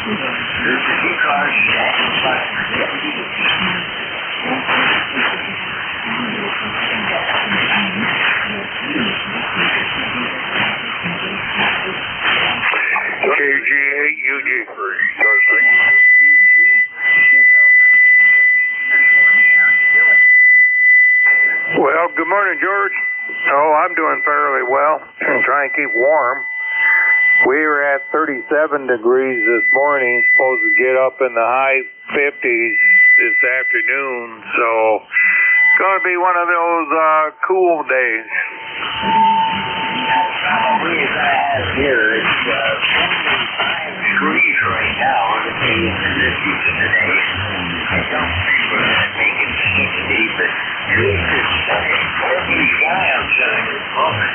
This is ECARS. KG8UG. Well, good morning, George. Oh, I'm doing fairly well. Trying to keep warm. We were at 37 degrees this morning, supposed to get up in the high 50s this afternoon, so it's going to be one of those cool days. Probably as I have here, it's 45 degrees right now on the day in the 50s today. I don't think we're going to make it 60, but it's just every guy outside at the moment.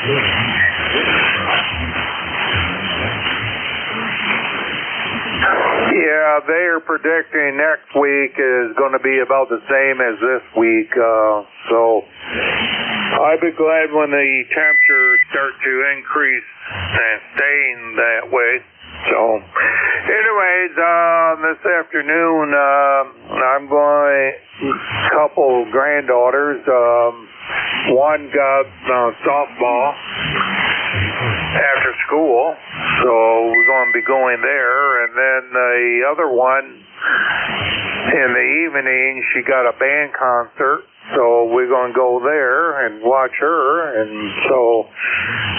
Yeah, they are predicting next week is going to be about the same as this week, so I'd be glad when the temperatures start to increase and staying that way. So, anyways, this afternoon, I'm going, couple granddaughters, one got softball after school, so we're going to be going there, and then the other one, in the evening, she got a band concert, so we're going to go there and watch her, and so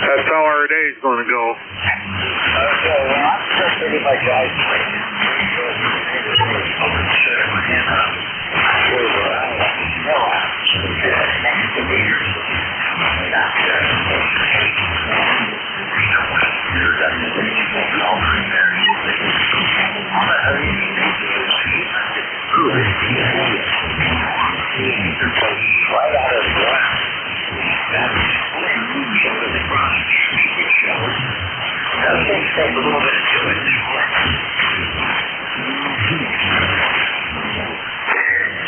that's how our day's going to go. Okay, well, I'm still pretty much isolated. Right out of the ground. Take a little bit to it.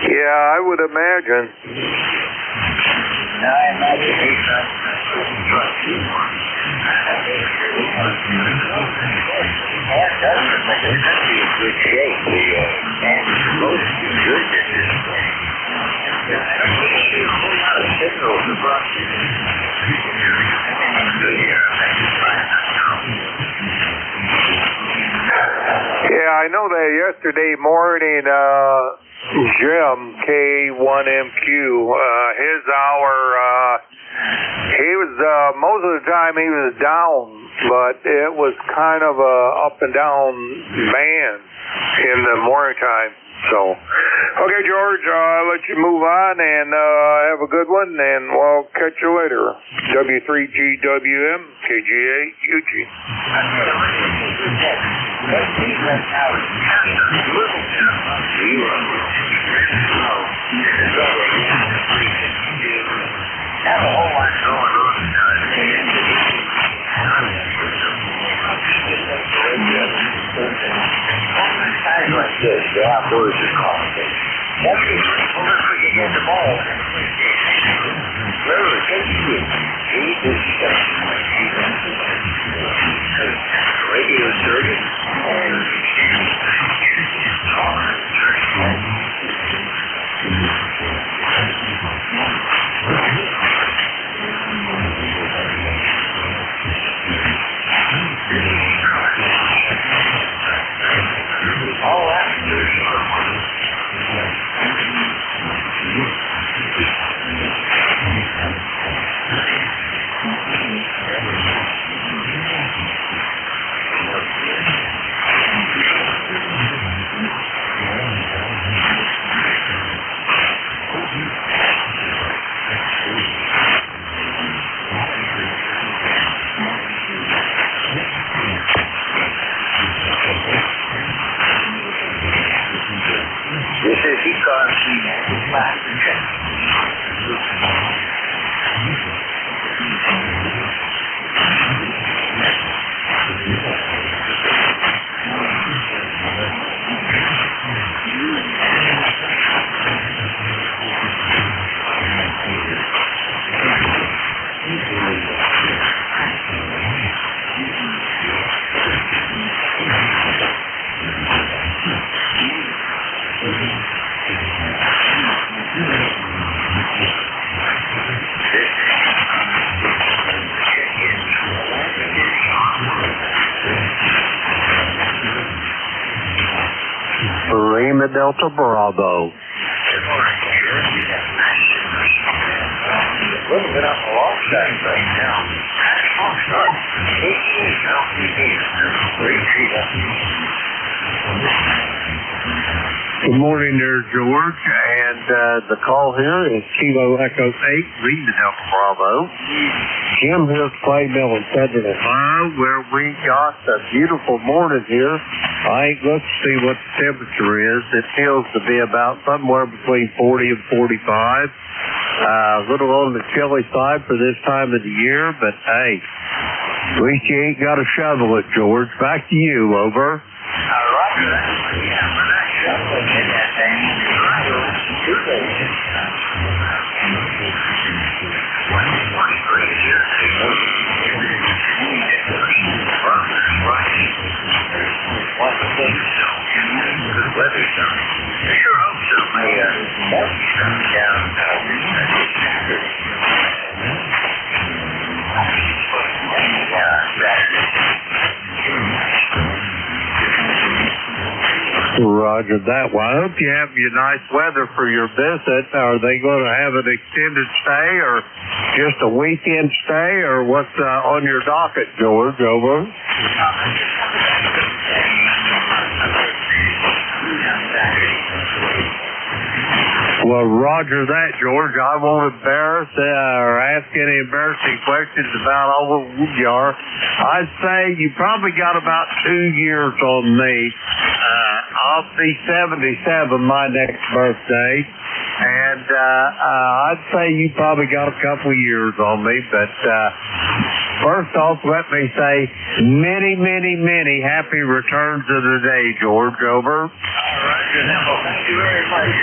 Yeah, I would imagine. I imagine he's not trust you. It does look like it's going to be in good shape. And most good at this point. I don't see a whole lot of signals across it. Good here. Yeah, I know that yesterday morning, Jim, K1MQ, his hour, he was, most of the time he was down, but it was kind of a up and down band in the morning time. So, okay, George, I'll let you move on and have a good one, and we'll catch you later. W3GWM, KG8UG. Have a whole lot going on. Times like this, the outdoors are calling it. That's the people that forget the ball. Wherever it takes you, Jesus, radio service, and all that. Lima Delta Bravo. Good morning, George. A little bit on the long side right now. Oh, sure. Good morning there, George, and the call here is Kilo Echo 8, Lima Delta Bravo. Jim here at Clay Mill in Southern Ohio, where we got a beautiful morning here. I ain't looked to see what the temperature is. It feels to be about somewhere between 40 and 45. A little on the chilly side for this time of the year, but hey, at least you ain't got to shovel it, George. Back to you, over. Roger that. Yeah, we're not shoveling in that thing. Two days. Good weather, so I sure hope so. My mortgage comes down Roger that. Well, I hope you have your nice weather for your visit. Are they going to have an extended stay or just a weekend stay, or what's on your docket, George? Over. Well, roger that, George. I won't embarrass or ask any embarrassing questions about how old you are. I'd say you probably got about 2 years on me. I'll be 77 my next birthday, and I'd say you probably got a couple of years on me. But first off, let me say many, many, many happy returns of the day, George. Over. Roger that. Well, thank you very much.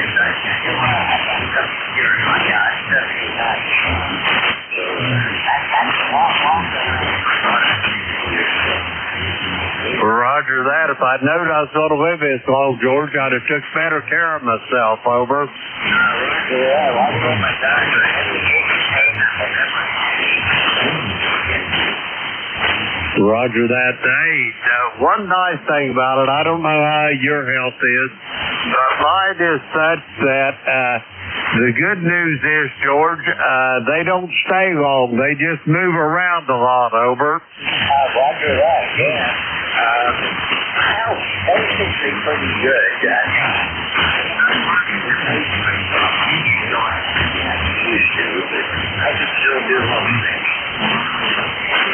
Roger that. If I'd known I was going to live this long, George, I'd have took better care of myself. Over. Roger that. Hey, one nice thing about it, I don't know how your health is, but mine is such that the good news is, George, they don't stay long. They just move around a lot. Over. Roger that, yeah. Well, basically pretty good. I can still do most things.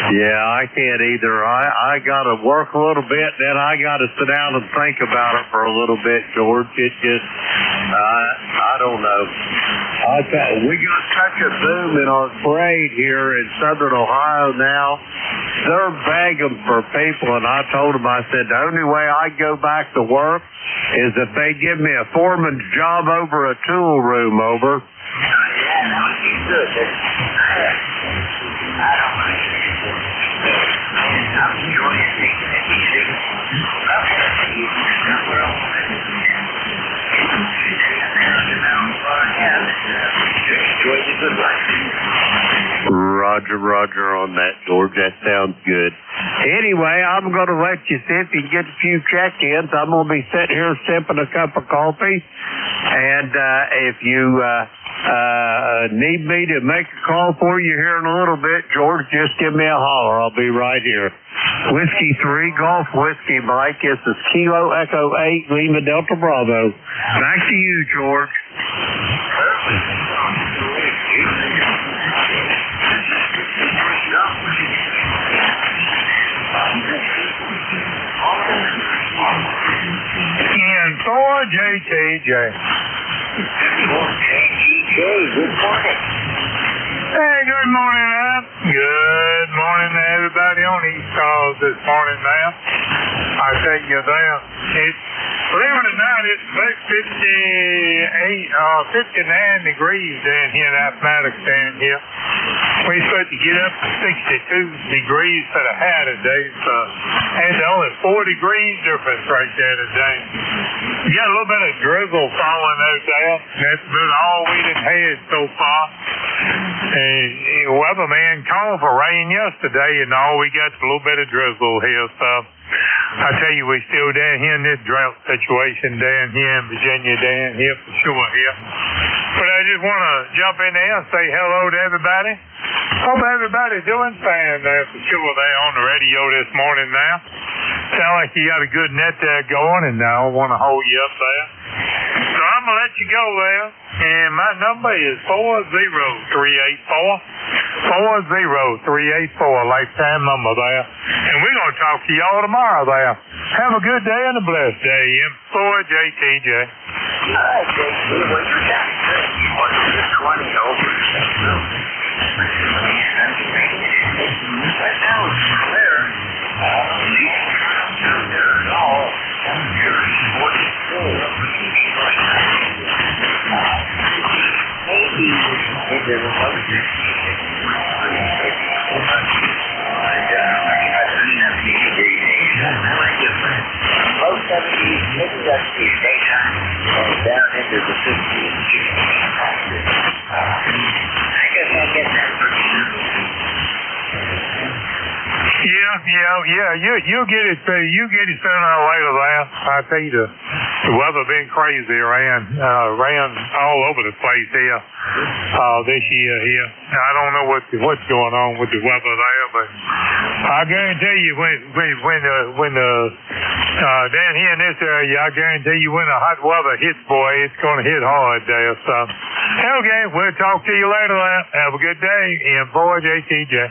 Yeah, I can't either. I got to work a little bit, then I got to sit down and think about it for a little bit, George. It just, I don't know. We got such a boom in our trade here in Southern Ohio now. They're begging for people, and I told them, I said, the only way I go back to work is if they give me a foreman's job over a tool room. Over. Yeah, that would be good. I don't mind. I'm enjoying things that you see. Roger on that, George. That sounds good. Anyway, I'm going to let you sit and get a few check-ins. I'm going to be sitting here sipping a cup of coffee. And if you need me to make a call for you here in a little bit, George, just give me a holler. I'll be right here. Whiskey 3, Golf Whiskey, Mike. This is Kilo Echo 8, Lima Delta Bravo. Back to you, George. And for JTJ. Good morning. Hey, good morning, man. Good morning to everybody on East Calls this morning, man. I take you there. Believe it or not, it's about 59 degrees down here in Appomattox down here. We're supposed to get up to 62 degrees for the high today, so and only 4 degrees difference right there today. You got a little bit of drizzle falling out there. That's about all we done had so far. And weatherman called for rain yesterday, and all we got a little bit of drizzle here. So I tell you, we're still down here in this drought situation down here in Virginia, down here for sure here. But I just want to jump in there and say hello to everybody. Hope everybody's doing fine there for sure there on the radio this morning now. Sound like you got a good net there going, and I don't want to hold you up there. So I'm going to let you go there. And my number is 40384. 40384, lifetime number there. And we're going to talk to y'all tomorrow there. Have a good day and a blessed day. For JTJ. All right, JT. Well, you're down to 20 over. Right now it's clear. Down there at all. Here's 44. Maybe into the low 60s. Low 70s, mid 70s daytime, and down into the 50s. I guess I'll get that pretty soon. Yeah. You'll get it. You get it sooner or later there. I tell you, the weather been crazy around all over the place here this year here. I don't know what's going on with the weather there, but I guarantee you when down here in this area, I guarantee you when the hot weather hits, boy, it's going to hit hard there. So okay, we'll talk to you later. Have a good day, and boy, JTJ.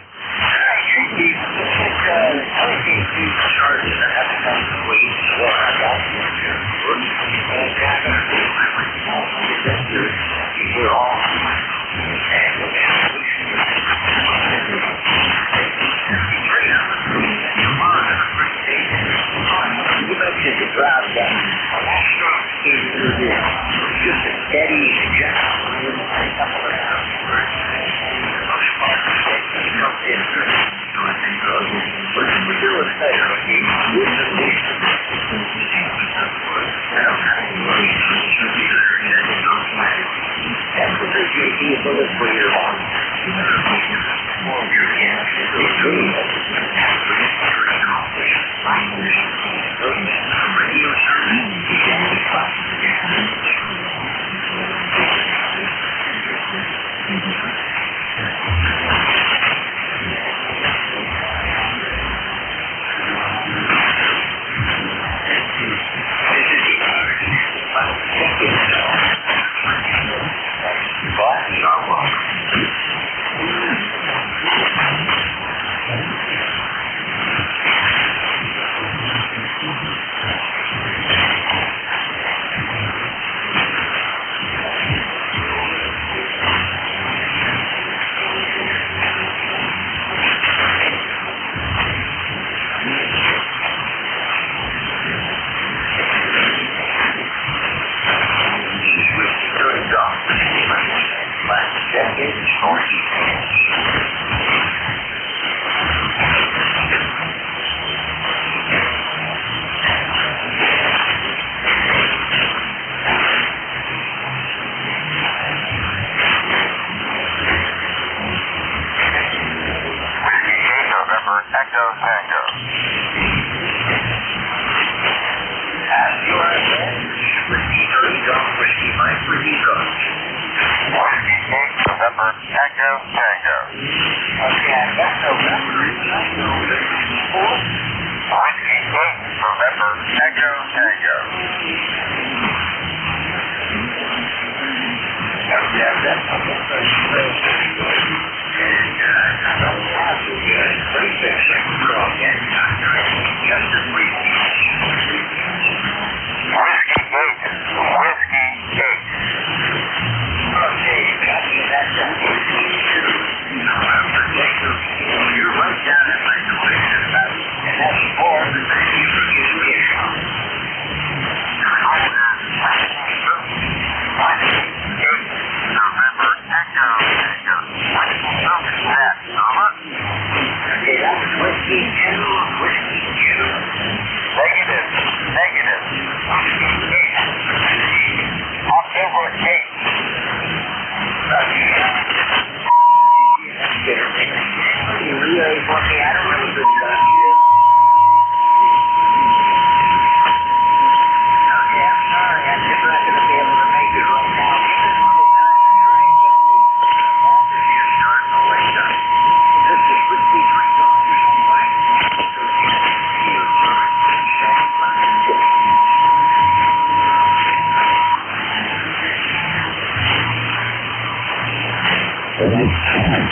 You're right down at my collection about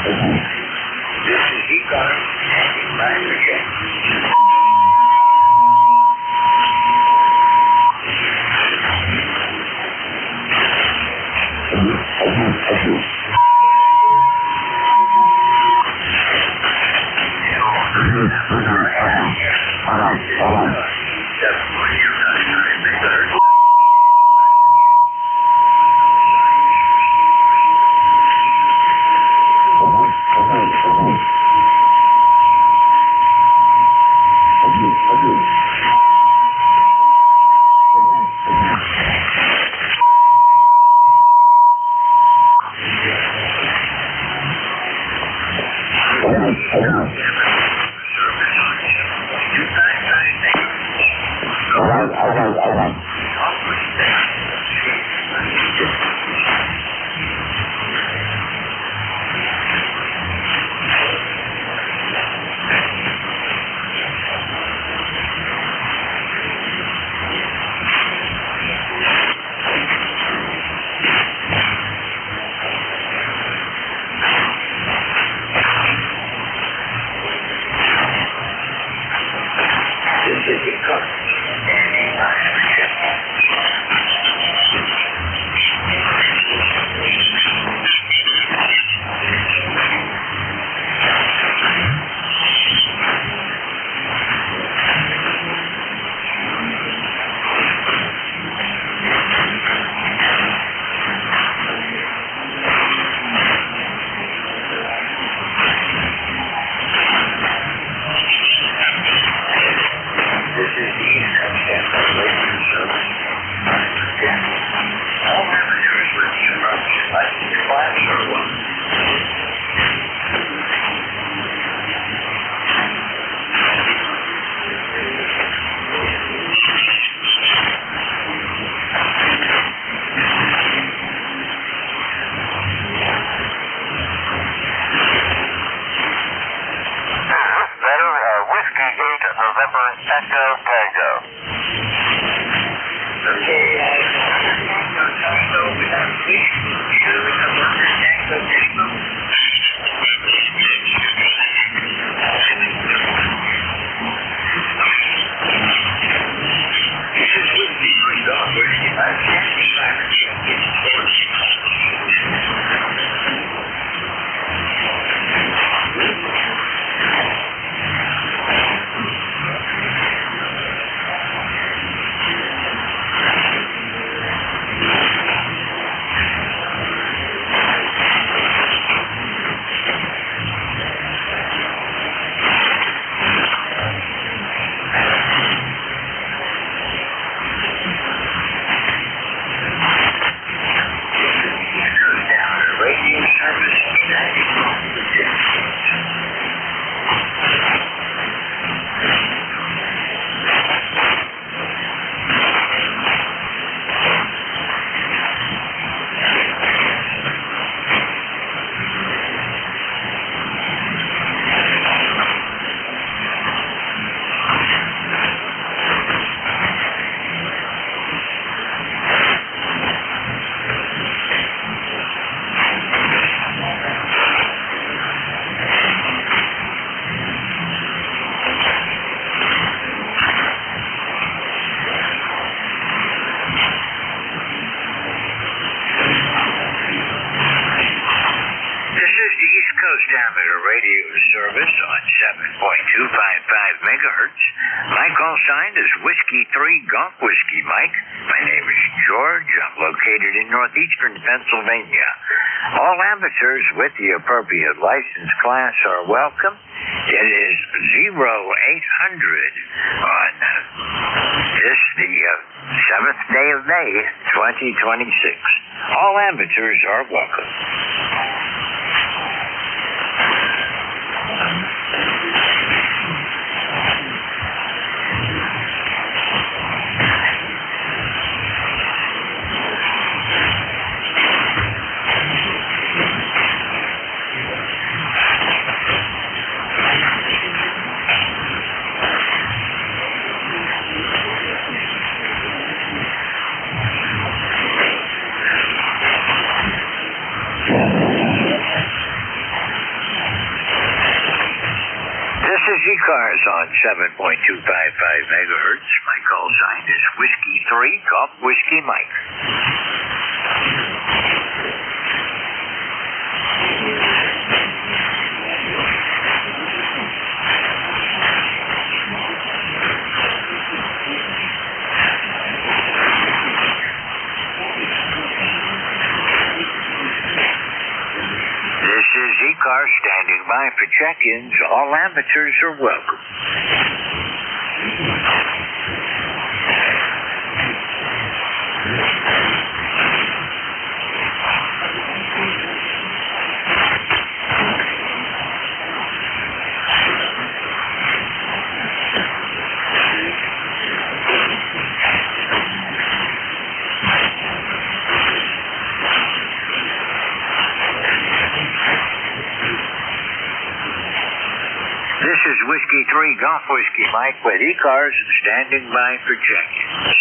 This is ECARS, standing by for check. Radio service on 7.255 megahertz. My call sign is Whiskey 3 Gunk Whiskey Mike. My name is George. I'm located in northeastern Pennsylvania. All amateurs with the appropriate license class are welcome. It is 0800 on this, the 7th day of May, 2026. All amateurs are welcome. Yeah. megahertz. My call sign is Whiskey 3, Golf Whiskey Mike. This is ECARS standing by for check-ins. All amateurs are welcome. This is Whiskey 3, Golf Whiskey Mike with ECARS standing by for check-ins.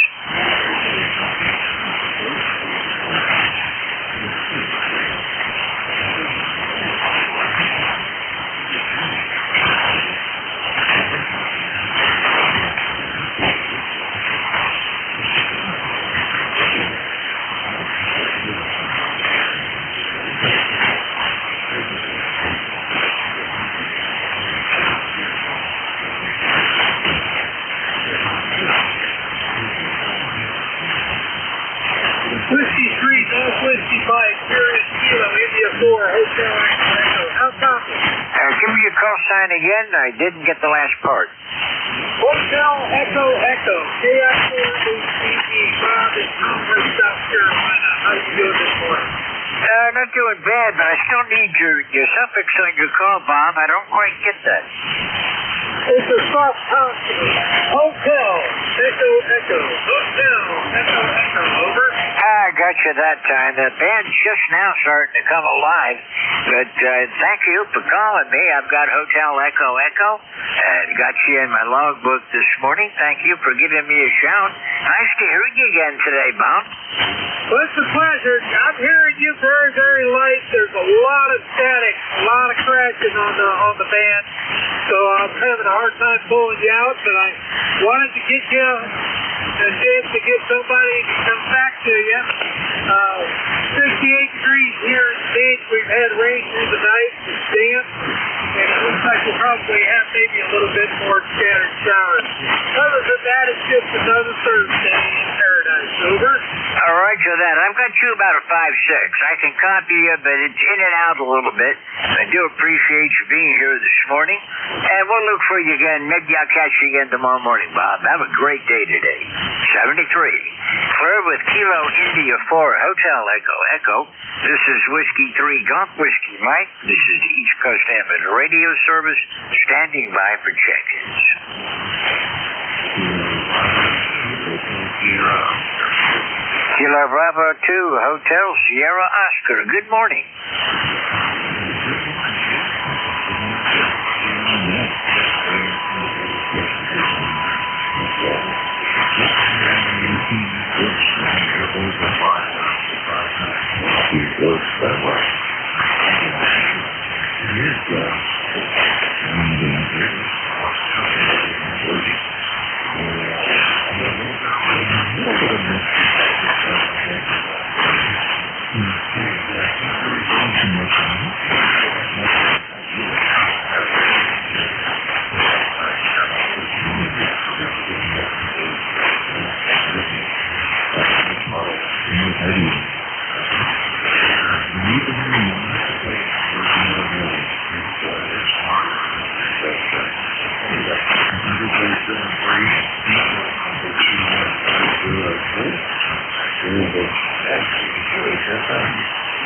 Whiskey 3, Golf Whiskey Mike, here in Kilo, India 4, Hotel Echo. How copy? Give me your call sign again. I didn't get the last part. Hotel Echo Echo, KI4HCE, Bob in Congress, South Carolina. How you doing this morning? Not doing bad, but I still need your suffix on your call, Bob. I don't quite get that. It's a soft consonant. Hotel Echo Echo. Hotel Echo Echo. Over. I got you that time. The band's just now starting to come alive. But thank you for calling me. I've got Hotel Echo Echo. Got you in my logbook this morning. Thank you for giving me a shout. Nice to hear you again today, Bob. Well, it's a pleasure. I'm hearing you very, very light. There's a lot of static, a lot of crashing on the band. So I'm having a hard time pulling you out, but I wanted to get you a chance to get somebody to come back to you. 68 degrees here in States. We've had rain through the night. It's damp. And it looks like we'll probably have maybe a little bit more scattered showers. Other than that, it's just another Thursday in paradise. Over. All right, so that. I've got you about a 5'6". I can copy you, but it's in and out a little bit. I do appreciate you being here this morning. And we'll look for you again. Maybe I'll catch you again tomorrow morning, Bob. Have a great day today. 73. Clear with Kilo India 4, Hotel Echo Echo. This is Whiskey 3, Golf Whiskey Mike. This is the East Coast Amateur Radio Service, standing by for check-ins. Kilo Bravo 2, Hotel Sierra Oscar. Good morning.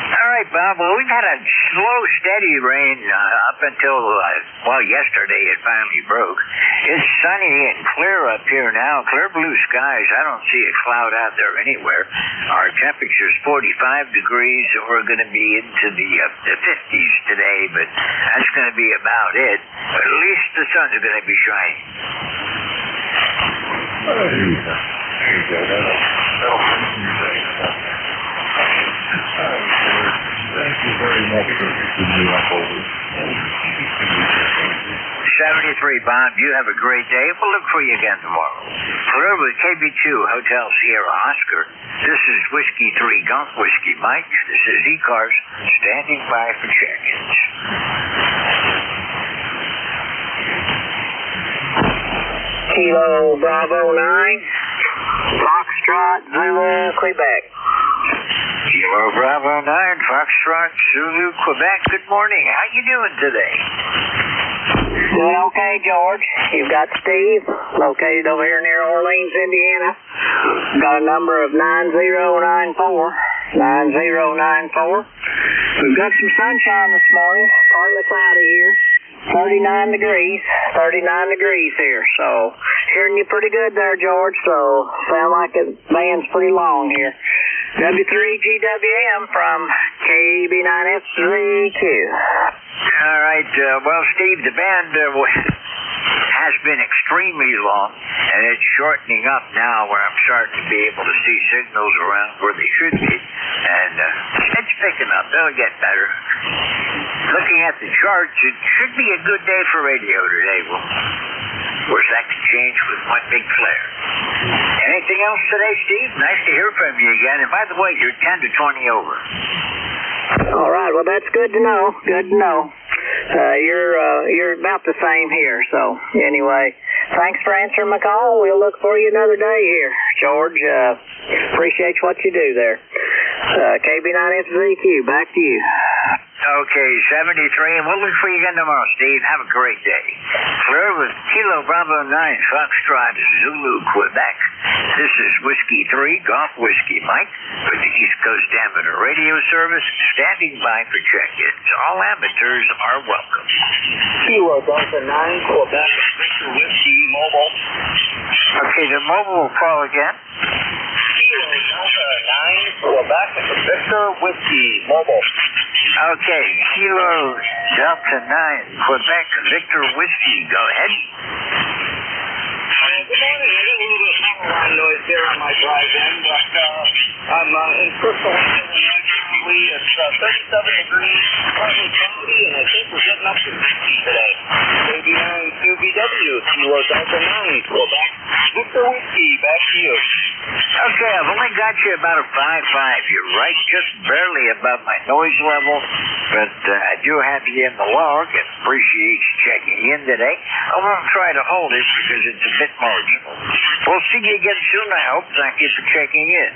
All right, Bob. Well, we've had a slow, steady rain up until, yesterday it finally broke. It's sunny and clear up here now, clear blue skies. I don't see a cloud out there anywhere. Our temperature's 45 degrees, and we're going to be into the 50s today, but that's going to be about it. But at least the sun's going to be shining. Thank you very much for picking me up over. 73, Bob. You have a great day. We'll look for you again tomorrow. Clear with KB2 Hotel Sierra Oscar. This is Whiskey 3 Golf Whiskey Mike. This is ECARS standing by for check-ins. Kilo Bravo 9, Foxtrot, Zulu, Quebec. Kilo Bravo 9, Foxtrot, Zulu, Quebec. Good morning. How you doing today? Doing okay, George. You've got Steve, located over here near Orleans, Indiana. Got a number of 9094. 9094. We've got some sunshine this morning. Partly cloudy here. 39 degrees. 39 degrees here. So, hearing you pretty good there, George. So, sound like the band's pretty long here. W3GWM from KB9FZQ. All right. Well, Steve, the band has been extremely long, and it's shortening up now where I'm starting to be able to see signals around where they should be. And it's picking up. They'll get better. Looking at the charts, it should be a good day for radio today. Well, of course, that could change with one big flare. Anything else today, Steve? Nice to hear from you again. And by the way, you're 10 to 20 over. All right. Well, that's good to know. Good to know. You're about the same here. So anyway, thanks for answering my call. We'll look for you another day here, George. Appreciate what you do there. KB9FZQ, back to you. Okay, 73, and we'll look for you again tomorrow, Steve. Have a great day. Clear with Kilo Bravo 9, Foxtrot, Zulu, Quebec. This is Whiskey 3, Golf Whiskey Mike, with the East Coast Amateur Radio Service, standing by for check-ins. All amateurs are welcome. Kilo Delta 9, Quebec, Victor Whiskey, mobile. Okay, the mobile will call again. Kilo Delta 9, Quebec, Victor Whiskey, mobile. Okay, Kilo Delta 9, Quebec, Victor Whiskey. Go ahead. Good morning. I got a little bit of power line noise here on my drive in, but I'm in Crystal Lake. It's 37 degrees, partly cloudy, and I think we're getting up to 50 today. KB9QBW, Kilo Delta 9, Quebec, Victor Whiskey, back to you. Okay, I've only got you about a 5.5. You're right, just barely above my noise level, but I do have you in the log and appreciate you checking in today. I won't try to hold it because it's a bit marginal. We'll see you again soon, I hope. Thank you for checking in.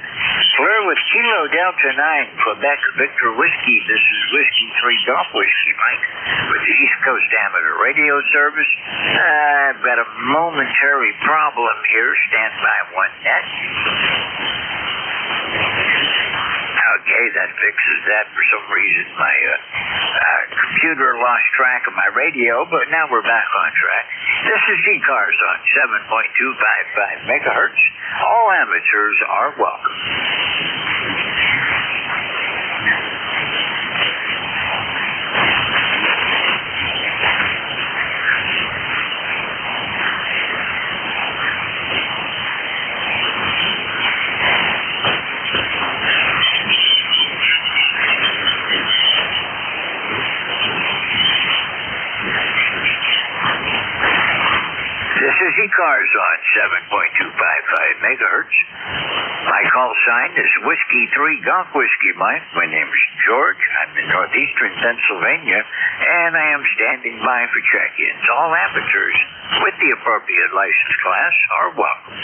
Clear with Kilo Delta 9, Quebec, Victor Whiskey. This is Whiskey 3 Golf Whiskey Mike with the East Coast Amateur Radio Service. I've got a momentary problem here. Stand by 1 net. Okay, that fixes that. For some reason, my computer lost track of my radio, but now we're back on track. This is ECARS on 7.255 megahertz. All amateurs are welcome. This is ECARS on 7.255 megahertz. My call sign is Whiskey 3 Golf Whiskey Mike. My name is George. I'm in northeastern Pennsylvania, and I am standing by for check-ins. All amateurs with the appropriate license class are welcome.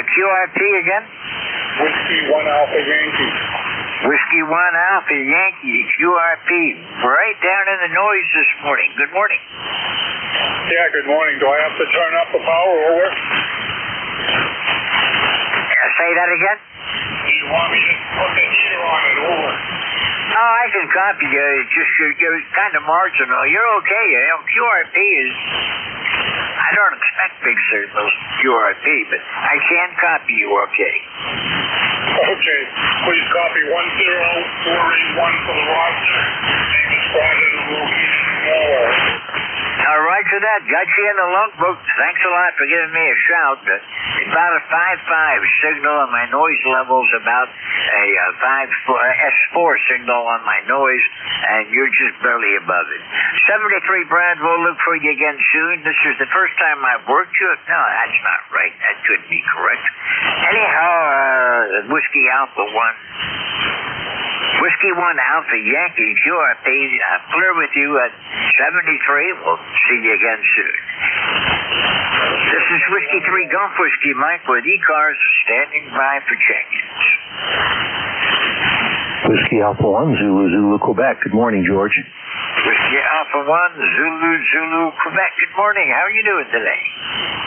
QRP again? Whiskey 1 Alpha Yankee. Whiskey 1 Alpha Yankee, QRP. Right down in the noise this morning. Good morning. Yeah, good morning. Do I have to turn up the power over? Say that again? Do you want me to put the heater on it over? Oh, I can copy you. It's just you're kind of marginal. You're okay. You know, QRP is... I don't expect big signals QRP, but I can copy you okay. Okay, please copy 10481 for the roster. Name is spotted and location more. All right for that. Got you in the logbook. Thanks a lot for giving me a shout. About a 5.5 signal on my noise levels, about a 5 S4 signal on my noise, and you're just barely above it. 73 Brad, we'll look for you again soon. This is the first time I've worked you. No, that's not right. That couldn't be correct. Anyhow, Whiskey Alpha 1. Whiskey 1 Alpha Yankee QRP, clear with you at 73. We'll see you again soon. This is Whiskey 3 Golf Whiskey Mike with ECARS standing by for check-ins. Whiskey Alpha 1 Zulu Zulu Quebec. Good morning, George. Whiskey Alpha 1 Zulu Zulu Quebec. Good morning. How are you doing today?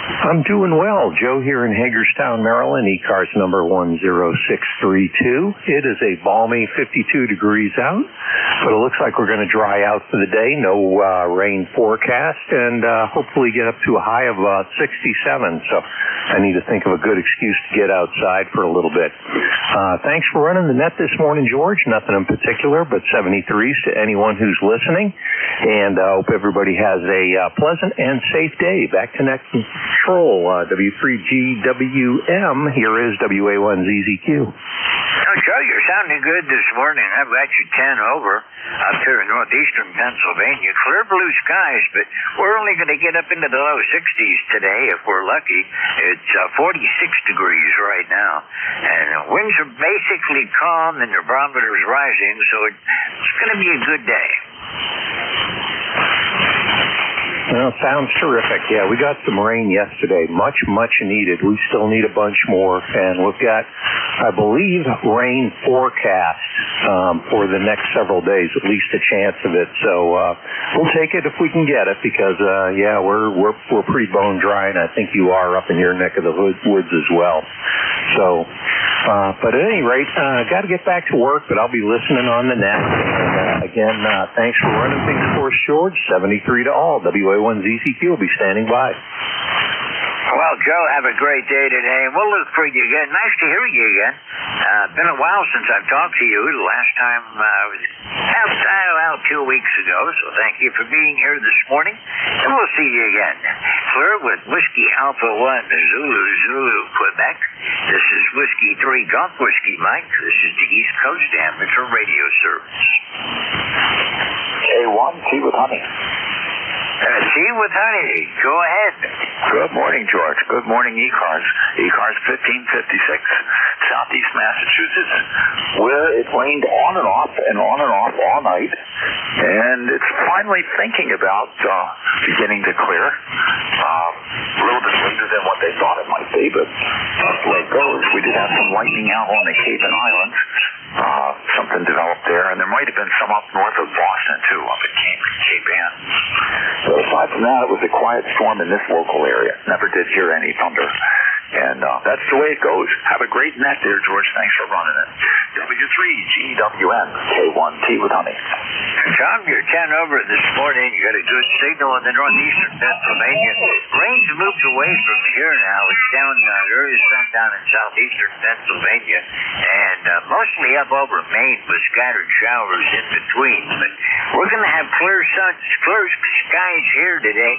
I'm doing well. Joe here in Hagerstown, Maryland, ECARS number 10632. It is a balmy 52 degrees out, but it looks like we're going to dry out for the day. No rain forecast, and hopefully get up to a high of 67. So I need to think of a good excuse to get outside for a little bit. Thanks for running the net this morning, George. Nothing in particular, but 73s to anyone who's listening. And I hope everybody has a pleasant and safe day. Back to Net Control, W3GWM. Here is WA1ZZQ. Oh, Joe, you're sounding good this morning. I've got you 10 over up here in northeastern Pennsylvania. Clear blue skies, but we're only going to get up into the low 60s today if we're lucky. It's 46 degrees right now. And winds are basically calm and the barometer's rising, so it's going to be a good day. Well, sounds terrific. Yeah, we got some rain yesterday. Much needed. We still need a bunch more. And we've got, I believe, rain forecast for the next several days, at least a chance of it. So we'll take it if we can get it because, yeah, we're pretty bone dry, and I think you are up in your neck of the woods as well. So, but at any rate, got to get back to work, but I'll be listening on the net. And again, thanks for running things for us, George. 73 to all. WA1ZCQ will be standing by. Well, Joe, have a great day today, and we'll look for you again. Nice to hear you again. Been a while since I've talked to you. The last time was about 2 weeks ago, so thank you for being here this morning, and we'll see you again. Clear with Whiskey Alpha 1 Zulu Zulu Quebec. This is Whiskey 3 Golf Whiskey Mike. This is the East Coast Amateur Radio Service. K1, tea with honey. Tea with honey. Go ahead. Good morning, George. Good morning, ECARS. ECARS 1556, Southeast Massachusetts, where it rained on and off all night, and it's finally thinking about beginning to clear. A little bit later than what they thought it might be, but that's the way it goes. We did have some lightning out on the Cape and Islands. Something developed there, and there might have been some up north of Boston, too, up at Cape Ann. So aside from that, it was a quiet storm in this local area. Never did hear any thunder. And that's the way it goes. Have a great net there, George. Thanks for running it. W3GWN, K1T with honey. Tom, you're 10 over this morning. You got a good signal in the northeastern Pennsylvania. Rain's moved away from here now. It's down early sundown in southeastern Pennsylvania, and mostly up over Maine with scattered showers in between. But we're going to have clear skies here today.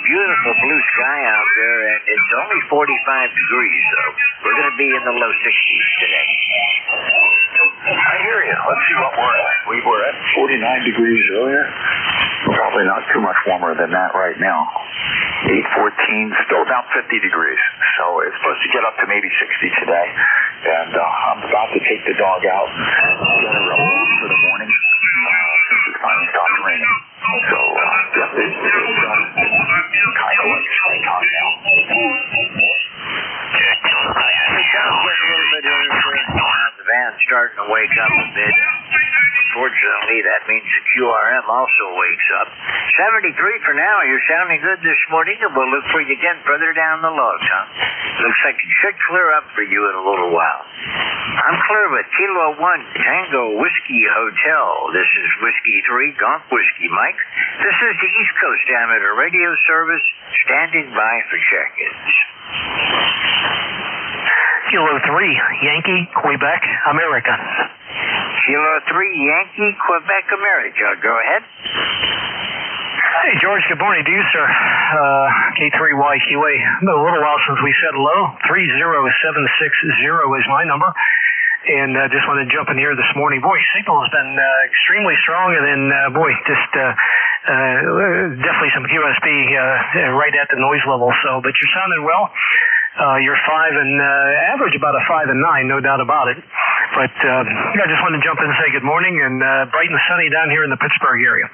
Beautiful blue sky out there, and it's only 45 degrees, so we're going to be in the low 60s today. I hear you. Let's see what we're at. We were at 49 degrees earlier. Probably not too much warmer than that right now. 8:14, still about 50 degrees. So it's supposed to get up to maybe 60 today. And I'm about to take the dog out and get her up for the morning since it finally stopped raining. So, yep, it's kind of like springtime now. The van's starting to wake up a bit. Unfortunately, that means the QRM also wakes up. 73 for now. You're sounding good this morning, and we'll look for you again further down the log, Tom. Looks like it should clear up for you in a little while. I'm clear with Kilo 1 Tango Whiskey Hotel. This is Whiskey 3 Golf Whiskey Mike. This is the East Coast Amateur Radio Service, standing by for check-ins. Kilo 3, Yankee, Quebec, America. Kilo 3, Yankee, Quebec, America. Go ahead. Hey, George, good morning to you, sir. K3YQA. Been a little while since we said hello. 30760 is my number. And just wanted to jump in here this morning. Boy, signal has been extremely strong, and then, definitely some QSB right at the noise level. So, but you're sounding well. You're 5 and average about a 5 and 9, no doubt about it. But I just wanted to jump in and say good morning, and bright and sunny down here in the Pittsburgh area.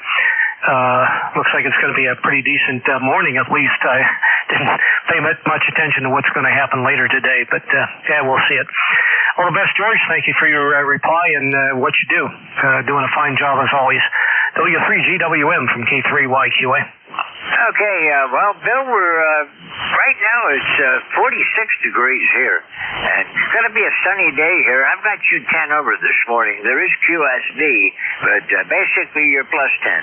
Looks like it's going to be a pretty decent morning, at least. I didn't pay much attention to what's going to happen later today, but yeah, we'll see it. All the best, George. Thank you for your reply and what you do. Doing a fine job as always. W3GWM from K3YQA. Okay, well, Bill, we're right now it's 46 degrees here, and it's going to be a sunny day here. I've got you 10 over this morning. There is QSB, but basically you're plus 10.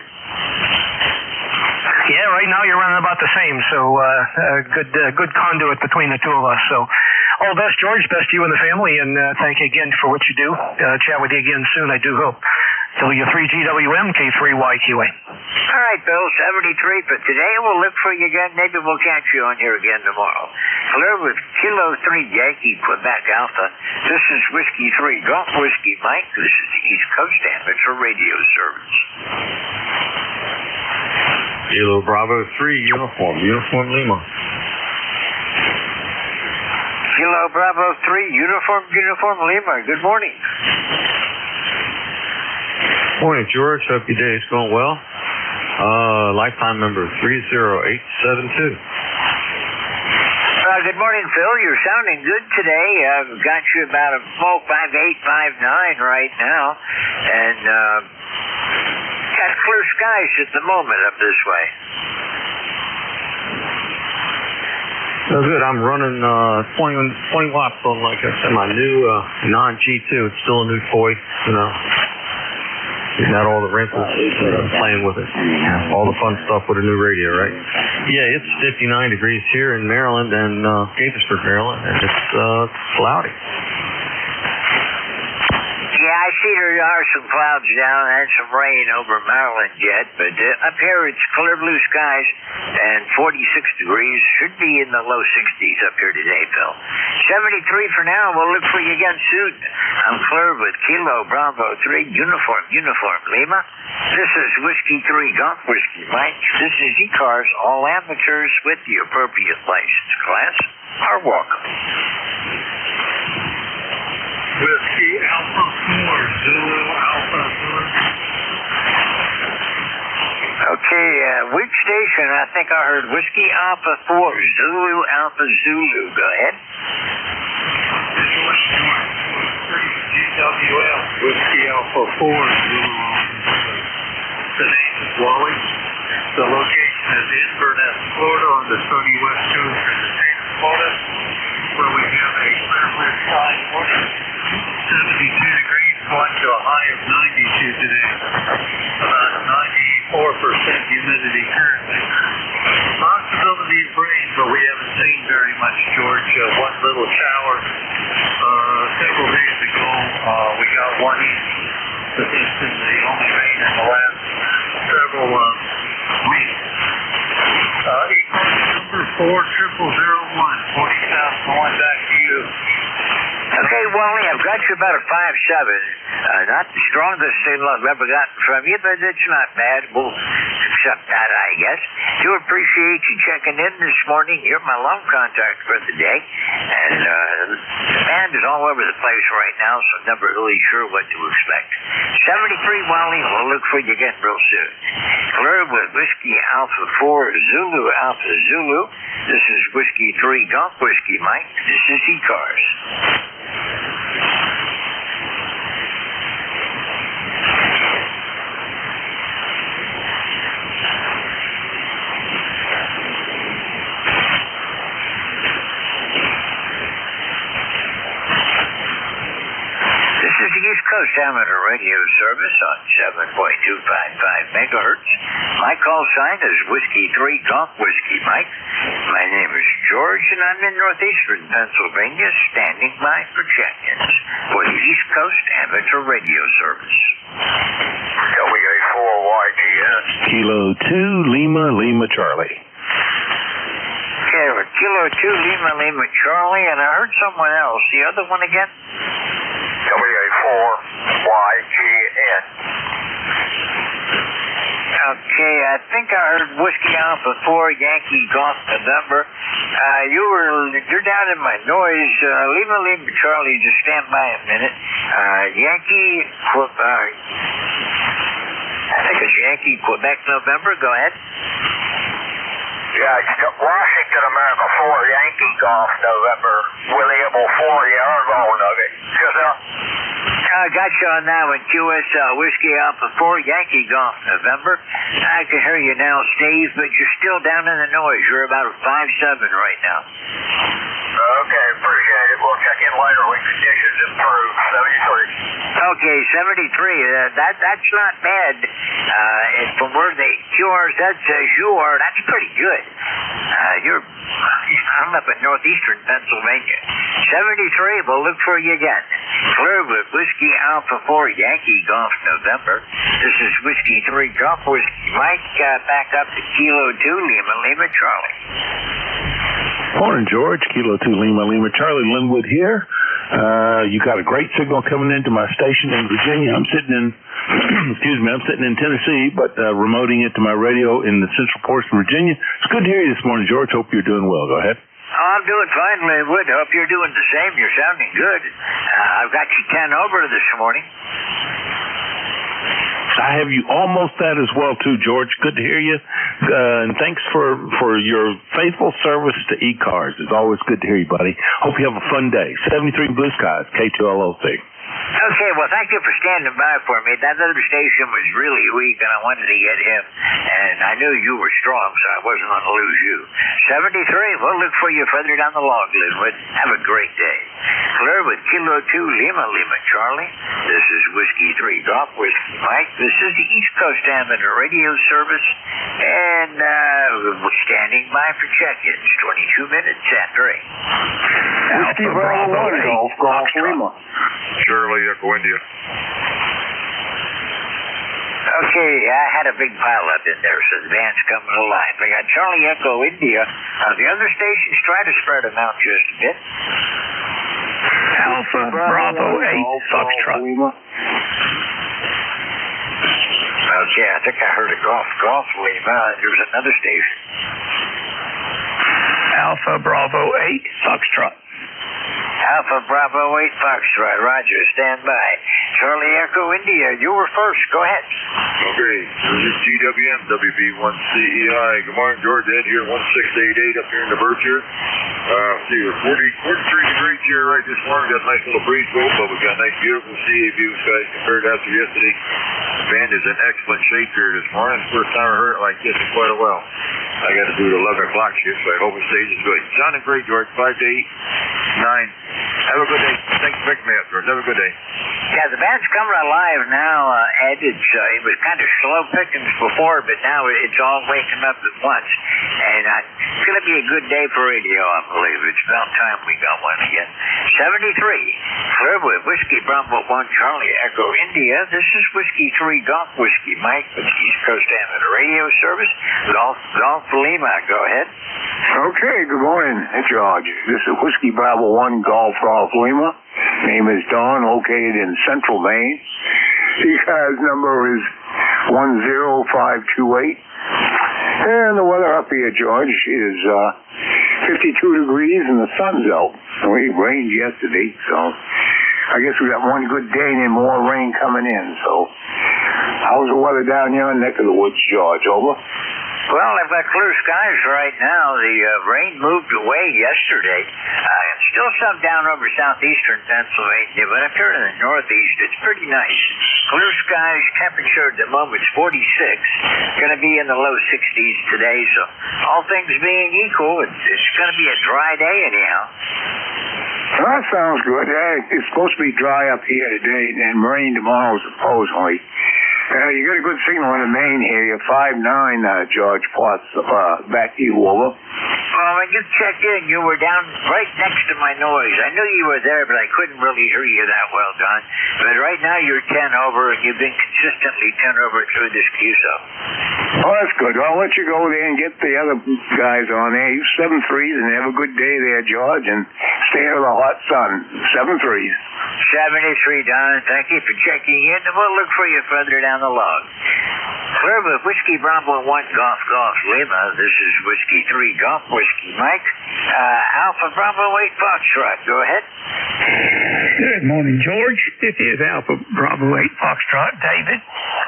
Yeah, right now you're running about the same, so good conduit between the two of us. So all the best, George. Best to you and the family, and thank you again for what you do. Chat with you again soon, I do hope. W3GWM, K3YQA. All right, Bill, 73 for today. We'll look for you again. Maybe we'll catch you on here again tomorrow. Clear with Kilo 3 Yankee, Quebec Alpha. This is Whiskey 3 Golf Whiskey Mike. This is the East Coast Amateur Radio Service. Kilo Bravo 3 Uniform Lima. Kilo Bravo 3 Uniform Lima. Good morning. Morning, George. Hope your day is going well. Lifetime number 30872. Good morning, Phil. You're sounding good today. I've got you about a 45859 right now, and got clear skies at the moment up this way. Oh, good. I'm running 20 watts on, like I said, my new non-G2. It's still a new toy, you know. Getting out all the wrinkles, playing with it. All the fun stuff with a new radio, right? Yeah, it's 59 degrees here in Maryland and Gaithersburg, Maryland, and it's cloudy. Yeah, I see there are some clouds down and some rain over Maryland yet, but up here it's clear blue skies and 46 degrees. Should be in the low 60s up here today, Phil. 73 for now. We'll look for you again soon. I'm clear with Kilo Bravo 3 Uniform Lima. This is Whiskey 3 Golf Whiskey Mike. This is ECARS. All amateurs with the appropriate license class are welcome. Whiskey Alpha 4, Zulu Alpha 4. Okay, which station? I think I heard Whiskey Alpha 4, Zulu Alpha Zulu. Go ahead. GWL, Whiskey Alpha 4, Zulu Alpha Zulu. The name is Wally. The location is Inverness, Florida, on the sunny west coast of the state of Florida, where we have a clear blue sky morning. 72 degrees, going to a high of 92 today. About 94% humidity currently. Possibility of rain, but we haven't seen very much, George. One little shower several days ago. We got 1 inch, but this is the only rain in the last several weeks. Number 40001, 40 South, going back to you. Okay, Wally, I've got you about a 5.7. Not the strongest signal I've ever gotten from you, but it's not bad. We'll accept that, I guess. Do appreciate you checking in this morning. You're my lone contact for the day. And the band is all over the place right now, so I'm never really sure what to expect. 73, Wally. We'll look for you again real soon. Clear with Whiskey Alpha 4, Zulu Alpha Zulu. This is Whiskey 3 Golf Whiskey Mike. This is ECARS. This is the East Coast Amateur Radio Service on 7.255 megahertz. My call sign is Whiskey 3 Golf Whiskey Mike. My name is George, and I'm in northeastern Pennsylvania, standing by for check-ins for the East Coast Amateur Radio Service. WA4YGS. Kilo 2 Lima Lima Charlie. Okay, with Kilo 2 Lima Lima Charlie, and I heard someone else. The other one again? WA4YGN. Okay, I think I heard Whiskey Alpha 4 Yankee Golf November. You're down in my noise. Lima Lima Charlie, just stand by a minute. Yankee, I think it's Yankee Quebec November. Go ahead. Yeah, it's Washington America 4 Yankee Golf November. William 4 Yargo Nugget. Yes, sir. I got you on that one. QS Whiskey Alpha 4 Yankee Golf November. I can hear you now, Steve, but you're still down in the noise. You're about a 5-7 right now. Okay, appreciate it. We'll check in later when conditions improve. 73. Okay, 73. That's not bad. And from where the QRZ says you are, that's pretty good. I'm up in northeastern Pennsylvania. 73, we'll look for you again. Clear with Whiskey Alpha 4 Yankee Golf November. This is Whiskey 3 Golf Whiskey Mike. Back up to Kilo 2 Lima Lima Charlie. Morning, George. Kilo 2 Lima Lima Charlie. Linwood here. You got a great signal coming into my station in Virginia. I'm sitting in, I'm sitting in Tennessee, but remoting it to my radio in the central portion of Virginia. It's good to hear you this morning, George. Hope you're doing well. Go ahead. I'm doing fine, Linwood. Hope you're doing the same. You're sounding good. I've got you 10 over this morning. I have you almost that as well, too, George. Good to hear you. And thanks for your faithful service to ECARS. It's always good to hear you, buddy. Hope you have a fun day. 73 Blue Skies, K2LOC. Okay, well, thank you for standing by for me. That other station was really weak, and I wanted to get him. And I knew you were strong, so I wasn't going to lose you. 73, we'll look for you further down the log, Linwood. Have a great day. Clear with Kilo 2 Lima Lima Charlie. This is Whiskey 3 Golf Whiskey Mike. This is the East Coast Amateur Radio Service. And we're standing by for check-ins. 22 minutes after 8. Whiskey Bravo 1 Golf Lima. Charlie, Echo India. Okay, I had a big pile up in there, so the band's coming alive. I got Charlie Echo India. The other stations try to spread them out just a bit. Alpha Bravo 8 Foxtrot. Okay, I think I heard a golf Lima. There's another station. Alpha Bravo 8 Foxtrot. Alpha Bravo 8 Foxtrot. Roger, stand by. Charlie Echo India, you were first. Go ahead. Okay, this is GWM, WB1CEI. Good morning, George. Ed here, 1688 up here in the Berkshire. See, we're 43 degrees here right this morning. Got a nice little breeze going, but we've got a nice, beautiful CA view, skies compared after yesterday. The band is in excellent shape here this morning. First time I heard it like this in quite a while. I got to do the 11 o'clock shift, so I hope it stays as good. Sounding great, George. 5 to 8, 9. Have a good day. Thanks for picking me up, George. Have a good day. Yeah, the band's coming alive now, Ed. It was kind of slow pickings before, but now it's all waking up at once. And it's going to be a good day for radio, I believe. It's about time we got one again. 73, clear with Whiskey Bravo 1 Charlie Echo India. This is Whiskey 3 Golf Whiskey Mike with the East Coast Amateur Radio Service. Golf Lima, go ahead. Okay, good morning. It's George. This is Whiskey Bravo 1 Golf Lima. Name is Don, located in Central Maine. ECARS number is 10528. And the weather up here, George, is 52 degrees and the sun's out. It rained yesterday, so I guess we got one good day and then more rain coming in. So how's the weather down here in the neck of the woods, George? Over? Well, I've got clear skies right now. The rain moved away yesterday. Still some down over southeastern Pennsylvania, but up here in the northeast, it's pretty nice. Clear skies, temperature at the moment is 46. Going to be in the low 60s today, so all things being equal, it's going to be a dry day anyhow. Well, that sounds good. It's supposed to be dry up here today and rain tomorrow, supposedly. You got a good signal in the main here. You're 5'9", George Potts. Back to you, over. Well, when you checked in, you were down right next to my noise. I knew you were there, but I couldn't really hear you that well, Don. But right now you're 10 over, and you've been consistently 10 over through this QSO. Oh, that's good. I'll let you go there and get the other guys on there. You 7 threes and have a good day there, George, and stay out of the hot sun. 7 threes. 73, Don. Thank you for checking in, and we'll look for you further down the log. Clear with Whiskey Bravo 1 Golf Golf Lima. This is Whiskey 3 Golf Whiskey Mike. Alpha Bravo 8 Foxtrot. Go ahead. Good morning, George. This is Alpha Bravo 8 Foxtrot. David,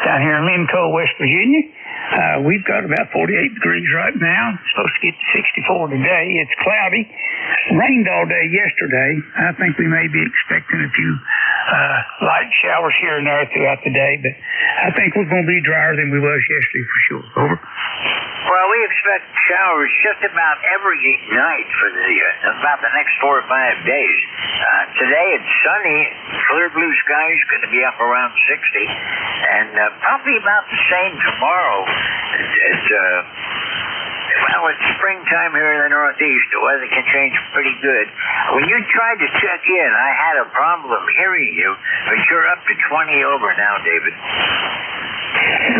down here in Lincoln, West Virginia. We've got about 48 degrees right now. Supposed to get to 64 today. It's cloudy. Rained all day yesterday. I think we may be expecting a few light showers here and there throughout the day, but I think we're going to be drier than we was yesterday for sure. Over. Well, we expect showers just about every night for about the next 4 or 5 days. Today it's sunny, clear blue skies, going to be up around 60, and probably about the same tomorrow. It's springtime here in the Northeast. The weather can change pretty good. When you tried to check in, I had a problem hearing you, but you're up to 20 over now, David.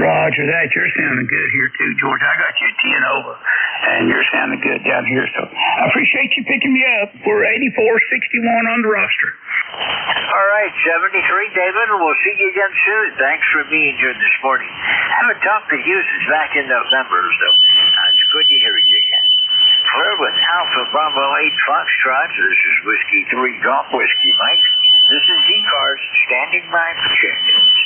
Roger that. You're sounding good here too, George. I got you at 10 over, and you're sounding good down here. So I appreciate you picking me up. We're 84-61 on the roster. All right, 73, David. We'll see you again soon. Thanks for being here this morning. I haven't talked to you since back in November, so it's good to hear you again. Clear with Alpha Bravo 8 Foxtrot. This is Whiskey 3 Golf Whiskey Mike. This is ECARS standing by for check-ins.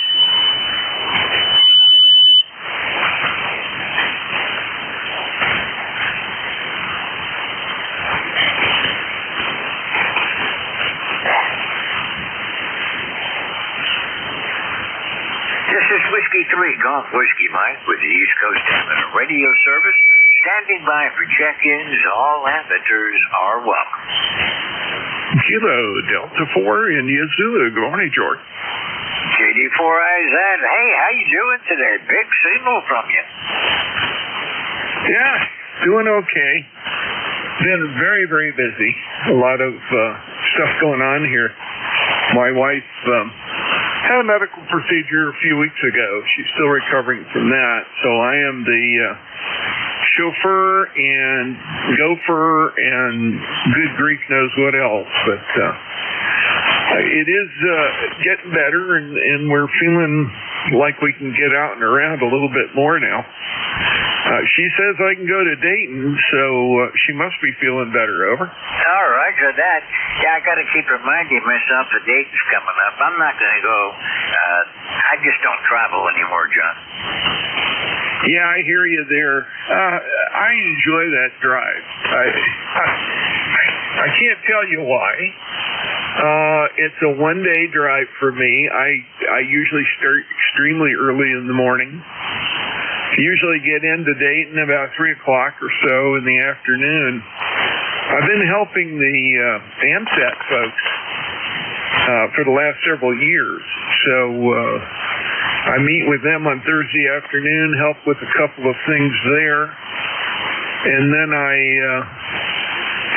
This is Whiskey 3 Golf Whiskey Mike with the East Coast Amateur Radio Service. Standing by for check-ins. All amateurs are welcome. Kilo Delta 4 India Zulu. Good morning, George. JD4IZ. Hey, how you doing today? Big signal from you. Yeah, doing okay. Been very, very busy. A lot of stuff going on here. My wife had a medical procedure a few weeks ago. She's still recovering from that. So I am the chauffeur and gopher and good grief knows what else. But it is getting better, and we're feeling like we can get out and around a little bit more now. She says I can go to Dayton, so she must be feeling better. Over. All right, for that. Yeah, I got to keep reminding myself that Dayton's coming up. I'm not going to go. I just don't travel anymore, John. Yeah, I hear you there. I enjoy that drive. I can't tell you why. It's a one-day drive for me. I usually start extremely early in the morning. Usually get into Dayton about 3 o'clock or so in the afternoon. I've been helping the AMSAT folks for the last several years. So I meet with them on Thursday afternoon, help with a couple of things there, and then I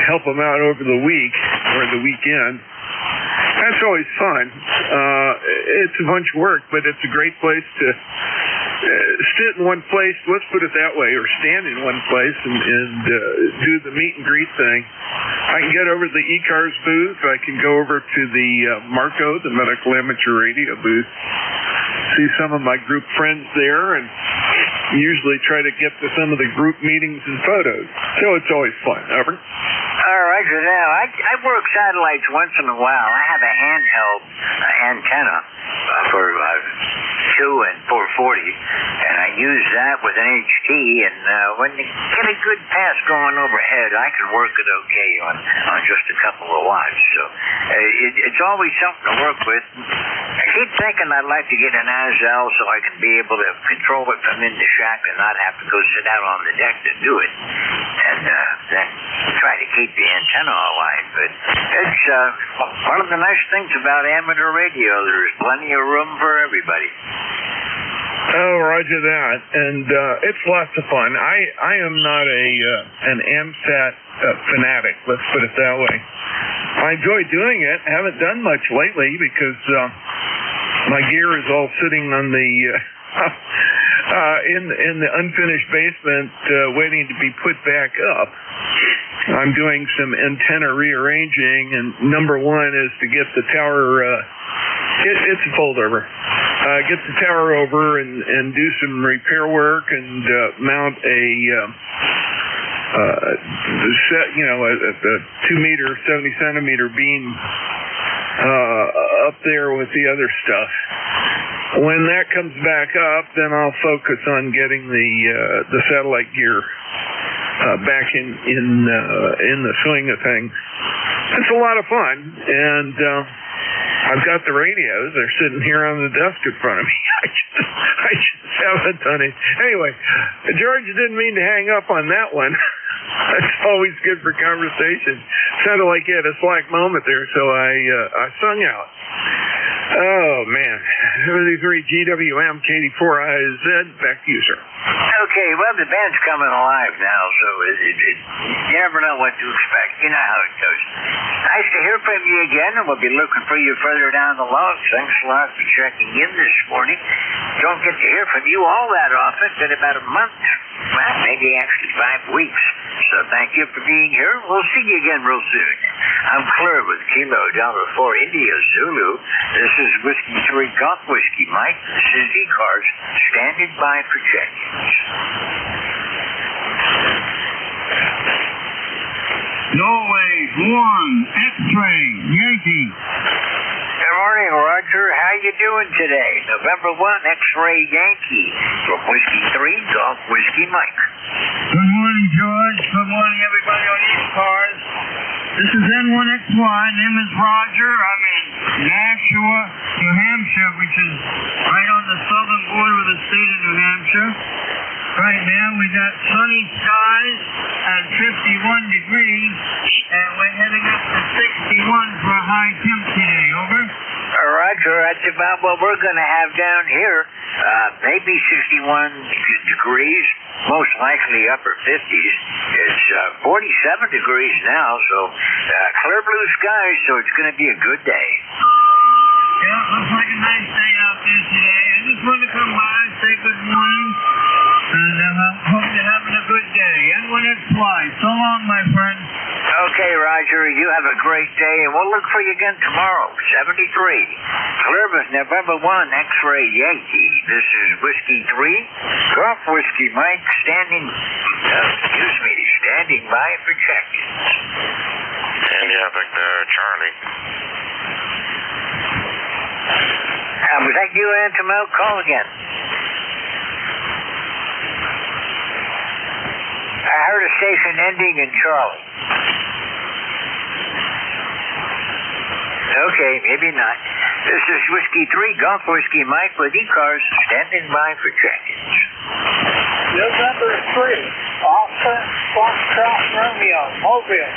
help them out over the week or the weekend. That's always fun. It's a bunch of work, but it's a great place to sit in one place, let's put it that way, or stand in one place and do the meet and greet thing. I can get over to the ECARS booth. I can go over to the Marco, the Medical Amateur Radio booth, see some of my group friends there, and usually try to get to some of the group meetings and photos. So it's always fun. Over. All right, so now I work satellites once in a while. I have a handheld antenna for 2 and 440, and I use that with an HT, and when you get a good pass going overhead, I can work it okay on just a couple of watts. So it's always something to work with. I keep thinking I'd like to get an ASL so I can be able to control it from in the shack and not have to go sit out on the deck to do it, and then try to keep the antenna alive. But it's one of the nice things about amateur radio. There's plenty of room for everybody. Oh, roger that. And it's lots of fun. I am not an AMSAT fanatic, let's put it that way. I enjoy doing it. Haven't done much lately because my gear is all sitting on the in the unfinished basement waiting to be put back up. I'm doing some antenna rearranging, and number one is to get the tower, it's a fold over. Get the tower over and do some repair work and mount a set, a 2 meter, 70 centimeter beam up there with the other stuff. When that comes back up, then I'll focus on getting the satellite gear back in the swing of things. It's a lot of fun, and I've got the radios. They're sitting here on the desk in front of me. I just haven't done it. Anyway, George didn't mean to hang up on that one. It's always good for conversation. Sounded like you had a slack moment there, so I sung out. Oh, man. 73 GWM, KD4IZ, back to you, sir. Okay, well, the band's coming alive now, so you never know what to expect. You know how it goes. Nice to hear from you again, and we'll be looking for you further down the logs. Thanks a lot for checking in this morning. Don't get to hear from you all that often. It's been about a month. Well, maybe actually 5 weeks. So thank you for being here. We'll see you again real soon. I'm Claire with Kilo Delta 4 India Zulu. This is Whiskey 3 Golf Whiskey Mike. This is ECARS standing by for check-ins. Norway 1 X-ray Yankee. Good morning, Roger. How you doing today? November 1 X-ray Yankee from Whiskey 3 Golf Whiskey Mike. Good morning, George. Good morning, everybody on ECARS. This is N1XY. Name is Roger. I'm in Nashua, New Hampshire, which is right on the southern border of the state of New Hampshire. Right now, we got sunny skies at 51 degrees, and we're heading up to 61 for a high temp today. Over. Roger, that's about what we're going to have down here. Maybe 61 degrees, most likely upper 50s. It's 47 degrees now, so clear blue skies, so it's going to be a good day. Yeah, looks like a nice day out there today. I just wanted to come by and say good morning, and I hope you're having a good day. N1XY. So long, my friend. Okay, Roger, you have a great day, and we'll look for you again tomorrow, 73. Clearville, November 1, X-ray Yankee. This is Whiskey 3, Golf Whiskey Mike, standing by for check-ins. India, Victor, Charlie. Was that you, Antimo? Call again. I heard a station ending in Charlie. Okay, maybe not. This is Whiskey 3, Golf Whiskey Mike with ECARS, standing by for check-ins. November 3, Oscar, Foxtrot, Romeo, Mobile.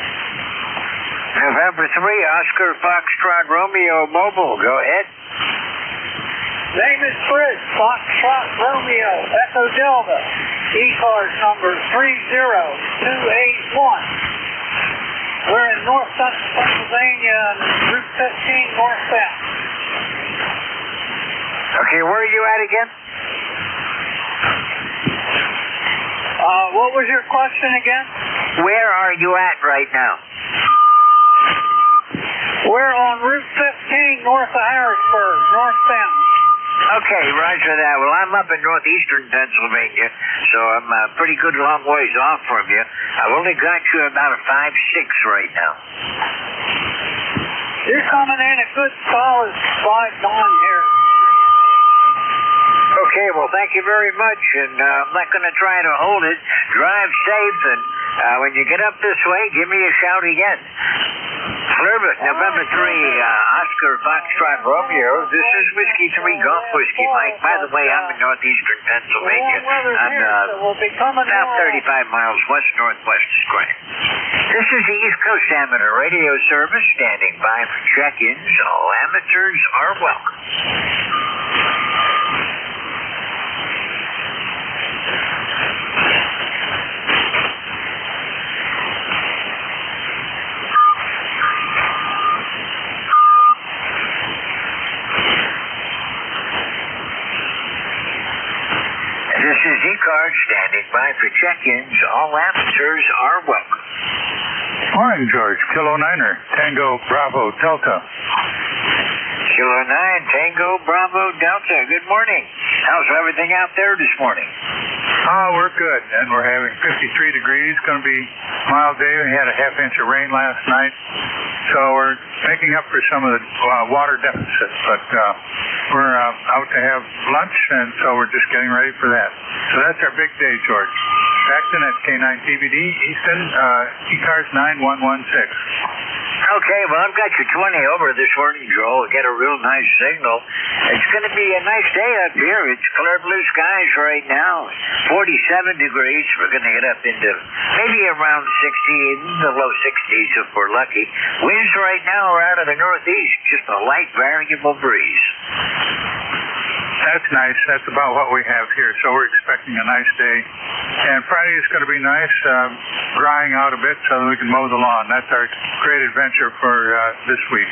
November 3, Oscar, Foxtrot, Romeo, Mobile. Go ahead. Name is Fritz, Foxtrot, Romeo, Echo Delta. ECARS number 30281. We're in North Central Pennsylvania on Route 15 northbound. Okay, where are you at again? What was your question again? Where are you at right now? We're on Route 15 north of Harrisburg, northbound. Okay, roger that. Well, I'm up in northeastern Pennsylvania, so I'm a pretty good long ways off from you. I've only got you about a 5-6 right now. You're coming in a good solid 5-9 here. Okay, well, thank you very much, and I'm not going to try to hold it. Drive safe, and when you get up this way, give me a shout again. Clearville, November 3, Oscar, Foxtrot, Romeo. This is Whiskey 3, Golf Whiskey Mike. By the way, I'm in northeastern Pennsylvania. I'm about 35 miles west-northwest of Scranton. This is the East Coast Amateur Radio Service, standing by for check-ins. All amateurs are welcome. for check-ins. All amateurs are welcome. Morning, George. Kilo 9er, Tango Bravo Delta. Kilo 9, Tango Bravo Delta. Good morning. How's everything out there this morning? Oh, we're good, and we're having 53 degrees. Going to be a mild day. We had a half-inch of rain last night, so we're making up for some of the water deficit. But we're out to have lunch, and so we're just getting ready for that. So that's our big day, George. Paxton at K9TBD, Easton, ECARS 9116. Okay, well, I've got you 20 over this morning, Joel. Get a real nice signal. It's going to be a nice day up here. It's clear blue skies right now. 47 degrees. We're going to get up into maybe around 60, in the low 60s if we're lucky. Winds right now are out of the northeast, just a light variable breeze. That's nice. That's about what we have here. So we're expecting a nice day. And Friday is going to be nice, drying out a bit so that we can mow the lawn. That's our great adventure for this week.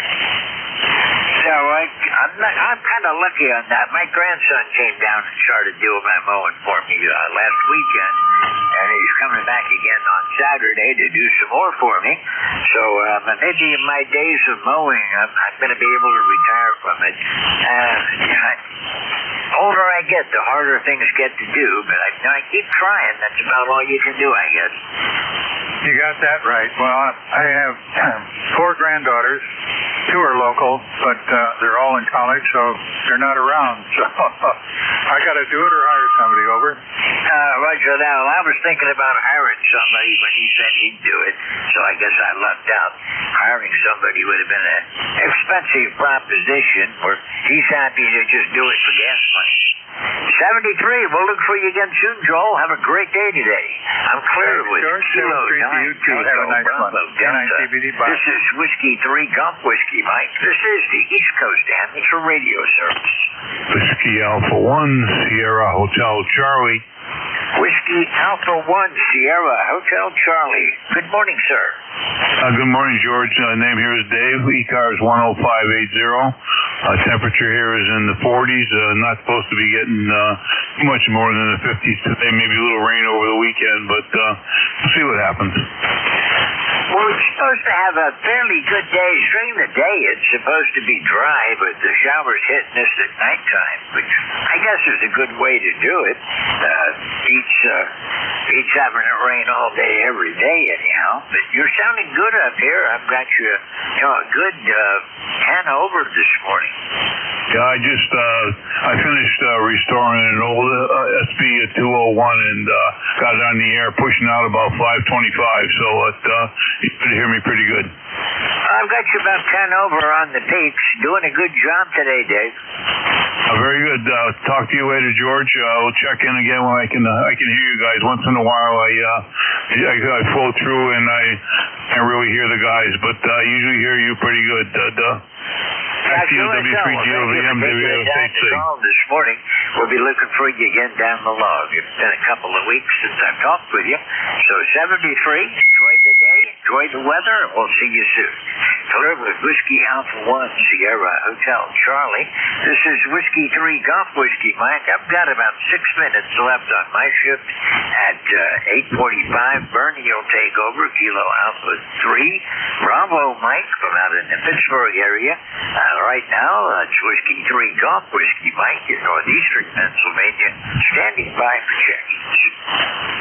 So I'm kind of lucky on that. My grandson came down and started doing my mowing for me last weekend. And he's coming back again on Saturday to do some more for me. So maybe in my days of mowing, I'm going to be able to retire from it. Older I get, the harder things get to do, but I keep trying. That's about all you can do, I guess. You got that right. Well, I have 4 granddaughters. 2 are local, but they're all in college, so they're not around. So I got to do it or hire somebody over. Roger that. Well, I was thinking about hiring somebody when he said he'd do it, so I guess I lucked out. Hiring somebody would have been an expensive proposition, where he's happy to just do it for gas money. 73. We'll look for you again soon, Joel. Have a great day today. I'm clear with Kilo 9. You too. Have a nice one. This is Whiskey 3 Golf Whiskey Mike. This is the East Coast Amateur Radio Service. Whiskey Alpha 1, Sierra Hotel Charlie. Whiskey Alpha 1, Sierra Hotel Charlie. Good morning, sir. Good morning, George. Name here is Dave. ECARS 10580. Temperature here is in the 40s. Not supposed to be getting much more than the 50s today. Maybe a little rain over the weekend, but we'll see what happens. Well, it's supposed to have a fairly good day. During the day, it's supposed to be dry, but the showers hitting us at nighttime, which I guess is a good way to do it. Beats having it rain all day, every day, anyhow. But you're sounding good up here. I've got you, a good 10 over this morning. Yeah, I finished restoring an old SB 201 and got it on the air, pushing out about 525. So you could hear me pretty good. I've got you about 10 over on the peaks. Doing a good job today, Dave. Very good. Talk to you later, George. We'll check in again when I can hear you guys. Once in a while, I flow through and I really hear the guys, but I usually hear you pretty good. W3GOVM, this morning. We'll be looking for you again down the log. It's been a couple of weeks since I've talked with you. So 73, enjoy the day, enjoy the weather, and we'll see you soon. Clear with Whiskey Alpha 1, Sierra Hotel Charlie. This is Whiskey 3 Golf Whiskey Mike. I've got about 6 minutes left on my shift at 8:45. Bernie will take over, Kilo Alpha 3. Bravo Mike from out in the Pittsburgh area. Right now, it's Whiskey 3 Golf Whiskey Mike in northeastern Pennsylvania, standing by for check-ins.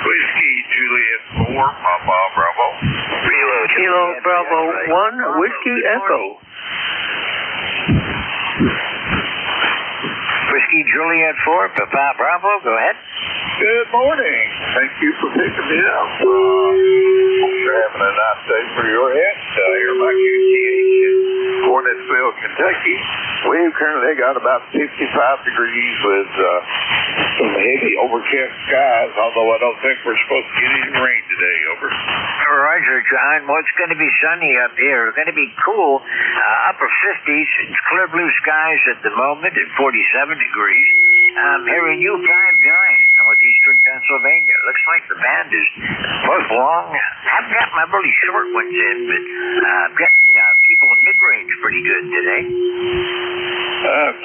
Whiskey Juliet 4, Papa Bravo. Kilo Bravo 1, Whiskey Echo. Whiskey Juliet 4, Papa Bravo, go ahead. Good morning. Thank you for picking me up. Hope you're having a nice day for your head. Here my QTH in Cornettsville, Kentucky. We've currently got about 55 degrees with some heavy overcast skies, although I don't think we're supposed to get any rain today. Over. Roger, John. Well, it's going to be sunny up here. It's going to be cool, upper 50s. It's clear blue skies at the moment at 47 degrees. Here in U59, northeastern Pennsylvania. Looks like the band is both long. I haven't got my really short ones in, but I'm getting people in mid-range pretty good today.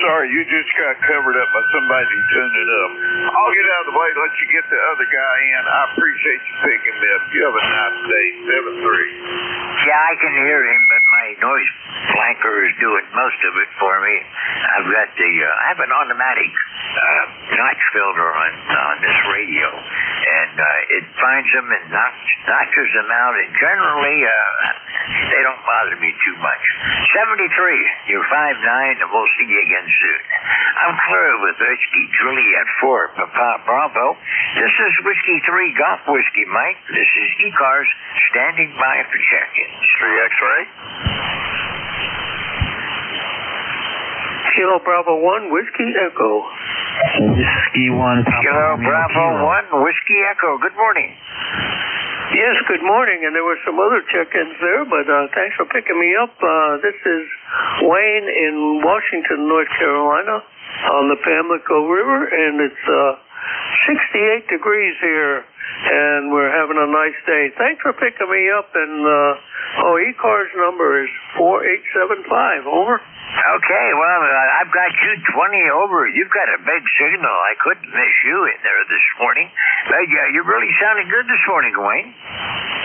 Sorry, you just got covered up by somebody who tuned it up. I'll get out of the way, let you get the other guy in. I appreciate you picking me up. You have a nice day. 7-3. Yeah, I can hear him, but my noise blanker is doing most of it for me. I have an automatic notch filter on this radio, and it finds them and notches them out, and generally they don't bother me too much. 73, you're 5'9", and we'll see you again soon. I'm clear with Whiskey Juliet 4, Papa Bravo. This is Whiskey 3 Golf Whiskey Mike. This is ECARS standing by for check-ins. 3 X-ray. Kilo Bravo 1, Whiskey Echo. Whiskey 1, Papa Kilo Bravo 1, Whiskey Echo. Good morning. Yes, good morning, and there were some other check-ins there, but thanks for picking me up. This is Wayne in Washington, North Carolina, on the Pamlico River, and it's 68 degrees here, and we're having a nice day. Thanks for picking me up, and ECARS number is 4875, over. Okay, well, I've got you 20 over. You've got a big signal. I couldn't miss you in there this morning. But yeah, you're really sounding good this morning, Wayne.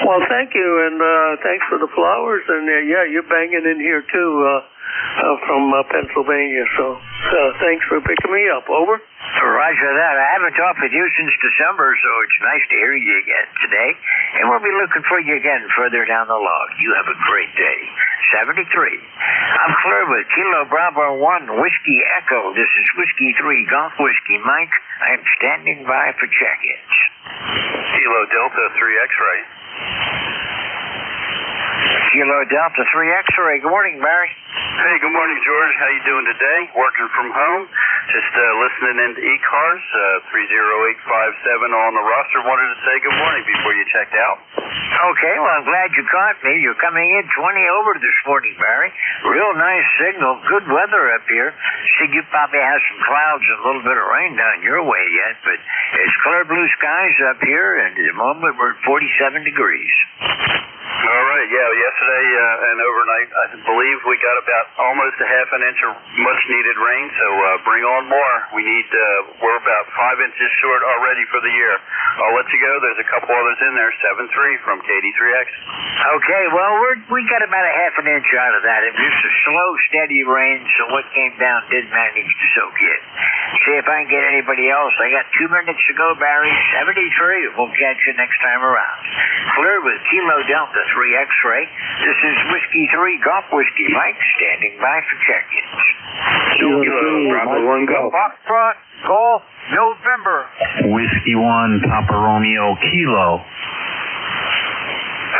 Well, thank you, and thanks for the flowers. And yeah, you're banging in here too from Pennsylvania. So thanks for picking me up. Over. Roger that. I haven't talked with you since December, so it's nice to hear you again today. And we'll be looking for you again further down the log. You have a great day. 73. I'm clear with Kilo Bravo 1, Whiskey Echo. This is Whiskey 3, Golf Whiskey Mike. I am standing by for check-ins. Kilo Delta 3 X-ray. Kilo Delta 3 X-ray. Good morning, Barry. Hey, good morning, George. How you doing today? Working from home. Just listening into ECARS, 30857 on the roster. Wanted to say good morning before you checked out. Okay, well, I'm glad you caught me. You're coming in 20 over this morning, Barry. Real nice signal. Good weather up here. See, you probably have some clouds and a little bit of rain down your way yet, but it's clear blue skies up here, and at the moment we're at 47 degrees. All right, yeah, yesterday and overnight, I believe we got about almost a half an inch of much-needed rain, so bring on more. We're about 5 inches short already for the year. I'll let you go. There's a couple others in there, 7-3 from KD3X. Okay, well, we got about a half an inch out of that. It was just a slow, steady rain, so what came down did manage to soak in. See if I can get anybody else. I got 2 minutes to go, Barry. 73. We'll catch you next time around. Clear with Kilo Delta 3 X-ray. This is Whiskey 3 Golf Whiskey Mike, standing by for check-ins. Kilo Bravo 1 Golf. Foxtrot, Golf, November. Whiskey 1, Papa Romeo Kilo.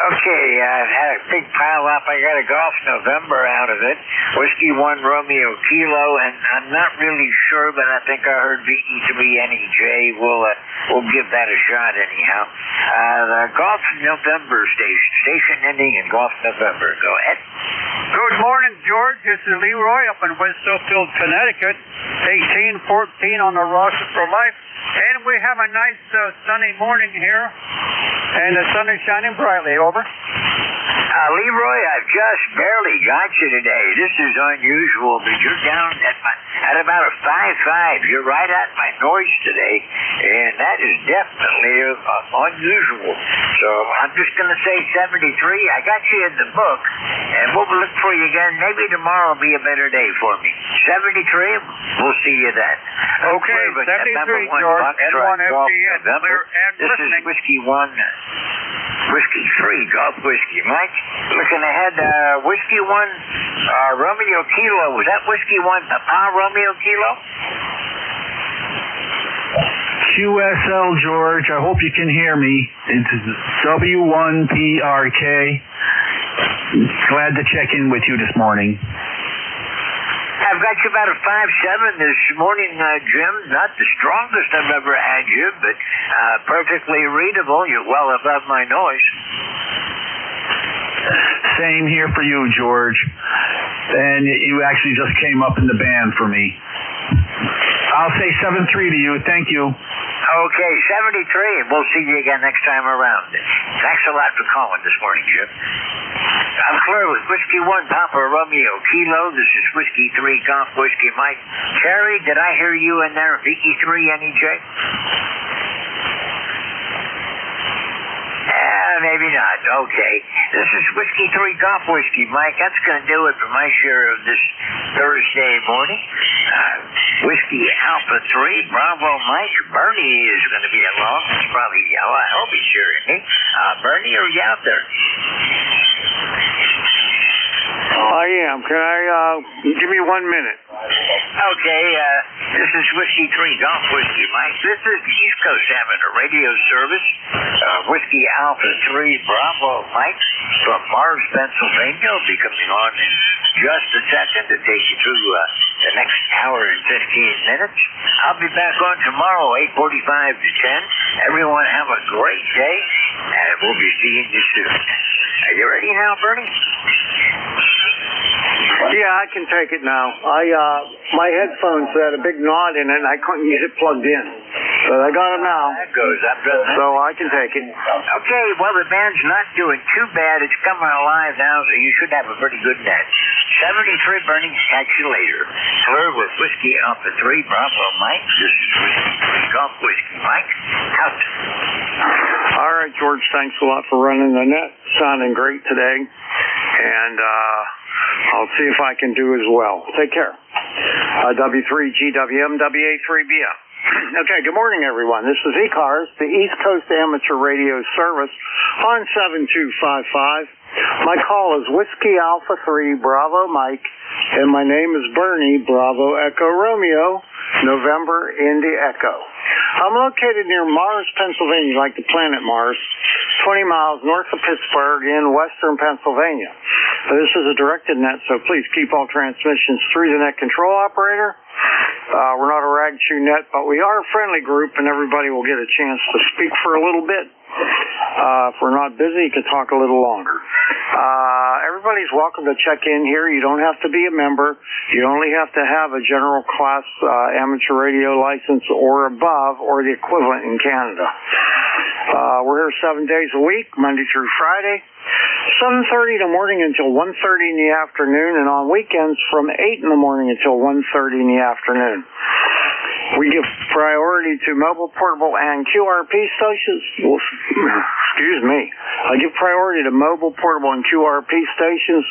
Okay, I've had a big pile up. I got a Golf November out of it. Whiskey 1 Romeo Kilo, and I'm not really sure, but I think I heard VE3NEJ. We'll give that a shot anyhow. The Golf November station ending in Golf November. Go ahead. Good morning, George. This is Leroy up in West Sofield, Connecticut. 1814 on the roster for life. And we have a nice sunny morning here. And the sun is shining brightly. Over. Leroy, I've just barely got you today. This is unusual, but you're down at about a 5.5. You're right at my noise today, and that is definitely unusual. So I'm just going to say 73. I got you in the book, and we'll look for you again. Maybe tomorrow will be a better day for me. 73, we'll see you then. Okay, 73, George. N1 FGN. This is Whiskey 1. Whiskey 3, Golf Whiskey Mike. Looking ahead, Whiskey 1, Romeo Kilo. Was that Whiskey 1, Papa Romeo Kilo? QSL, George. I hope you can hear me. It's W1PRK. Glad to check in with you this morning. I've got you about a 5.7 this morning, Jim. Not the strongest I've ever had you, but perfectly readable. You're well above my noise. Same here for you, George. And you actually just came up in the band for me. I'll say 7-3 to you. Thank you. Okay, 73, and we'll see you again next time around. Thanks a lot for calling this morning, Jim. I'm clear with Whiskey 1, Papa Romeo Kilo. This is Whiskey 3, Golf Whiskey Mike. Cherry, did I hear you in there? Vicky 3, NJ? Maybe not. Okay. This is Whiskey 3 Golf Whiskey Mike. That's going to do it for my share of this Thursday morning. Whiskey Alpha 3, Bravo Mike. Bernie is going to be along. He's probably, I hope he's hearing me. Bernie, are you out there? I am. Can I, give me 1 minute? Okay, this is Whiskey 3 Golf Whiskey Mike. This is the East Coast Amateur Radio Service. Whiskey Alpha 3 Bravo Mike from Mars, Pennsylvania will be coming on in just a second to take you through the next hour and 15 minutes. I'll be back on tomorrow, 8:45 to 10. Everyone have a great day, and we'll be seeing you soon. Are you ready now, Bernie? Yeah, I can take it now. My headphones had a big knot in it, and I couldn't get it plugged in. But I got them now. That goes up, doesn't it? So I can take it. Okay, well, the band's not doing too bad. It's coming alive now, so you should have a pretty good net. 73, Bernie. Catch you later. Clear with Whiskey Alpha 3, Bravo Mike. This is Whiskey 3 Golf Whiskey Mike. Out. All right, George, thanks a lot for running the net. Sounding great today. And I'll see if I can do as well. Take care. W3GWM, WA3BF. Okay, good morning, everyone. This is ECARS, the East Coast Amateur Radio Service on 7255. My call is Whiskey Alpha 3, Bravo Mike, and my name is Bernie, Bravo Echo Romeo, November Indy Echo. I'm located near Mars, Pennsylvania, like the planet Mars, 20 miles north of Pittsburgh in western Pennsylvania. This is a directed net, so please keep all transmissions through the net control operator. We're not a rag chew net, but we are a friendly group, and everybody will get a chance to speak for a little bit. If we're not busy, you can talk a little longer. Everybody's welcome to check in here. You don't have to be a member. You only have to have a general class amateur radio license or above, or the equivalent in Canada. We're here 7 days a week, Monday through Friday, 7:30 in the morning until 1:30 in the afternoon, and on weekends from 8 in the morning until 1:30 in the afternoon. We give priority to mobile, portable, and QRP stations. Well, excuse me. I give priority to mobile, portable, and QRP stations.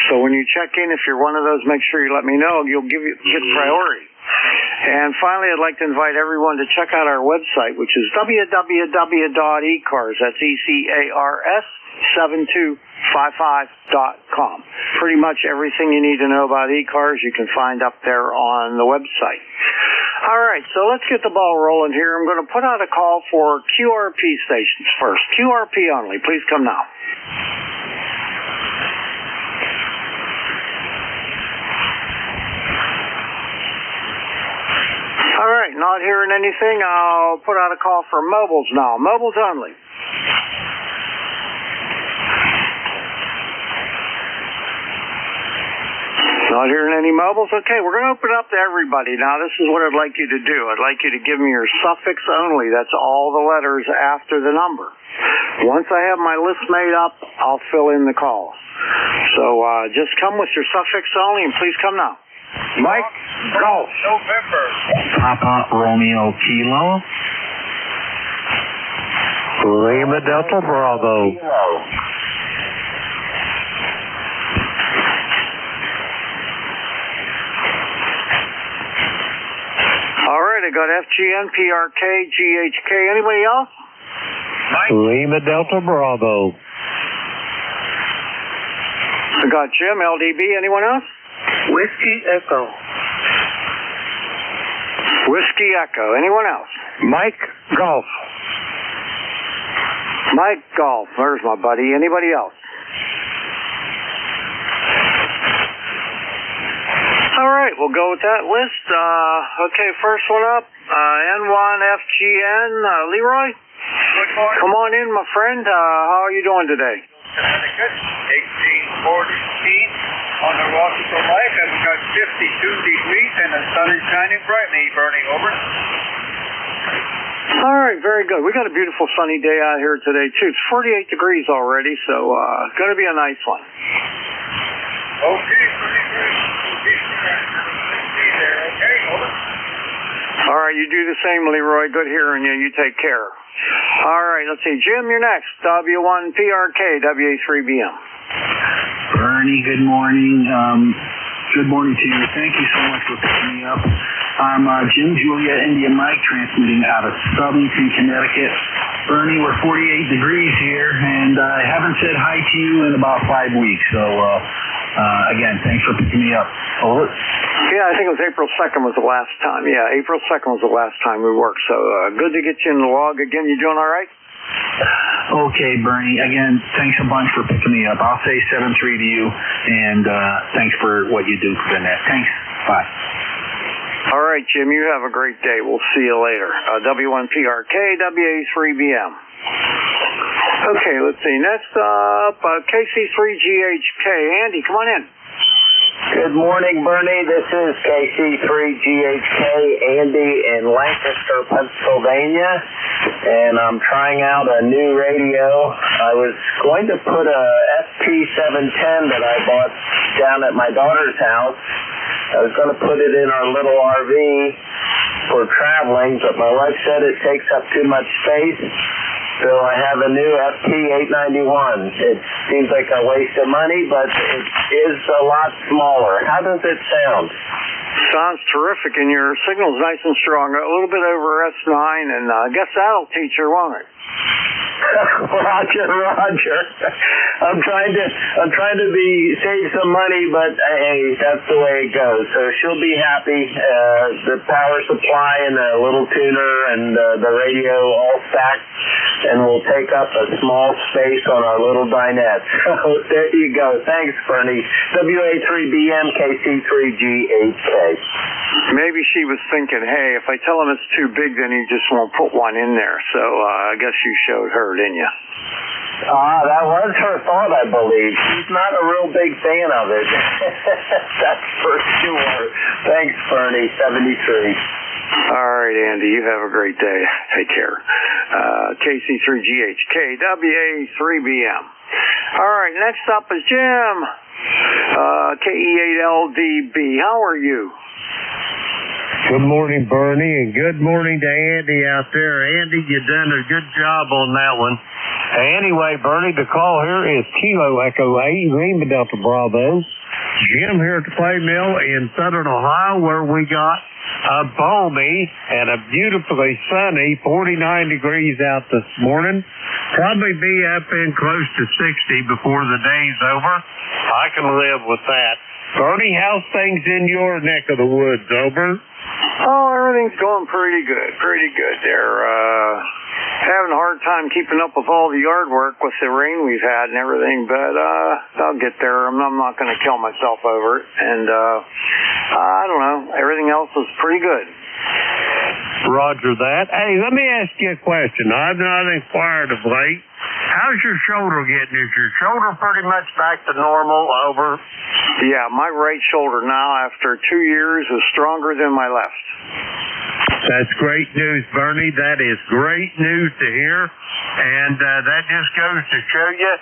So when you check in, if you're one of those, make sure you let me know. You'll get priority. And finally, I'd like to invite everyone to check out our website, which is www.ecars. That's ECARS 7255.com. Pretty much everything you need to know about ECARS you can find up there on the website. All right, so let's get the ball rolling here. I'm going to put out a call for QRP stations first. QRP only. Please come now. All right, not hearing anything. I'll put out a call for mobiles now. Mobiles only. Not hearing any mobiles? Okay, we're going to open up to everybody. Now, this is what I'd like you to do. I'd like you to give me your suffix only. That's all the letters after the number. Once I have my list made up, I'll fill in the calls. So just come with your suffix only, and please come now. Mike, go. November. Papa Romeo Kilo. Lima Delta Bravo. All right, I got FGN, PRK, GHK. Anybody else? Lima Delta Bravo. I got Jim, LDB. Anyone else? Whiskey Echo. Whiskey Echo. Anyone else? Mike Golf. Mike Golf. There's my buddy. Anybody else? All right, we'll go with that list. Okay, first one up, N1FGN, Leroy. Good morning. Come on in, my friend. How are you doing today? Connecticut, 1840 on the Rochester Lake. I've got 52 degrees and the sun is shining brightly, burning over. All right, very good. We got a beautiful sunny day out here today, too. It's 48 degrees already, so going to be a nice one. Okay, okay, over. All right, you do the same, Leroy. Good hearing you. You take care. All right, let's see. Jim, you're next. W1PRK, WA3BM. Bernie, good morning. Good morning to you. Thank you so much for picking me up. I'm Jim Julia India Mike, transmitting out of Southington, Connecticut. Bernie, we're 48 degrees here, and I haven't said hi to you in about 5 weeks. So, again, thanks for picking me up. Over. Yeah, I think it was April 2nd was the last time. Yeah, April 2nd was the last time we worked. So, good to get you in the log again. You doing all right? Okay, Bernie. Again, thanks a bunch for picking me up. I'll say 7-3 to you, and thanks for what you do for the net. Thanks. Bye. All right, Jim. You have a great day. We'll see you later. W1PRK, WA3BM. Okay, let's see. Next up, KC3GHK. Andy, come on in. Good morning, Bernie. This is KC3GHK, Andy in Lancaster, Pennsylvania, and I'm trying out a new radio. I was going to put a FP710 that I bought down at my daughter's house. I was going to put it in our little RV for traveling, but my wife said it takes up too much space. So I have a new FP891. It seems like a waste of money, but it is a lot smaller. How does it sound? Sounds terrific, and your signal's nice and strong. A little bit over S9, and I guess that'll teach her, won't it? Roger. I'm trying to save some money, but hey, that's the way it goes. So she'll be happy. The power supply and a little tuner and the radio all stacked, and we'll take up a small space on our little dinette. So there you go. Thanks, Bernie. WA3BM KC3GHK. Maybe she was thinking, hey, if I tell him it's too big, then he just won't put one in there. So I guess you showed her, didn't you? That was her thought, I believe. She's not a real big fan of it. That's for sure. Thanks, Bernie. 73. All right, Andy. You have a great day. Take care. KC3GHK, WA3BM. All right, next up is Jim. KE8LDB. How are you? Good morning, Bernie, and good morning to Andy out there. Andy, you done a good job on that one. Anyway, Bernie, the call here is Kilo Echo 8, Lima Delta Bravo. Jim here at the Clay Mill in Southern Ohio, where we got a balmy and a beautifully sunny 49 degrees out this morning. Probably be up in close to 60 before the day's over. I can live with that. Bernie, how's things in your neck of the woods, over? Oh, everything's going pretty good. They're having a hard time keeping up with all the yard work with the rain we've had and everything, but I'll get there. I'm not going to kill myself over it. And I don't know. Everything else is pretty good. Roger that. Hey, let me ask you a question. I've not inquired of late. How's your shoulder getting? Is your shoulder pretty much back to normal, over? Yeah, my right shoulder now, after 2 years, is stronger than my left. That's great news, Bernie. That is great news to hear. And that just goes to show you,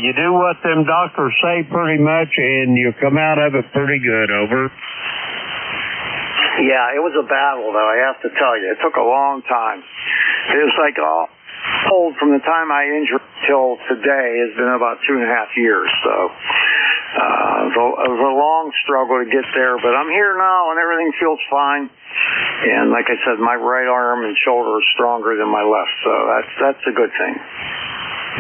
you do what them doctors say pretty much, and you come out of it pretty good, over. Yeah, it was a battle, though, I have to tell you. It took a long time. It was like old from the time I injured till today has been about 2.5 years. So it was a long struggle to get there, but I'm here now and everything feels fine. And like I said, my right arm and shoulder is stronger than my left, so that's a good thing.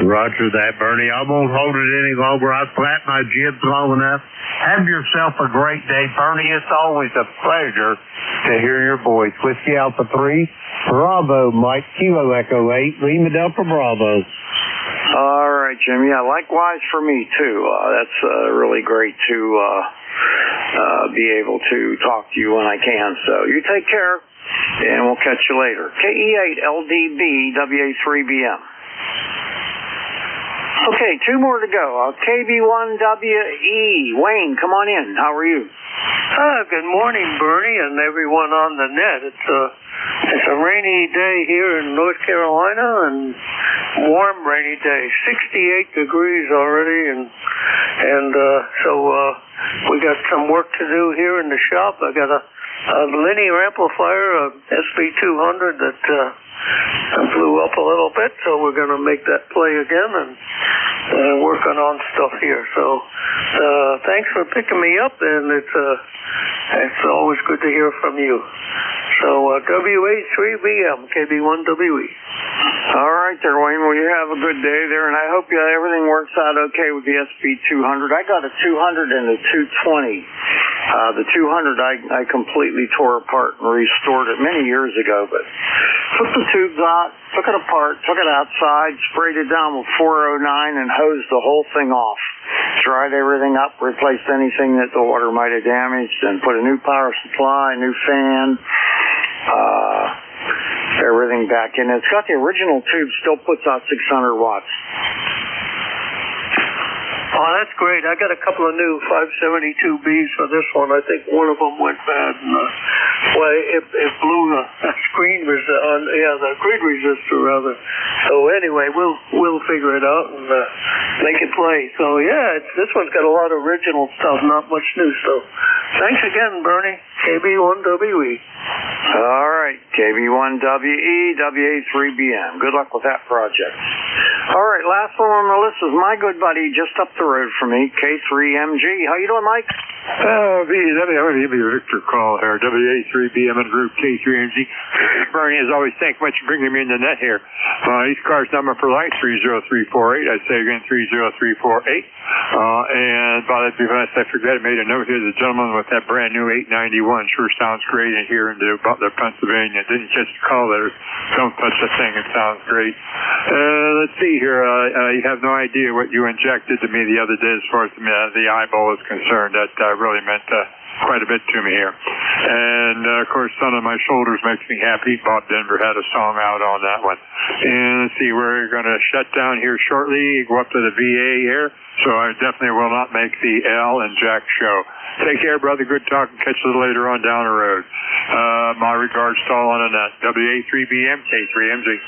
Roger that, Bernie. I won't hold it any longer. I've flattened my jibs long enough. Have yourself a great day, Bernie. It's always a pleasure to hear your voice. Whiskey Alpha 3, Bravo, Mike, Kilo Echo 8, Lima Delta Bravo. All right, Jim. Yeah, likewise for me, too. That's really great to be able to talk to you when I can. So you take care, and we'll catch you later. KE8LDB, WA3BM. Okay, 2 more to go. KB1WE. Wayne, come on in. How are you? Good morning, Bernie, and everyone on the net. It's a rainy day here in North Carolina, and warm rainy day. 68 degrees already, and so we got some work to do here in the shop. I got a linear amplifier, a SB200 that blew up a little bit, so we're going to make that play again and working on stuff here. So thanks for picking me up, and it's always good to hear from you. So WA3BM, KB1WE. All right there, Wayne. Well, you have a good day there, and I hope everything works out okay with the SB200. I got a 200 and a 220. The 200 I completely tore apart and restored it many years ago, but took the tubes out, took it apart, took it outside, sprayed it down with 409 and hosed the whole thing off. Dried everything up, replaced anything that the water might have damaged, and put a new power supply, new fan, everything back in. It's got the original tube, still puts out 600 watts. Oh, that's great. I got a couple of new 572Bs for this one. I think one of them went bad, and it blew the screen the grid resistor rather. So anyway, we'll figure it out and make it play. So yeah, this one's got a lot of original stuff, not much new. So thanks again, Bernie. KB1WE. All right, KB1WE, WA3BM. Good luck with that project. All right, last one on the list is my good buddy just up the road from me, K3MG. How you doing, Mike? I'm going to give you a Victor call here, WA3BM and Group K3MG. Bernie, as always, thank you much for bringing me in the net here. ECARS number for life, 30348. I'd say again, 30348. And by the way, I forget, I made a note here, the gentleman with that brand new 891 sure sounds great in here in Butler, Pennsylvania. Didn't catch the call there. Don't touch the thing, it sounds great. Let's see here, you have no idea what you injected to me the other day as far as the eyeball is concerned. That really meant quite a bit to me here. And, of course, Son on My Shoulders makes me happy. Bob Denver had a song out on that one. And let's see, we're going to shut down here shortly, go up to the VA here. So I definitely will not make the Al and Jack show. Take care, brother. Good talk. Catch you later on down the road. My regards to all on the net. WA3BM, K3MG.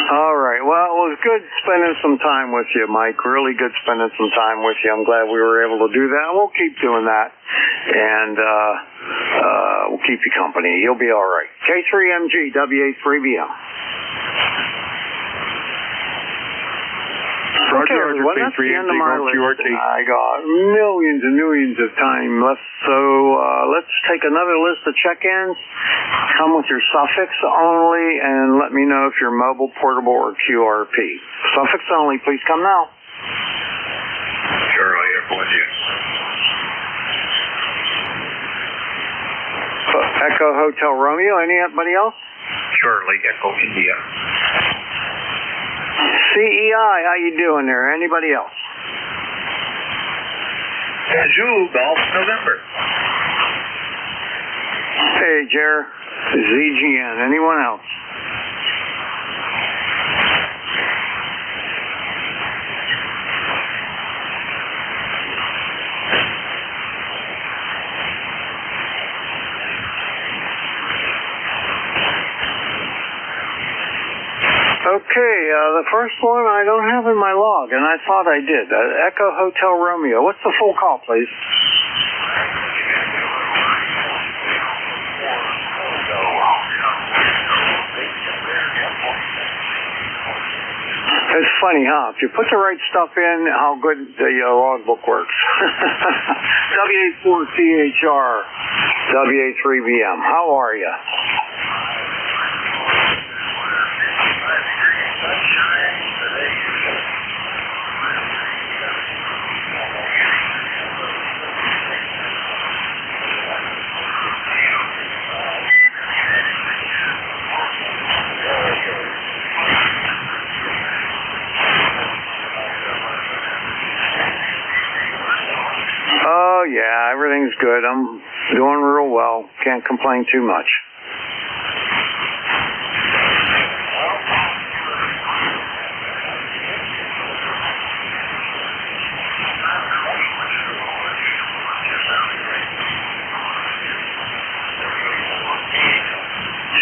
All right. Well, it was good spending some time with you, Mike. Really good spending some time with you. I'm glad we were able to do that. We'll keep doing that. And we'll keep you company. You'll be all right. K3MG, WA3BM. Okay, everyone, that's the end of my list. I got millions and millions of time left, so let's take another list of check-ins. Come with your suffix only, and let me know if you're mobile, portable, or QRP. Suffix only, please come now. Charlie, Echo India. Echo Hotel Romeo. Anybody else? Charlie, Echo India. CEI, how you doing there? Anybody else? Azul, Golf, November. Hey, Jer. ZGN. Anyone else? Okay, the first one I don't have in my log, and I thought I did. Echo Hotel Romeo. What's the full call, please? It's funny, huh? If you put the right stuff in, how good the logbook works. WA4CHR, WA3BM. How are you? Oh, yeah, everything's good. I'm doing real well. Can't complain too much.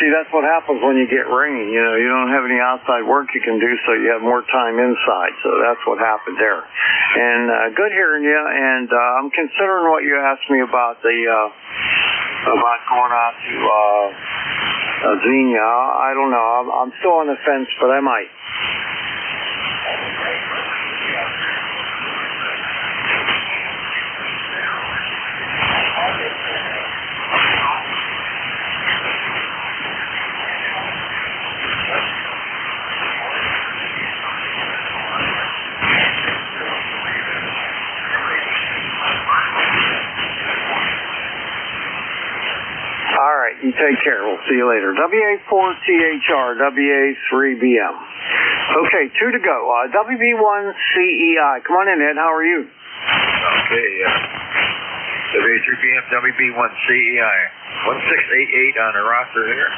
See, that's what happens when you get rain. You know, you don't have any outside work you can do, so you have more time inside. So that's what happened there. And good hearing you. And I'm considering what you asked me about about going out to Xenia. I don't know. I'm still on the fence, but I might. All right, you take care. We'll see you later. WA4THR, WA3BM. Okay, 2 to go. WB1CEI. Come on in, Ed. How are you? Okay, WA3BM, WB1CEI. 1688 on the roster here.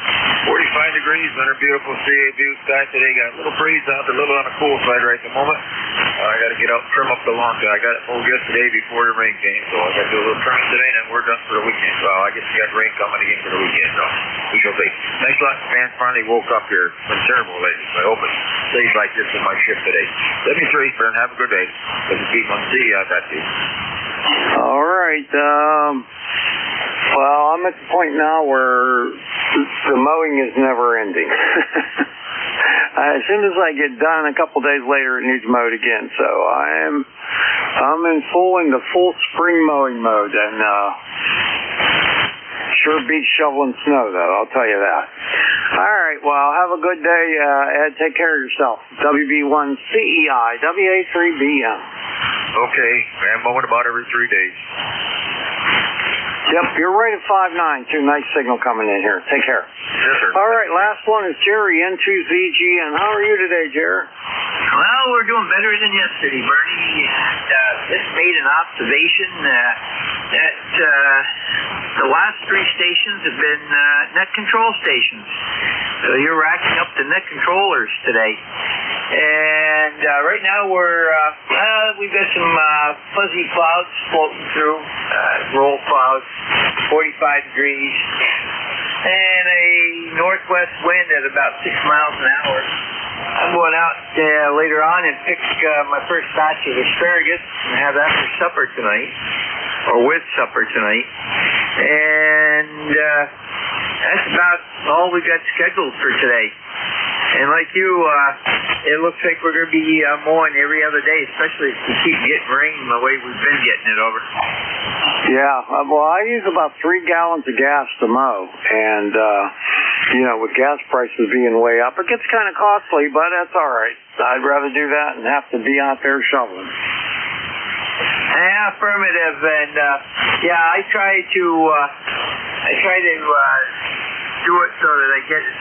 45 degrees under beautiful CA view sky today. Got a little breeze out there, a little on the cool side right at the moment. I got to get out and trim up the lawn. I got it mowed yesterday before the rain came, so I got to do a little trimming today, and then we're done for the weekend. So I guess we got rain coming again for the weekend, so we shall see. Thanks a lot. Fans finally woke up here. It's been terrible lately, so I hope it stays like this in my shift today. 73, Fern. Have a good day. This is Pete Muncie. I got you. All right. Well, I'm at the point now where the mowing is never ending. As soon as I get done, a couple days later, it needs mowed again. So I'm in the full spring mowing mode, and sure beats shoveling snow, though. I'll tell you that. All right. Well, have a good day, Ed. Take care of yourself. WB1CEI, WA3BM. Okay. I'm mowing about every 3 days. Yep, you're right at 5'9". Too nice signal coming in here. Take care. Yes, sir. All right, last one is Jerry, N2ZGN. How are you today, Jerry? Well, we're doing better than yesterday, Bernie. And just made an observation that the last 3 stations have been net control stations. So you're racking up the net controllers today. And right now we've got some fuzzy clouds floating through, roll clouds, 45 degrees, and a northwest wind at about 6 miles an hour. I'm going out later on and pick my first batch of asparagus and have that for supper tonight, or with supper tonight. And that's about all we got scheduled for today. And like you, it looks like we're going to be mowing every other day, especially if we keep getting rain the way we've been getting it over. Yeah, well, I use about 3 gallons of gas to mow, and with gas prices being way up, it gets kind of costly, but that's all right. I'd rather do that and have to be out there shoveling. Yeah, affirmative, and I try to do it so that I get it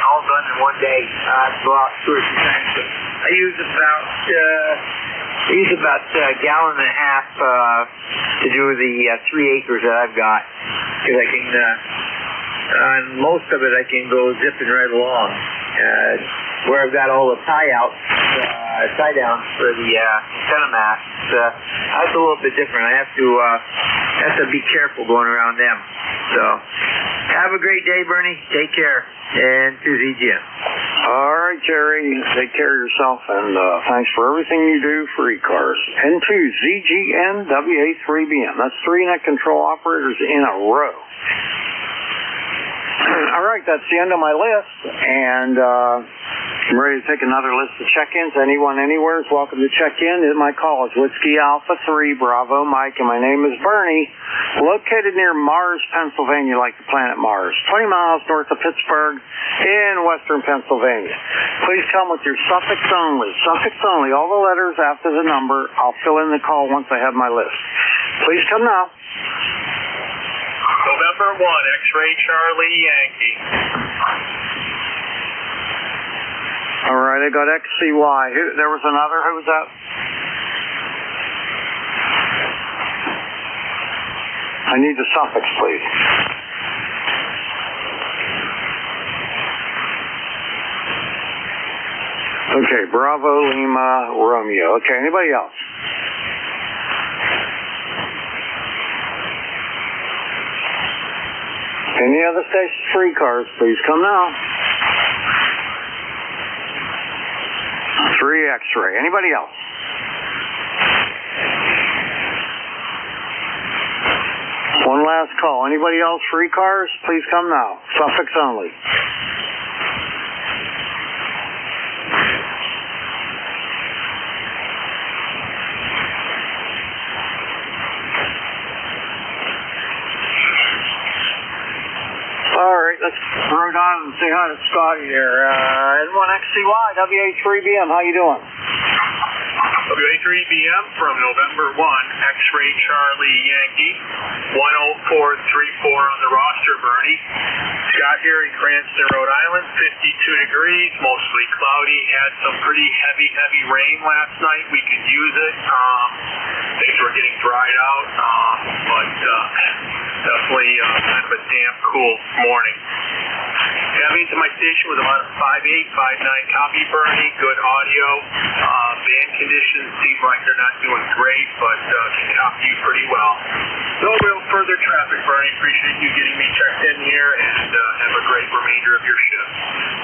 all done in one day. I go out 2 or 3 times. But I use about a gallon and a half to do the 3 acres that I've got, because I can. On most of it, I can go zipping right along. Where I've got all the tie downs for the antenna masts, that's a little bit different. I have to be careful going around them. So, have a great day, Bernie. Take care. And to ZGN. All right, Jerry. Take care of yourself, and thanks for everything you do for ECARS. N2ZGN, WA3BM. That's 3 net control operators in a row. All right, that's the end of my list, and I'm ready to take another list of check-ins. Anyone, anywhere is welcome to check in. My call is Whiskey Alpha 3, Bravo Mike, and my name is Bernie, located near Mars, Pennsylvania, like the planet Mars, 20 miles north of Pittsburgh in western Pennsylvania. Please come with your suffix only, all the letters after the number. I'll fill in the call once I have my list. Please come now. November 1, X-Ray Charlie Yankee. All right, I got XCY. There was another. Who was that? I need the suffix, please. Okay, Bravo, Lima, Romeo. Okay, anybody else? Any other stations for ECARS, please come now. 3 X-ray. Anybody else? One last call. Anybody else for ECARS? Please come now. Suffix only. All right, let's throw down and say hi to Scotty there. N1XCY, WA3BM, how you doing? WA3BM from November 1, X-Ray Charlie Yankee, 10434 on the roster, Bernie. Scott here in Cranston, Rhode Island, 52 degrees, mostly cloudy. Had some pretty heavy rain last night. We could use it. Things were getting dried out, but definitely kind of a damp, cool morning. Coming to my station with about a 5.8, 5.9 copy, Bernie. Good audio. Band conditions seem like they're not doing great, but can copy you pretty well. No real further traffic, Bernie. Appreciate you getting me checked in here, and have a great remainder of your shift.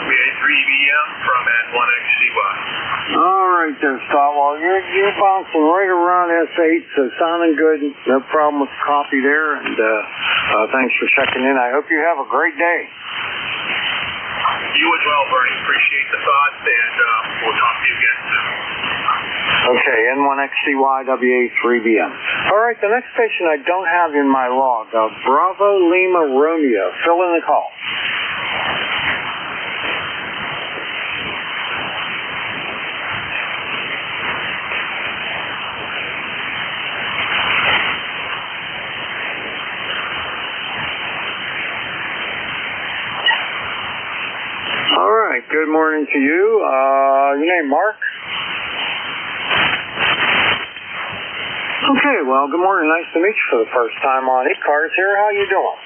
WA3BM from N1XCY. All right then, Scott. Well, you're bouncing right around S8, so sounding good. No problem with the copy there, and thanks for checking in. I hope you have a great day. You as well, Bernie. Appreciate the thoughts, and we'll talk to you again soon. Okay, N1XCY, WA3BM. All right, the next station I don't have in my log, Bravo Lima Romeo. Fill in the call. All right, good morning to you. Your name, Mark? Okay, well, good morning. Nice to meet you for the first time on ECARS here. How you doing?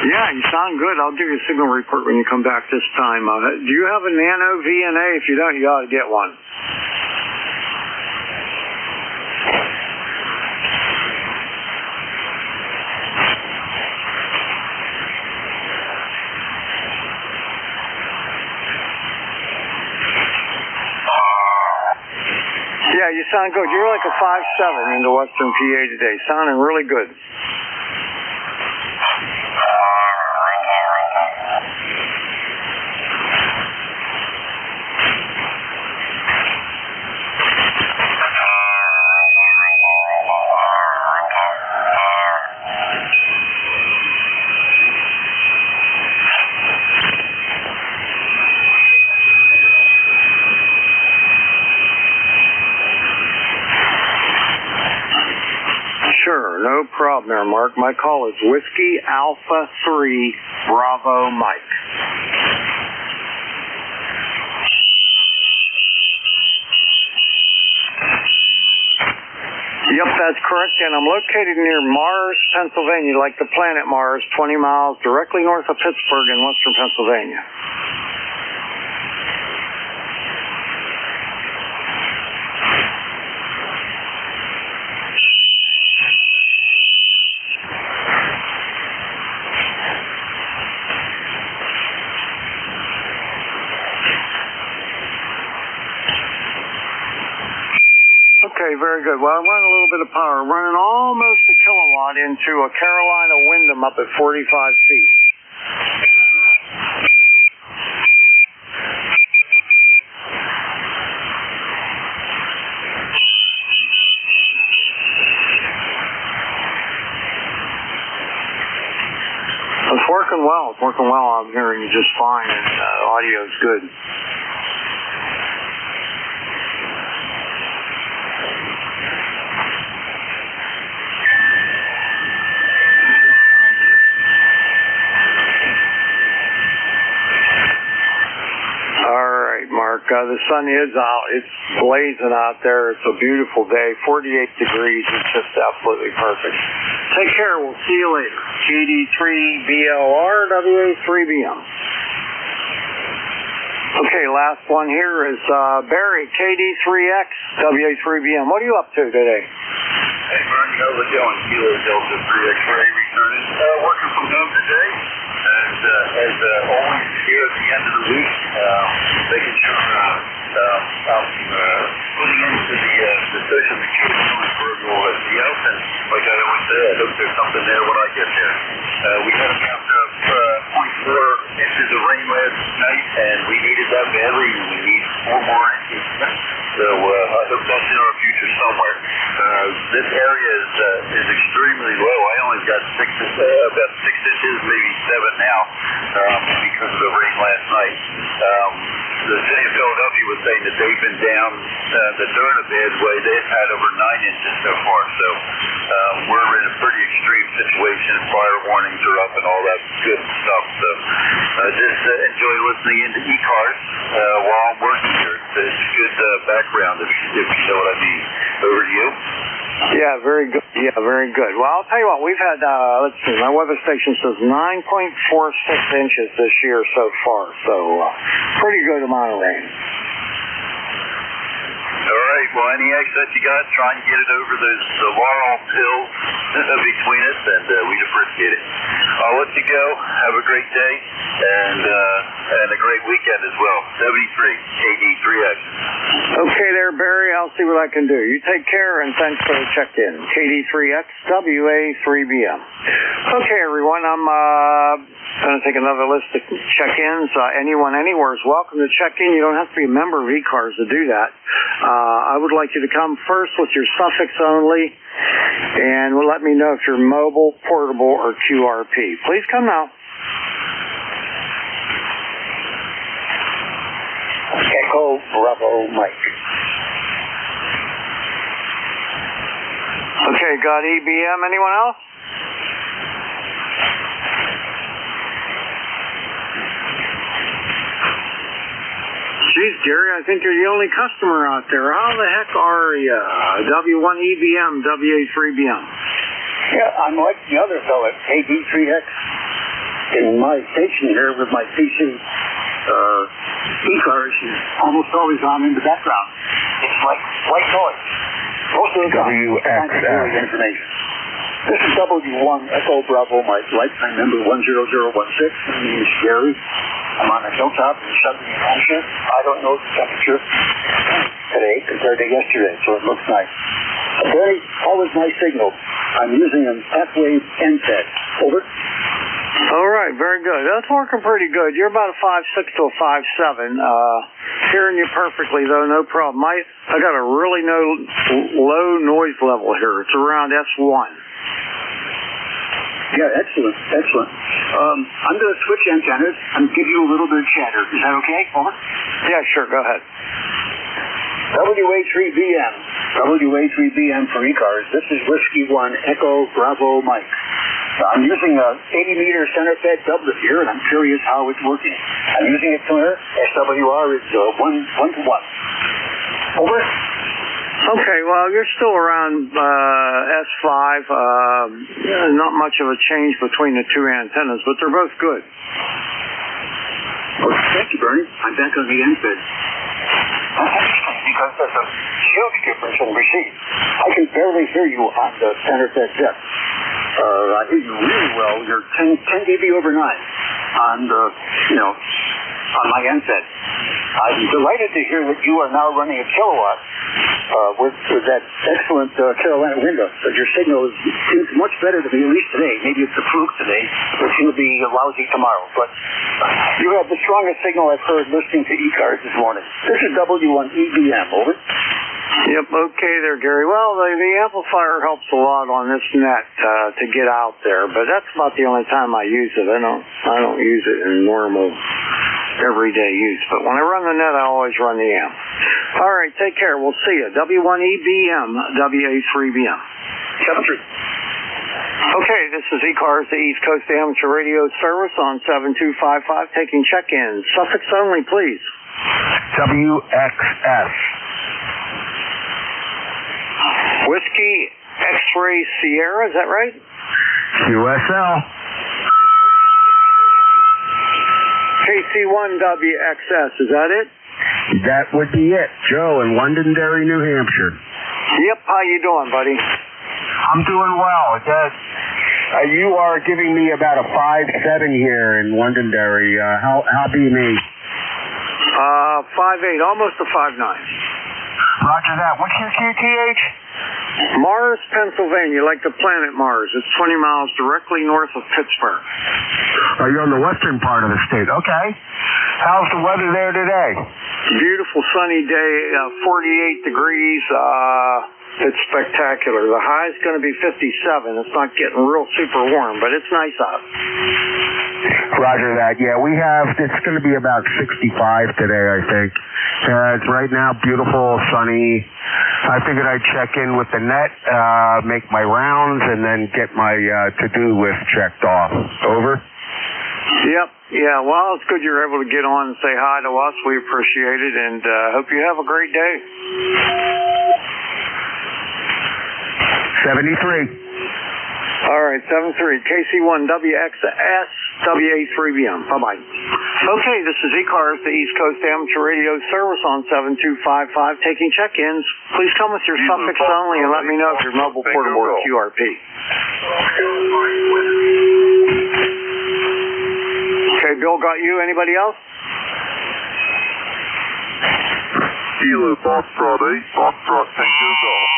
Yeah, you sound good. I'll give you a signal report when you come back this time. Do you have a Nano VNA? If you don't, you ought to get one. Yeah, you sound good. You're like a 5.7 into Western PA today. Sounding really good. Sure, no problem there, Mark. My call is Whiskey Alpha 3 Bravo Mike. Yep, that's correct, and I'm located near Mars, Pennsylvania, like the planet Mars, 20 miles directly north of Pittsburgh in western Pennsylvania. Okay, very good. Well, I'm running a little bit of power. Running almost a kilowatt into a Carolina Wyndham up at 45 feet. It's working well. It's working well. I'm hearing you just fine, and audio's good. The sun is out. It's blazing out there. It's a beautiful day. 48 degrees. It's just absolutely perfect. Take care. We'll see you later. GD3BLR, WA3BM. Okay, last one here is Barry, KD3X, WA3BM. What are you up to today? Hey, Bernie, how's it going? Kilo Delta 3X-ray returning. Working from home today. And as always, here at the end of the week, making sure I'm putting into the social security number for everybody else. And like I always say, I hope there's something there when I get there. We had about 0.4 inches of rain last night, and we needed that badly. We need 4 more inches. So I hope that's in our future somewhere. This area is extremely low. I only got about 6 inches, maybe 7 now, because of the rain last night. The city of Philadelphia was saying that they've been down the third of Edway. They've had over 9 inches so far. So we're in a pretty extreme situation. Fire warnings are up and all that good stuff. So just enjoy listening into ECARS while I'm working here. It's good background, if you know what I mean. Over to you. Yeah, very good. Yeah, very good. Well, I'll tell you what, we've had, let's see, my weather station says 9.46 inches this year so far, so pretty good amount of rain. All right, well, any excess you got, try and get it over the Laurel hills between us, and we'd appreciate it. I'll let you go. Have a great day, and a great weekend as well. 73, KD3X. Okay there, Barry. I'll see what I can do. You take care, and thanks for the check-in. KD3X, WA3BM. Okay, everyone, I'm going to take another list of check-ins. Anyone anywhere is welcome to check in. You don't have to be a member of ECARS to do that. I would like you to come first with your suffix only, and let me know if you're mobile, portable, or QRP. Please come now. Echo Bravo Mike. Okay, got EBM. Anyone else? Geez, Jerry, I think you're the only customer out there. How the heck are you? W1EBM, WA3BM. Yeah, I'm like the other fellow at KD3X in my station here with my PC. ECARS is almost always on in the background. It's like white noise. Most of the time, information. This is W1 Echo Bravo, my lifetime number 10016. My name is Gary. I'm on a hilltop in southern New Hampshire. I don't know the temperature today compared to yesterday, so it looks nice. Very always my signal. I'm using an F-wave NZ. Over. All right, very good. That's working pretty good. You're about a 5.6 to a 5.7. Hearing you perfectly, though, no problem. I got a really low noise level here. It's around S1. Yeah, excellent, excellent. I'm going to switch antennas and give you a little bit of chatter. Is that okay? Over. Yeah, sure. Go ahead. WA3BM. WA3BM for ECARS. This is Whiskey 1 Echo Bravo Mike. I'm using a 80-meter center-fed doublet here, and I'm curious how it's working. I'm using it tuner. SWR is 1 to 1. Over. Okay, well, you're still around S5. Not much of a change between the two antennas, but they're both good. Well, thank you, Bernie. I'm back on the NFED. That's interesting because there's a huge difference in receive. I can barely hear you on the center-fed depth. I hear you really well. You're 10 dB over 9 on the, on my NFED. I'm delighted to hear that you are now running a kilowatt with that excellent Carolina window. So your signal seems much better to me, at least today. Maybe it's a fluke today, but it'll be lousy tomorrow. But you have the strongest signal I've heard listening to ECARS this morning. This is W1EBM, over. Yep, okay there, Gary. Well, the amplifier helps a lot on this net to get out there, but that's about the only time I use it. I don't use it in normal everyday use, but when I run the net, I always run the amp. All right, take care. We'll see you. W1EBM, WA3BM. 7-3. Okay, this is ECARS, the East Coast Amateur Radio Service on 7255, taking check-ins. Suffix only, please. WXS. Whiskey X-Ray Sierra, is that right? QSL. Okay, KC1WXS, is that it? That would be it. Joe in Londonderry, New Hampshire. Yep, how you doing, buddy? I'm doing well. You are giving me about a 5.7 here in Londonderry. How be me? 5.8, almost a 5.9. Roger that. What's your QTH? Mars, Pennsylvania, like the planet Mars. It's 20 miles directly north of Pittsburgh. Oh, you're on the western part of the state. Okay. How's the weather there today? Beautiful sunny day, 48 degrees. It's spectacular. The high is going to be 57. It's not getting real super warm, but it's nice out. Roger that. Yeah, it's going to be about 65 today, I think. It's right now beautiful, sunny. I figured I'd check in with the net, make my rounds, and then get my to-do list checked off. Over? Yep. Yeah, well, it's good you're able to get on and say hi to us. We appreciate it, and hope you have a great day. 73. All right, 73. KC1WXS, WA3BM. Bye-bye. Okay, this is ECARS, the East Coast Amateur Radio Service on 7255, taking check-ins. Please come with your suffix only and let me know if you're mobile, portable, or QRP. Okay, Bill got you. Anybody else? Kilo Foxtrot 8, Foxtrot 10 years old.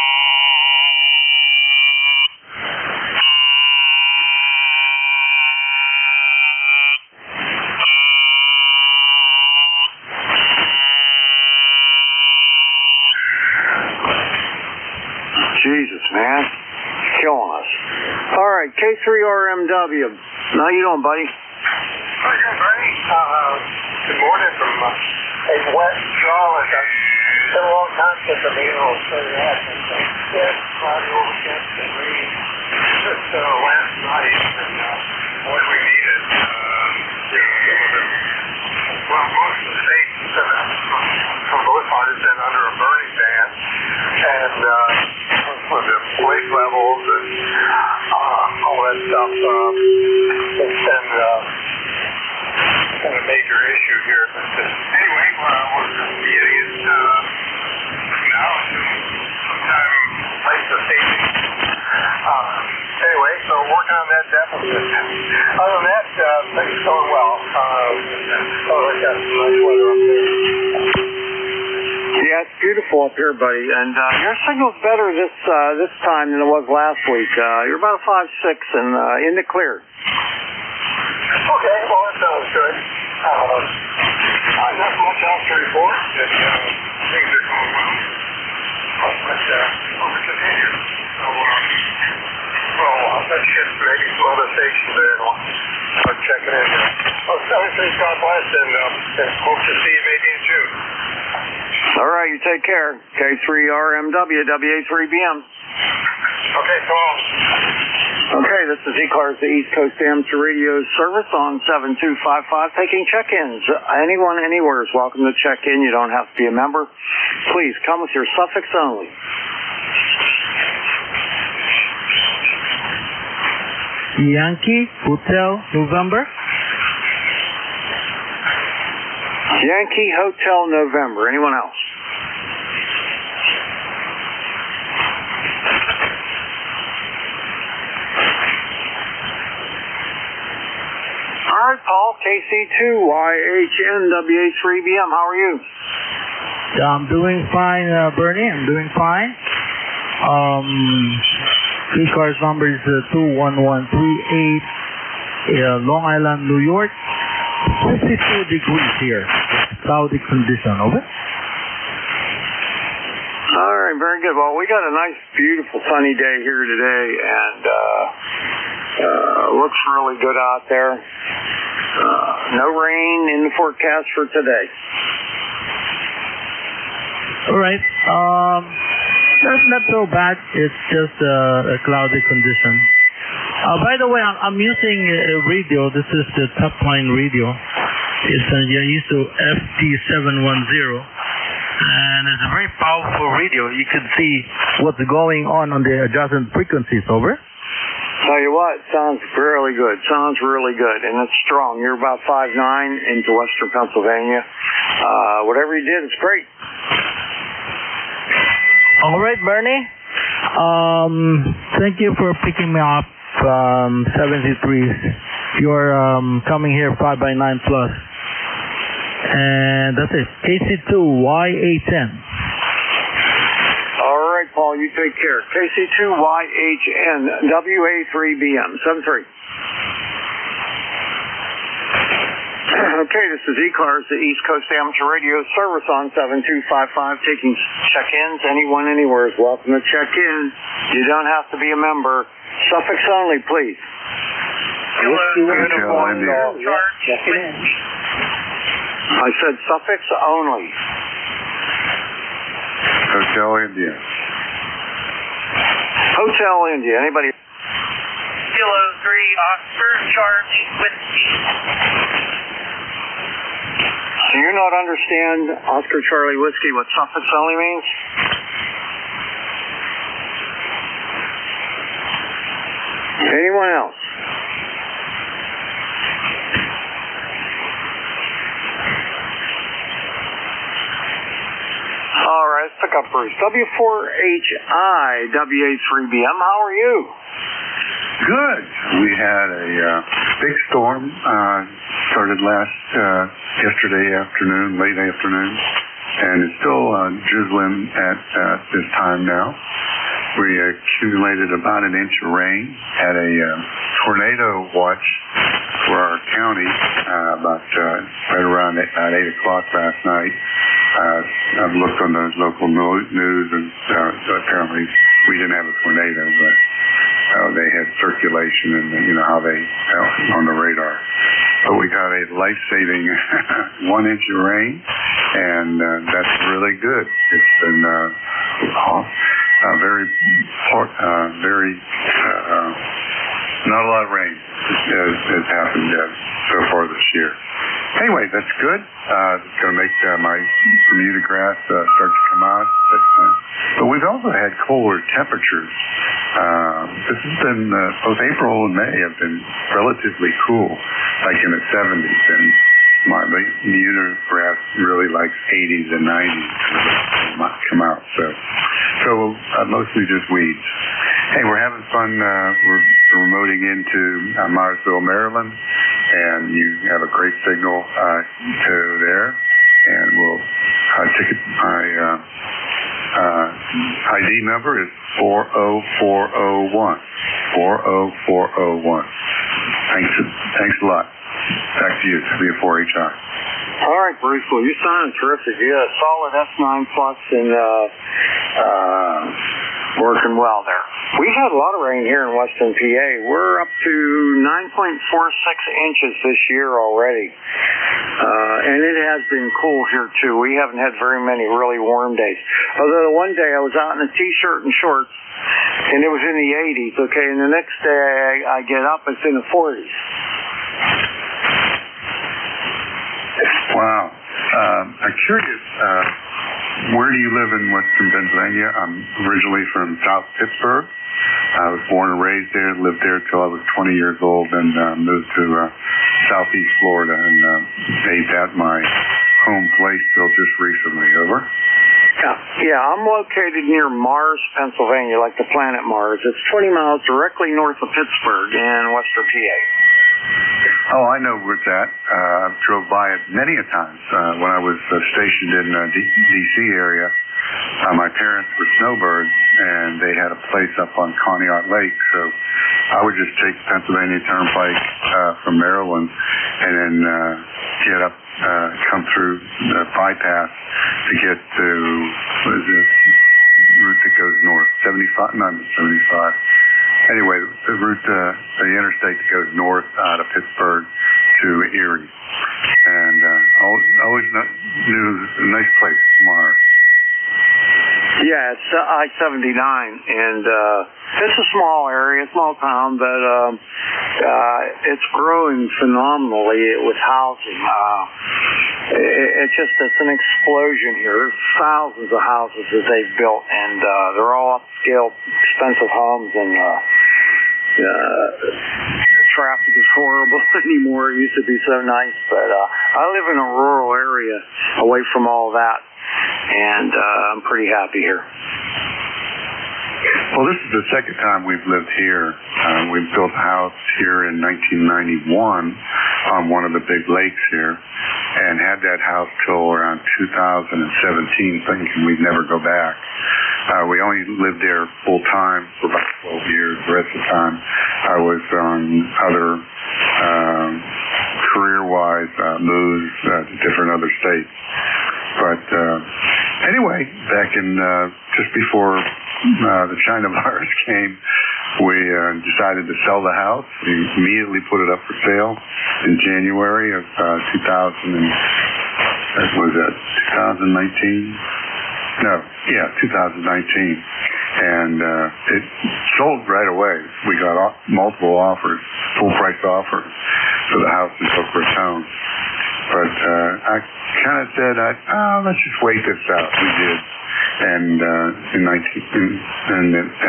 Jesus, man. It's killing us. All right, K3RMW. How you doing, buddy? Great. Good morning from a wet Charlotte. It's been a long time since I've been able to say that. Yes, cloudy overcast and rain. Just last night, and boy, we need it. Well, most of the states, for the most part, has been under a burning ban, and with the lake levels and all that stuff, it's been a major issue here. But anyway, we're getting it now sometime late this evening. Anyway, so working on that deficit. Other than that, things are going well. I got some nice weather up there. Yeah, it's beautiful up here, buddy. And your signal's better this time than it was last week. You're about a 5.6 and in the clear. Okay, well, that sounds good. Not much else to report. Things are going well. But we'll continue. So, I'll touch maybe some other stations there and I'll start checking in. Well, 73 God bless, and hope to see you maybe in June. All right, you take care. K3RMW, WA3BM. Okay, so long. Okay, this is ECARS, the East Coast Amateur Radio Service on 7255, taking check-ins. Anyone, anywhere is welcome to check in. You don't have to be a member. Please come with your suffix only. Yankee Hotel November. Yankee Hotel November. Anyone else? All right, Paul, KC2YHNWA3BM. How are you? I'm doing fine, Bernie. I'm doing fine. ECARS number is 21138, Long Island, New York. 52 degrees here. Cloudy condition. Over. All right, very good. Well, we got a nice, beautiful, sunny day here today, and looks really good out there. No rain in the forecast for today. All right. That's not so bad. It's just a cloudy condition. By the way, I'm using a radio. This is the top line radio. It's a Yaesu FT710. And it's a very powerful radio. You can see what's going on the adjacent frequencies. Over. Tell you what, sounds really good. Sounds really good, and it's strong. You're about 5'9" into western Pennsylvania. Whatever you did, it's great. All right, Bernie. Thank you for picking me up. 73. You're coming here 5x9 plus, and that's it. KC2YHN. All right, Paul, you take care. KC2YHN, WA3BM, 73. Okay, this is ECARS, the East Coast Amateur Radio Service on 7255, taking check-ins. Anyone, anywhere is welcome to check in. You don't have to be a member. Suffix only, please. Check it in. I said suffix only. Hotel India. Hotel India. Anybody? Kilo 3 Oscar Charge Whiskey. Do you not understand Oscar Charlie Whiskey, what suffix only means? Anyone else? All right, let's pick up Bruce. W4HI, WA3BM, how are you? Good. We had a big storm. Started yesterday afternoon, late afternoon, and it's still drizzling at this time now. We accumulated about an inch of rain. Had a tornado watch for our county right around about 8 o'clock last night. I've looked on those local news, and apparently we didn't have a tornado, but they had circulation, and you know how they on the radar. But we got a life-saving 1 inch of rain, and that's really good. It's been very not a lot of rain has happened so far this year. Anyway, that's good. It's going to make my Bermuda grass start to come out. But we've also had colder temperatures. This has been, both April and May have been relatively cool, like in the 70s. And my Bermuda grass really likes 80s and 90s to come out. So mostly just weeds. Hey, we're having fun. We're remoting into Myersville, Maryland, and you have a great signal to there. And we'll my ID number is 40401. 40401. Thanks a lot. Back to you, W4HI. All right, Bruce. Well, you sound terrific. You got a solid S9 plus and working well there. We've had a lot of rain here in western PA. We're up to 9.46 inches this year already. And it has been cool here, too. We haven't had very many really warm days. Although the one day I was out in a T-shirt and shorts, and it was in the 80s, okay? And the next day I get up, it's in the 40s. Wow. I'm curious, where do you live in western Pennsylvania? I'm originally from South Pittsburgh. I was born and raised there, lived there till I was 20 years old, and moved to southeast Florida, and made that my home place till just recently. Over? Yeah, I'm located near Mars, Pennsylvania, like the planet Mars. It's 20 miles directly north of Pittsburgh in western PA. Oh, I know where it's at. I drove by it many a times when I was stationed in the D.C. area. My parents were snowbirds, and they had a place up on Conneaut Lake, so I would just take Pennsylvania Turnpike from Maryland and then get up, come through the bypass to get to, what is it, route that goes north, 75, not 75. Anyway, the route, the interstate that goes north out of Pittsburgh to Erie. And always knew it was a nice place, Mars. Yeah, it's I-79, and it's a small area, small town, but it's growing phenomenally with housing. It's an explosion here. There's thousands of houses that they've built, and they're all upscale, expensive homes, and traffic is horrible anymore. It used to be so nice, but I live in a rural area away from all that, and I'm pretty happy here. Well, this is the second time we've lived here. We built a house here in 1991 on one of the big lakes here, and had that house till around 2017, thinking we'd never go back. We only lived there full time for about 12 years. The rest of the time I was on other career-wise moves to different other states. But anyway, back in just before the China virus came, we decided to sell the house. We immediately put it up for sale in January of 2019. No, yeah, 2019. And it sold right away. We got multiple offers, full price offers for the house in Boca Raton. But I kind of said, let's just wait this out. We did. And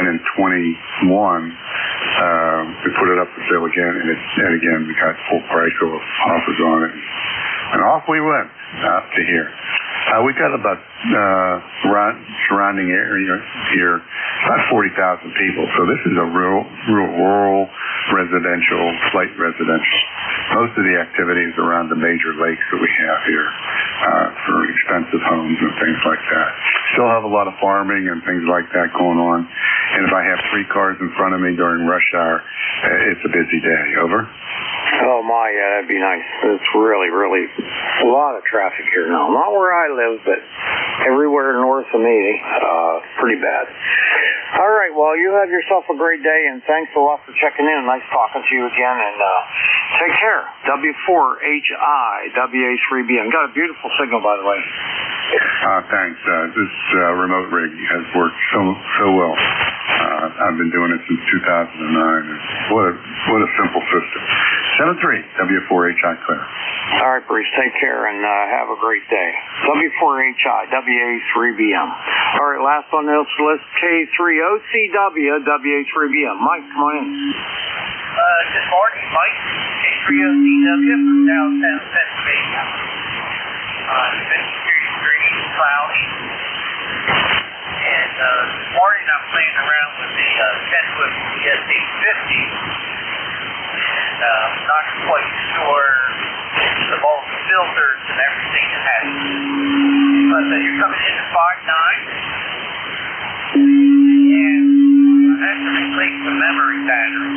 in 21, we put it up for sale again, and again we got full price offers on it, and off we went out to here. We got about surrounding area here, about 40,000 people. So this is a real rural residential, light residential. Most of the activities around the major lakes that we have here for expensive homes and things like that. Still have a lot of farming and things like that going on. And if I have 3 cars in front of me during rush hour, it's a busy day. Over? Oh my, yeah, that'd be nice. It's really a lot of traffic here now. Not where I live, but everywhere north of me. Pretty bad. All right, well, you have yourself a great day, and thanks a lot for checking in. Nice talking to you again, and take care. W4HI, WA3BM. Got a beautiful signal, by the way. Thanks. This remote rig has worked so well. I've been doing it since 2009. What a simple system. 73 W4HI clear. All right, Bruce. Take care and have a great day. W4HI, WA3BM. All right, last on this list, K3OCW, WA3BM. Mike, come on in. Good morning, Mike. K3OCW from downtown Pennsylvania. It's been cloudy. And this morning I'm playing around with the 10-foot ES850. And not quite sure of all the filters and everything that happens. But you're coming into 5.9. And I have to replace the memory battery.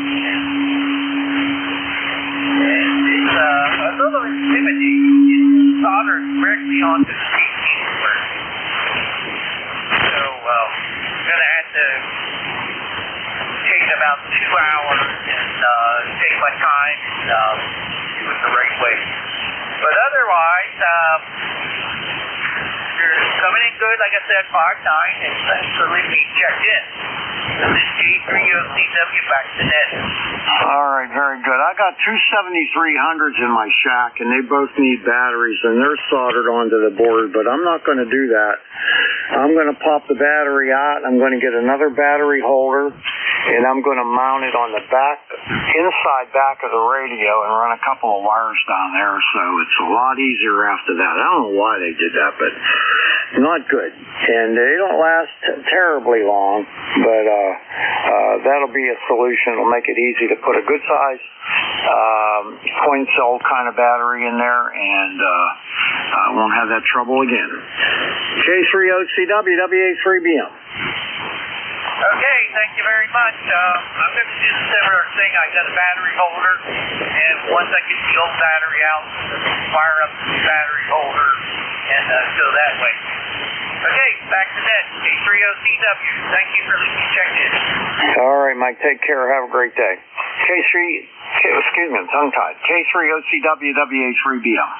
And it's a little intimidating. It's soldered directly onto the PC board. So I'm going to have to take about 2 hours and take my time and do it the right way. But otherwise, you're coming in good, like I said, 5.9, and thanks for leaving me checked in. This is K3OCW back to net. All right, very good. I got two 7300s in my shack, and they both need batteries, and they're soldered onto the board, but I'm not going to do that. I'm going to pop the battery out. I'm going to get another battery holder, and I'm going to mount it on the inside back of the radio and run a couple of wires down there, so it's a lot easier after that. I don't know why they did that, but not good. And they don't last terribly long, but that'll be a solution. It'll make it easy to put a good size coin cell kind of battery in there, and I won't have that trouble again. K3OCW, WA3BM. Okay, thank you very much. I'm going to do the similar thing. I got a battery holder, and once I get the old battery out, wire up the battery holder, and go that way. Okay, back to net. K3OCW. Thank you for letting me check in. All right, Mike. Take care. Have a great day. I'm tongue-tied. K3OCW, WA3BM.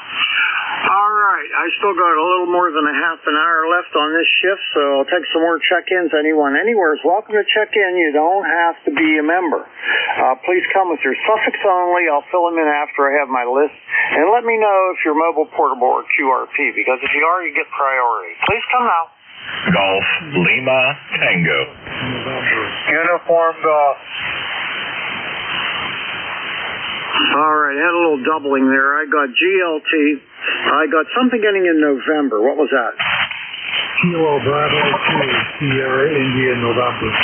All right, I still got a little more than a half an hour left on this shift, so I'll take some more check-ins. Anyone anywhere is welcome to check in. You don't have to be a member. Please come with your suffix only. I'll fill them in after I have my list. And let me know if you're mobile, portable, or QRP, because if you are, you get priority. Please come now. Golf Lima Tango. Uniform Golf. All right, I had a little doubling there. I got GLT. I got something getting in November. What was that? Kilo Bravo 2, Sierra India, November.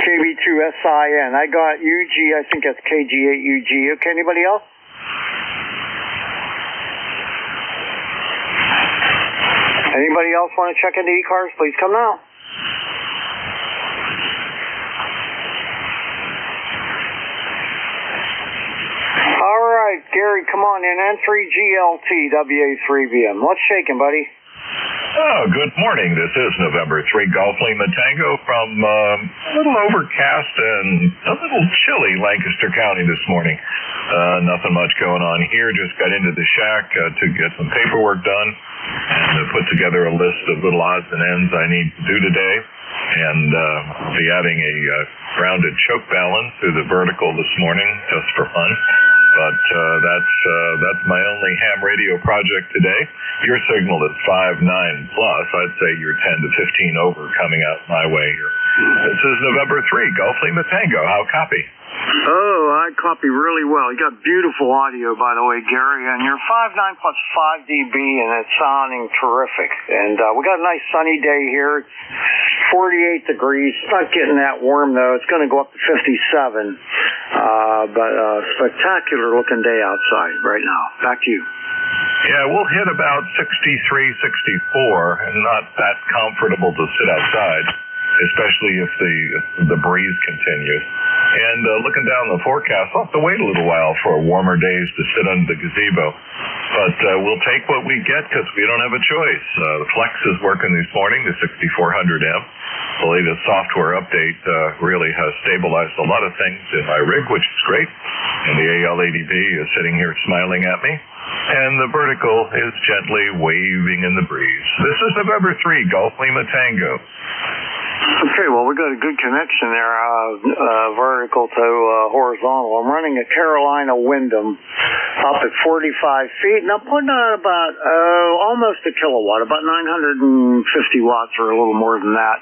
KB2SIN. I got UG. I think that's KG8UG. Okay, anybody else? Anybody else want to check into ECARS? Please come now. All right, Gary, come on in. N3GLT, WA3BM. What's shaking, buddy? Oh, good morning. This is November 3 Golf Lima Tango from a little overcast and a little chilly Lancaster County this morning. Nothing much going on here. Just got into the shack to get some paperwork done and put together a list of little odds and ends I need to do today. And I'll be adding a grounded choke balance to the vertical this morning just for fun. But that's my only ham radio project today. Your signal is 5.9 plus. I'd say you're 10 to 15 over coming out my way here. This is November 3, Golf Lima Tango. How copy? Oh, I copy really well. You got beautiful audio, by the way, Gary, and you're 5.9 plus 5 dB, and it's sounding terrific. And we got a nice sunny day here. 48 degrees. It's not getting that warm, though. It's going to go up to 57. But spectacular looking day outside right now. Back to you. Yeah, we'll hit about 63, 64, and not that comfortable to sit outside, especially if the breeze continues. And looking down the forecast, I'll have to wait a little while for warmer days to sit under the gazebo. But we'll take what we get because we don't have a choice. The Flex is working this morning, the 6400M. The latest software update really has stabilized a lot of things in my rig, which is great. And the AL80B is sitting here smiling at me. And the vertical is gently waving in the breeze. This is November 3, Golf Lima Tango. Okay, well, we got a good connection there, vertical to horizontal. I'm running a Carolina Wyndham up at 45 feet, and I'm putting out about almost a kilowatt, about 950 watts or a little more than that.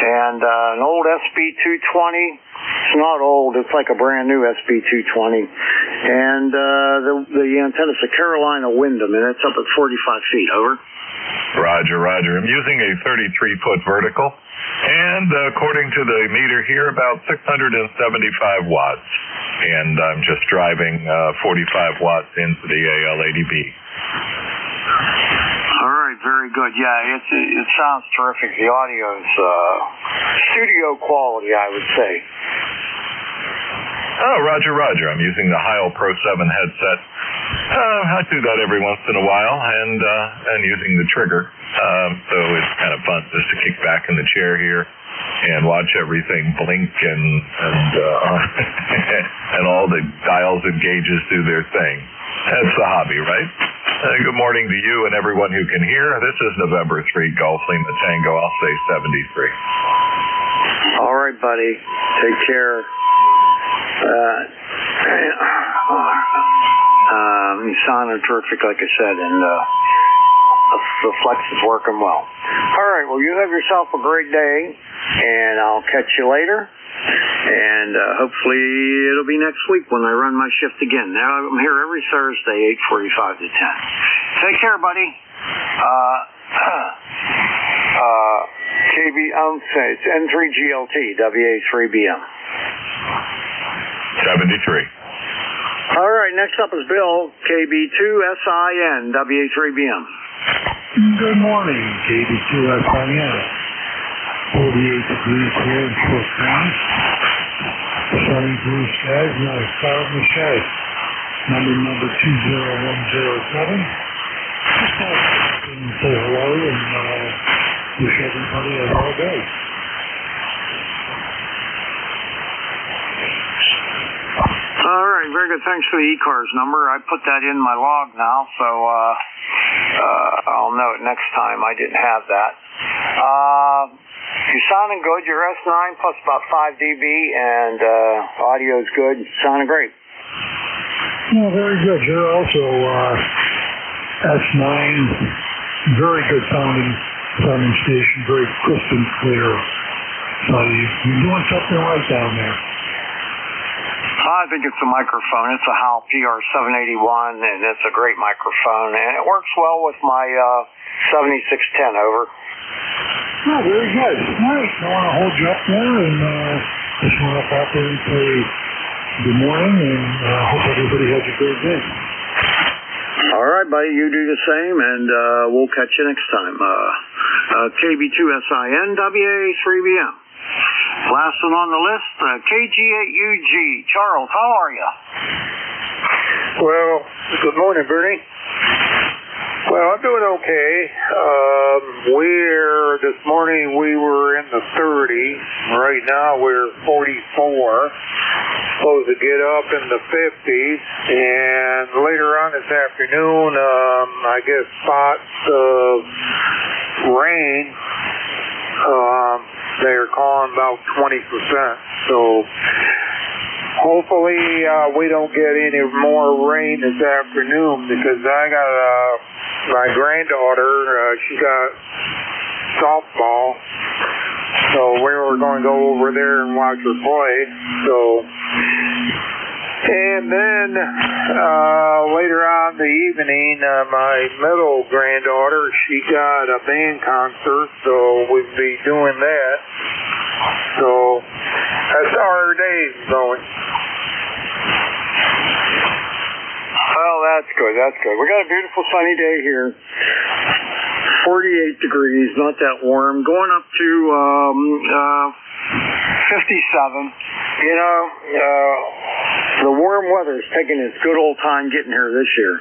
And an old SB220. It's not old. It's like a brand new SB220. And the antenna's a Carolina Wyndham, and it's up at 45 feet. Over. Roger, roger. I'm using a 33-foot vertical. And according to the meter here, about 675 watts. And I'm just driving 45 watts into the AL80B. All right, very good. Yeah, it sounds terrific. The audio's studio quality, I would say. Oh, roger, roger. I'm using the Heil Pro 7 headset. I do that every once in a while, and using the trigger. So it's kind of fun just to kick back in the chair here and watch everything blink and and all the dials and gauges do their thing. That's the hobby, right? Good morning to you and everyone who can hear. This is November 3, Golf Lima Tango. I'll say 73. All right, buddy. Take care. You sounded terrific, like I said, and the Flex is working well. All right, well, you have yourself a great day, and I'll catch you later. And hopefully it'll be next week when I run my shift again. Now I'm here every Thursday, 8:45 to 10. Take care, buddy. It's N3GLT, WA3BM. 73. All right, next up is Bill, KB2SIN, WA3BM. Good morning, KB2SIN. 48 degrees here in Fort County. Sunny blue skies, not a cloud in the sky. Number 20107. Just want to say hello and wish everybody a well day. All right, very good. Thanks for the ECARS number. I put that in my log now, so I'll know it next time. I didn't have that. You're sounding good. You're S9 plus about 5 dB, and audio's good. Sounding great. Well, very good. You're also S9, very good sounding station, very crisp and clear. So you're doing something right down there. I think it's a microphone. It's a HAL PR781, and it's a great microphone, and it works well with my 7610, over. Oh, very good. All right, I want to hold you up there, and just want to properly say good morning, and hope everybody has a great day. All right, buddy, you do the same, and we'll catch you next time. KB2SIN, WA3BM. Last one on the list, KG8UG. Charles, how are you? Well, good morning, Bernie. Well, I'm doing okay. This morning we were in the 30s. Right now we're 44. Supposed to get up in the 50s. And later on this afternoon, I guess spots of rain. They're calling about 20%. So hopefully we don't get any more rain this afternoon, because I got my granddaughter, she got softball, so we were going to go over there and watch her play. So, and then later on in the evening, my middle granddaughter, she got a band concert, so we'll be doing that. So that's how our day's going. Well, that's good. That's good. We got a beautiful sunny day here. 48 degrees, not that warm. Going up to 57. You know, the warm weather's taking its good old time getting here this year.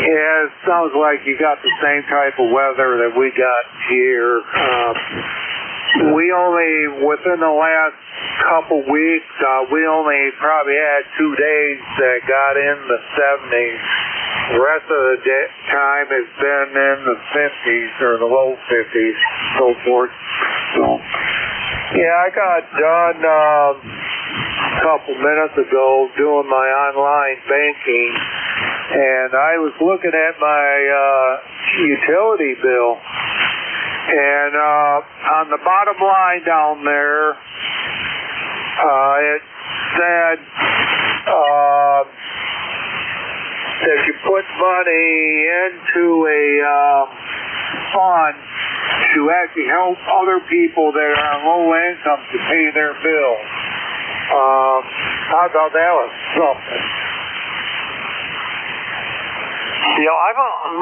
Yeah, it sounds like you got the same type of weather that we got here. We only, within the last couple weeks, we only probably had 2 days that got in the 70s. The rest of the time has been in the 50s or the low 50s, so forth. So, yeah, I got done a couple minutes ago doing my online banking, and I was looking at my utility bill. And on the bottom line down there, it said that you put money into a fund to actually help other people that are on low income to pay their bills. I thought that was something. You know,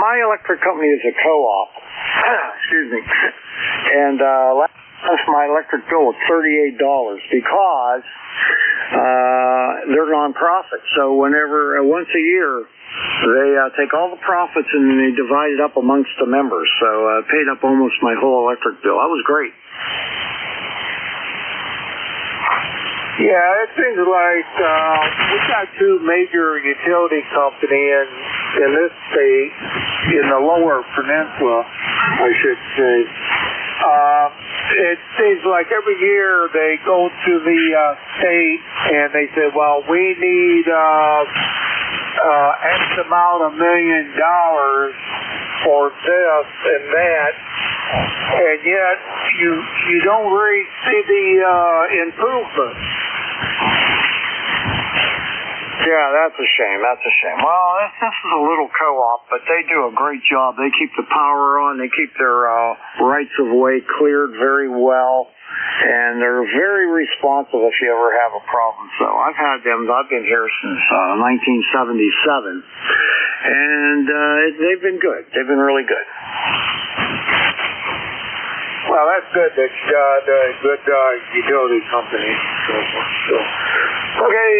my electric company is a co-op. Excuse me. And last my electric bill was $38 because they're nonprofit. So whenever, once a year, they take all the profits and they divide it up amongst the members. So I paid up almost my whole electric bill. That was great. Yeah, it seems like we've got two major utility companies in this state, in the lower peninsula, I should say. It seems like every year they go to the state and they say, well, we need X amount of $1 million for this and that, and yet you don't really see the improvement. Yeah, that's a shame. That's a shame. Well, this is a little co-op, but they do a great job. They keep the power on. They keep their rights of way cleared very well, and they're very responsive if you ever have a problem. So I've had them. I've been here since 1977, and they've been good. They've been really good. Well, that's good that you got a good utility company. So, okay,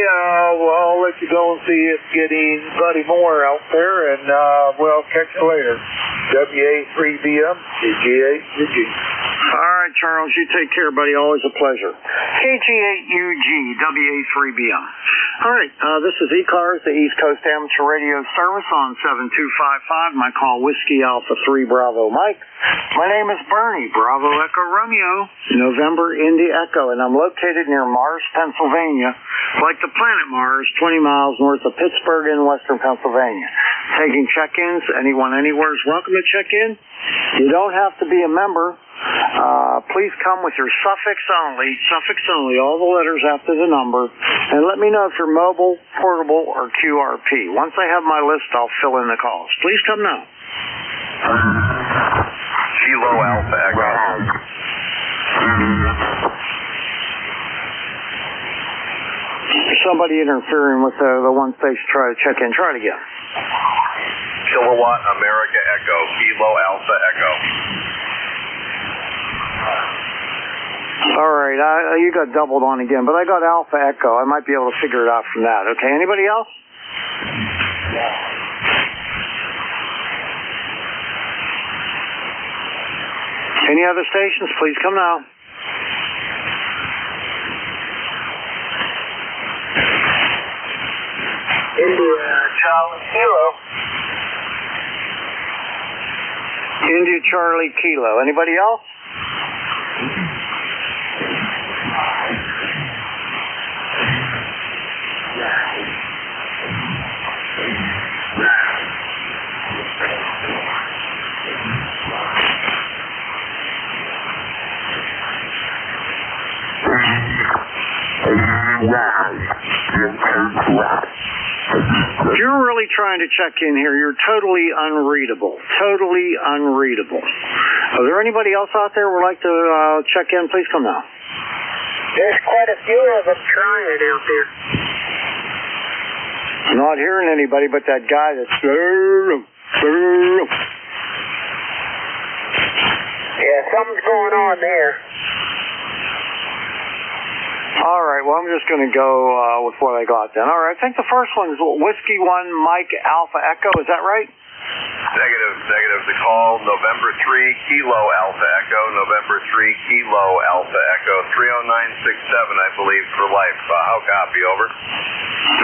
well, I'll let you go and see if you get anybody more out there, and we'll catch you later. WA3BM, KG8UG. All right, Charles, you take care, buddy. Always a pleasure. KG8UG, WA3BM. All right, this is ECARS, the East Coast Amateur Radio Service on 7255. My call, Whiskey Alpha 3 Bravo Mike. My name is Bernie, Bravo Echo Romeo, November Indy Echo, and I'm located near Mars, Pennsylvania, like the planet Mars, 20 miles north of Pittsburgh in western Pennsylvania. Taking check-ins, anyone anywhere is welcome to check in. You don't have to be a member. Please come with your suffix only, all the letters after the number, and let me know if you're mobile, portable, or QRP. Once I have my list, I'll fill in the calls. Please come now. Kilo Alpha Echo. Somebody interfering with the one station. Try to check in. Try it again. Kilowatt America Echo. Kilo Alpha Echo. All right, you got doubled on again, but I got Alpha Echo. I might be able to figure it out from that. Okay, anybody else? Any other stations? Please come now. Charlie Kilo. India Charlie Kilo. Anybody else? If you're really trying to check in here, you're totally unreadable. Totally unreadable. Is there anybody else out there who would like to check in? Please come now. There's quite a few of them trying it out there. I'm not hearing anybody but that guy that's... Yeah, something's going on there. All right, well, I'm just going to go with what I got then. All right, I think the first one is Whiskey 1 Mike Alpha Echo. Is that right? Negative. The call, November 3 Kilo Alpha Echo. November 3 Kilo Alpha Echo. 30967, I believe, for life. How copy, over?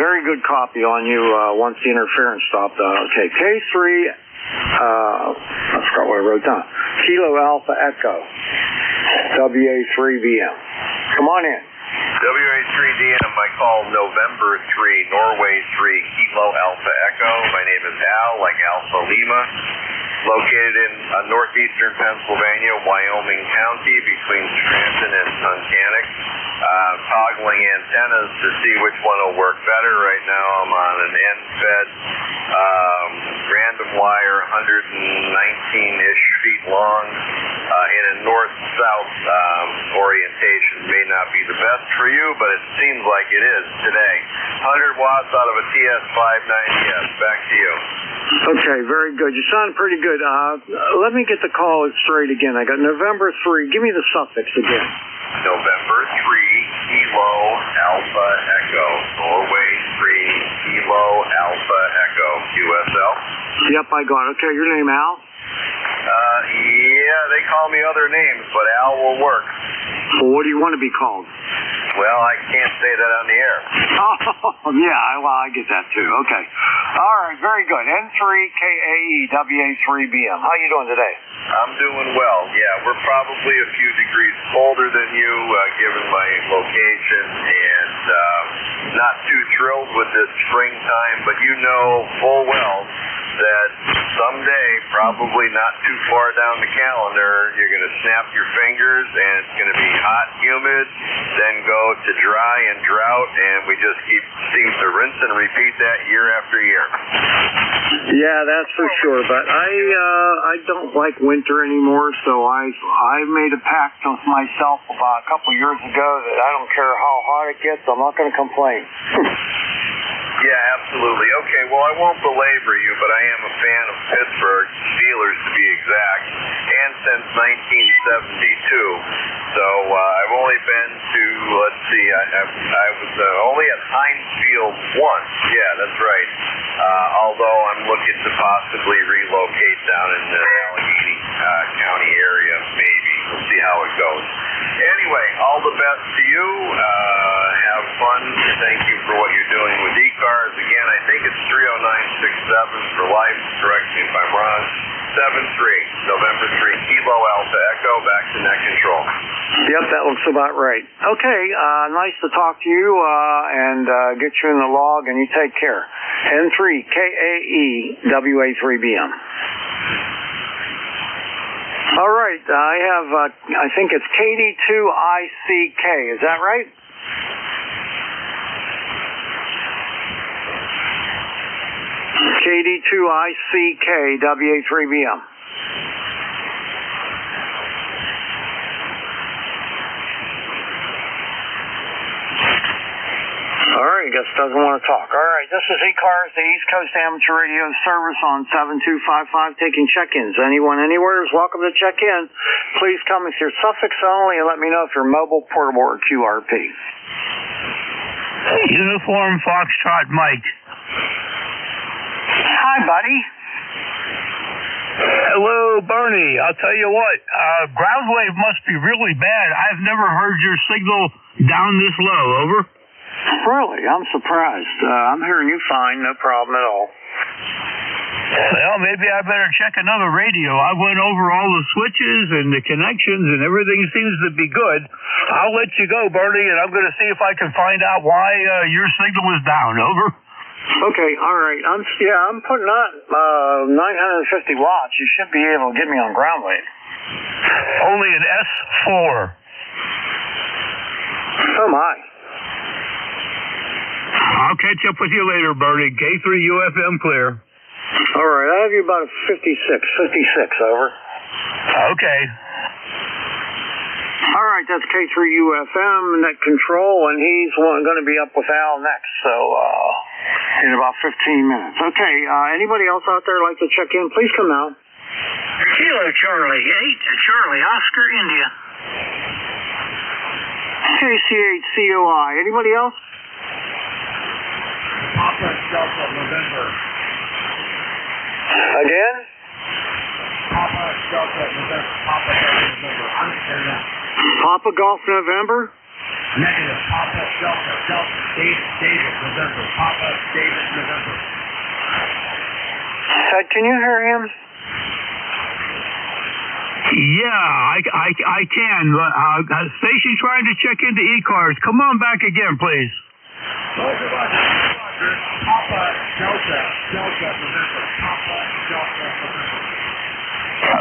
Very good copy on you once the interference stopped. Okay, K3, I forgot what I wrote down. Kilo Alpha Echo. WA3BM. Come on in. WA3DM, I call November 3, Norway 3, Kilo Alpha Echo. My name is Al, like Alpha Lima. Located in northeastern Pennsylvania, Wyoming County, between Scranton and Tunkhannock. Toggling antennas to see which one will work better. Right now I'm on an end-fed random wire, 119-ish feet long, in a north-south orientation. May not be the best for you, but it seems like it is today. 100 watts out of a TS590S. Back to you. Okay, very good. You sound pretty good. Let me get the call straight again. I got November 3. Give me the suffix again. November 3, Kilo Alpha Echo. Norway 3, Kilo Alpha Echo. QSL? Yep, I got it. Okay, your name, Al? Yeah, they call me other names, but Al will work. Well, what do you want to be called? Well, I can't say that on the air. Oh, yeah, well, I get that too. Okay. All right, very good. N3KAE WA3BM. How you doing today? I'm doing well. Yeah, we're probably a few degrees colder than you, given my location, and not too thrilled with this springtime, but you know full well that someday, probably not too far down the calendar, you're going to snap your fingers and it's going to be hot, humid, then go to dry and drought, and we just seem to rinse and repeat that year after year. Yeah, that's for sure, but I don't like winter anymore, so I made a pact with myself about a couple years ago that I don't care how hot it gets, I'm not going to complain. Yeah, absolutely. Okay, well, I won't belabor you, but I am a fan of Pittsburgh Steelers, to be exact, and since 1972. So I've only been to, let's see, I was only at Heinz Field once. Yeah, that's right. Although I'm looking to possibly relocate down in the Allegheny County area, maybe. We'll see how it goes. Anyway, all the best to you. Have fun. Thank you for what you're doing with ECARS. Again, I think it's 30967 for life. Correct me if I'm wrong. 73, November 3, Kilo Alpha Echo, back to net control. Yep, that looks about right. Okay, nice to talk to you and get you in the log, and you take care. N3KAE WA3BM. All right, I have, I think it's KD2ICK, is that right? KD2ICK, WA3BM. All right, guess doesn't want to talk. All right, this is ECARS, the East Coast Amateur Radio Service on 7255, taking check-ins. Anyone, anywhere is welcome to check in. Please come with your suffix only and let me know if you're mobile, portable, or QRP. Uniform Foxtrot Mike. Hi, buddy. Hello, Bernie. I'll tell you what, ground wave must be really bad. I've never heard your signal down this low. Over. Really? I'm surprised. I'm hearing you fine, no problem at all. Well, maybe I better check another radio. I went over all the switches and the connections, and everything seems to be good. I'll let you go, Bernie, and I'm going to see if I can find out why your signal is down. Over. Okay, all right. I'm putting on 950 watts. You should be able to get me on ground wave. Only an S4. Oh, my. I'll catch up with you later, Bernie. K3UFM clear. All right, I have you about a 56, over. Okay. All right, that's K3UFM, net control, and he's going to be up with Al next, so in about 15 minutes. Okay, anybody else out there like to check in? Please come out. Kilo Charlie, 8 Charlie, Oscar, India. KC8COI, anybody else? Papa Delta November. Again? Papa Delta November. Papa Delta November. Understand that. Papa Golf November? Negative. Papa Delta Delta David November. Papa David November. Can you hear him? Yeah, I can. Stacy's trying to check into ECARS. Come on back again, please. Roger, Papa Delta November. Papa Delta November.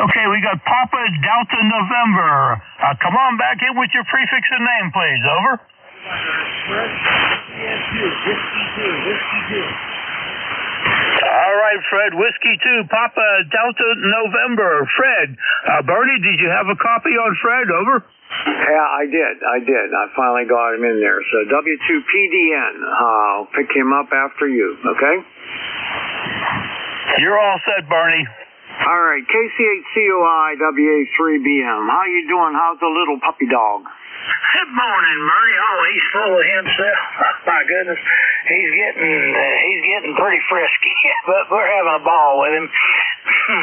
Okay, we got Papa Delta November. Come on back in with your prefix and name, please. Over. Whiskey 2. All right, Fred. Whiskey 2, Papa Delta November. Fred, Bernie, did you have a copy on Fred? Over. Yeah, I did. I finally got him in there. So W2PDN, I'll pick him up after you, okay? You're all set, Bernie. All right, KC8COI, WA3BM. How you doing? How's the little puppy dog? Good morning, Bernie. Oh, he's full of himself. My goodness, he's getting pretty frisky. But we're having a ball with him.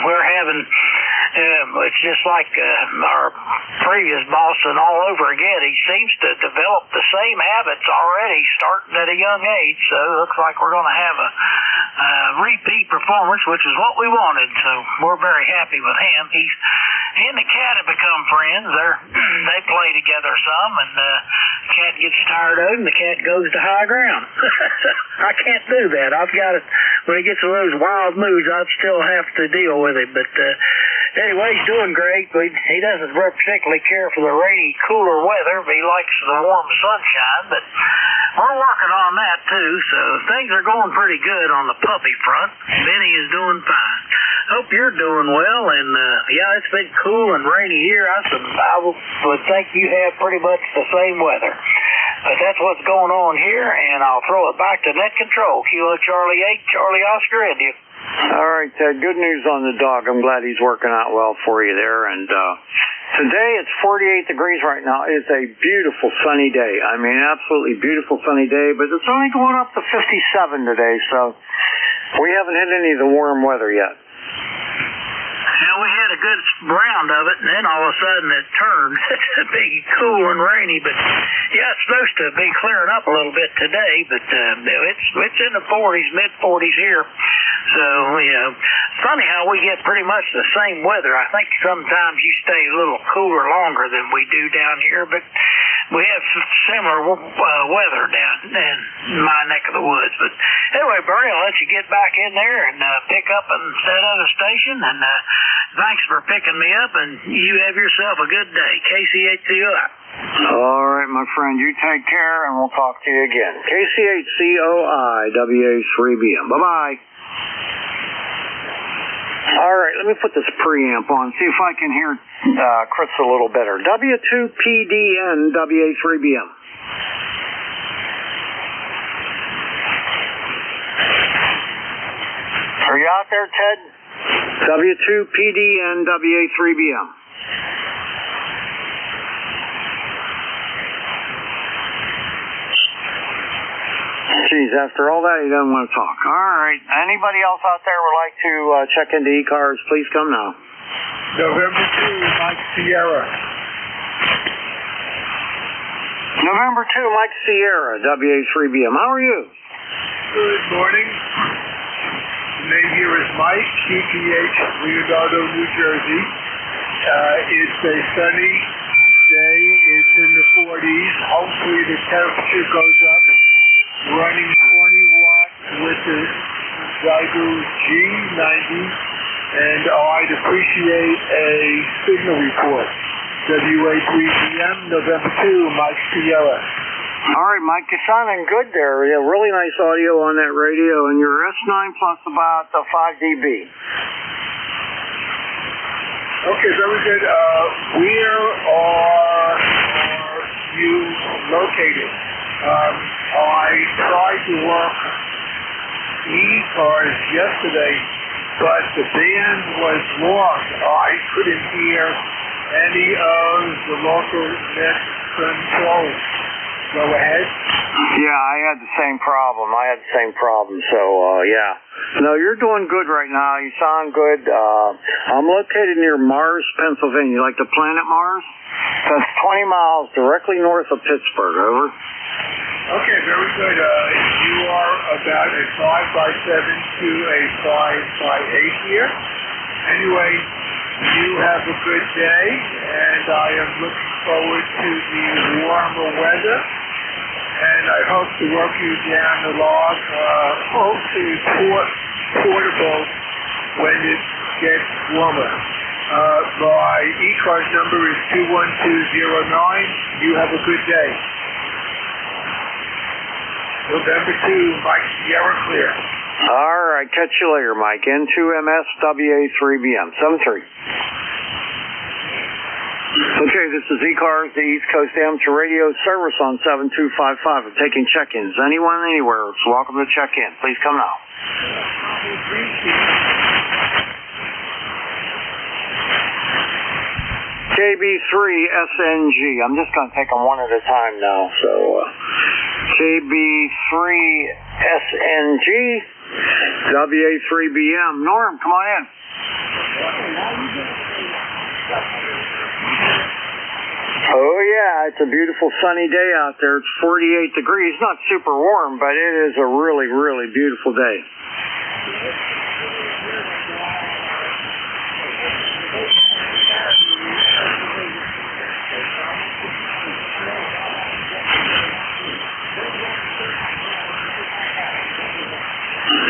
We're having, it's just like our previous boss and all over again. He seems to develop the same habits already, starting at a young age. So it looks like we're going to have a repeat performance, which is what we wanted. So we're very happy with him. He and the cat have become friends. They play together some, and the cat gets tired of him. The cat goes to high ground. I can't do that. I've got to, when he gets in those wild moods, I still have to deal with him. But anyway, he's doing great. He doesn't particularly care for the rainy, cooler weather, but he likes the warm sunshine. But we're working on that too, so things are going pretty good on the puppy front. Benny is doing fine. Hope you're doing well, and yeah, it's been cool and rainy here. I would think you have pretty much the same weather. But that's what's going on here, and I'll throw it back to net control. Kilo Charlie 8, Charlie Oscar, India. All right, good news on the dog. I'm glad he's working out well for you there. And today it's 48 degrees right now. It's a beautiful sunny day. I mean, absolutely beautiful sunny day, but it's only going up to 57 today, so we haven't hit any of the warm weather yet. Yeah, we had a good round of it, and then all of a sudden it turned to be cool and rainy. But yeah, it's supposed to be clearing up a little bit today, but it's in the 40s, mid-40s here. So, you know, it's funny how we get pretty much the same weather. I think sometimes you stay a little cooler longer than we do down here, but we have similar weather down in my neck of the woods. But anyway, Bernie, I'll let you get back in there and pick up instead of the station. And thanks for picking me up, and you have yourself a good day. KCHCOI. All right, my friend, you take care, and we'll talk to you again. KCHCOI, WA3BM. Bye-bye. All right, let me put this preamp on, see if I can hear Chris a little better. W2PDN, WA3BM. Are you out there, Ted? W2PDN, WA3BM. Geez, after all that, he doesn't want to talk. All right. Anybody else out there would like to check into ECARS, please come now. November 2, Mike Sierra. November 2, Mike Sierra, WA3BM. How are you? Good morning. The name here is Mike, CPH, Leonardo, New Jersey. It's a sunny day. It's in the 40s. Hopefully the temperature goes up. Running 20 watts with the Zygo G90, and I'd appreciate a signal report. WA3BM, November 2, Mike Sierra. All right, Mike, you're sounding good there. You have really nice audio on that radio, and your S9 plus about 5 dB. Okay, very good. Where are you located? I tried to work ECARS yesterday, but the band was lost. I couldn't hear any of the local net controls. Go ahead. Yeah, I had the same problem. So, yeah. No, you're doing good right now. You sound good. I'm located near Mars, Pennsylvania. Like the planet Mars? That's 20 miles directly north of Pittsburgh. Over. Okay, very good. You are about a 5x7 to a 5x8 here. Anyway, you have a good day, and I am looking forward to the warmer weather. And I hope to work you down the log, hopefully portable when it gets warmer. My ECARS number is 21209. You have a good day. November 2, Mike Sierra Clear. All right, catch you later, Mike. N2MS WA3BM 73. Okay, this is ECARS, the East Coast Amateur Radio Service on 7255. I'm taking check-ins. Anyone, anywhere, is welcome to check in. Please come now. KB3SNG. I'm just going to take them one at a time now. So, KB3SNG, WA3BM. Norm, come on in. Oh, yeah, it's a beautiful sunny day out there. It's 48 degrees. Not super warm, but it is a really, really beautiful day.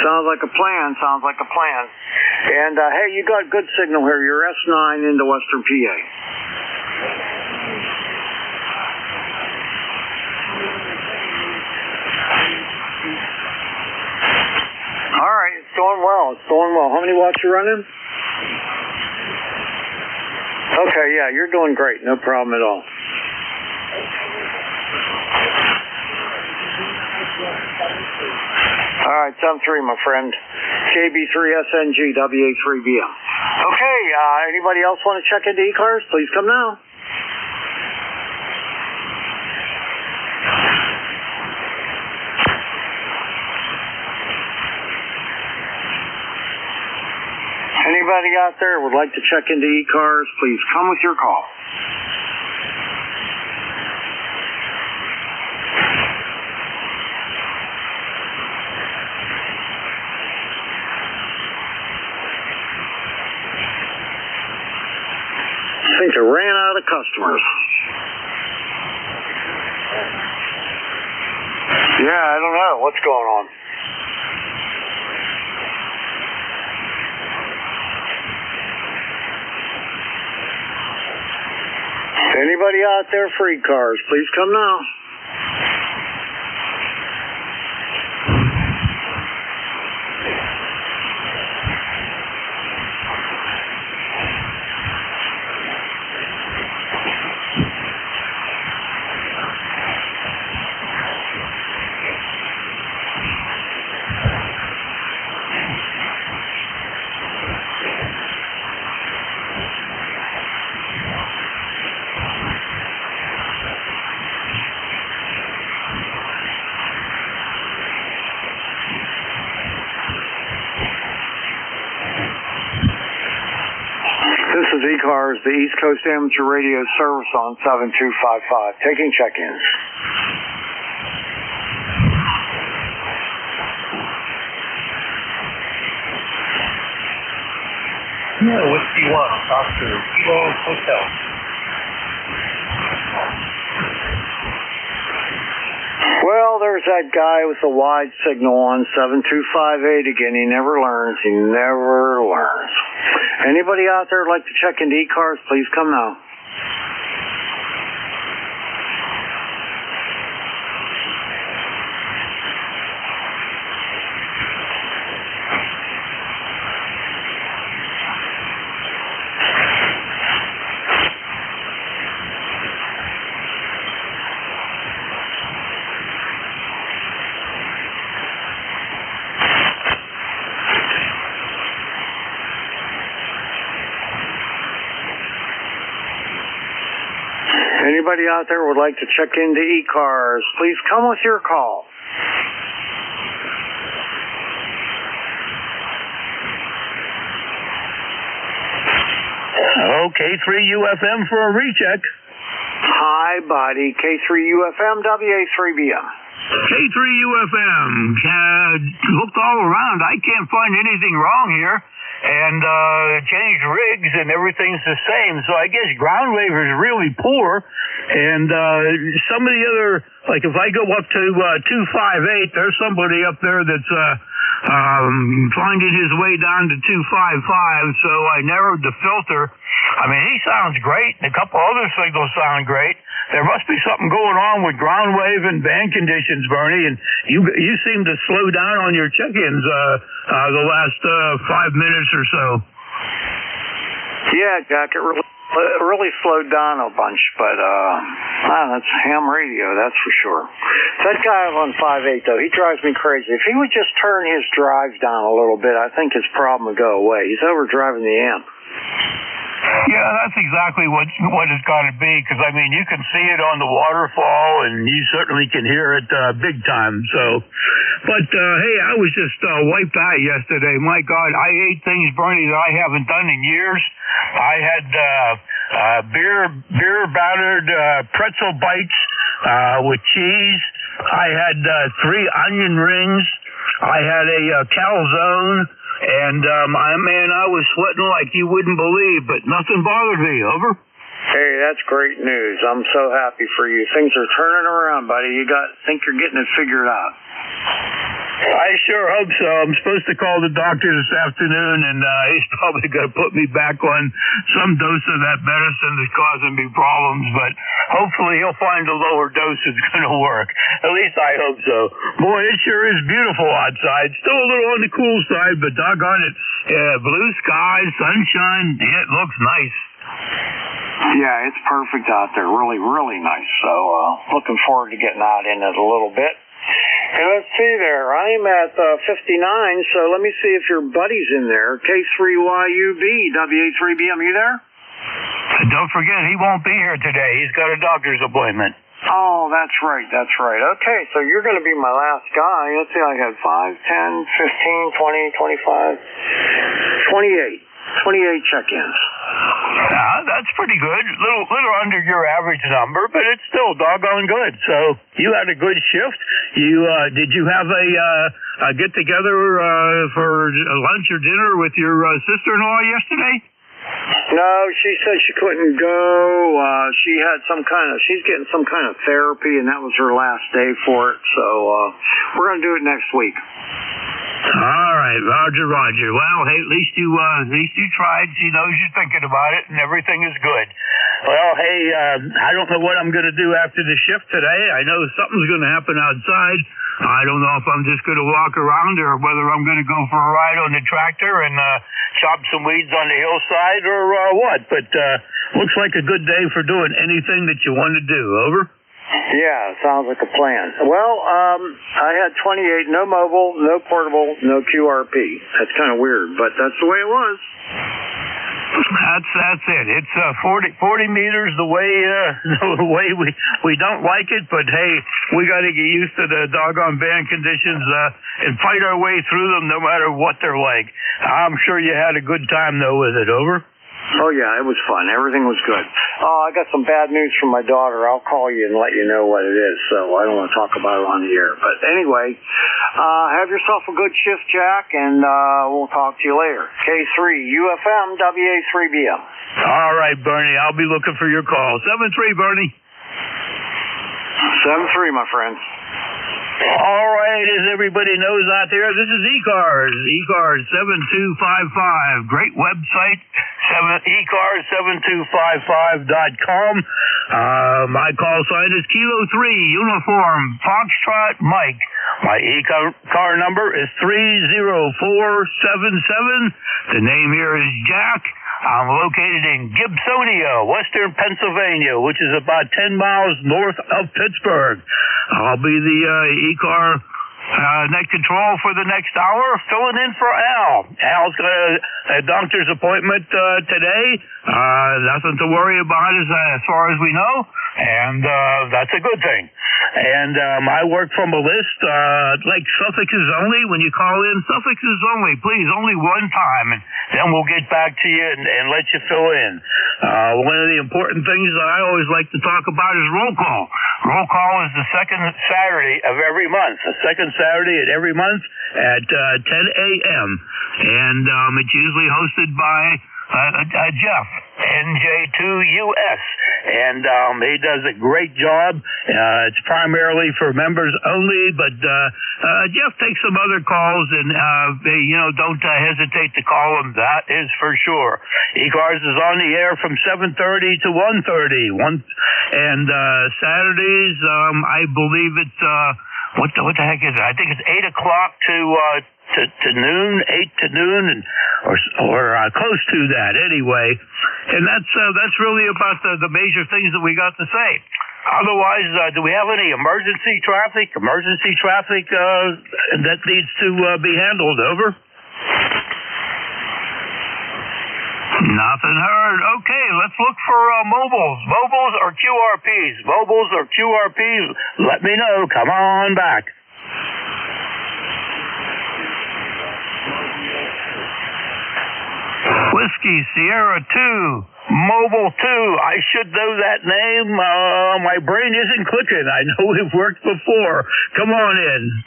Sounds like a plan. And, hey, you got good signal here. You're S9 into Western PA. All right, it's going well. How many watts you running? Okay, yeah, you're doing great. No problem at all. All right, 73, my friend. KB3SNG, WA3BM. Okay, anybody else want to check into ECARS? Please come now. Anybody out there would like to check into ECARS, please come with your call. I think I ran out of customers. Yeah, I don't know. What's going on? Anybody out there for ECARS, please come now. This is ECARS, the East Coast Amateur Radio Service on 7255, taking check-ins. Yeah, Whiskey 1, Oscar, Kilo Hotel. Well, there's that guy with the wide signal on 7258 again. He never learns. He never learns. Anybody out there like to check into ECARS, please come now. Anybody out there would like to check into ECARS, please come with your call. K3UFM for a recheck. Hi, buddy. K3UFM, WA3BM. K3UFM. Looked all around. I can't find anything wrong here. And changed rigs and everything's the same. So I guess ground wave is really poor. And some of the other, like if I go up to 258, there's somebody up there that's finding his way down to 255. So I narrowed the filter. I mean, he sounds great, and a couple other signals sound great. There must be something going on with ground wave and band conditions, Bernie, and you seem to slow down on your check-ins the last 5 minutes or so. Yeah, Jack, it really slowed down a bunch, but that's ham radio, that's for sure. That guy on 58, though, he drives me crazy. If he would just turn his drive down a little bit, I think his problem would go away. He's overdriving the amp. Yeah, that's exactly what it's got to be, because, I mean, you can see it on the waterfall, and you certainly can hear it big time. So, but, hey, I was just wiped out yesterday. My God, I ate things, Bernie, that I haven't done in years. I had beer-battered pretzel bites with cheese. I had 3 onion rings. I had a calzone. And, I was sweating like you wouldn't believe, but nothing bothered me. Over. Hey, that's great news. I'm so happy for you. Things are turning around, buddy. Think you're getting it figured out. I sure hope so. I'm supposed to call the doctor this afternoon, and he's probably going to put me back on some dose of that medicine that's causing me problems, but hopefully he'll find a lower dose that's going to work. At least I hope so. Boy, it sure is beautiful outside. Still a little on the cool side, but doggone it. Blue skies, sunshine, it looks nice. Yeah, it's perfect out there. Really, really nice. So, looking forward to getting out in it a little bit. And let's see there. I'm at 59, so let me see if your buddy's in there. K3YUB, WA3BM, you there? Don't forget, he won't be here today. He's got a doctor's appointment. Oh, that's right. Okay, so you're going to be my last guy. Let's see, I got 5, 10, 15, 20, 25, 28 check-ins. That's pretty good. Little under your average number, but it's still doggone good. So you had a good shift. Did you have a get together for lunch or dinner with your sister-in-law yesterday? No, she said she couldn't go. She's getting some kind of therapy, and that was her last day for it. So we're going to do it next week. All right, Roger. Well, hey, at least you tried. She knows you're thinking about it, and everything is good. Well, hey, I don't know what I'm going to do after the shift today. I know something's going to happen outside. I don't know if I'm just going to walk around or whether I'm going to go for a ride on the tractor and chop some weeds on the hillside or what. But looks like a good day for doing anything that you want to do. Over? Yeah, sounds like a plan. Well, I had 28, no mobile, no portable, no QRP. That's kind of weird, but that's the way it was. That's it. It's 40 meters the way we don't like it, but hey, we got to get used to the doggone band conditions and fight our way through them no matter what they're like. I'm sure you had a good time though with it. Over? Oh yeah, it was fun. Everything was good. I got some bad news from my daughter. I'll call you and let you know what it is, so I don't want to talk about it on the air. But anyway, have yourself a good shift, Jack, and we'll talk to you later. K3 UFM WA3BM. All right, Bernie. I'll be looking for your call. 7-3, Bernie. 7-3, my friend. All right, as everybody knows out there, this is ECARS. ECARS 7255. Great website. ECARS7255.com. My call sign is Kilo 3 Uniform Foxtrot Mike. My ECAR number is 30477. The name here is Jack. I'm located in Gibsonia, Western Pennsylvania, which is about 10 miles north of Pittsburgh. I'll be the ECAR net control for the next hour, filling in for Al. Al's got a doctor's appointment today. Nothing to worry about as far as we know, and that's a good thing. And I work from a list like suffixes only. When you call in, suffixes only, please, only one time, and then we'll get back to you and let you fill in. One of the important things that I always like to talk about is roll call. Roll call is the second Saturday of every month. The second Saturday at every month at 10 a.m. And it's usually hosted by Jeff, NJ2US, and he does a great job. It's primarily for members only, but Jeff takes some other calls, and don't hesitate to call him. That is for sure. ECARS is on the air from 7:30 to 1:30. And Saturdays, I believe it's what the heck is it? I think it's 8 o'clock to noon, 8 to noon, and or close to that anyway. And that's really about the major things that we got to say. Otherwise, do we have any emergency traffic that needs to be handled? Over? Nothing heard. Okay, let's look for mobiles. Mobiles or QRPs? Mobiles or QRPs? Let me know. Come on back. Whiskey Sierra 2, Mobile 2. I should know that name. My brain isn't clicking. I know we've worked before. Come on in.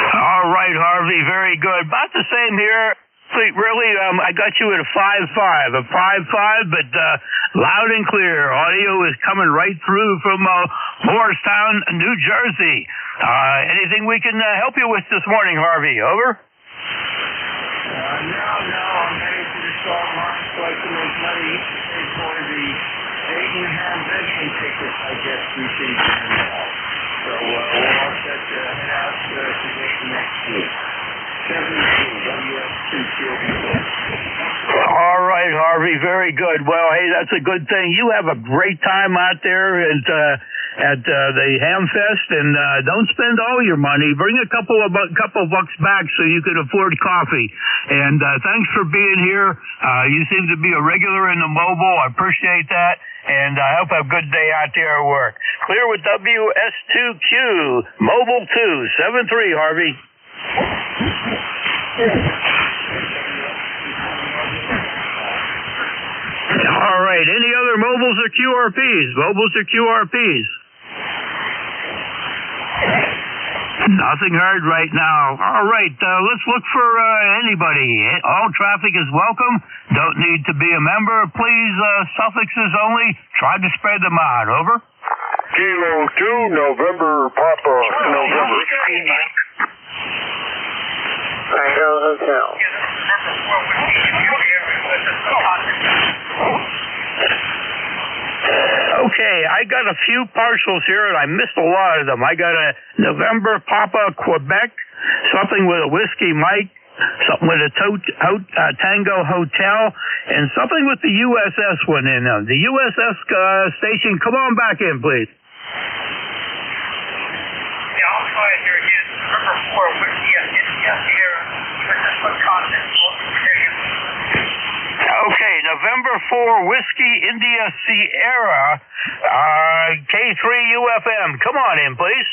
All right, Harvey, very good. About the same here. Really, I got you at a 5.5, but loud and clear. Audio is coming right through from Morristown, New Jersey. Anything we can help you with this morning, Harvey? Over? No, I'm heading to the stock market so I can make money for the 8.5 veteran tickets I just received. So we're all set to head out to next week. 7 All right, Harvey, very good. Well, hey, that's a good thing. You have a great time out there at the Hamfest, and don't spend all your money. Bring a couple bucks back so you can afford coffee. And thanks for being here. You seem to be a regular in the mobile. I appreciate that. And I hope you have a good day out there at work. Clear with WS2Q, Mobile 2, 7-3, Harvey. All right. Any other mobiles or QRPs? Mobiles or QRPs? Nothing heard right now. All right. Let's look for anybody. All traffic is welcome. Don't need to be a member. Please, suffixes only. Try to spread them out. Over. Kilo 2, November, Papa, November. Tango Hotel. Okay, I got a few partials here, and I missed a lot of them. I got a November Papa Quebec, something with a Whiskey Mike, something with a Tango Hotel, and something with the USS one in them. The USS station, come on back in, please. Yeah, I'll try it here again. November 4, Whiskey Sierra, Wisconsin, Okay, November 4, Whiskey India Sierra, K3 UFM. Come on in, please.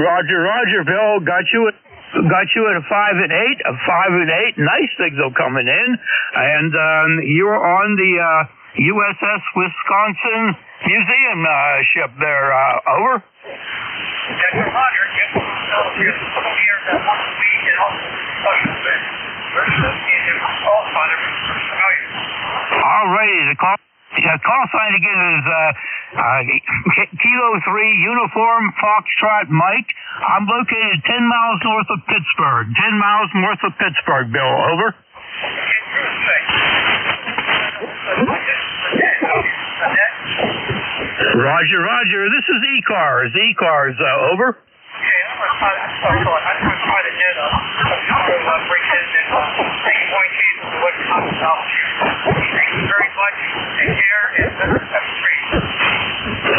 Roger, Bill. Got you at a 5 and 8, a 5 and 8. Nice signal coming in. And you're on the USS Wisconsin Museum ship there. Over. Roger. All righty. The call sign again is Kilo 3 Uniform Foxtrot Mike. I'm located 10 miles north of Pittsburgh. 10 miles north of Pittsburgh, Bill. Over. Roger. This is ECARS. Over. Okay, I'm going to try to get a break in and point you to what comes out. Thank you very much. Take care and have a great.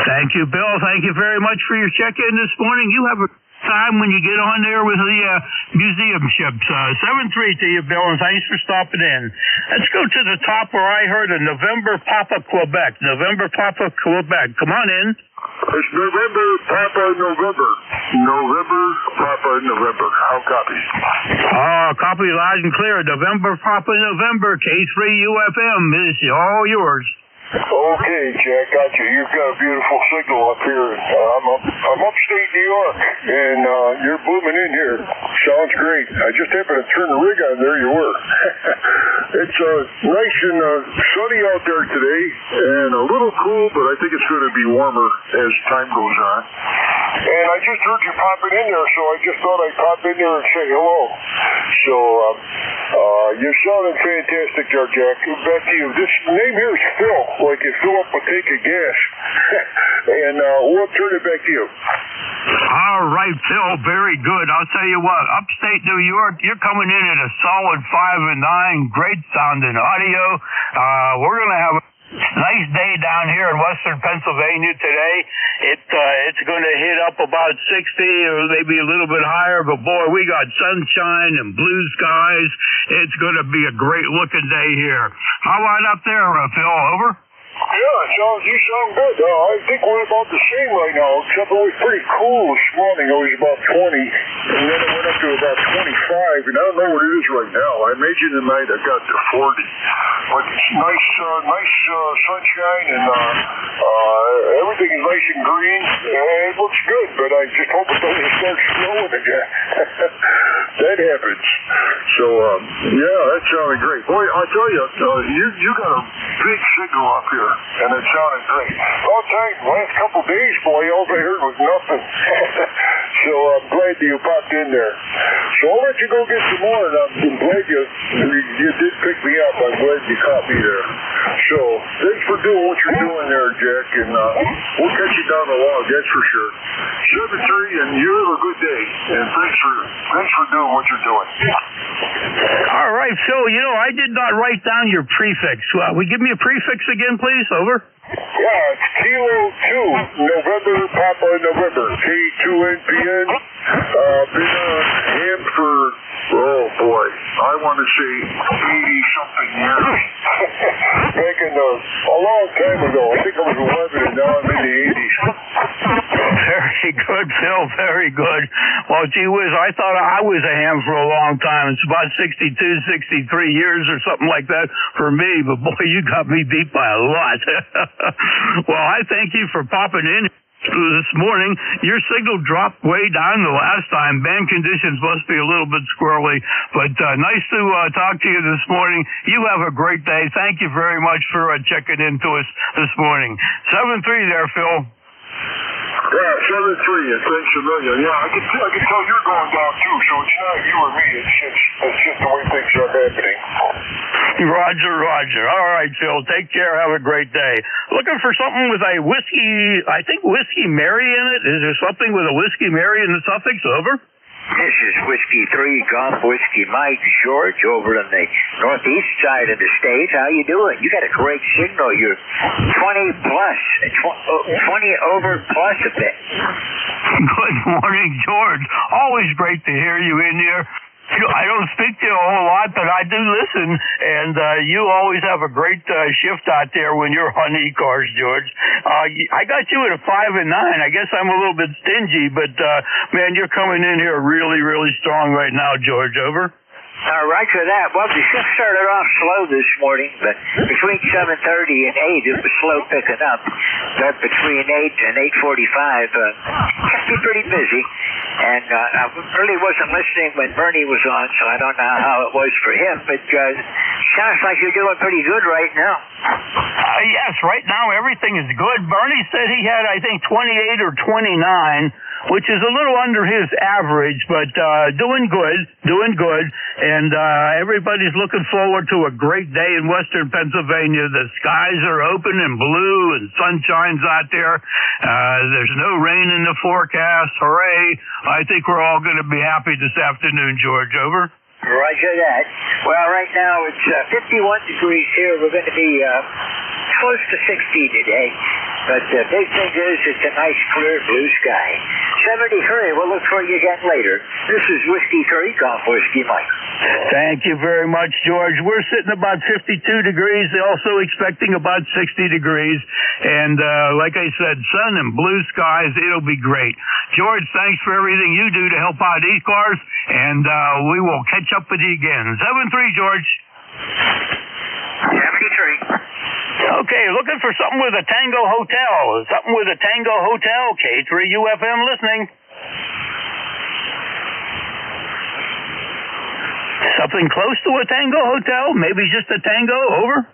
Thank you, Bill. Thank you very much for your check-in this morning. You have a time when you get on there with the museum ships. 7-3 to you, Bill, and thanks for stopping in. Let's go to the top where I heard a November Papa Quebec. November Papa Quebec. Come on in. It's November, Papa, November. November, Papa, November. How copy? Copy loud and clear. November Papa November. K3 UFM. It's all yours. Okay, Jack, got you. You've got a beautiful signal up here. I'm upstate New York, and you're booming in here. Sounds great. I just happened to turn the rig on. There you were. It's nice and sunny out there today, and a little cool, but I think it's going to be warmer as time goes on. And I just heard you popping in there, so I just thought I'd pop in there and say hello. So, you're sounding fantastic there, Jack. Back to you. This name here is Phil, like you fill up a tank of gas. And we'll turn it back to you. All right, Phil, very good. I'll tell you what, upstate New York, you're coming in at a solid 5 and 9, great sounding audio. We're going to have a nice day down here in western Pennsylvania today. It's going to hit up about 60 or maybe a little bit higher, but boy, we got sunshine and blue skies. It's going to be a great looking day here. How about up there, Phil? Over. Yeah, you sound good. I think we're about the same right now, except it was pretty cool this morning. It was about 20, and then it went up to about 25, and I don't know what it is right now. I imagine tonight I got to 40. But it's nice sunshine, and everything is nice and green. It looks good, but I just hope it doesn't start snowing again. That happens. So, yeah, that sounded great. Boy, I'll tell you, you got a big signal up here. And it sounded great. All time, last couple days, boy, all I heard was nothing. So I'm glad that you popped in there. So I'll let you go get some more, and I'm glad you did pick me up. I'm glad you caught me there. So thanks for doing what you're doing there, Jack, and we'll catch you down the log, that's for sure. 7-3, and you have a good day, and thanks for doing what you're doing. All right, Phil, I did not write down your prefix. Will you give me a prefix again, please? Over. Yeah, it's Kilo 2, November, Papa, November, K2NPN. Been ham for, oh boy, I say 80-something years. Back in a long time ago, I think I was 11 and now I'm in the 80s. Very good, Phil. Very good. Well, gee whiz, I thought I was a ham for a long time. It's about 62, 63 years or something like that for me. But boy, you got me beat by a lot. Well, I thank you for popping in this morning. Your signal dropped way down the last time. Band conditions must be a little bit squirrely, but nice to talk to you this morning. You have a great day. Thank you very much for checking in to us this morning. 7-3 there, Phil. Yeah, 7-3, and thanks a million. Yeah, I can tell you're going down too, so it's not you or me. It's just the way things are happening. Roger. All right, Phil. Take care. Have a great day. Looking for something with a whiskey, I think Whiskey Mary in it. Is there something with a Whiskey Mary in the suffix? Over. This is Whiskey 3 Golf Whiskey Mike George over on the northeast side of the state. How you doing? You got a great signal. You're 20 plus, 20 over plus a bit. Good morning, George. Always great to hear you in here. I don't speak to you a whole lot, but I do listen, and you always have a great shift out there when you're on ECARS, George. I got you at a 5 and 9. I guess I'm a little bit stingy, but man, you're coming in here really, really strong right now, George. Over. Right for that. Well, the shift started off slow this morning, but between 7:30 and 8, it was slow picking up. But between 8 and 8:45, kept me pretty busy. And I really wasn't listening when Bernie was on, so I don't know how it was for him. But sounds like you're doing pretty good right now. Yes, right now everything is good. Bernie said he had, I think, 28 or 29. Which is a little under his average, but doing good, and everybody's looking forward to a great day in western Pennsylvania. The skies are open and blue, and sunshine's out there. There's no rain in the forecast. Hooray! I think we're all going to be happy this afternoon, George. Over. Roger that. Well, right now it's 51 degrees here. We're going to be close to 60 today. But the big thing is it's a nice, clear blue sky. 73. We'll look for you again later. This is Whiskey 3 Golf Whiskey Mike. Thank you very much, George. We're sitting about 52 degrees. They're also expecting about 60 degrees. And like I said, sun and blue skies. It'll be great. George, thanks for everything you do to help out ECARS. And we will catch up with you again. 7-3, George. 73. Okay, looking for something with a Tango Hotel. Something with a Tango Hotel. K3UFM listening. Something close to a Tango Hotel? Maybe just a Tango? Over.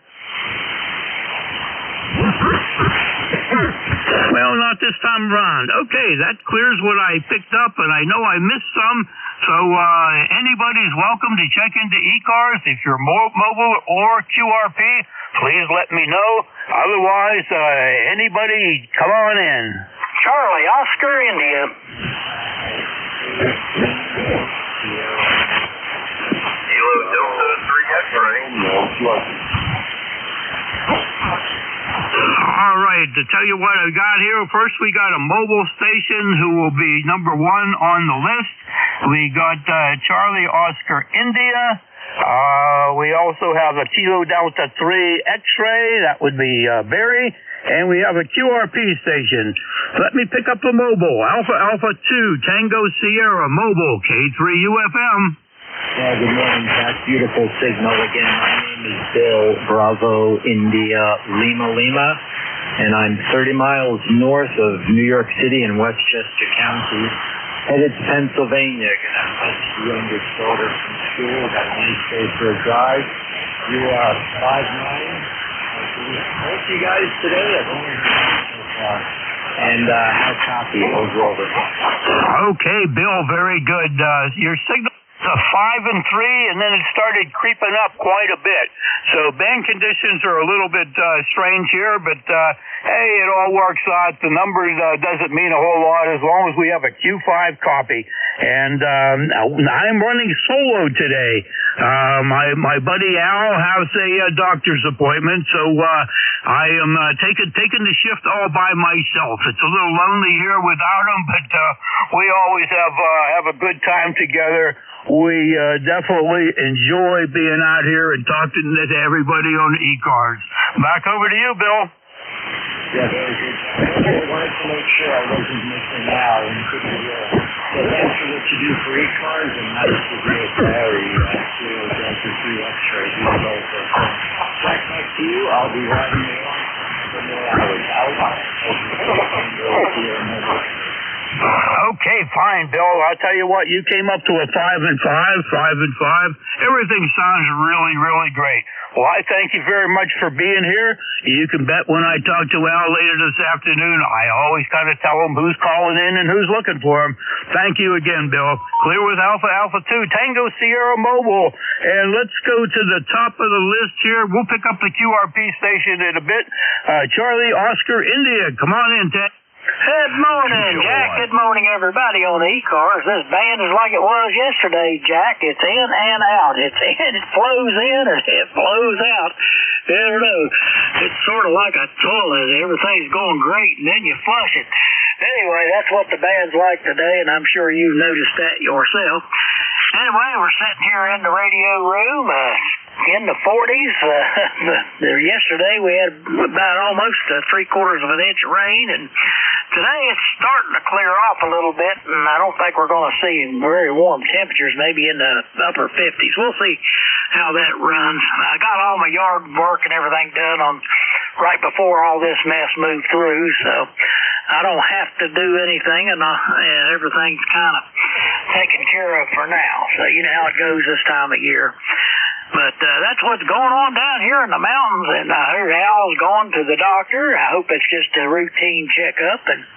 Well, not this time around. Okay, that clears what I picked up, and I know I missed some. So anybody's welcome to check into ECARS. If you're mobile or QRP, please let me know. Otherwise, anybody, come on in. Charlie, Oscar, India. Kilo Delta 3 X-ray. All right, to tell you what I got here, first we got a mobile station who will be number 1 on the list. We got Charlie Oscar India. We also have a Kilo Delta 3 X-ray. That would be Barry. And we have a QRP station. Let me pick up the mobile. Alpha 2, Tango Sierra Mobile, K3UFM. Yeah, good morning, Jack. Beautiful signal again. My name is Bill, Bravo, India, Lima, and I'm 30 miles north of New York City in Westchester County, headed to Pennsylvania. Gonna fetch the youngest daughter from school. Got a nice day for a drive. You are 5'9". Thank you guys today. I've only heard so far. And how copy over. Okay, Bill, very good. Your signal. A 5 and 3, and then it started creeping up quite a bit. So band conditions are a little bit strange here, but hey, it all works out. The number doesn't mean a whole lot as long as we have a Q5 copy. And I'm running solo today. My buddy Al has a doctor's appointment, so I am taking the shift all by myself. It's a little lonely here without him, but we always have a good time together we definitely enjoy being out here and talking to everybody on ECARS. Back over to you, Bill. Yeah, very good. I wanted to make sure I wasn't missing out and couldn't hear. So thanks for what you do for ECARS, and nice to be with Barry, Studio Delta 3 X-ray. He's also back to you. I'll be riding along for more hours. Okay, fine, Bill. I'll tell you what, you came up to a 5 and 5. Everything sounds really, really great. Well, I thank you very much for being here. You can bet when I talk to Al later this afternoon, I always kind of tell him who's calling in and who's looking for him. Thank you again, Bill. Clear with Alpha 2, Tango Sierra Mobile. And let's go to the top of the list here. We'll pick up the QRP station in a bit. Charlie Oscar India, come on in, Ted. Good morning, Jack. Good morning, everybody on the ECARS. This band is like it was yesterday, Jack. It's in and out. It's in, it flows in, and it flows out. I don't know. It's sort of like a toilet. Everything's going great, and then you flush it. Anyway, that's what the band's like today, and I'm sure you've noticed that yourself. Anyway, we're sitting here in the radio room, in the 40s. Yesterday we had about almost 3/4 of an inch of rain, and today it's starting to clear off a little bit, and I don't think we're going to see very warm temperatures, maybe in the upper 50s. We'll see how that runs. I got all my yard work and everything done on right before all this mess moved through, so I don't have to do anything, and everything's kind of taken care of for now. So you know how it goes this time of year. But that's what's going on down here in the mountains, and I heard Al's gone to the doctor. I hope it's just a routine checkup, and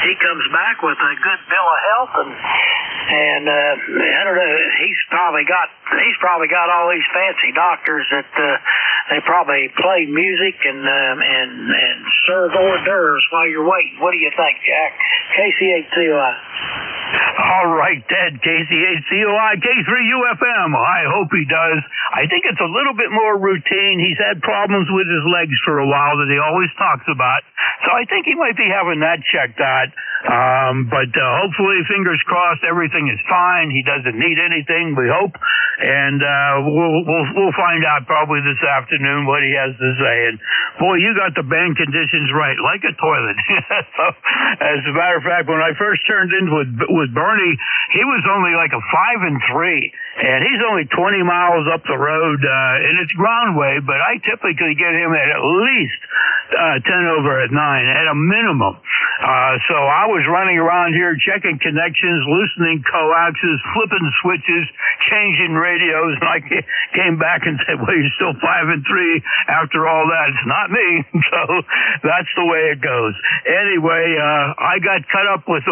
he comes back with a good bill of health, and I don't know. He's probably got all these fancy doctors that they probably play music and serve hors d'oeuvres while you're waiting. What do you think, Jack? KC8COI. All right, Ted, KC8COI, K3UFM. I hope he does. I think it's a little bit more routine. He's had problems with his legs for a while that he always talks about. So I think he might be having that checked out. But hopefully, fingers crossed, everything is fine. He doesn't need anything, we hope. And we'll find out probably this afternoon what he has to say. And boy, you got the band conditions right, like a toilet. So, as a matter of fact, when I first turned in with Bernie, he was only like a 5 and 3, and he's only 20 miles up the road, and it's ground way, but I typically get him at least 10 over at 9 at a minimum. So I was running around here checking connections, loosening coaxes, flipping switches, changing radios, and I came back and said, well, you're still 5 and 3 after all that. It's not me. So that's the way it goes. Anyway, I got caught up with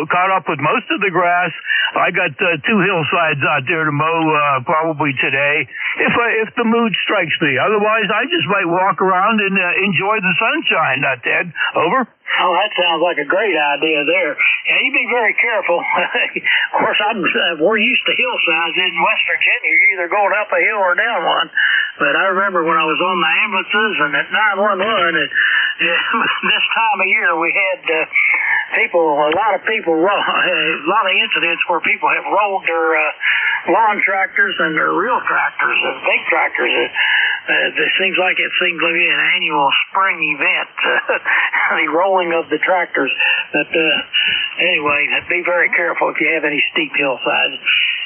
most of the grass. I got 2 hillsides out there to mow probably today if the mood strikes me. Otherwise, I just might walk around and enjoy the sunshine. Ted, over. Oh, that sounds like a great idea there. Yeah, you be very careful. Of course, we're used to hillsides in West Virginia. You're either going up a hill or down one. But I remember when I was on the ambulances and at 911, this time of year we had a lot of incidents where people have rolled their lawn tractors and their real tractors, big tractors. It seems like to be an annual spring event, the rolling of the tractors. But anyway, be very careful if you have any steep hillsides.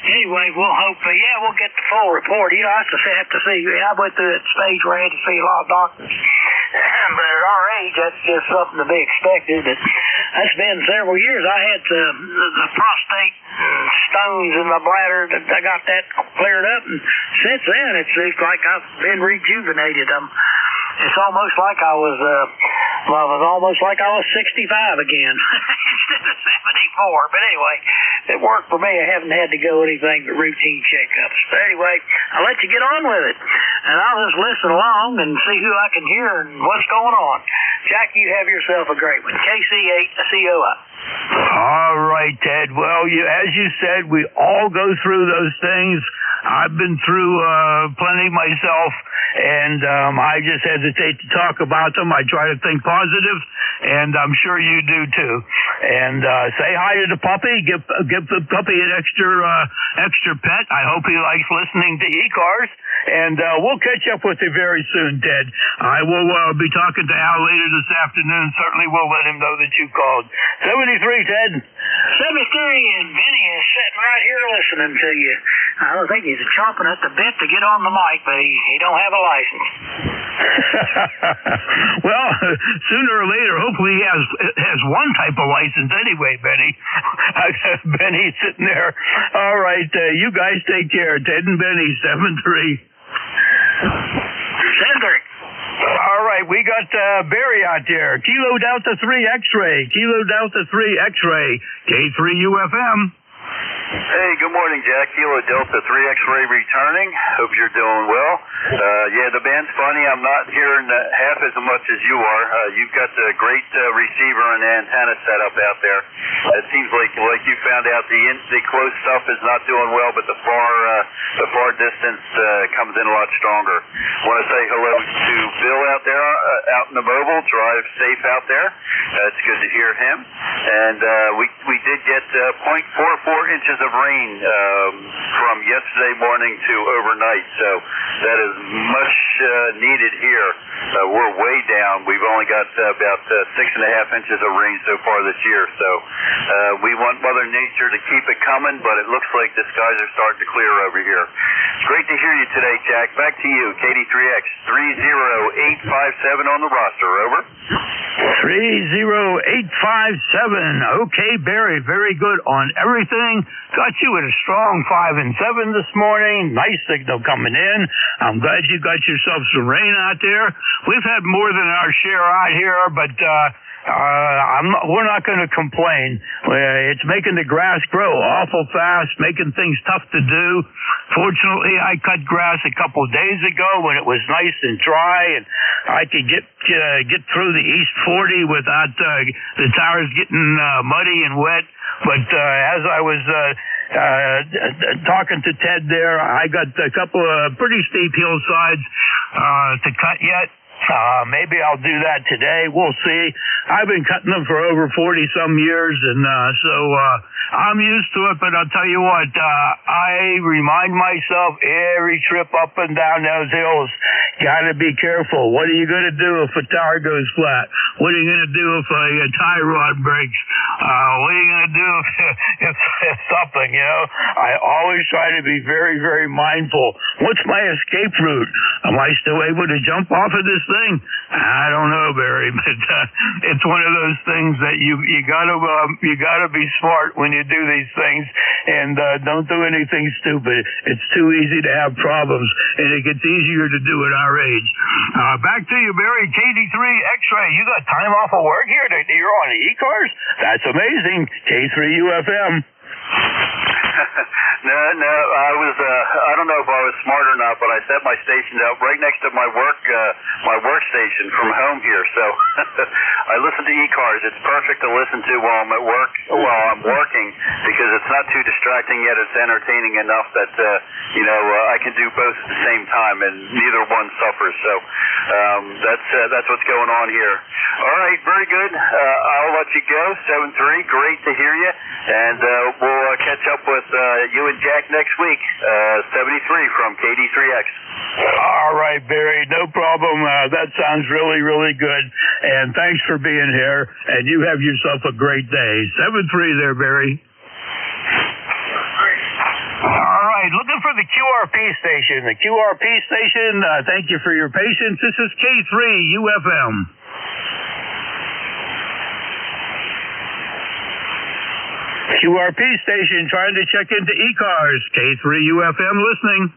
Anyway, we'll hope, we'll get the full report. You know, I have to see. I went through that stage where I had to see a lot of doctors. But at our age, that's just something to be expected. But that's been several years. I had the prostate stones in my bladder. I got that cleared up, and since then, it's like I've been rejuvenated. It's almost like I was 65 again instead of 74. But anyway, it worked for me. I haven't had to go anything but routine checkups. But anyway, I'll let you get on with it, and I'll just listen along and see who I can hear and what's going on. Jack, you have yourself a great one. KC8COI. All right, Ted. Well, as you said, we all go through those things. I've been through plenty myself, and I just hesitate to talk about them. I try to think positive, and I'm sure you do too. And say hi to the puppy. Give the puppy an extra pet. I hope he likes listening to ECARS. And we'll catch up with you very soon, Ted. I will be talking to Al later this afternoon. Certainly we'll let him know that you called. 73, Ted. 73, and Benny is sitting right here listening to you. I don't think he's chomping at the bit to get on the mic, but he don't have a license. Well, sooner or later, hopefully he has one type of license anyway, Benny. Benny's sitting there. All right, you guys take care. Ted and Benny, 7-3. 7-3. All right, we got Barry out there. Kilo Delta 3 X-ray. Kilo Delta 3 X-ray. K3UFM. Hey, good morning, Jack. Kilo Delta 3 X-ray returning. Hope you're doing well. Yeah, the band's funny. I'm not hearing half as much as you are. You've got the great receiver and antenna setup out there. It seems like you found out the close stuff is not doing well, but the far distance comes in a lot stronger. Want to say hello to Bill out there, out in the mobile. Drive safe out there. It's good to hear him. And we did get 0.44 inches of rain from yesterday morning to overnight, so that is much needed here. We're way down. We've only got about 6.5 inches of rain so far this year, so we want Mother Nature to keep it coming, but it looks like the skies are starting to clear over here. It's great to hear you today, Jack. Back to you, KD3X 30857 on the roster. Over. 30857. Okay, Barry, very good on everything. Got you at a strong 5 and 7 this morning. Nice signal coming in. I'm glad you got yourself some rain out there. We've had more than our share out here, but we're not going to complain. It's making the grass grow awful fast, making things tough to do. Fortunately, I cut grass a couple of days ago when it was nice and dry, and I could get through the East 40 without the tires getting muddy and wet. But as I was talking to Ted there, I got a couple of pretty steep hillsides to cut yet. Maybe I'll do that today. We'll see. I've been cutting them for over 40-some years, and so I'm used to it, but I'll tell you what, I remind myself every trip up and down those hills, gotta be careful. What are you going to do if a tire goes flat? What are you going to do if a tie rod breaks? What are you going to do if something, you know? I always try to be very, very mindful. What's my escape route? Am I still able to jump off of this thing? I don't know, Barry, but it's one of those things that you gotta be smart when you do these things, and don't do anything stupid. It's too easy to have problems, and it gets easier to do at our age. Back to you, Barry. KD3 X-ray. You got time off of work here? You're on the ECARS? That's amazing. K3UFM. No, I don't know if I was smart or not, but I set my station out right next to my workstation from home here, so I listen to ECARS. It's perfect to listen to while I'm at work, while I'm working, because it's not too distracting yet it's entertaining enough that, I can do both at the same time, and neither one suffers, so that's what's going on here. All right, very good. I'll let you go. 7-3, great to hear you, and we'll catch up with you and Jack next week. 73 from KD3X. All right, Barry, no problem. That sounds really, really good, and thanks for being here, and you have yourself a great day. 7-3 there, Barry. All right, looking for the QRP station. The QRP station, thank you for your patience. This is K3UFM. QRP station trying to check into ECARS. K3UFM listening.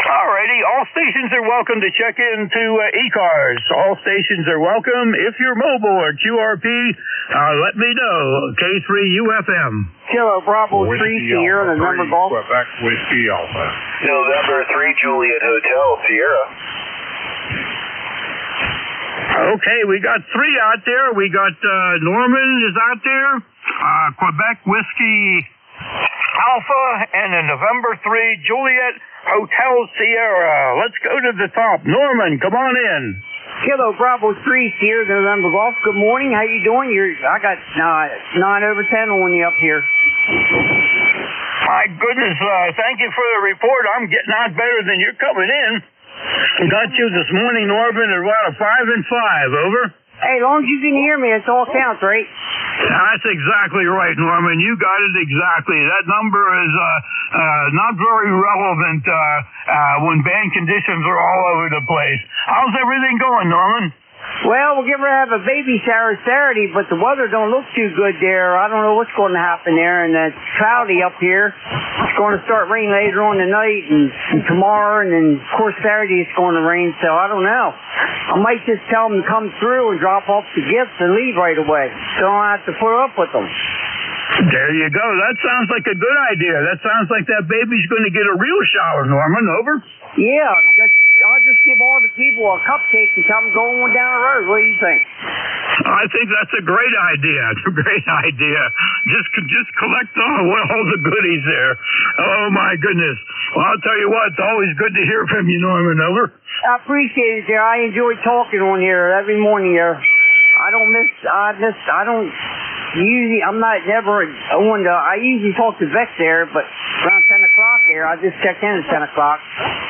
Alrighty, all stations are welcome to check into ECARS. All stations are welcome. If you're mobile or QRP, let me know. K3UFM. Kilo Bravo 3 Sierra, the number golf. Quebec Whiskey Alpha. November 3 Juliet Hotel Sierra. Okay, we got 3 out there. We got Norman is out there. Quebec Whiskey Alpha and a November 3 Juliet Hotel Sierra. Let's go to the top. Norman, come on in. Kilo Bravo 3 here, November Golf. Good morning. How you doing? I got 9/10 on you up here. My goodness, thank you for the report. I'm getting out better than you're coming in. Got you this morning, Norman, at about a 5 and 5. Over. Hey, as long as you can hear me, it's all counts, right? That's exactly right, Norman. You got it exactly. That number is not very relevant when band conditions are all over the place. How's everything going, Norman? Well, we're going to have a baby shower Saturday, but the weather don't look too good there. I don't know what's going to happen there, and it's cloudy up here. It's going to start raining later on tonight and tomorrow, and then, of course, Saturday it's going to rain, so I don't know. I might just tell them to come through and drop off the gifts and leave right away, so I don't have to put up with them. There you go. That sounds like a good idea. That sounds like that baby's going to get a real shower, Norman. Over? Yeah, I'll just give all the people a cupcake and tell them go on down the road. What do you think? I think that's a great idea. It's a great idea. Just collect all the goodies there. Oh, my goodness. Well, I'll tell you what, it's always good to hear from you, Norman. Over? I appreciate it, there. I enjoy talking on here every morning here. I usually talk to Vic there, but around 10 o'clock there, I just checked in at 10 o'clock,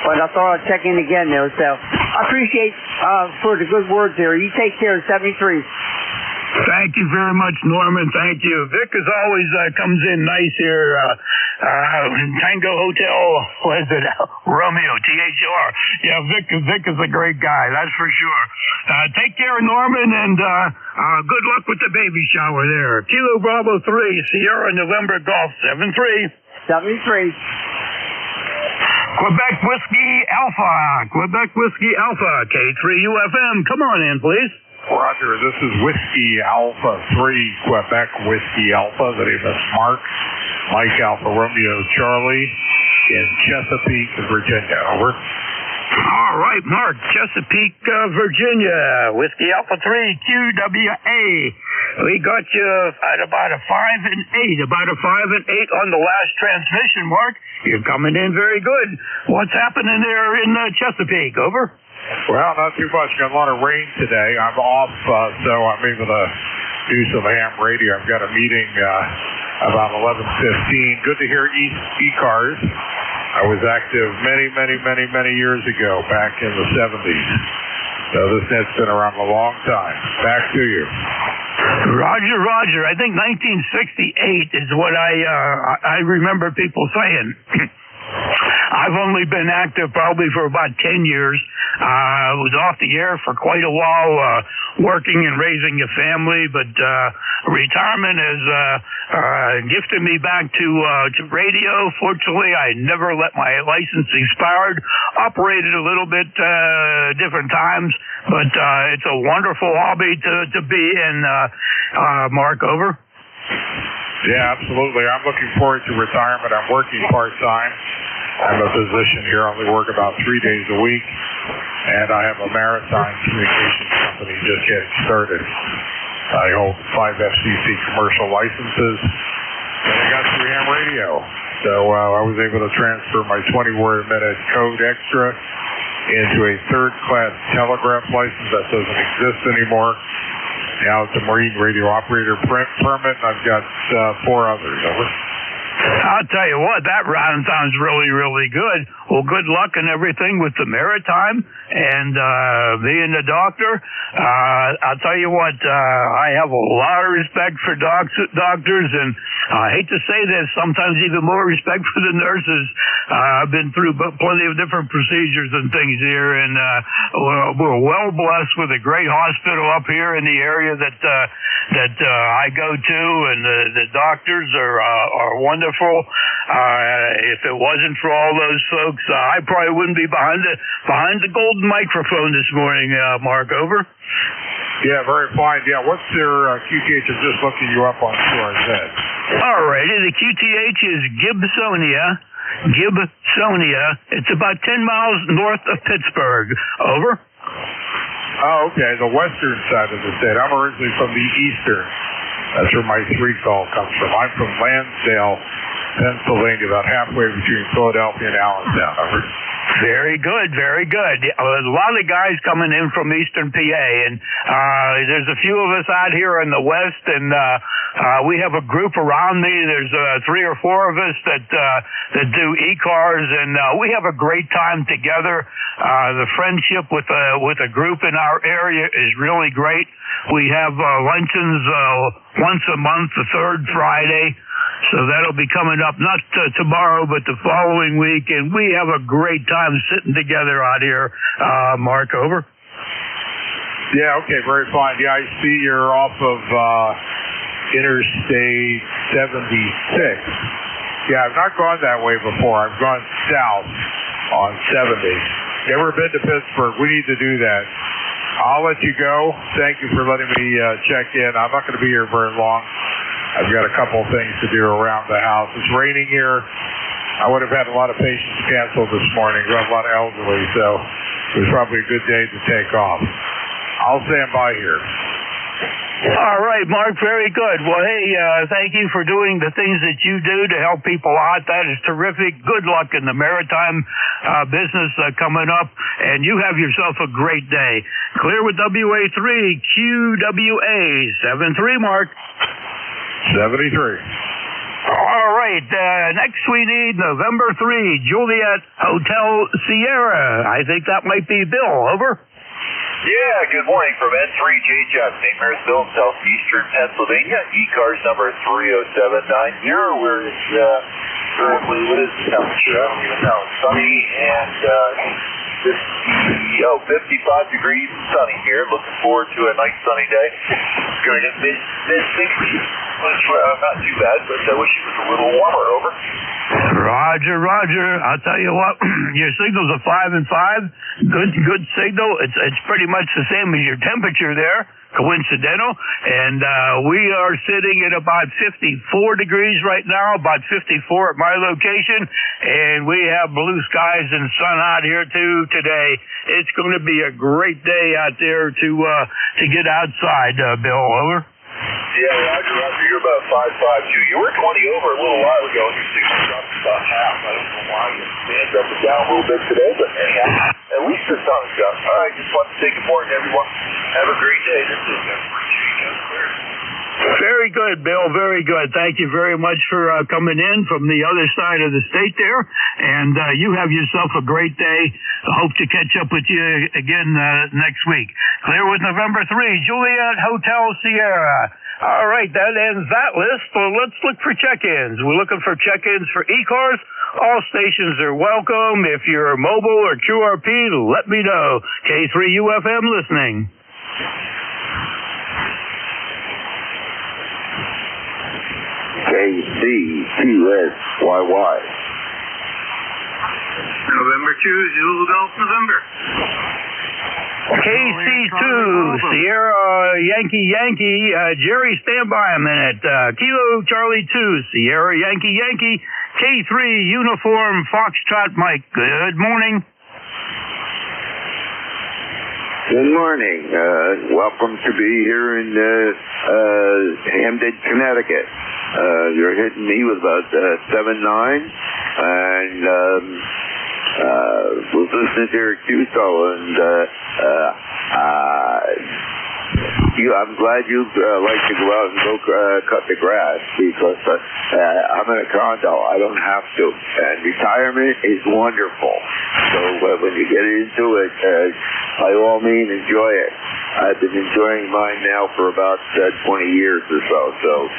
but I thought I'd check in again there, so I appreciate for the good words there. You take care of 73. Thank you very much, Norman. Thank you. Vic, as always, comes in nice here. Tango Hotel, what is it? Romeo, THR. Yeah, Vic is a great guy, that's for sure. Take care, Norman, and good luck with the baby shower there. Kilo Bravo 3, Sierra November Golf, 73. 73. Quebec Whiskey Alpha, K3UFM. Come on in, please. Roger, this is Whiskey Alpha 3, Quebec Whiskey Alpha. The name is Mark, Mike Alpha Romeo Charlie in Chesapeake, Virginia. Over. All right, Mark, Chesapeake, Virginia. Whiskey Alpha 3, QWA. We got you at about a 5 and 8, on the last transmission, Mark. You're coming in very good. What's happening there in Chesapeake? Over. Well, not too much. Got a lot of rain today. I'm off, so I'm able to do some ham radio. I've got a meeting about 11:15. Good to hear ECARS. I was active many years ago, back in the 70s. So this net's been around a long time. Back to you. Roger. I think 1968 is what I remember people saying. I've only been active probably for about 10 years. I was off the air for quite a while, working and raising a family, but retirement has gifted me back to radio. Fortunately, I never let my license expire. Operated a little bit different times, but it's a wonderful hobby to be in. Mark, over. Yeah, absolutely. I'm looking forward to retirement. I'm working part-time. I'm a physician here. I only work about 3 days a week. And I have a maritime communications company just getting started. I hold 5 FCC commercial licenses. And I got 3 ham radio. So I was able to transfer my 20-word a minute code extra into a third-class telegraph license that doesn't exist anymore. Now it's a Marine radio operator permit, and I've got 4 others. Over. I'll tell you what, that round sounds really good. Well, good luck and everything with the maritime and being a doctor. I'll tell you what, I have a lot of respect for doctors, and I hate to say this, sometimes even more respect for the nurses. I've been through plenty of different procedures and things here, and we're well blessed with a great hospital up here in the area that I go to, and the doctors are wonderful. If it wasn't for all those folks, I probably wouldn't be behind the golden microphone this morning, Mark. Over. Yeah, very fine. Yeah, what's their QTH? I'm just looking you up on QRZ. All righty, the QTH is Gibsonia. It's about 10 miles north of Pittsburgh. Over. Oh, okay, the western side of the state. I'm originally from the eastern. That's where my 3 call comes from. I'm from Lansdale, Pennsylvania, about halfway between Philadelphia and Allentown. Over. Very good, very good. A lot of guys coming in from Eastern PA, and there's a few of us out here in the West, and we have a group around me. There's 3 or 4 of us that do ECARS, and we have a great time together. The friendship with a group in our area is really great. We have luncheons once a month, the third Friday. So that'll be coming up not tomorrow, but the following week, and we have a great time sitting together out here. Mark, over. Yeah, okay, very fine. Yeah, I see you're off of Interstate 76. Yeah, I've not gone that way before. I've gone south on 70. Never been to Pittsburgh. We need to do that. I'll let you go. Thank you for letting me check in. I'm not going to be here very long. I've got a couple of things to do around the house. It's raining here. I would have had a lot of patients canceled this morning. We have a lot of elderly, so it was probably a good day to take off. I'll stand by here. All right, Mark, very good. Well, hey, thank you for doing the things that you do to help people out. That is terrific. Good luck in the maritime business coming up, and you have yourself a great day. Clear with WA3, QWA 73, Mark. 73. All right, next we need November 3, Juliet Hotel Sierra. I think that might be Bill. Over. Yeah, good morning from N3JF, St. Mary'sville, southeastern Pennsylvania. ECARS number 30790. We're currently, what is the temperature? I don't even know. Sunny and 55 degrees and sunny here. Looking forward to a nice sunny day. It's going to get mid-60s. Not too bad, but I wish it was a little warmer. Over. Roger. I'll tell you what, your signal's a 5 and 5. Good signal. It's pretty much the same as your temperature there. Coincidental. And we are sitting at about 54 degrees right now, about 54 at my location, and we have blue skies and sun out here too today. It's going to be a great day out there to get outside, Bill. Over. Yeah, Roger, you're about 5.52. You were 20 over a little while ago, and your signal dropped about half. I don't know why. It's up and down a little bit today, but anyhow, at least the sun's up. All right, just want to say good morning, everyone. Have a great day. This is Clear. Very good, Bill. Very good. Thank you very much for coming in from the other side of the state there. And you have yourself a great day. I hope to catch up with you again next week. Clear with November 3, Juliet Hotel Sierra. All right, that ends that list. So let's look for check-ins. We're looking for check-ins for ECARS. All stations are welcome. If you're mobile or QRP, let me know. K3UFM listening. KC2SYY. November 2, Zulu Golf, November. KC2, Sierra Yankee, Jerry, stand by a minute. Kilo Charlie 2, Sierra Yankee, K3 Uniform Foxtrot Mike. Good morning. Good morning. Welcome to be here in Hamden, Connecticut. You're hitting me with about 7.9, and was listening to your QSO, and I'm glad you like to go out and go cut the grass, because I'm in a condo. I don't have to. And retirement is wonderful. So when you get into it, by all means, enjoy it. I've been enjoying mine now for about 20 years or so. So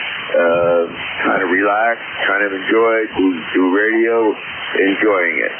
kind of relax, kind of enjoy, do radio, enjoying it.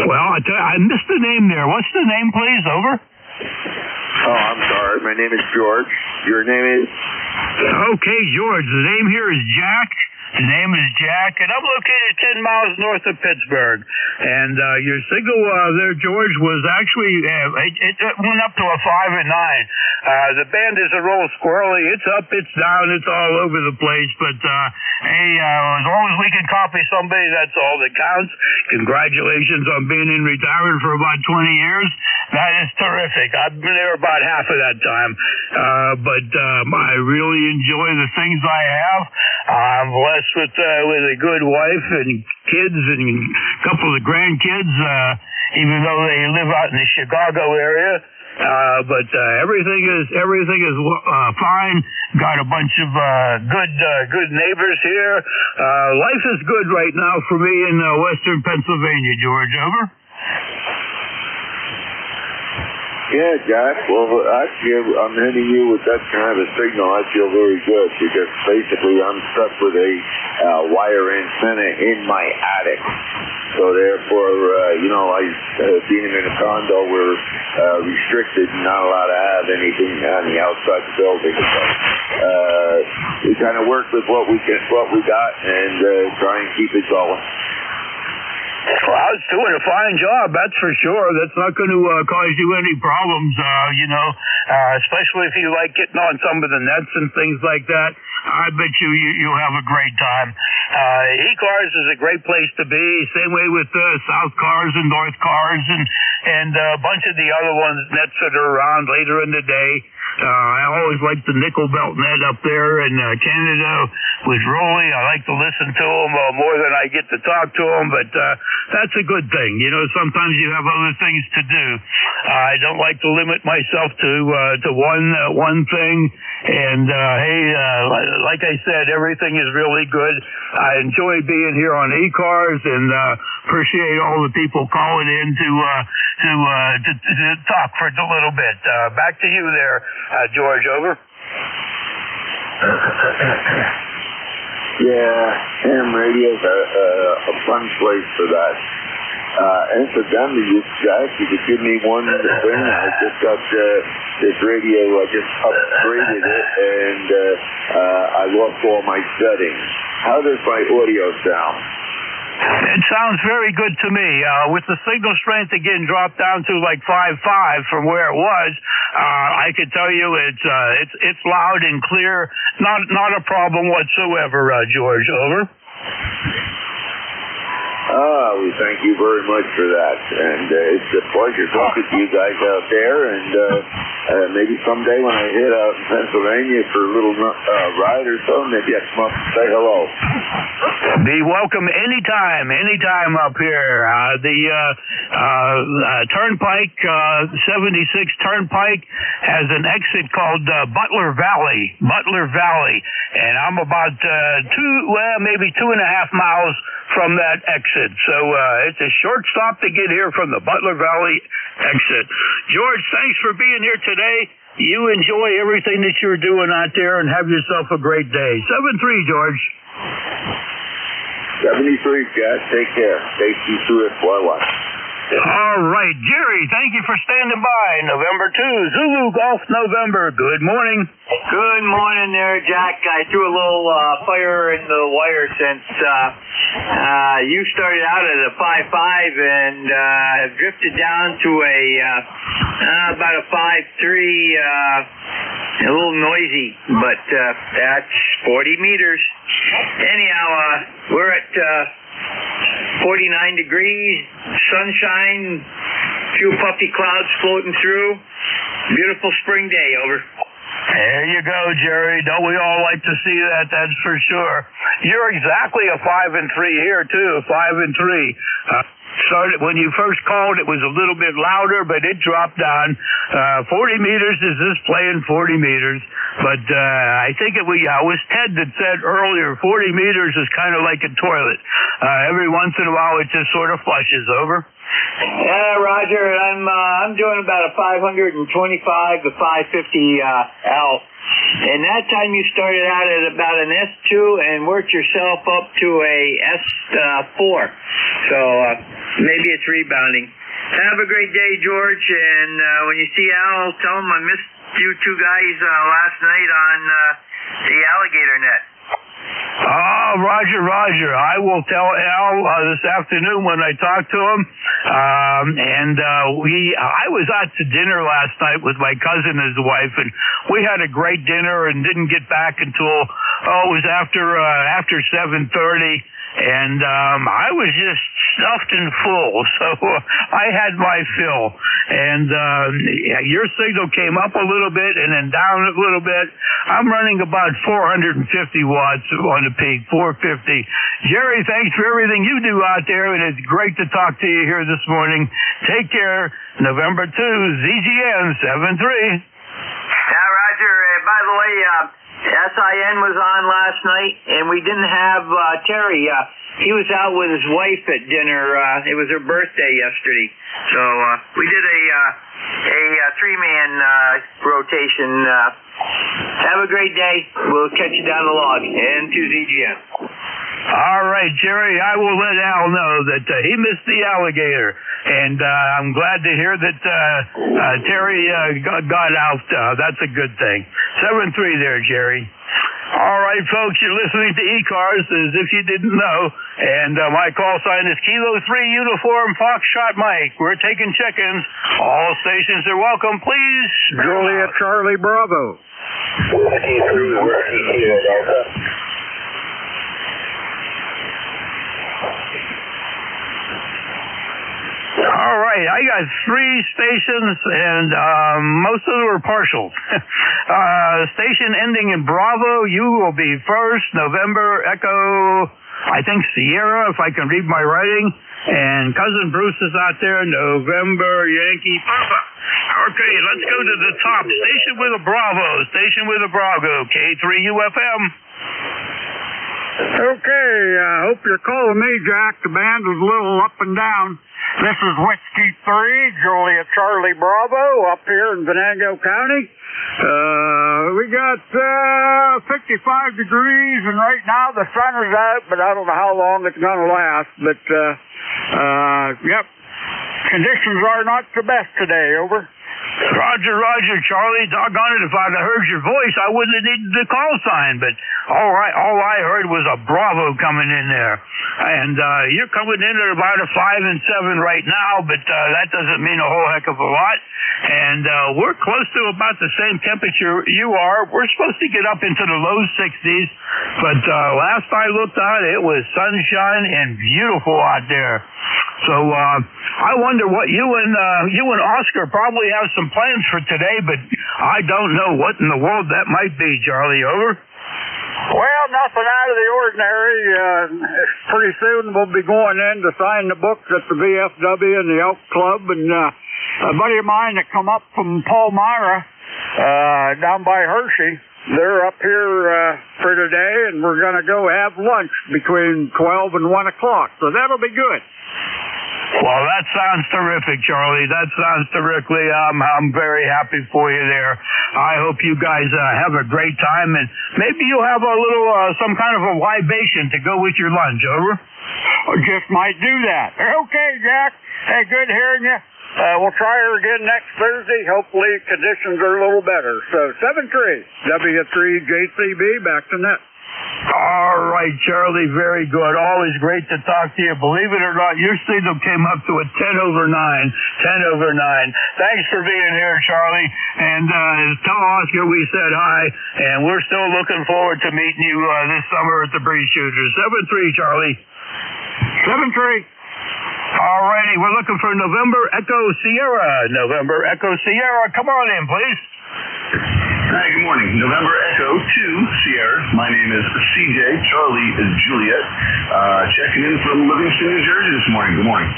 Well, I missed the name there. What's the name, please? Over. Oh, I'm sorry. My name is George. Your name is? Okay, George. The name here is Jack. The name is Jack, and I'm located 10 miles north of Pittsburgh. And your signal there, George, was actually, it went up to a 5 and 9. The band is a little squirrely. It's up, it's down, it's all over the place. But, hey, as long as we can copy somebody, that's all that counts. Congratulations on being in retirement for about 20 years. That is terrific. I've been there about half of that time. But I really enjoy the things I have. I'm blessed blessed with a good wife and kids and a couple of grandkids, even though they live out in the Chicago area. But everything is fine. Got a bunch of good neighbors here. Life is good right now for me in western Pennsylvania, George. Over. Yeah, Jack. Well, actually, I'm hitting you with that kind of a signal. I feel very good because basically I'm stuck with a wire antenna in my attic. So therefore, being in a condo, we're restricted, not allowed to have anything on the outside the building. So we kind of work with what we got, and try and keep it going. Well, I was doing a fine job, that's for sure. That's not going to cause you any problems, especially if you like getting on some of the nets and things like that. I bet you'll have a great time. ECARS is a great place to be. Same way with South Cars and North Cars and a bunch of the other nets that are around later in the day. I always like the nickel belt net up there in Canada with Rolly. I like to listen to them more than I get to talk to them, but that's a good thing. Sometimes you have other things to do. I don't like to limit myself to one thing. And like I said, everything is really good. I enjoy being here on ECARS and appreciate all the people calling in to talk for a little bit. Back to you there, George. Over. Yeah, ham radio's a fun place for that. Incidentally, Jack, you could give me one thing. I just got this radio. I just upgraded it, and I lost all my settings. How does my audio sound? It sounds very good to me. With the signal strength again dropped down to like 5.5 from where it was, I can tell you it's loud and clear. Not a problem whatsoever, George. Over. We thank you very much for that, and it's a pleasure talking to you guys out there, and maybe someday when I hit out in Pennsylvania for a little ride or so, maybe I come up and say hello. Be welcome anytime up here. The Turnpike, 76 Turnpike has an exit called Butler Valley, and I'm about maybe 2.5 miles from that exit. So it's a short stop to get here from the Butler Valley exit. George, thanks for being here today. You enjoy everything that you're doing out there and have yourself a great day. 7-3, George. 73, Jack. Take care. Take you through it for a while. All right, Jerry, thank you for standing by. November 2, Zulu Golf November. Good morning. Good morning there, Jack. I threw a little fire in the wire since you started out at a 5.5 and have drifted down to about a 5.3. A little noisy, but that's 40 meters. Anyhow, we're at 49 degrees, sunshine, few puffy clouds floating through. Beautiful spring day. Over. There you go, Jerry. Don't we all like to see that? That's for sure. You're exactly a 5-3 here too. 5-3. Started when you first called, it was a little bit louder, but it dropped down. 40 meters is just playing 40 meters. But I think it was Ted that said earlier, 40 meters is kind of like a toilet. Every once in a while, it just sort of flushes. Over. Yeah, Roger. I'm doing about a 525 to 550 L. And that time you started out at about an S2 and worked yourself up to a S4. So maybe it's rebounding. Have a great day, George. And when you see Al, tell him I missed you two guys last night on the alligator net. Oh, Roger. I will tell Al this afternoon when I talk to him. I was out to dinner last night with my cousin and his wife, and we had a great dinner and didn't get back until it was after 7:30. and I was just stuffed and full, so I had my fill. And your signal came up a little bit and then down a little bit. I'm running about 450 watts on the peak, 450. Jerry, thanks for everything you do out there, and it's great to talk to you here this morning. Take care. November 2, ZGN 73. Yeah, Roger. By the way, SIN was on last night, and we didn't have Terry. He was out with his wife at dinner. It was her birthday yesterday. So we did a three-man rotation. Have a great day. We'll catch you down the log and to ZGN. All right, Jerry, I will let Al know that he missed the alligator. And I'm glad to hear that Terry got out. That's a good thing. 7-3 there, Jerry. All right, folks, you're listening to ECARS, as if you didn't know. And my call sign is Kilo 3 Uniform Foxtrot Mike. We're taking check-ins. All stations are welcome, please. Juliet Charlie Bravo. All right, I got 3 stations, and most of them are partials. Station ending in Bravo, you will be first. November Echo, I think Sierra, if I can read my writing. And Cousin Bruce is out there, November Yankee Papa. Okay, let's go to the top. Station with a Bravo, K3UFM. Okay, I hope you're calling me, Jack. The band is a little up and down. This is Whiskey 3, Juliet Charlie Bravo, up here in Venango County. We got 55 degrees, and right now the sun is out, but I don't know how long it's going to last. But, yep, conditions are not the best today, over. Roger, Charlie. Doggone it, if I'd heard your voice, I wouldn't have needed the call sign. But all I heard was a Bravo coming in there. And you're coming in at about a 5 and 7 right now, but that doesn't mean a whole heck of a lot. And we're close to about the same temperature you are. We're supposed to get up into the low 60s, but last I looked out, it was sunshine and beautiful out there. So I wonder what you and Oscar probably have some plans for today, but I don't know what in the world that might be, Charlie. Over. Well, nothing out of the ordinary. Pretty soon we'll be going in to sign the books at the VFW and the Elk Club, and a buddy of mine that come up from Palmyra down by Hershey, they're up here for today, and we're going to go have lunch between 12 and 1 o'clock, so that'll be good. Well, that sounds terrific, Charlie. That sounds terrifically. I'm very happy for you there. I hope you guys have a great time, and maybe you'll have a little, some kind of a libation to go with your lunch, over? Just might do that. Okay, Jack. Hey, good hearing you. We'll try her again next Thursday. Hopefully conditions are a little better. So 7-3, W3JCB, back to net. All right, Charlie, very good. Always great to talk to you. Believe it or not, your signal came up to a 10/9. Thanks for being here, Charlie. And tell Oscar we said hi, and we're still looking forward to meeting you this summer at the Breeze Shooters. 7-3, Charlie. 7-3. All righty, we're looking for November Echo Sierra. Come on in, please. Hi, good morning. November Echo 2 Sierra. My name is CJ. Charlie is Juliet. Checking in from Livingston, New Jersey this morning. Good morning.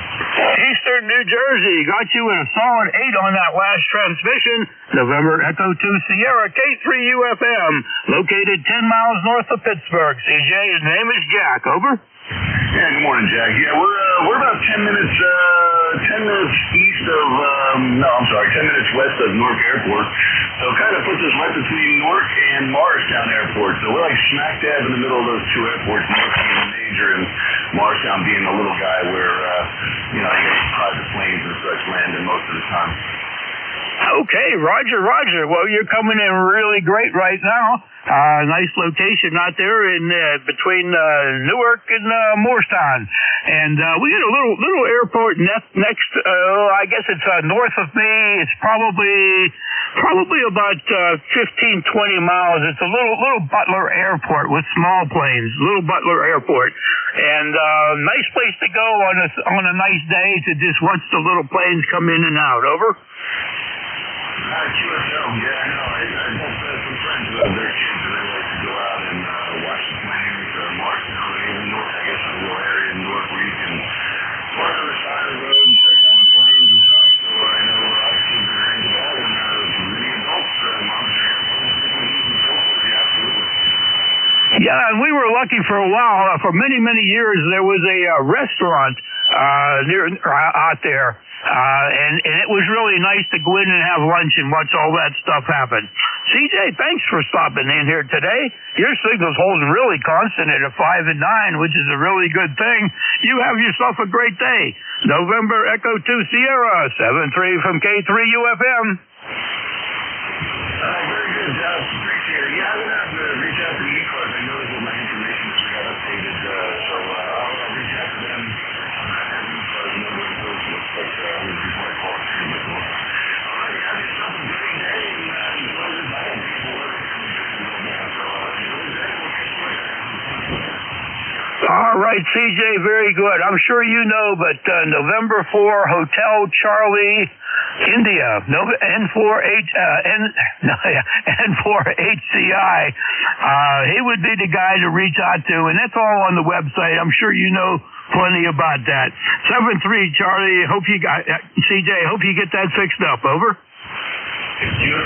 Eastern New Jersey. Got you in a solid 8 on that last transmission. November Echo 2 Sierra, K3UFM, located 10 miles north of Pittsburgh. CJ, his name is Jack. Over. Yeah, good morning, Jack. Yeah, we're about 10 minutes east of 10 minutes west of Newark Airport. So it kind of puts us right between Newark and Morristown Airport. So we're like smack dab in the middle of those two airports, Newark being the major and Morristown being the little guy where you get private planes and such land in most of the time. Okay, Roger. Well, you're coming in really great right now. Nice location out there in between Newark and Morristown. And we got a little airport next. I guess it's north of me. It's probably about 15-20 miles. It's a little Butler Airport with small planes. Little Butler Airport. and nice place to go on a nice day to just watch the little planes come in and out. Over. QSL, yeah, I know. I got some friends who have their kids and they like to go out and watch the planes. Mark, even north, I guess, a little area in north where you can park on the side of the road and check out the planes and stuff. So I know a lot of kids are very into that, and many adults monitoring airplanes and so forth. Yeah, absolutely. Yeah, and we were lucky for a while. For many, many years, there was a restaurant out there. And it was really nice to go in and have lunch and watch all that stuff happen. CJ, thanks for stopping in here today. Your signal's holding really constant at a 5 and 9, which is a really good thing. You have yourself a great day. November Echo 2 Sierra, 7-3 from K3UFM. Very good, Josh. Appreciate it. Yeah, I'm going to have to reach out to the ECARS. I noticed all my information just got updated, so I'll reach out to them. All right, CJ, very good. I'm sure you know, but November 4, Hotel Charlie, India, N4HCI. He would be the guy to reach out to, and that's all on the website. I'm sure you know plenty about that. 7-3, Charlie. Hope you got CJ. Hope you get that fixed up. Over. Thank you.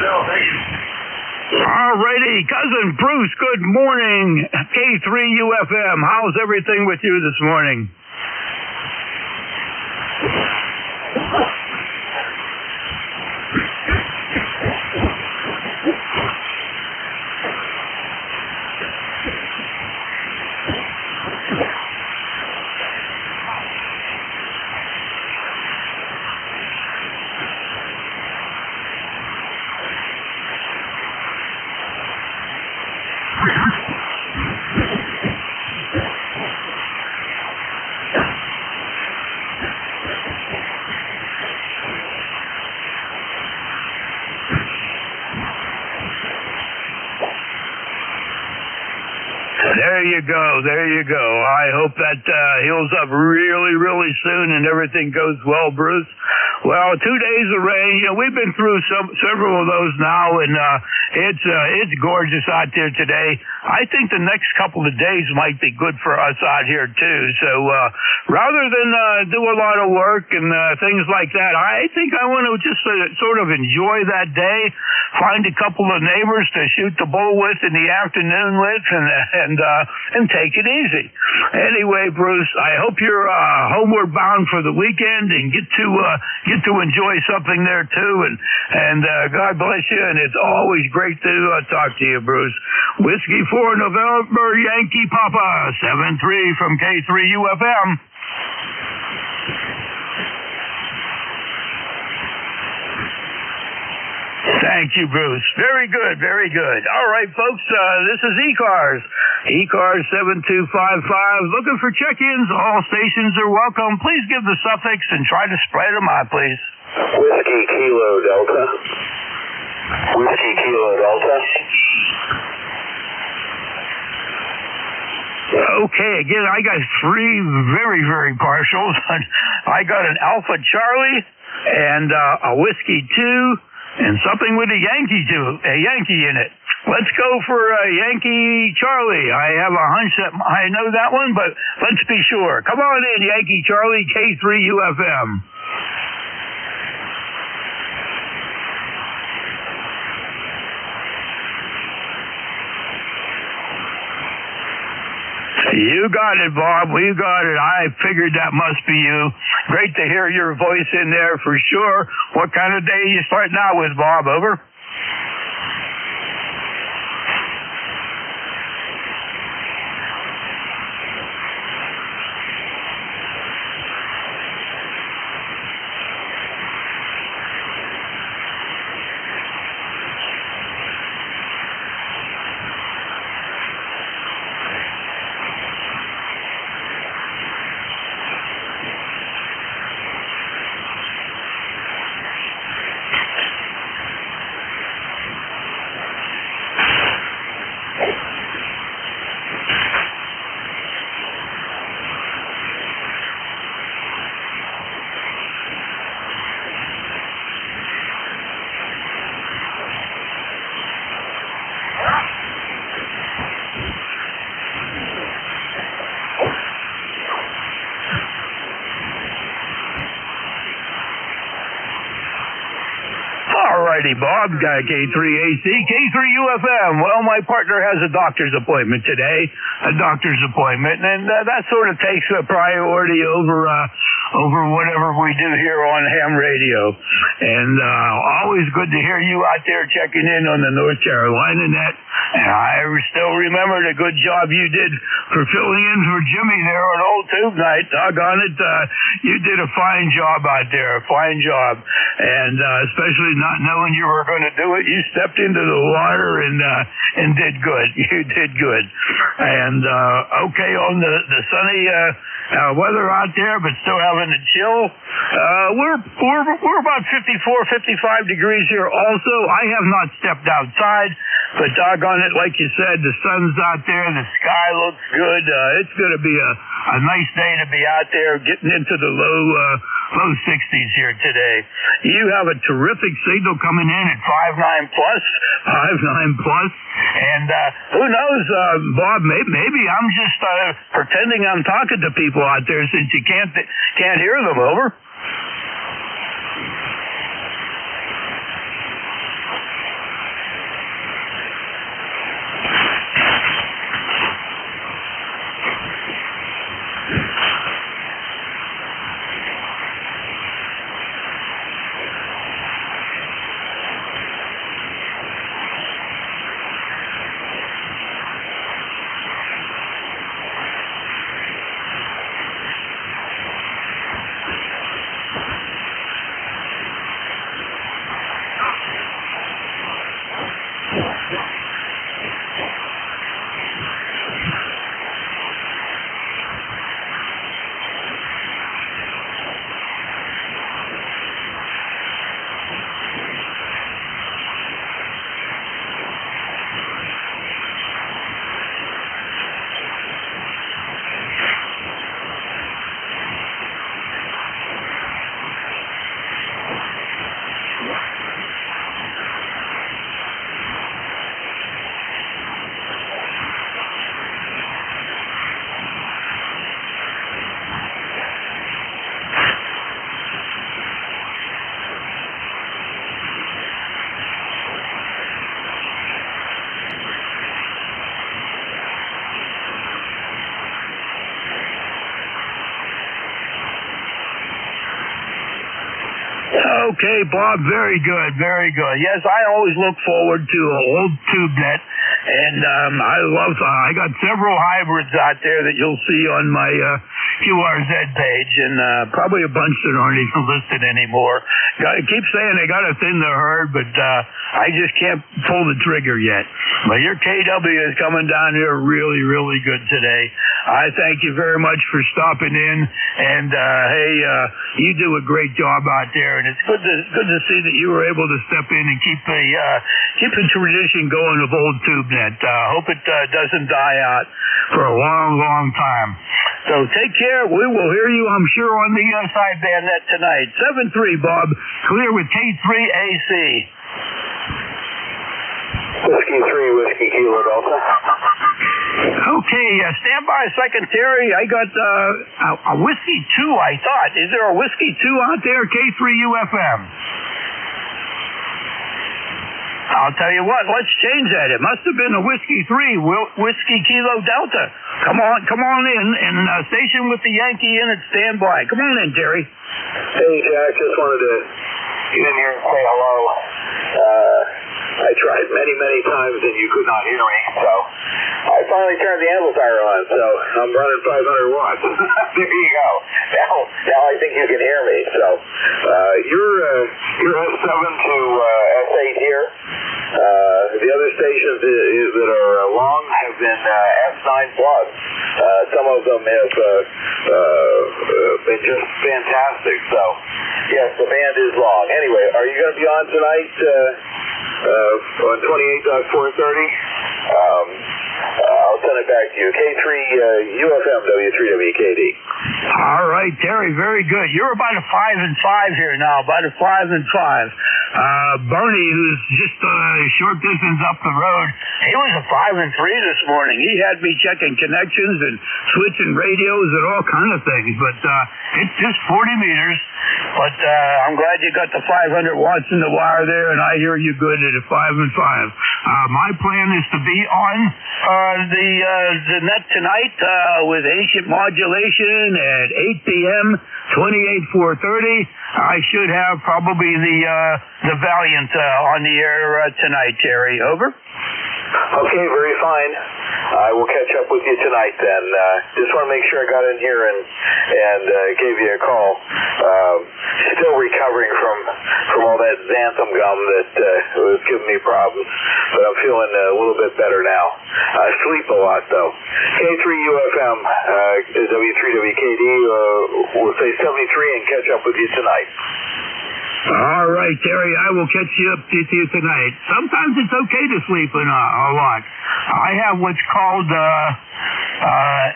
All righty, Cousin Bruce, good morning. K3UFM, how's everything with you this morning? There you go. I hope that heals up really, really soon and everything goes well, Bruce. Well, 2 days of rain. You know, we've been through several of those now, and it's gorgeous out there today. I think the next couple of days might be good for us out here too. So rather than do a lot of work and things like that, I think I want to just sort of enjoy that day, find a couple of neighbors to shoot the bull with in the afternoon with, and take it easy. Anyway, Bruce, I hope you're homeward bound for the weekend and get to enjoy something there too. And God bless you. And it's always great to talk to you, Bruce. Whiskey 4 November Yankee Papa 7-3 from K3UFM. Thank you, Bruce. Very good, very good. All right, folks, this is ECARS. ECARS 7255. Looking for check-ins. All stations are welcome. Please give the suffix and try to spread them out, please. Whiskey Kilo Delta. Whiskey Kilo Delta. Okay, again, I got three very, very partials. I got an Alpha Charlie and a Whiskey 2. And something with a Yankee in it. Let's go for Yankee Charlie. I have a hunch that I know that one, but let's be sure. Come on in, Yankee Charlie, K3UFM. You got it, Bob. You got it. I figured that must be you. Great to hear your voice in there for sure. What kind of day are you starting out with, Bob? Over. righty, Bob, K3AC, K3UFM. Well, my partner has a doctor's appointment today, and that sort of takes a priority over whatever we do here on ham radio. And always good to hear you out there checking in on the North Carolina net. And I still remember the good job you did for filling in for Jimmy there on Old Tube Night. Doggone it, you did a fine job out there, a fine job. And especially not knowing you were going to do it, you stepped into the water and did good. You did good. And okay on the sunny weather out there, but still having a chill. We're about 54, 55 degrees here also. I have not stepped outside, but doggone it, like you said, the sun's out there, the sky looks good. It's going to be a nice day to be out there getting into the low 60s here today. You have a terrific signal coming in at 59 plus, and who knows, Bob, maybe I'm just pretending I'm talking to people out there since you can't hear them. Over. Okay, Bob, very good, very good. Yes, I always look forward to an old tube net, and I got several hybrids out there that you'll see on my QRZ page, and probably a bunch that aren't even listed anymore. Keep saying they got to thin the herd, but I just can't pull the trigger yet. But your KW is coming down here really, really good today. I thank you very much for stopping in, and hey, you do a great job out there, and it's good to see that you were able to step in and keep the tradition going of old TubeNet. Hope it doesn't die out for a long, long time. So take care. We will hear you, I'm sure, on the sideband net tonight. 7-3, Bob. Clear with K3AC. Whiskey 3, Whiskey Kilo Delta. Okay, stand by a second, Terry. I got a Whiskey 2, I thought. Is there a Whiskey 2 out there, K3UFM? I'll tell you what, let's change that. It must have been a Whiskey 3, Whiskey Kilo Delta. Come on in, and station with the Yankee in at standby. Come on in, Terry. Hey, Jack, just wanted to get in here and say hello. I tried many, many times and you could not hear me, so I finally turned the amplifier on, so I'm running 500 watts. There you go. Now I think you can hear me. So you're S7 to S8 here. The other stations that are long have been S9 plus. Some of them have been just fantastic. So yes, the band is long. Anyway, are you going to be on tonight? On 28.430. I'll send it back to you. K3UFM W3WKD. All right, Terry, very good. You're about a 5-5 here now, about a 5-5. Bernie, who's just a short distance up the road, He was a 5 and 3 this morning. He had me checking connections and switching radios and all kind of things. But it's just 40 meters. But I'm glad you got the 500 watts in the wire there, and I hear you good at a 5 and 5. My plan is to be on the net tonight with ancient modulation at 8 p.m. 28430. I should have probably the Valiant on the air tonight, Terry. Over. Okay, very fine. I will catch up with you tonight then. Just want to make sure I got in here and gave you a call. Still recovering from all that xanthan gum that was giving me problems, but I'm feeling a little bit better now. I sleep a lot though. K3UFM, W3WKD, we'll say 73 and catch up with you tonight. All right, Terry, I will catch you up with you tonight. Sometimes it's okay to sleep in a lot. I have what's called LAS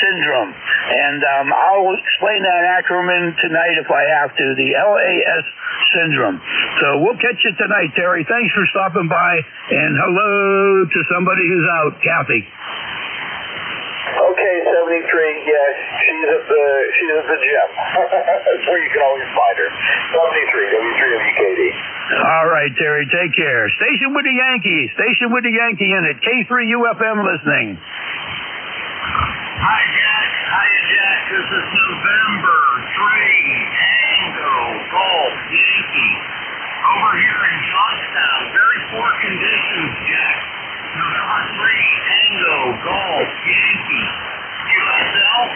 syndrome, and I'll explain that acronym tonight if I have to, the LAS syndrome. So we'll catch you tonight, Terry. Thanks for stopping by, and hello to somebody who's out, Kathy. Okay, 73. Yeah, she's at the gym. That's where you can always find her. 73, W3WKD. All right, Terry. Take care. Station with the Yankees. Station with the Yankee in it. K3UFM listening. Hi, Jack. Hiya, Jack. This is November 3, Tango, Golf, Yankee. Over here in Johnstown. Very poor conditions, Jack. November 3, Tango, Golf, Yankee. QSL?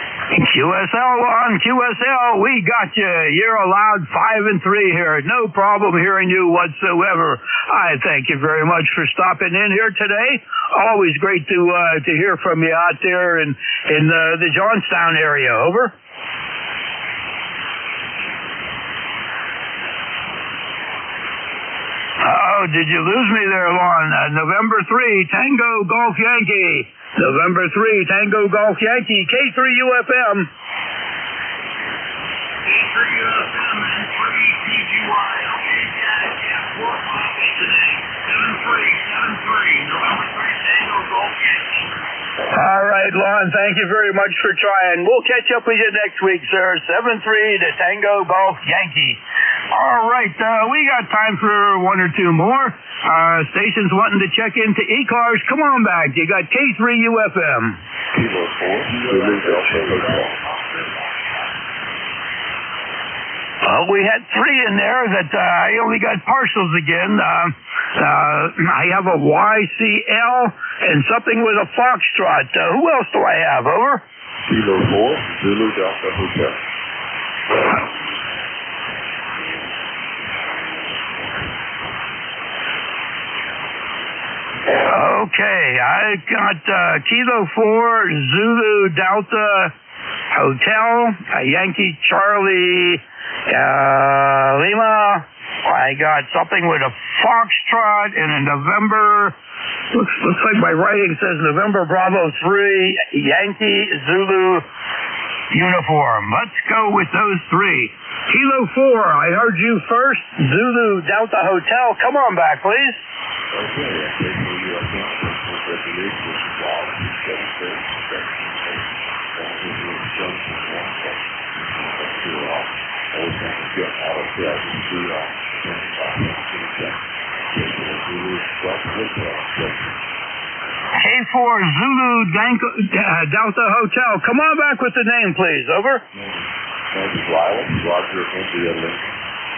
QSL on QSL. We got you. You're allowed 5 and 3 here. No problem hearing you whatsoever. I thank you very much for stopping in here today. Always great to hear from you out there in the Johnstown area. Over. Oh, did you lose me there, Lon? November 3, Tango Golf Yankee. November 3, Tango Golf Yankee, K3UFM. K3UFM and 3TGY. Okay, Jack, yeah, 4 o'clock today. 7373, November 3, Tango Golf Yankee. All right, Lon, thank you very much for trying. We'll catch up with you next week, sir. 7-3 to Tango Golf Yankee. All right, we got time for 1 or 2 more. Stations wanting to check into ECARS. Come on back. You got K3UFM. We had 3 in there that I only got partials again. I have a YCL and something with a foxtrot. Who else do I have? Over. Kilo 4, Zulu Delta Hotel. Okay, I got Kilo 4, Zulu Delta Hotel, Yankee Charlie Lima. I got something with a foxtrot and a November. Looks like my writing says November Bravo 3 Yankee Zulu uniform. Let's go with those 3. Kilo 4, I heard you first. Zulu Delta Hotel. Come on back, please. K4 Zulu Delta Hotel. Come on back with the name, please. Over. Roger India Lincoln.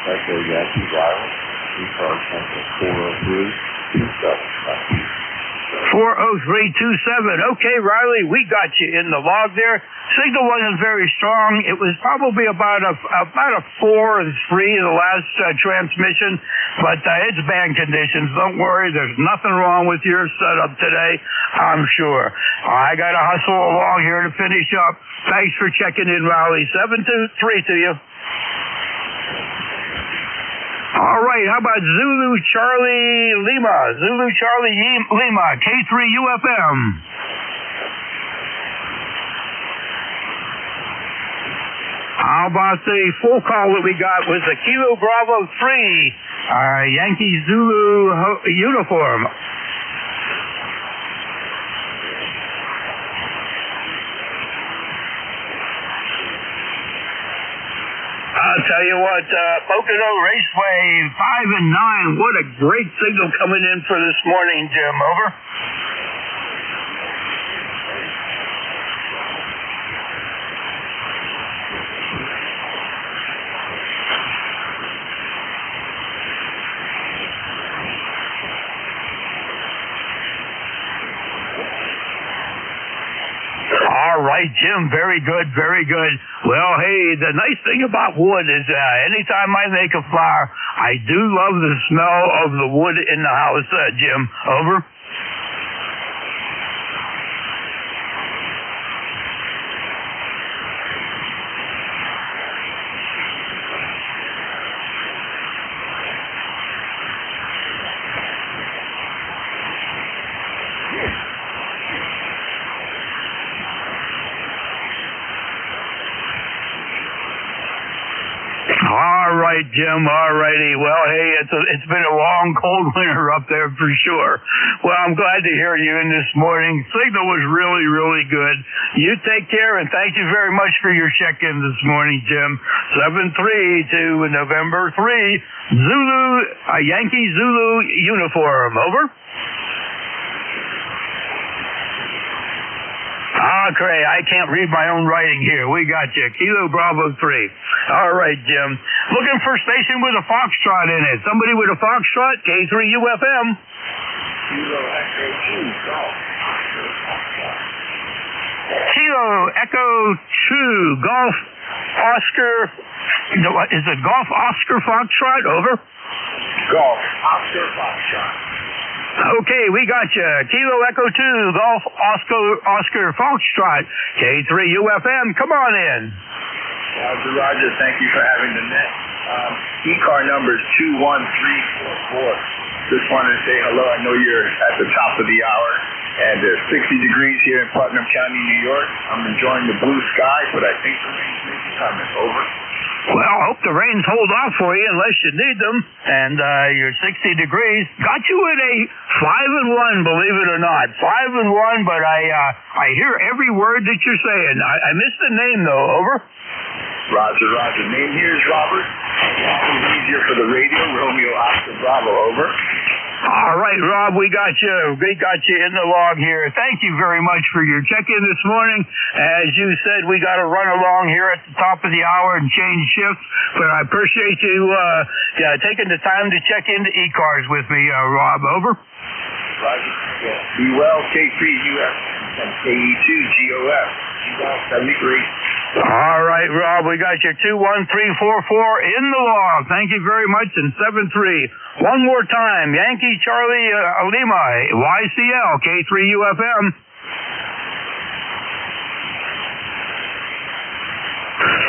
Echo Yankee Riley. ECARS number 40327. 40327. Okay, Riley, we got you in the log there. Signal wasn't very strong. It was probably about a 4 and 3 in the last transmission, but it's band conditions. Don't worry, there's nothing wrong with your setup today, I'm sure. I got to hustle along here to finish up. Thanks for checking in, Riley. 723 to you. All right, how about Zulu Charlie Lima? Zulu Charlie Lima, K3UFM. How about the full call that we got was a Kilo Bravo 3, Yankee Zulu uniform. I'll tell you what, Pocono Raceway 5 and 9. What a great signal coming in for this morning, Jim. Over. All right, Jim, very good, very good. Well, hey, the nice thing about wood is anytime I make a fire, I do love the smell of the wood in the house, Jim. Over. All right, Jim. All righty. Well, hey, it's been a long, cold winter up there for sure. Well, I'm glad to hear you in this morning. Signal was really, really good. You take care, and thank you very much for your check-in this morning, Jim. 7-3 to November 3, Zulu, Yankee Zulu uniform. Over. Okay, I can't read my own writing here. We got you. Kilo Bravo 3. All right, Jim. Looking for a station with a Foxtrot in it. Somebody with a Foxtrot, K3UFM. Kilo Echo 2 Golf. Kilo Echo 2 Golf Oscar. Is it Golf Oscar Foxtrot? Over. Golf Oscar Foxtrot. Okay, we got you. Kilo Echo 2, Golf Oscar Foxtrot, K3UFM. Come on in. Roger, thank you for having the net. ECAR number is 21344. Just wanted to say hello. I know you're at the top of the hour, and it's 60 degrees here in Putnam County, New York. I'm enjoying the blue sky, but I think the rain's maybe coming. Over. Well, I hope the rains hold off for you unless you need them. And you're 60 degrees. Got you at a 5-1, believe it or not. 5-1, but I hear every word that you're saying. I missed the name, though. Over. Roger. Name here is Robert. It's easier for the radio. Romeo Oscar Bravo. Over. All right, Rob, we got you. We got you in the log here. Thank you very much for your check-in this morning. As you said, we got to run along here at the top of the hour and change shifts, but I appreciate you taking the time to check into ECARS with me, Rob. Over. Roger. Be well, K3UF and KE2GOF. That'd be great. All right, Rob, we got you 21344 in the log. Thank you very much. And 7-3. One more time. Yankee Charlie Lima, YCL, K3UFM.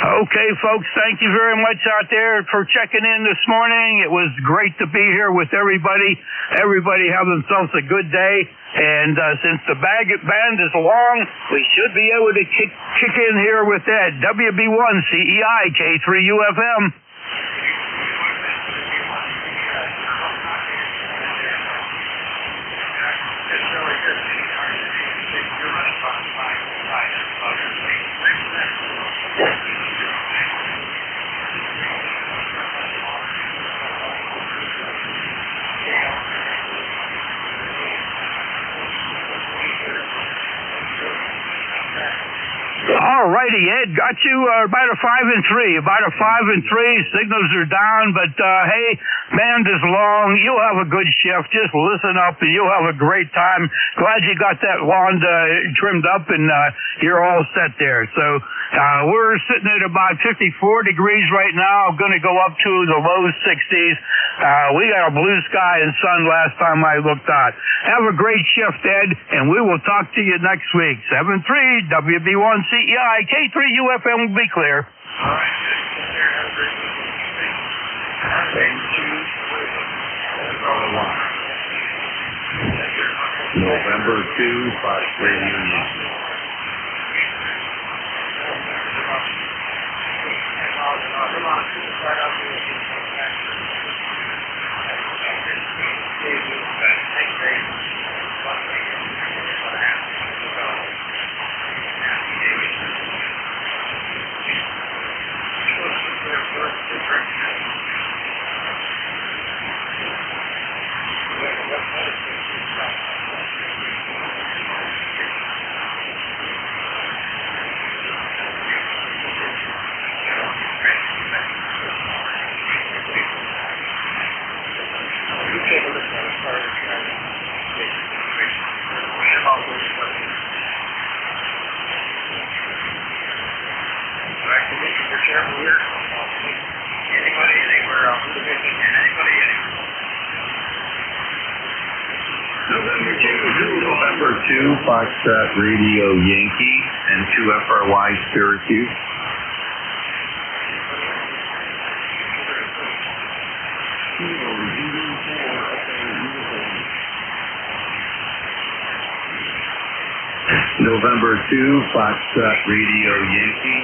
Okay, folks, thank you very much out there for checking in this morning. It was great to be here with everybody. Everybody have themselves a good day. And since the band is long, we should be able to kick in here with that. WB1 CEI, K3UFM. All righty, Ed, got you about a 5-3. About a 5-3. Signals are down, but hey, band is long. You'll have a good shift. Just listen up, and you'll have a great time. Glad you got that lawn trimmed up, and you're all set there. So we're sitting at about 54 degrees right now. Going to go up to the low 60s. We got a blue sky and sun last time I looked out. Have a great shift, Ed, and we will talk to you next week. 7-3, WB1 CEI, K3UFM will be clear. All right. November 2, Fox Radio News. November 2, Foxtrot Radio Yankee, N2FRY Syracuse. November 2, Foxtrot Radio Yankee.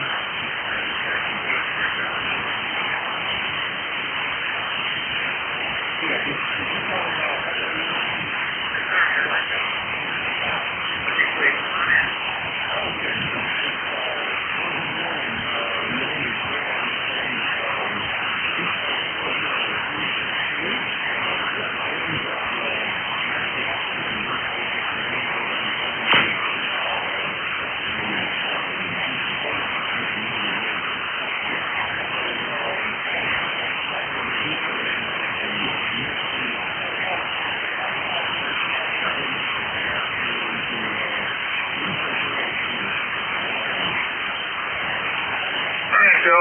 So,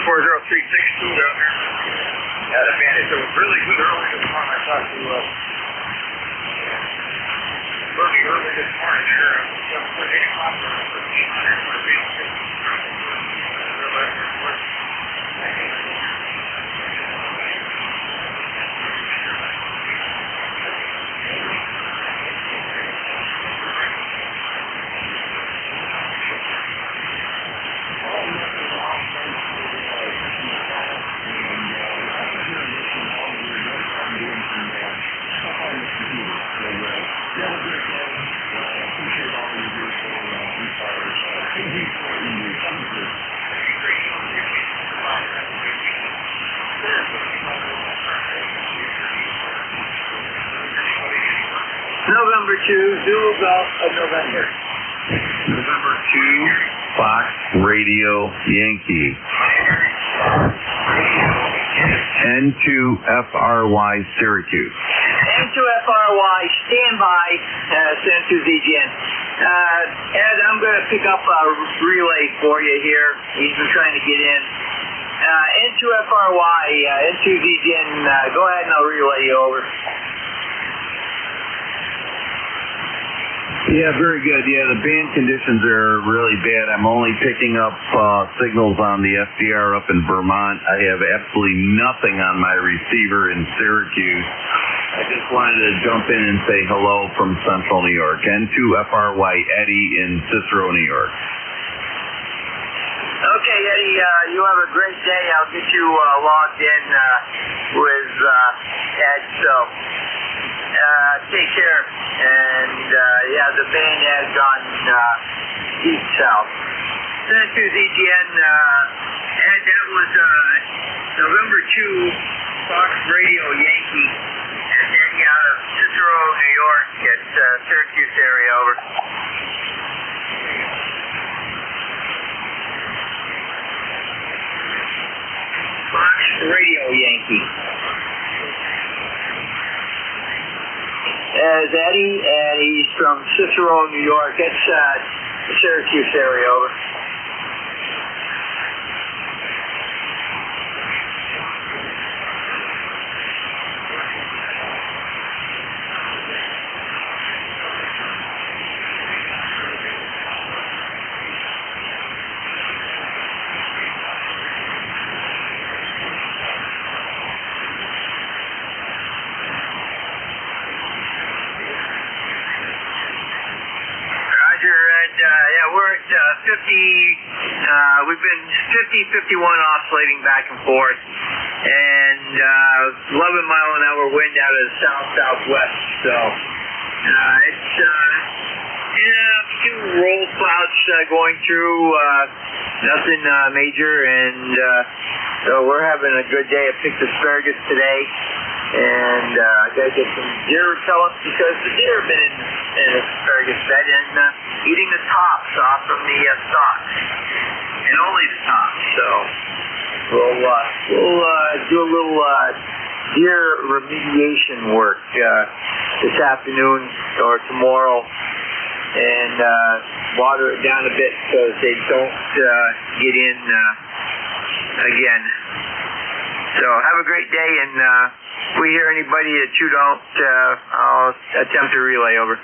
40362 down there. Yeah, the bandit. So it was really good early this morning. I talked to Bernie early this morning here at 8 o'clock. November 2, Zulu Golf of November. November 2, Fox Radio Yankee. N2FRY Syracuse. N2FRY, standby, send to ZGN. Ed, I'm going to pick up a relay for you here. He's been trying to get in. N2FRY, N2ZGN, go ahead and I'll relay you over. Yeah, very good. Yeah, the band conditions are really bad. I'm only picking up signals on the FDR up in Vermont. I have absolutely nothing on my receiver in Syracuse. I just wanted to jump in and say hello from Central New York. N2FRY Eddie in Cicero, New York. Okay, Eddie, you have a great day. I'll get you logged in with Ed, so take care. And, yeah, the band has gone east south. Send to ZGN, and that was November 2, Fox Radio Yankee, and then out of Cicero, New York, at Syracuse area, over. Fox Radio Yankee. As Eddie, and he's from Cicero, New York. It's the Syracuse area, over. Yeah, we're at 50 We've been 50, 51 oscillating back and forth, and 11-mile-an-hour wind out of the south-southwest. So it's few roll clouds going through, nothing major, and so we're having a good day. I picked asparagus today, and got to get some deer repellent because the deer have been in an asparagus bed and eating the tops off from the stalks, and only the tops. So we'll do a little deer remediation work this afternoon or tomorrow, and water it down a bit so that they don't get in again. So have a great day, and if we hear anybody that you don't, I'll attempt to relay over.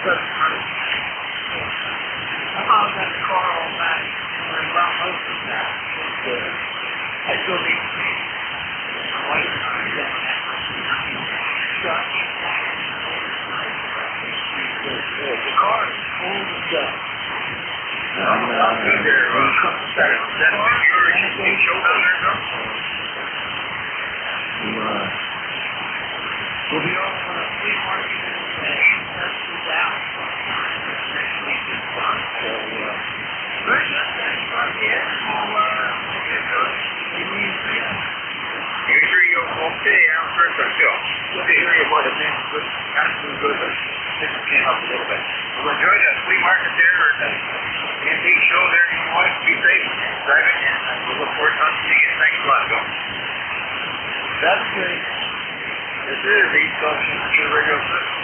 I found that the car all back and around most of that. I still need to see my wife and I down that shot. The car is full of stuff. I'll be there. That's your show down there, Joe? We'll be off on a flea market in down next week in fun. So, very good. Thanks for the animal. Okay, I'm first on Joe. Good to hear you, boy. The name's good. Absolutely good. Things came up a little bit. We'll enjoy the flea market there or the antique show there. You know what? Be safe. Driving in. We'll look forward to talking to you again. Thanks a lot, Joe. That's great. This is East Coast Amateur Radio Station.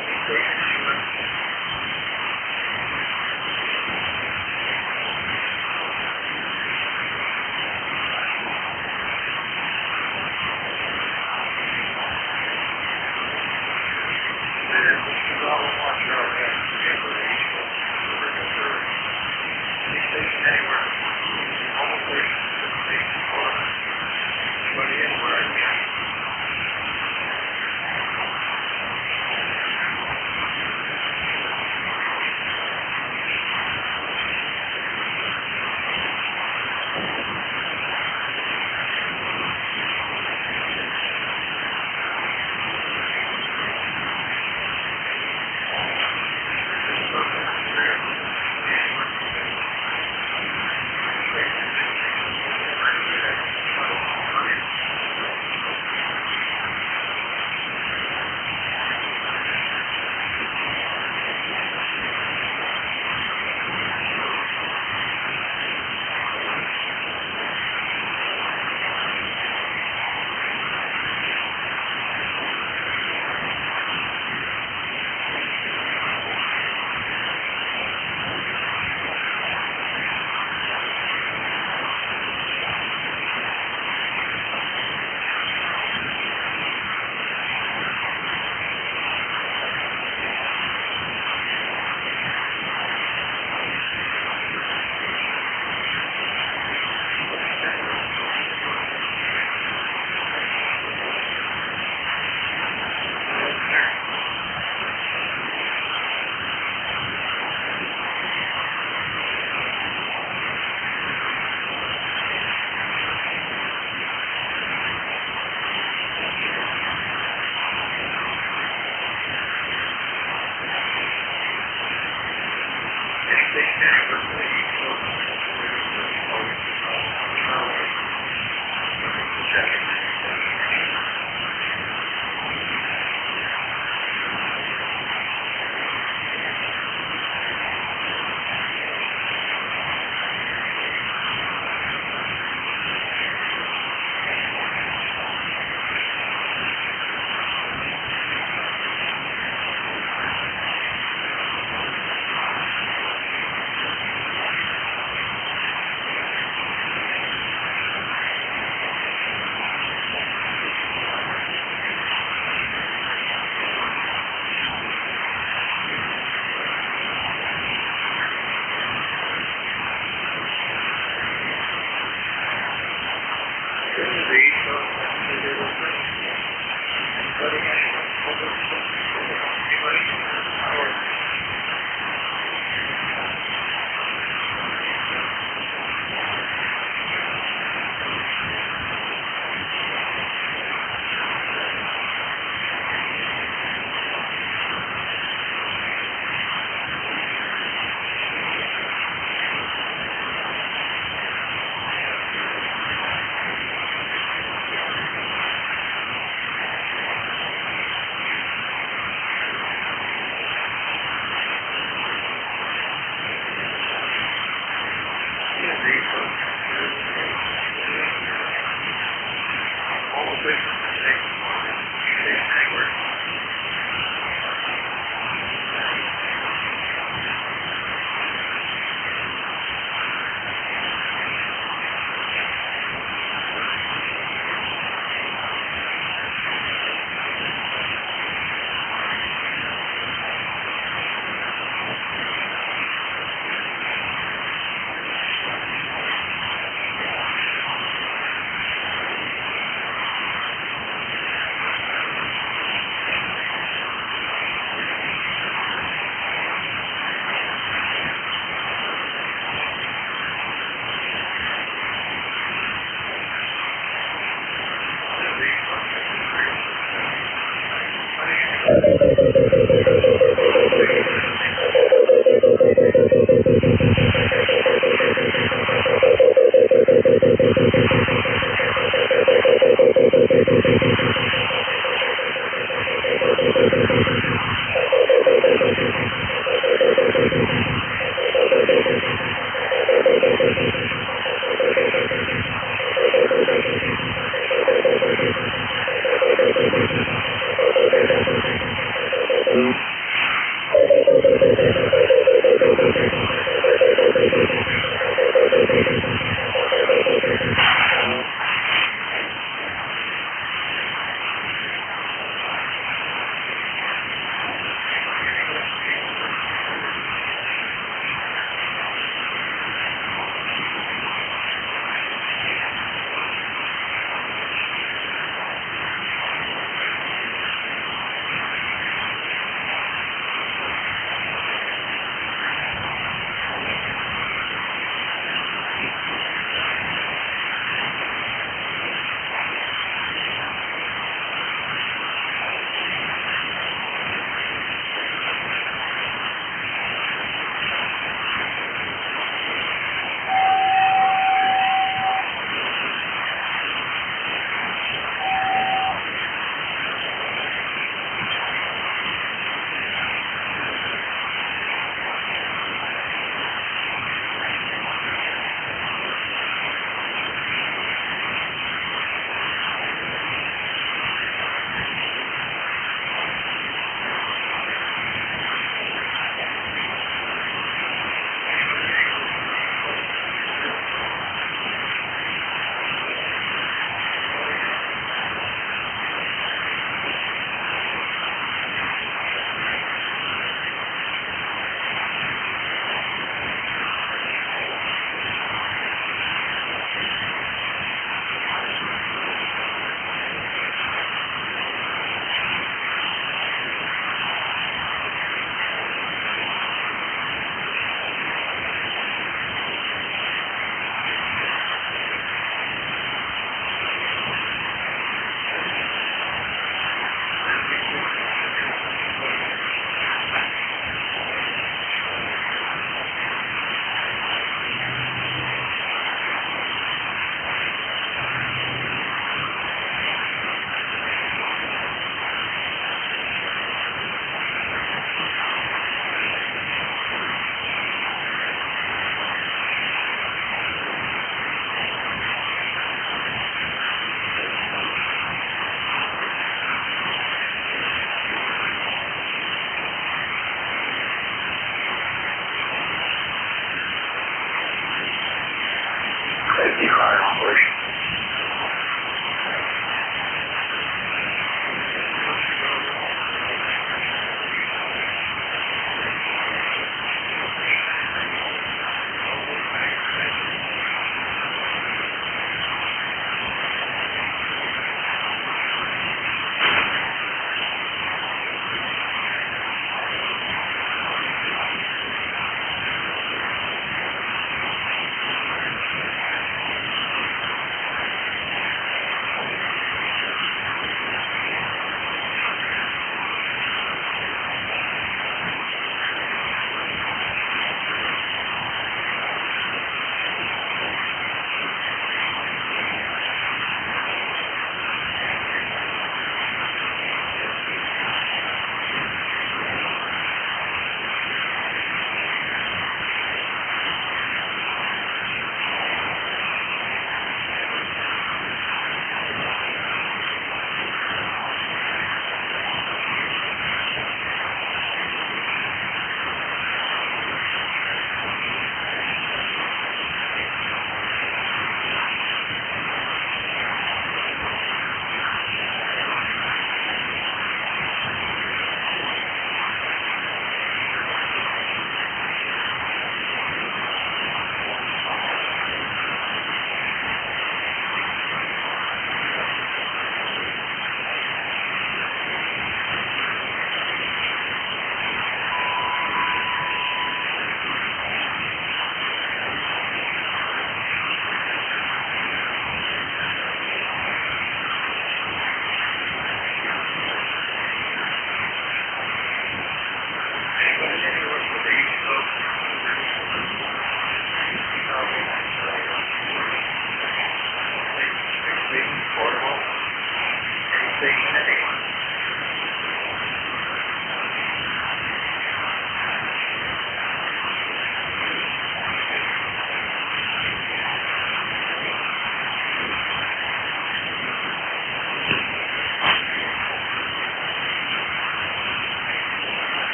Anywhere. Almost station. Anybody anywhere I can.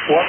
What?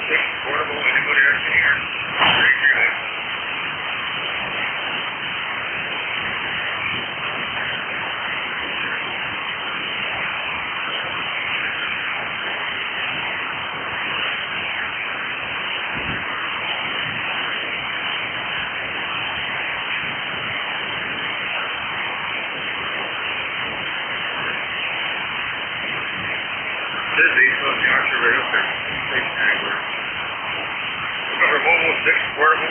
6 portable anybody engineer. Very good. This is East Coast Amateur Radio Station. Remember, mobile 6 portable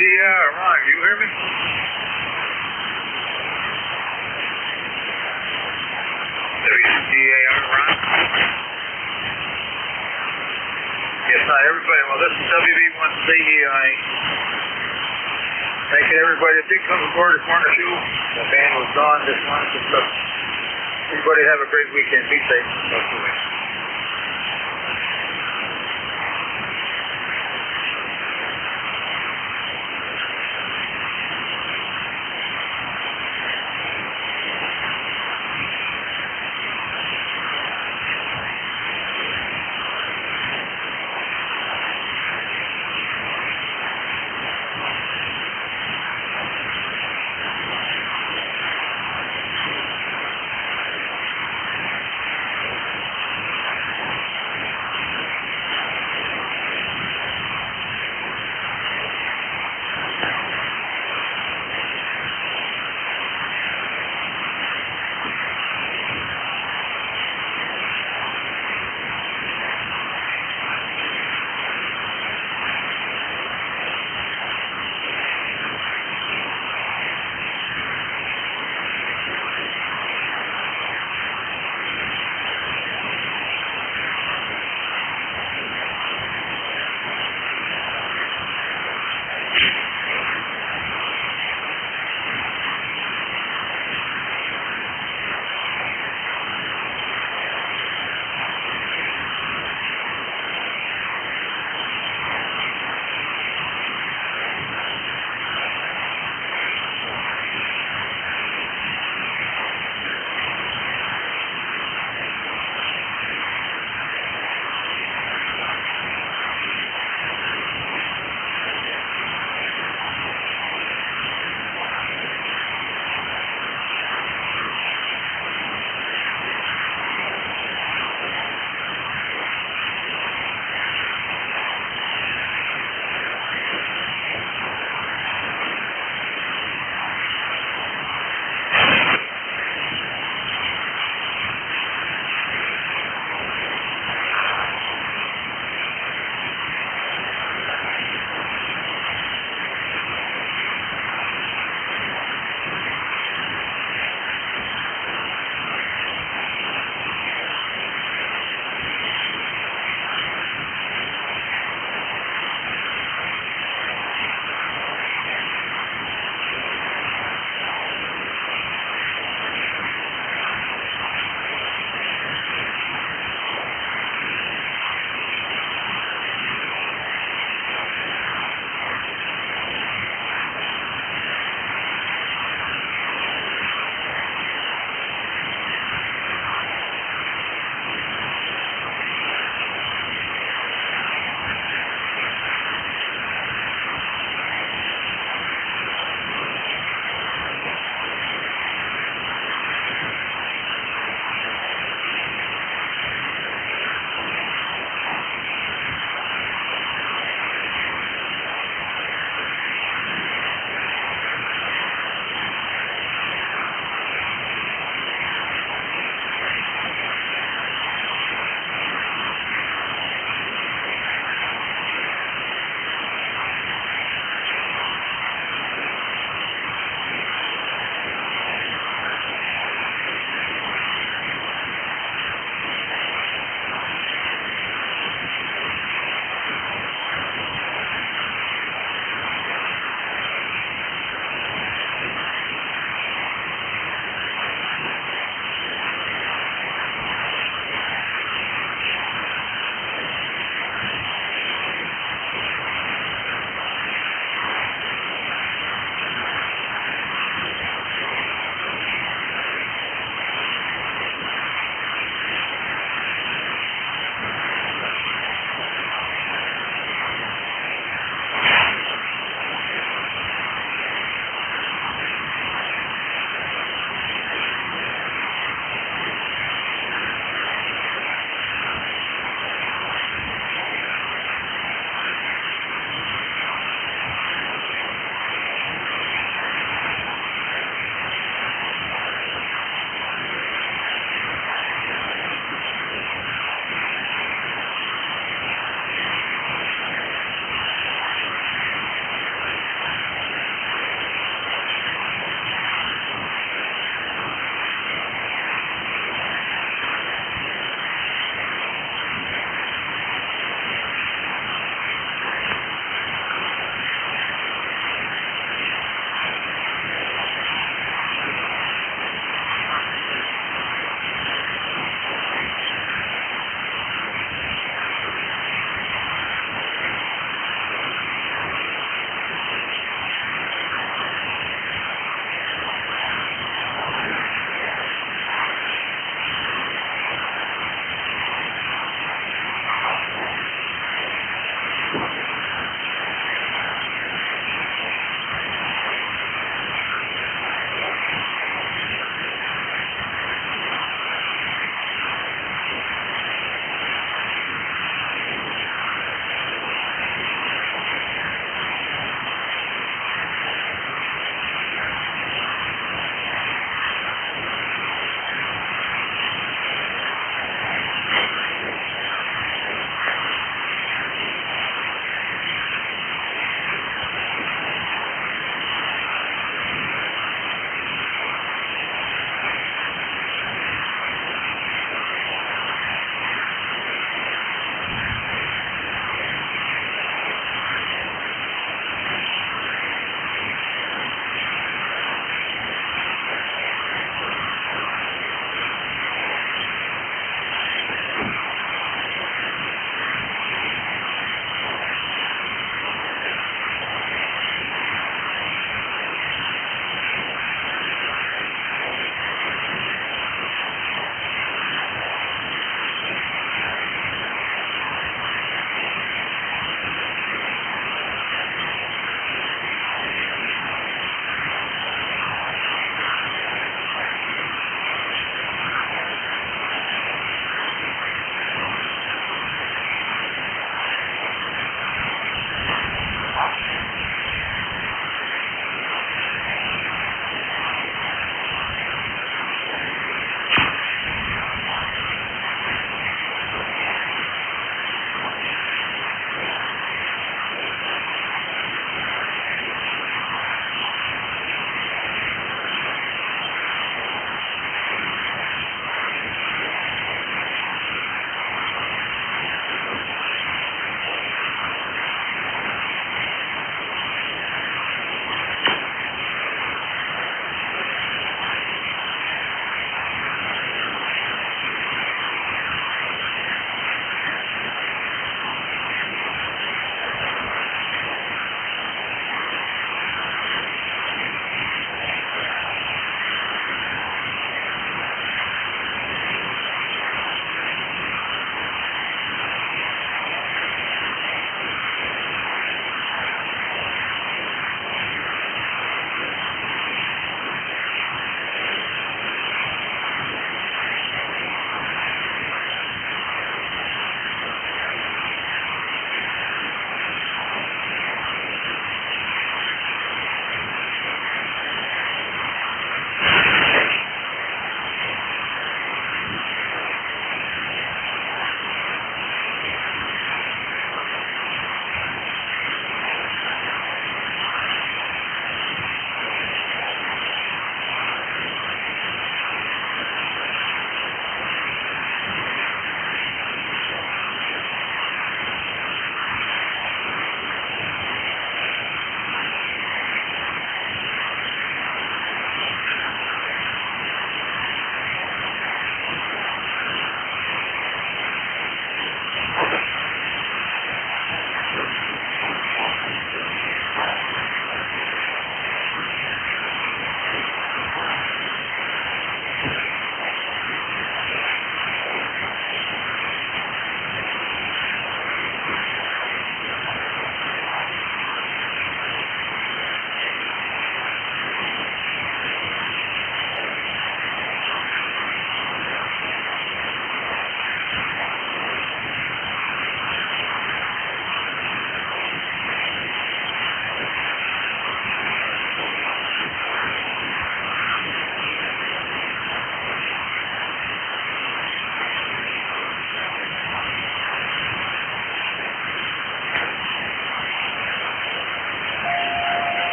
Ron, do you hear me? WGAR, Ron? Yes, hi, everybody. Well, this is WB1CEI. Thanking everybody that did come aboard this morning show. The band was gone this month and stuff. Everybody have a great weekend. Be safe. Hopefully.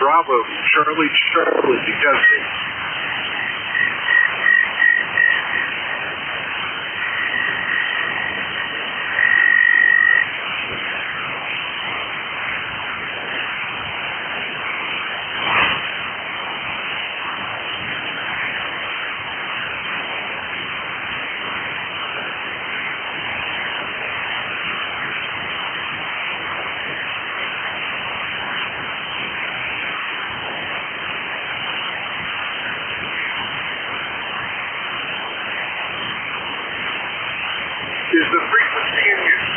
Bravo, Charlie, testing. Is the frequency in use?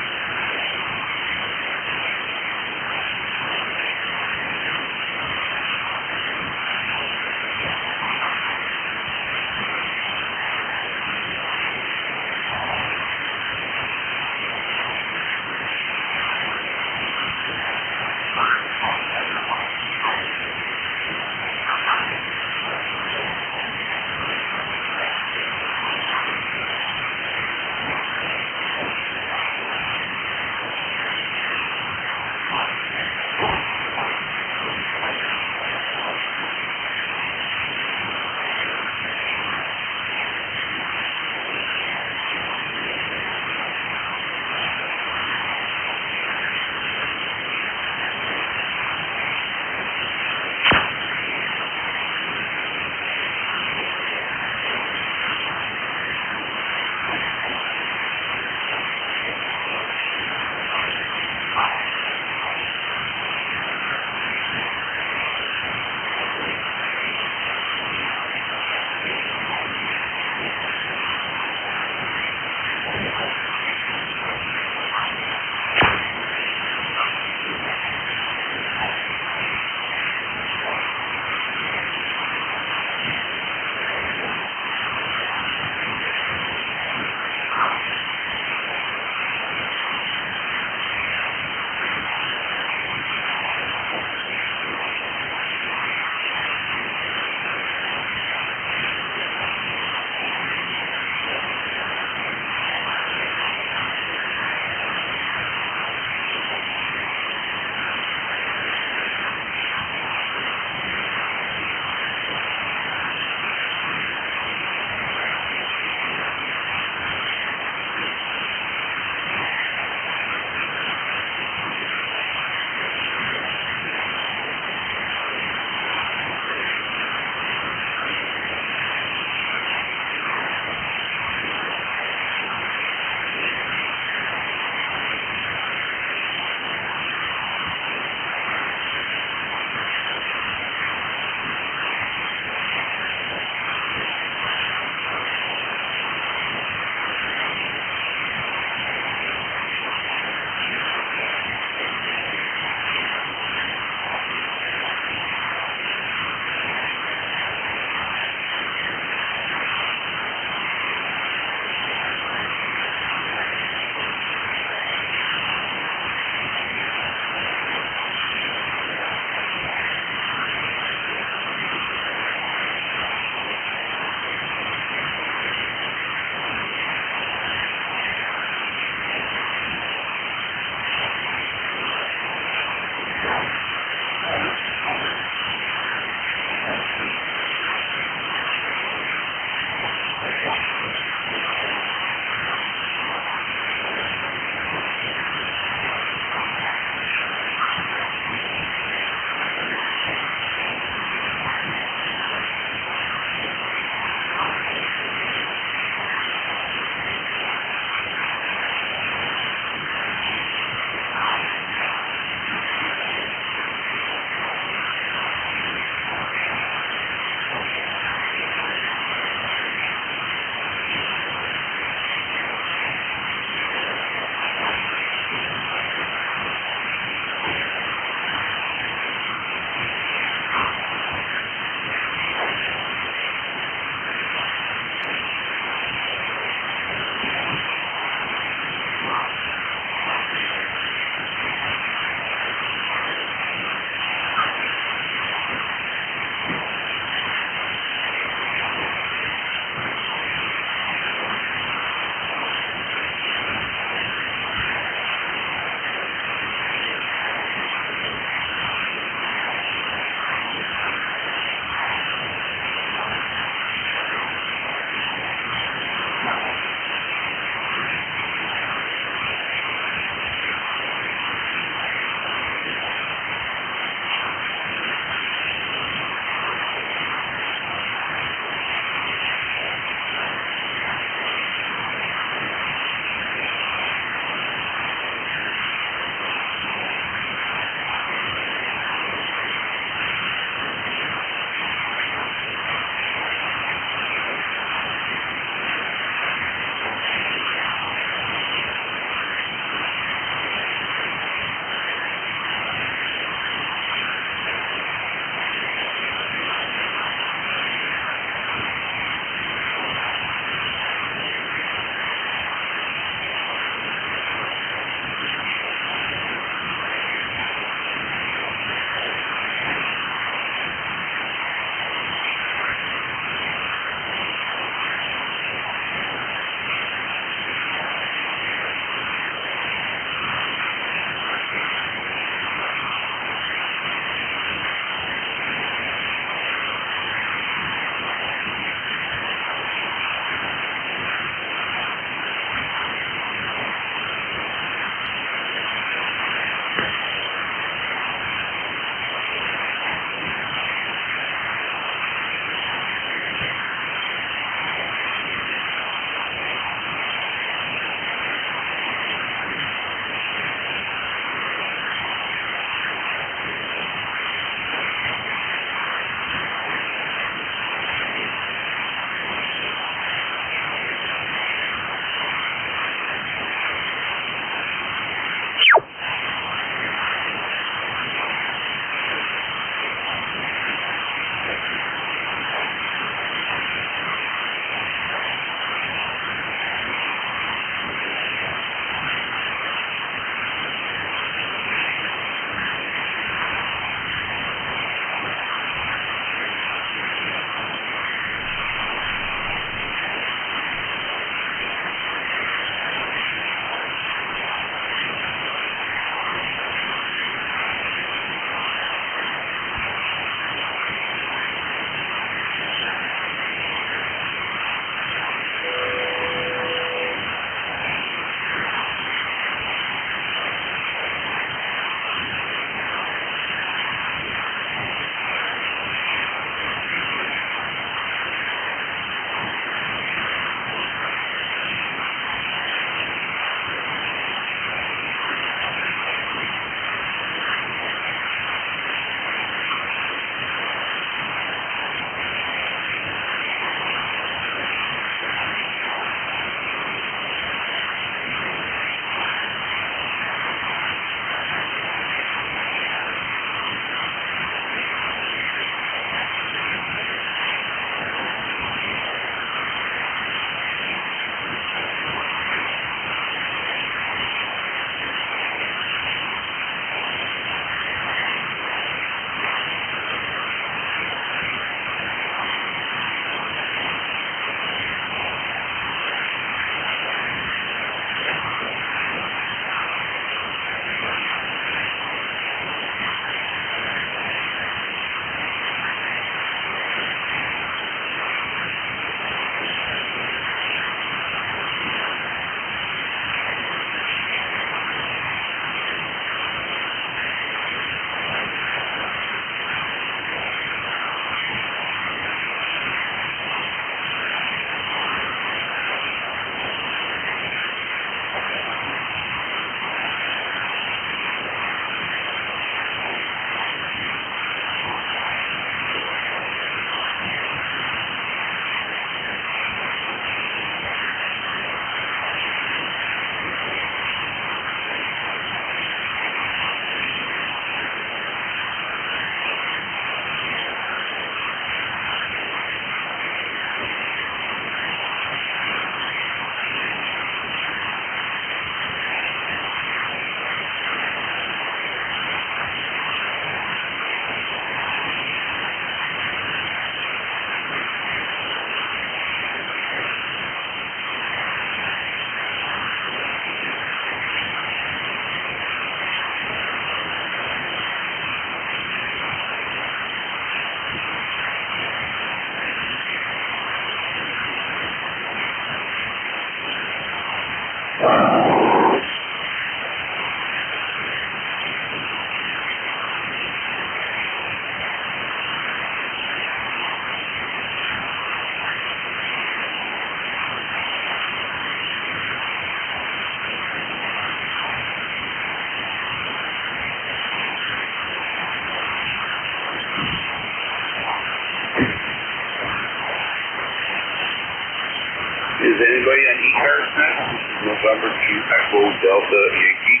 Is anybody on ECARS next? November 2 Echo Delta Yankee.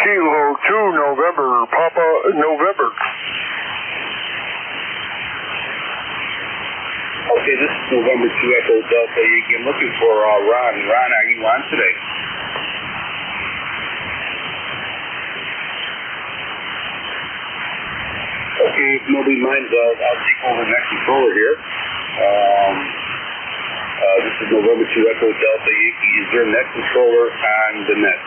Kilo 2 November, Papa November. Okay, this is November 2 Echo Delta Yankee. I'm looking for Ron. Ron, are you on today? Okay, if nobody minds, I'll take over next controller here. This is November 2 Echo Delta Yankee. Is your next controller on the net?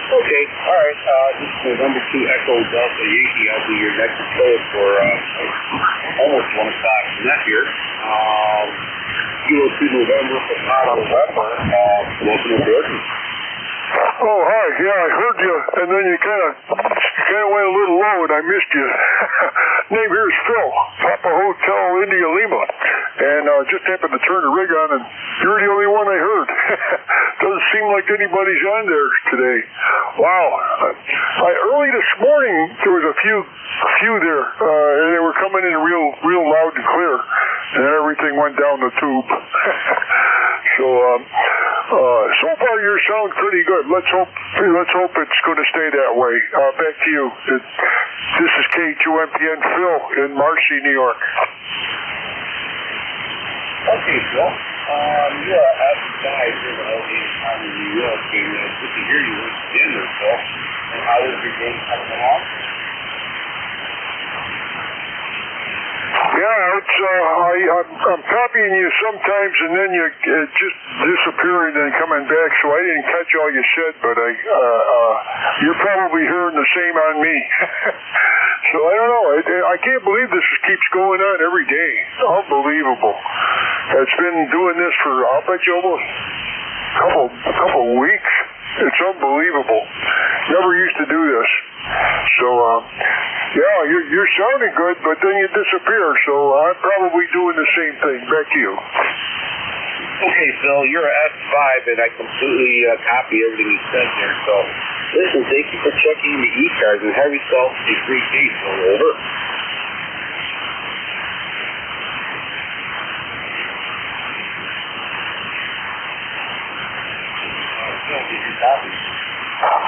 Okay, alright, this is November 2 Echo Delta Yankee. I'll be your next controller for almost 1 o'clock net here. Kilo 2 November for November. Welcome aboard. Oh, hi. Yeah, I heard you, and then you kind of went a little low, and I missed you. Name here is Phil, Papa Hotel India Lima, and just happened to turn the rig on, and you're the only one I heard. Doesn't seem like anybody's on there today. Wow. Early this morning, there was a few there, and they were coming in real loud and clear, and then everything went down the tube. So far you sound pretty good. Let's hope it's going to stay that way. Back to you. This is K2MPN Phil in Marcy, New York. Okay, Phil. You're outside here in New York, and good to hear you once again there, Phil. And how is your game coming along? Yeah, I'm copying you sometimes, and then you just disappearing and coming back. So I didn't catch all you said, but you're probably hearing the same on me. So I don't know. I can't believe this keeps going on every day. Unbelievable. It's been doing this for, I'll bet you, almost a couple weeks. It's unbelievable. Never used to do this. So, yeah, you're sounding good, but then you disappear. So I'm probably doing the same thing. Back to you. Okay, Phil, you're at S5, and I completely copy everything you said there. So, listen, thank you for checking the ECARS, and have yourself a great day, Phil. Over.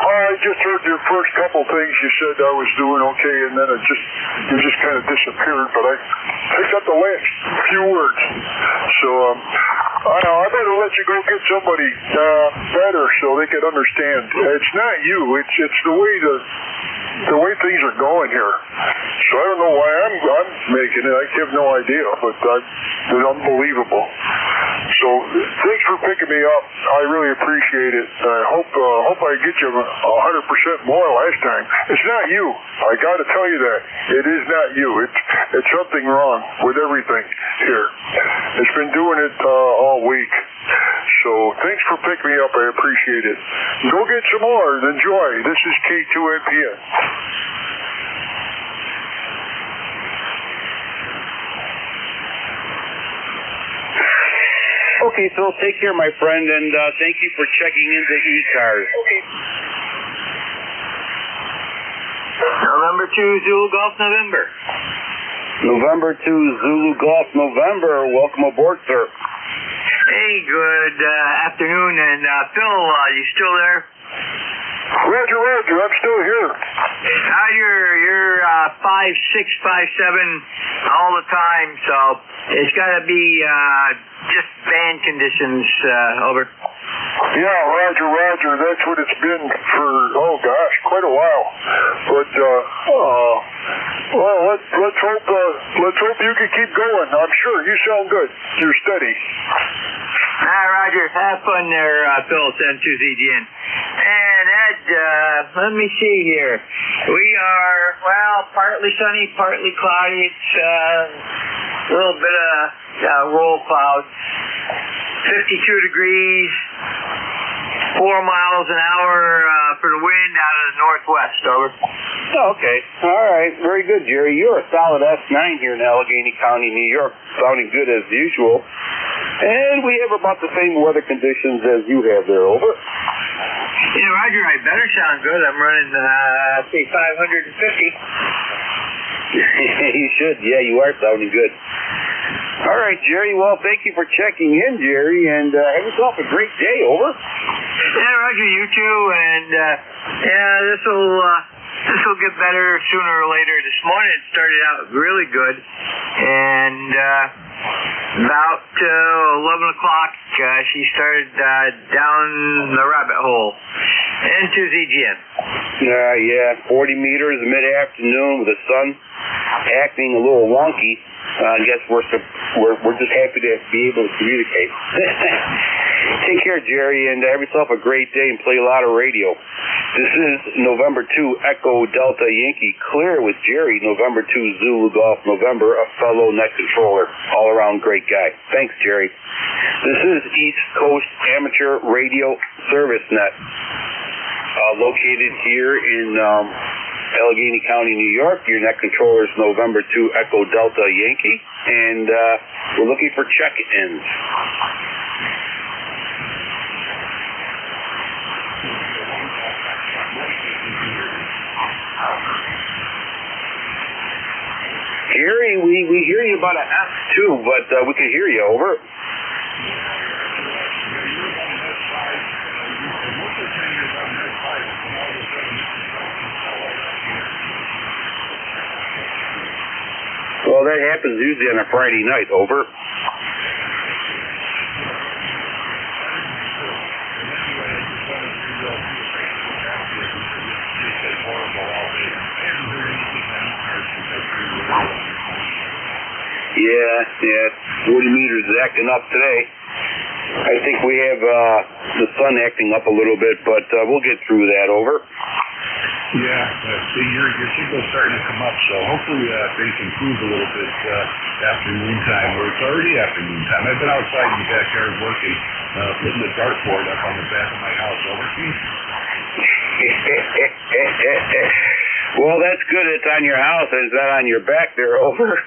I just heard your first couple things you said I was doing okay, and then you just kind of disappeared, but I picked up the last few words. So, I better let you go get somebody better so they can understand. It's not you, it's the way things are going here. So I don't know why I'm making it. I have no idea, but it's unbelievable. So thanks for picking me up. I really appreciate it. I hope I get you 100% more last time. It's not you. I got to tell you that. It is not you. It's something wrong with everything here. It's been doing it all week. So thanks for picking me up. I appreciate it. Go get some more and enjoy. This is K2NPN. Okay, Phil, take care, my friend, and thank you for checking into ECARS. Okay. November 2 Zulu Golf November. November 2 Zulu Golf November. Welcome aboard, sir. Hey, good afternoon, and Phil, you still there? Roger, I'm still here. You're 5'6", 5'7" all the time, so it's got to be just band conditions, over. Yeah, Roger. That's what it's been for, quite a while. But, well, let's hope you can keep going. I'm sure you sound good. You're steady. Roger. Have fun there, Phil, 72ZGN. And Ed, let me see here. We are, partly sunny, partly cloudy. It's a little bit of roll clouds. 52 degrees, 4 miles an hour for the wind out of the northwest, over. Okay. All right. Very good, Jerry. You're a solid S9 here in Allegheny County, New York. Sounding good as usual. And we have about the same weather conditions as you have there, over. Yeah, Roger, I better sound good. I'm running, say, 550. You should. Yeah, you are sounding good. All right, Jerry. Well, thank you for checking in, Jerry, and have yourself a great day. Over. Yeah, Roger, you too. And yeah, this will get better sooner or later. This morning it started out really good, and about 11 o'clock she started down the rabbit hole into ZGN. Yeah, 40 meters mid-afternoon with the sun acting a little wonky. I guess we're just happy to be able to communicate. Take care, Jerry, and have yourself a great day and play a lot of radio. This is November 2 Echo Delta Yankee Clear with Jerry, November 2 Zulu Golf November, a fellow net controller, all-around great guy. Thanks, Jerry. This is East Coast Amateur Radio Service Net, located here in Allegheny County, New York. Your net controller is November 2 Echo Delta Yankee, and we're looking for check-ins. Gary, we hear you about an F2, but we can hear you. Over. Well, that happens usually on a Friday night. Over. Yeah, 40 meters is acting up today. I think we have the sun acting up a little bit, but we'll get through that. Over. Yeah, see, your signal's starting to come up, so hopefully things improve a little bit afternoon time, or it's already afternoon time. I've been outside in the backyard working, putting the dartboard up on the back of my house. Over. Well, that's good. It's on your house. It's not on your back there. Over.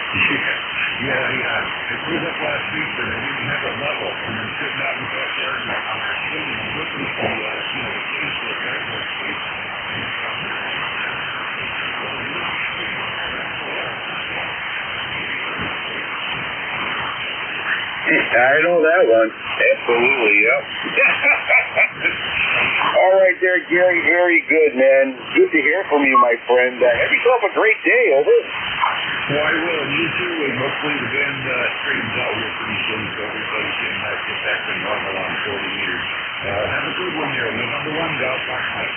Yeah. I put it up last week, but I didn't have it level. And I'm sitting out in the backyard and I'm looking for the case for the dartboard space. I know that one. Absolutely, yep. All right there, Gary. Very good, man. Good to hear from you, my friend. Have yourself a great day. Over. Well, I will. You too. And hopefully the band straightens out here pretty soon so everybody can get back to normal on 40 meters. Have a good one there. November 1, Golf Night.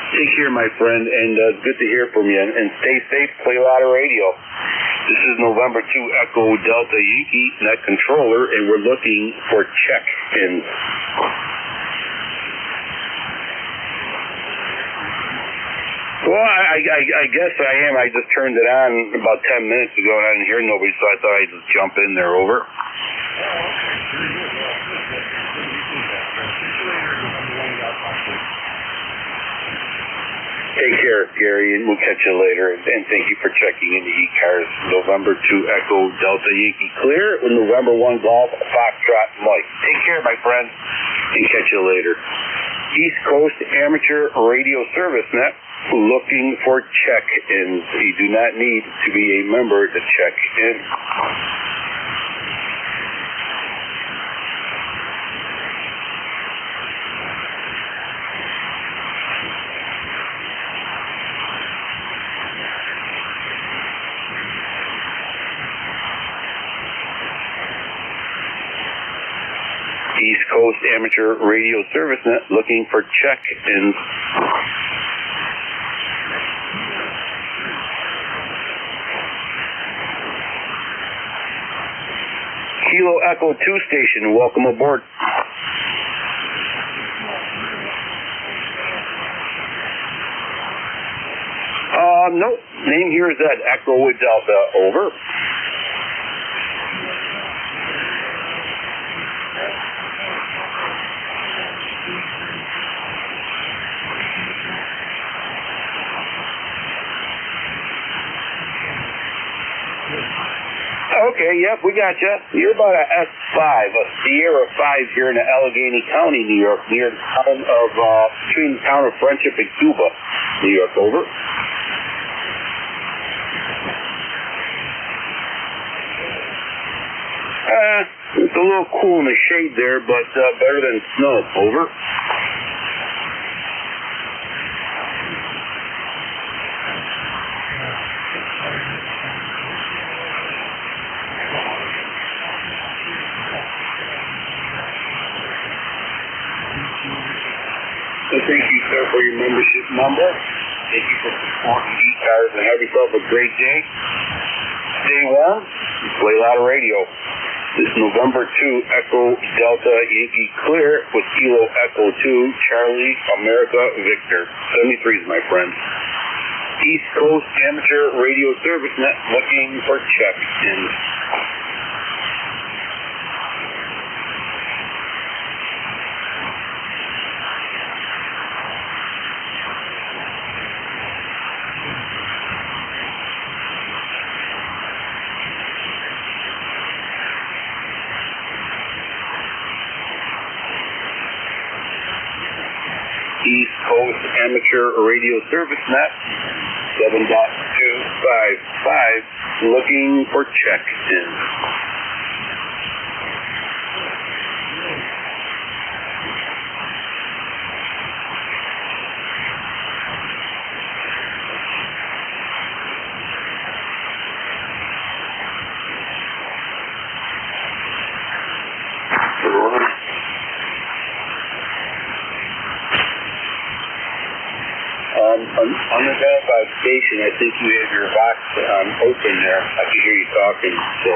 Take care, my friend, and good to hear from you. And stay safe. Play a lot of radio. This is November 2 Echo Delta Yankee net controller, and we're looking for check-ins. Well, I guess I am. I just turned it on about 10 minutes ago, and I didn't hear nobody, so I thought I'd just jump in there. Over. Take care, Gary, and we'll catch you later. And thank you for checking into ECARS. November 2 Echo Delta Yankee Clear with November 1 Golf Foxtrot Mike. Take care, my friend, and catch you later. East Coast Amateur Radio Service Net, looking for check-ins. You do not need to be a member to check in. East Coast Amateur Radio Service Net, looking for check-ins. Kilo Echo 2 station, welcome aboard. Nope. Name here is Echo Delta. Over. Oh, okay, yep, we got you. You're about a S5, a Sierra 5 here in Allegheny County, New York, near the town of, between the town of Friendship and Cuba, New York, over. It's a little cool in the shade there, but better than snow, over. So thank you, sir, for your membership number. Thank you for supporting ECARS, and have yourself a great day. Stay warm. Play a lot of radio. This is November 2, Echo Delta Yankee Clear with Kilo Echo 2, Charlie America Victor. 73s, my friend. East Coast Amateur Radio Service Net looking for check-ins. East Coast Amateur Radio Service Net 7.255 looking for check-in. Unidentified station, I think you have your box open there. I can hear you talking, so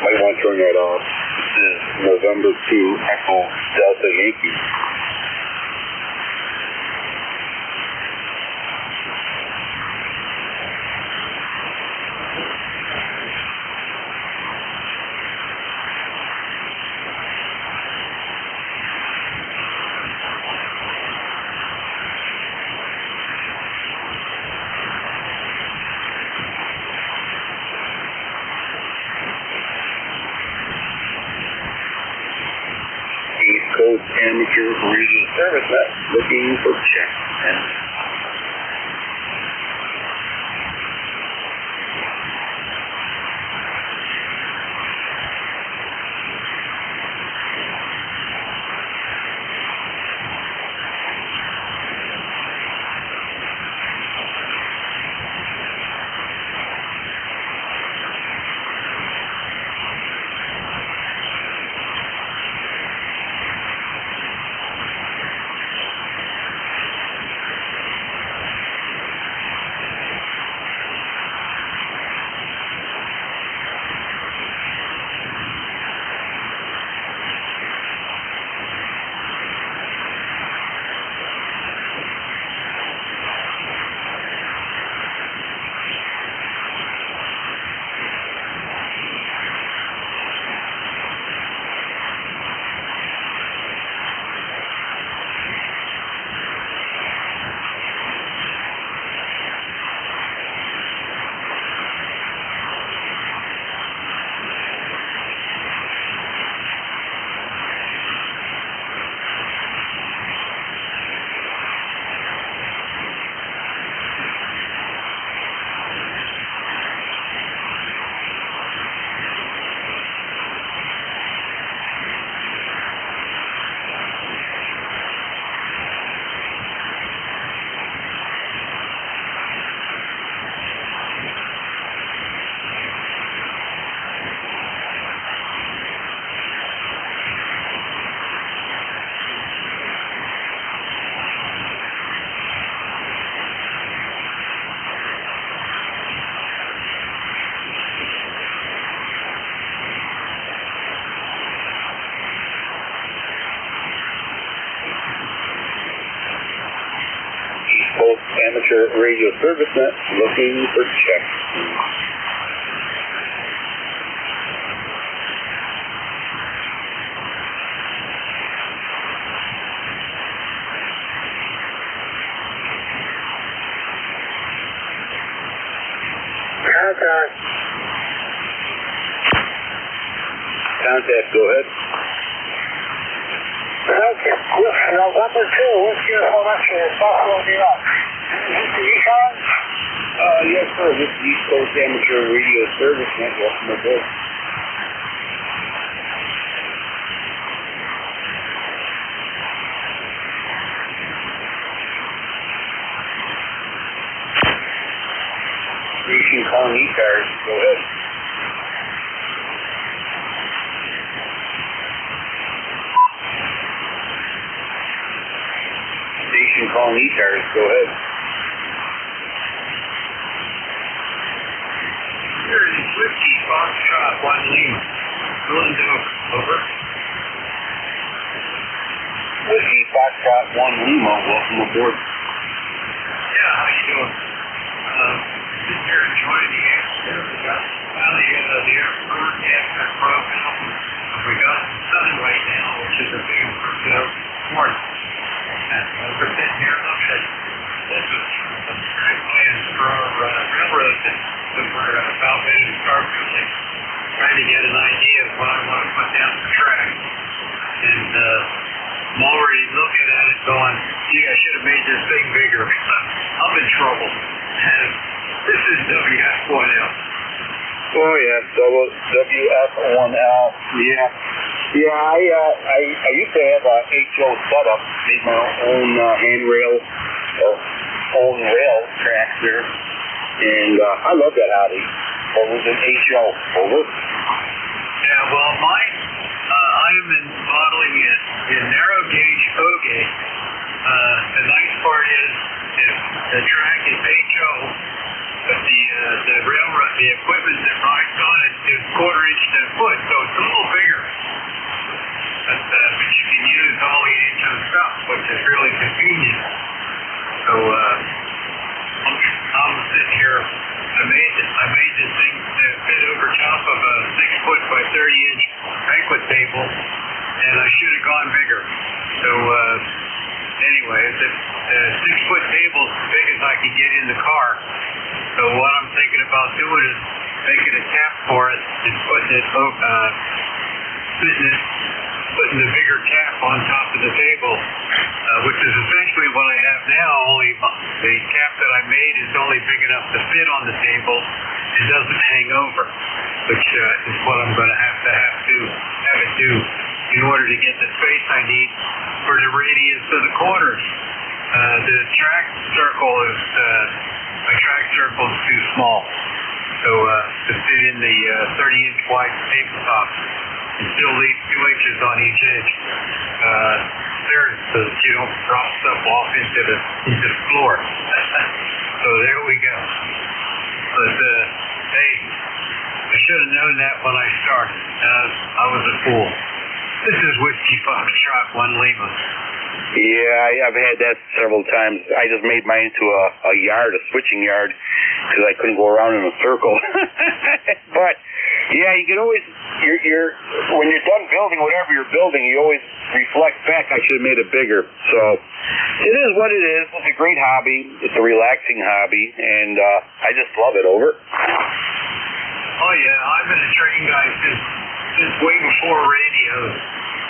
might want to turn that off. This is November 2, Echo Delta Yankee. Amateur Radio Service Net looking for check-in. Amateur Radio Service Net looking for check-in. Contact. contact. Go ahead. Okay. November 2, Whiskey Alpha, Buffalo, New York. Is this the ECARS? Yes, sir. This is East Coast Amateur Radio Service Net. Welcome aboard. Station calling ECARS. Go ahead. Station calling ECARS. Go ahead. Here is Whiskey Foxtrot 1 Lima. Philadelphia. Over. Whiskey Foxtrot 1 Lima. Welcome aboard. Yeah, how you doing? Sitting here enjoying the air. Finally, the air forecast got broken up. We got sun right now, which is a big improvement morning. We're sitting here looking at this is some track plans for our railroad that we're about ready to start building. Trying to get an idea of what I want to put down the track. And I'm already looking at it going, gee, I should have made this thing bigger. I'm in trouble. This is WF1L. Oh yeah, WF1L. Yeah. I used to have a HO setup, made my own handrail, own rail track there, and I love that hobby. It was an HO. Over. Yeah, well, mine, I'm modeling it in narrow gauge O gauge. The nice part is the track is HO. But the railroad, the equipment that rides on it is 1/4 inch to a foot, so it's a little bigger. But you can use all the HO stuff, which is really convenient. So I'm sitting here. I made this thing to fit over top of a 6-foot by 30-inch banquet table, and I should have gone bigger. So anyway, the 6-foot table is as big as I could get in the car. So what I'm thinking about doing is making a cap for it and putting the bigger cap on top of the table, which is essentially what I have now, only the cap that I made is only big enough to fit on the table and doesn't hang over, which is what I'm going to have it do in order to get the space I need for the radius of the corners. The track circle is too small, so to fit in the 30-inch wide tabletop and still leave 2 inches on each edge. So that you don't drop stuff off into the floor. So there we go. But hey, I should have known that when I started. I was a fool. This is Whiskey Foxtrot 1 Lima. Yeah, I've had that several times. I just made mine into a yard, a switching yard, because I couldn't go around in a circle. But yeah, you can always, when you're done building whatever you're building, you always reflect back, I should have made it bigger. So it is what it is. It's a great hobby. It's a relaxing hobby, and I just love it. Over. Oh yeah, I've been a train guy since way before radios.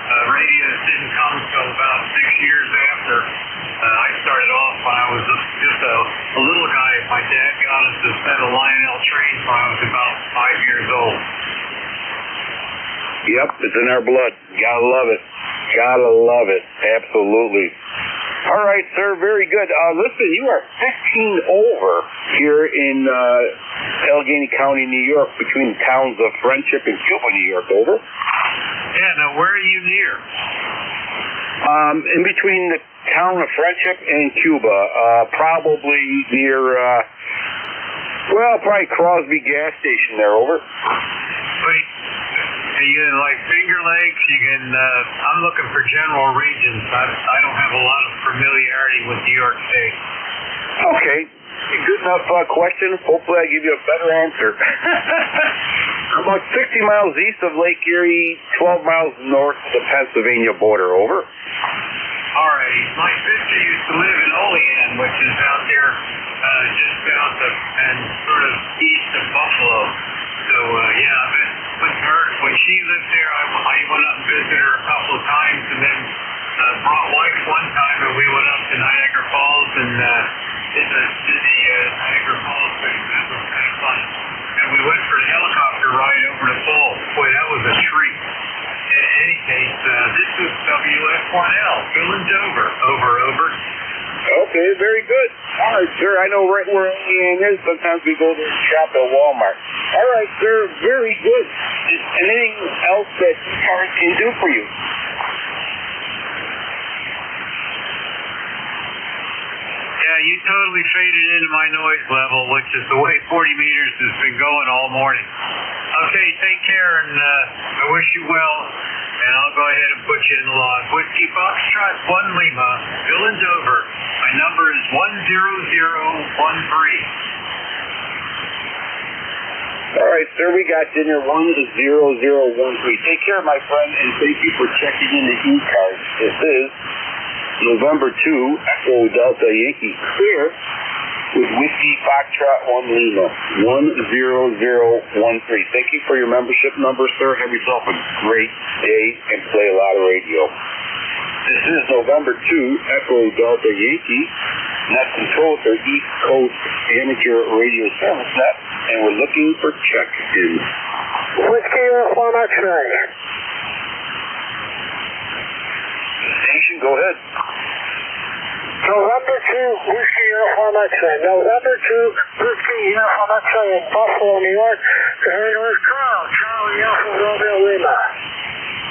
Radios didn't come until about 6 years after. I started off when I was just a little guy. My dad got us to set a Lionel train when I was about 5 years old. Yep, it's in our blood. Gotta love it. Gotta love it. Absolutely. All right, sir. Very good. Listen, you are 15 over here in Allegheny County, New York, between the towns of Friendship and Cuba, New York. Over. Yeah, now where are you near? In between the town of Friendship and Cuba, probably near, probably Crosby gas station there. Over. Wait, you like Finger Lakes? You can. I'm looking for general regions. I don't have a lot of familiarity with New York State. Okay. Good enough question. Hopefully I give you a better answer. I'm about 60 miles east of Lake Erie, 12 miles north of the Pennsylvania border. Over. All right. My sister used to live in Olean, which is out there just south of and sort of east of Buffalo. So, yeah, when she lived there, visit her a couple of times, and then brought wife one time, and we went up to Niagara Falls and did the Niagara Falls thing. That was kind of fun. And we went for a helicopter ride over the falls. Boy, that was a treat. In any case, this is WF1L, Bill and Dover. Over. Okay, very good. All right, sir. I know right where Indiana is. Sometimes we go to shop at Walmart. All right, sir. Very good. Is anything else that ECARS can do for you? Yeah, you totally faded into my noise level, which is the way 40 meters has been going all morning. Okay, take care, and I wish you well, and I'll go ahead and put you in the log. Whiskey Foxtrot 1 Lima, Bill and Dover. My number is 10013. All right, sir, we got dinner 10013. Take care, my friend, and thank you for checking in the ECARS. This is November 2, Echo Delta Yankee Clear with Whiskey Foxtrot 1 Lima, 10013. Thank you for your membership number, sir. Have yourself a great day and play a lot of radio. This is November 2, Echo Delta Yankee. Net control with our East Coast Amateur Radio Service Net, and we're looking for check-ins. Whiskey F1 X-ray. Station, go ahead. November 2, Whiskey F1 X-ray. November 2, Whiskey F1 X-ray in Buffalo, New York. And it was Carl, Charlie Alpha Romeo Lima.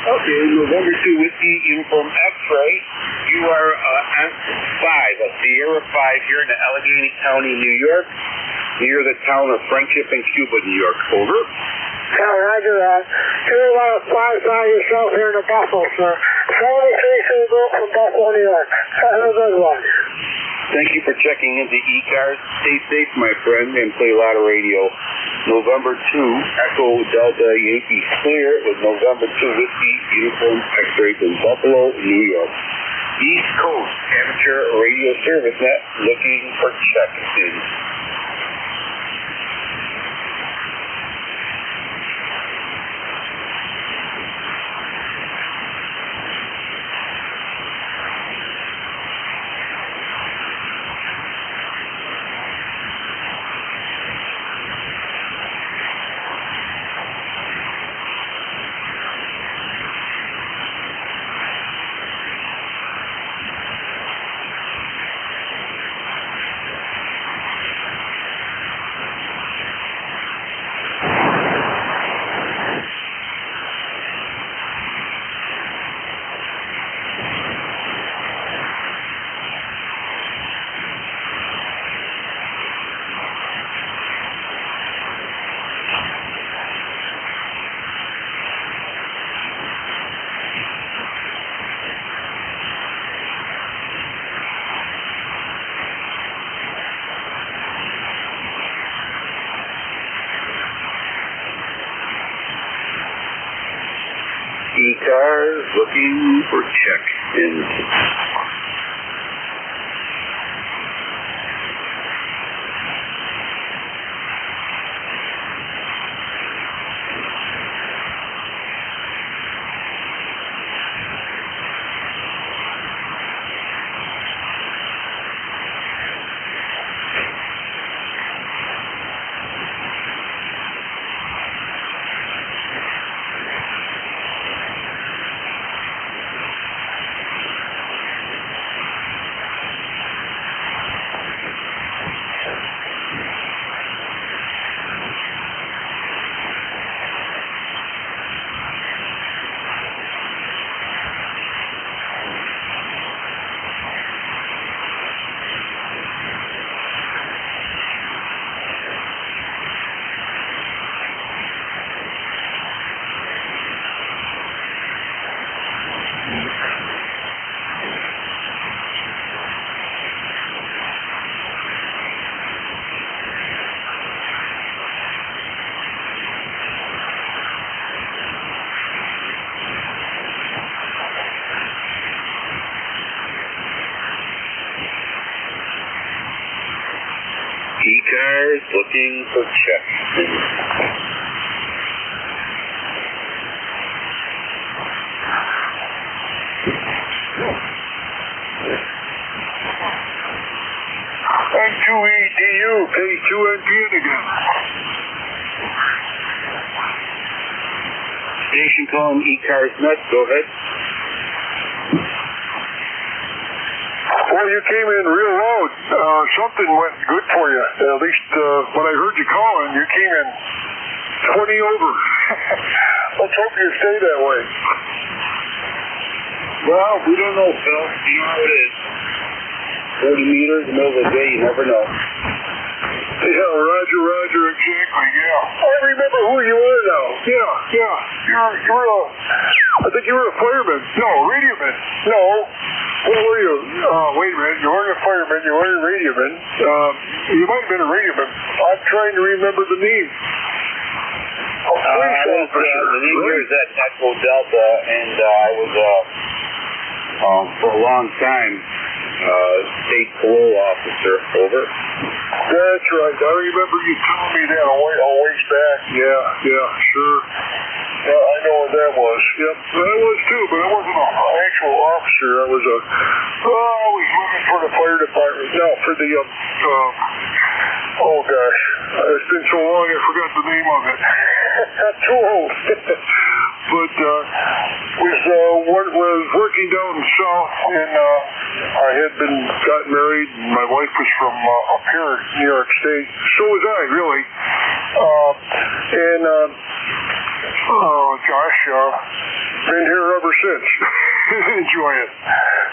Okay, November 2 Whiskey in from X-ray. You are on 5, a Sierra 5 here in Allegheny County, New York, near the town of Friendship in Cuba, New York. Over. Yeah, roger that. You're about 5 by yourself here in the Buffalo, sir. 73 from Buffalo, New York. Have a good one. Thank you for checking into ECARS. Stay safe, my friend, and play a lot of radio. November 2, Echo Delta Yankee Clear with November 2 Whiskey Uniform X-ray from Buffalo, New York. East Coast Amateur Radio Service Net looking for check-ins. ECARS looking for check-ins. ECARS looking for check-ins. K2EDU, K2NPN again. Station calling ECARS Net. Go ahead. Well, you came in real loud. Something went good for you. At least when I heard you calling, you came in 20 over. Let's hope you stay that way. Well, we don't know, Phil. You know how it is. 40 meters in the middle of the day, you never know. Yeah, Roger, exactly, yeah. I remember who you are now. Yeah. I think you were a fireman. No, radioman. No. What were you? Wait a minute. You weren't a fireman. You weren't a radioman. You might have been a radioman. I'm trying to remember the name. The name here is at Echo Delta, and I was, for a long time, state parole officer. Over. That's right. I remember you telling me that a ways back. Yeah, sure. Yeah, I know what that was. Yep, I was too, but I wasn't an actual officer. I was working for the fire department. No, for the, oh gosh, it's been so long I forgot the name of it. I'm too old. But was working down south, and I had gotten married, and my wife was from up here in New York State. So was I, really. Been here ever since. Enjoy it.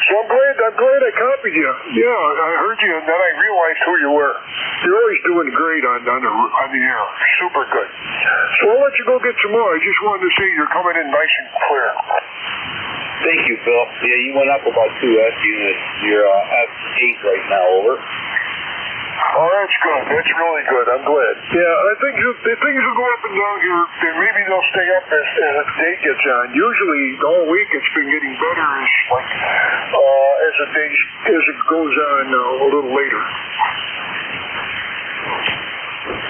So I'm glad I copied you. Yeah, I heard you, and then I realized who you were. You're always doing great on the air. Super good. So I'll let you go get some more. I just wanted to say you're coming in nice and clear. Thank you, Phil. Yeah, you went up about 2 S units. You're F8 right now, over. Oh, that's good. That's really good. I'm glad. Yeah, I think things will go up and down here, and maybe they'll stay up as the day gets on. Usually, the whole week it's been getting better as it goes on a little later.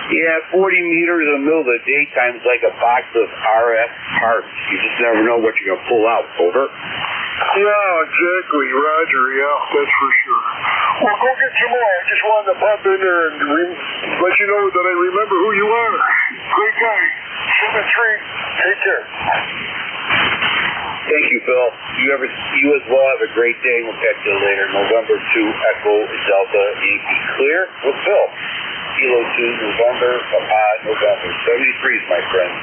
Yeah, 40 meters in the middle of the daytime is like a box of RF parts. You just never know what you're going to pull out. Over. Yeah, exactly, Roger. Yeah, that's for sure. Well, go get some more. I just wanted to pop in there and let you know that I remember who you are. Great guy. 7-3. Take care. Thank you, Phil. You as well have a great day. We'll catch you later. November 2, Echo Delta Yankee clear with Phil. Kilo 2, November, November. 73s, my friend.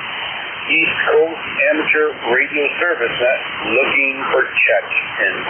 East Coast Amateur Radio Service Net looking for check-ins.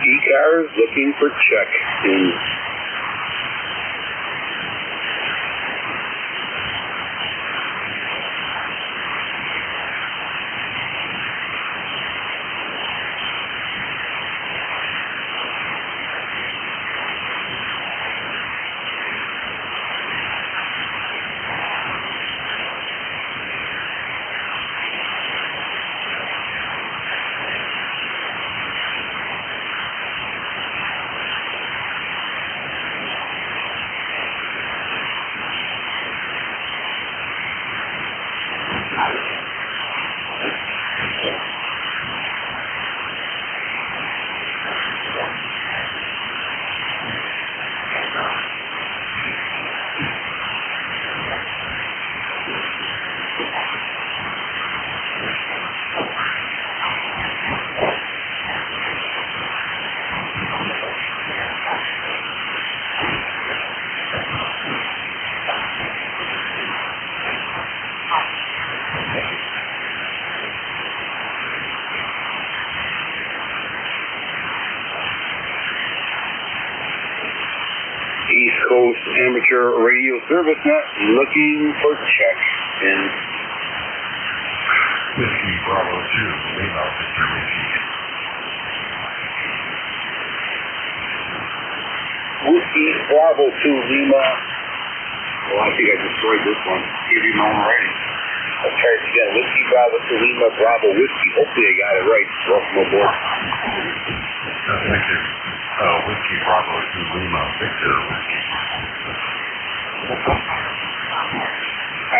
ECARS looking for check-in. Radio Service Net, looking for check in. Whiskey Bravo 2, Lima Victor Whiskey. Whiskey Bravo 2, Lima. Well, I think I destroyed this one. Give you my own writing. Let's try this again. Whiskey Bravo 2, Lima Bravo Whiskey. Hopefully I got it right. Welcome aboard. Thank you. Whiskey Bravo 2, Lima Victor Whiskey. All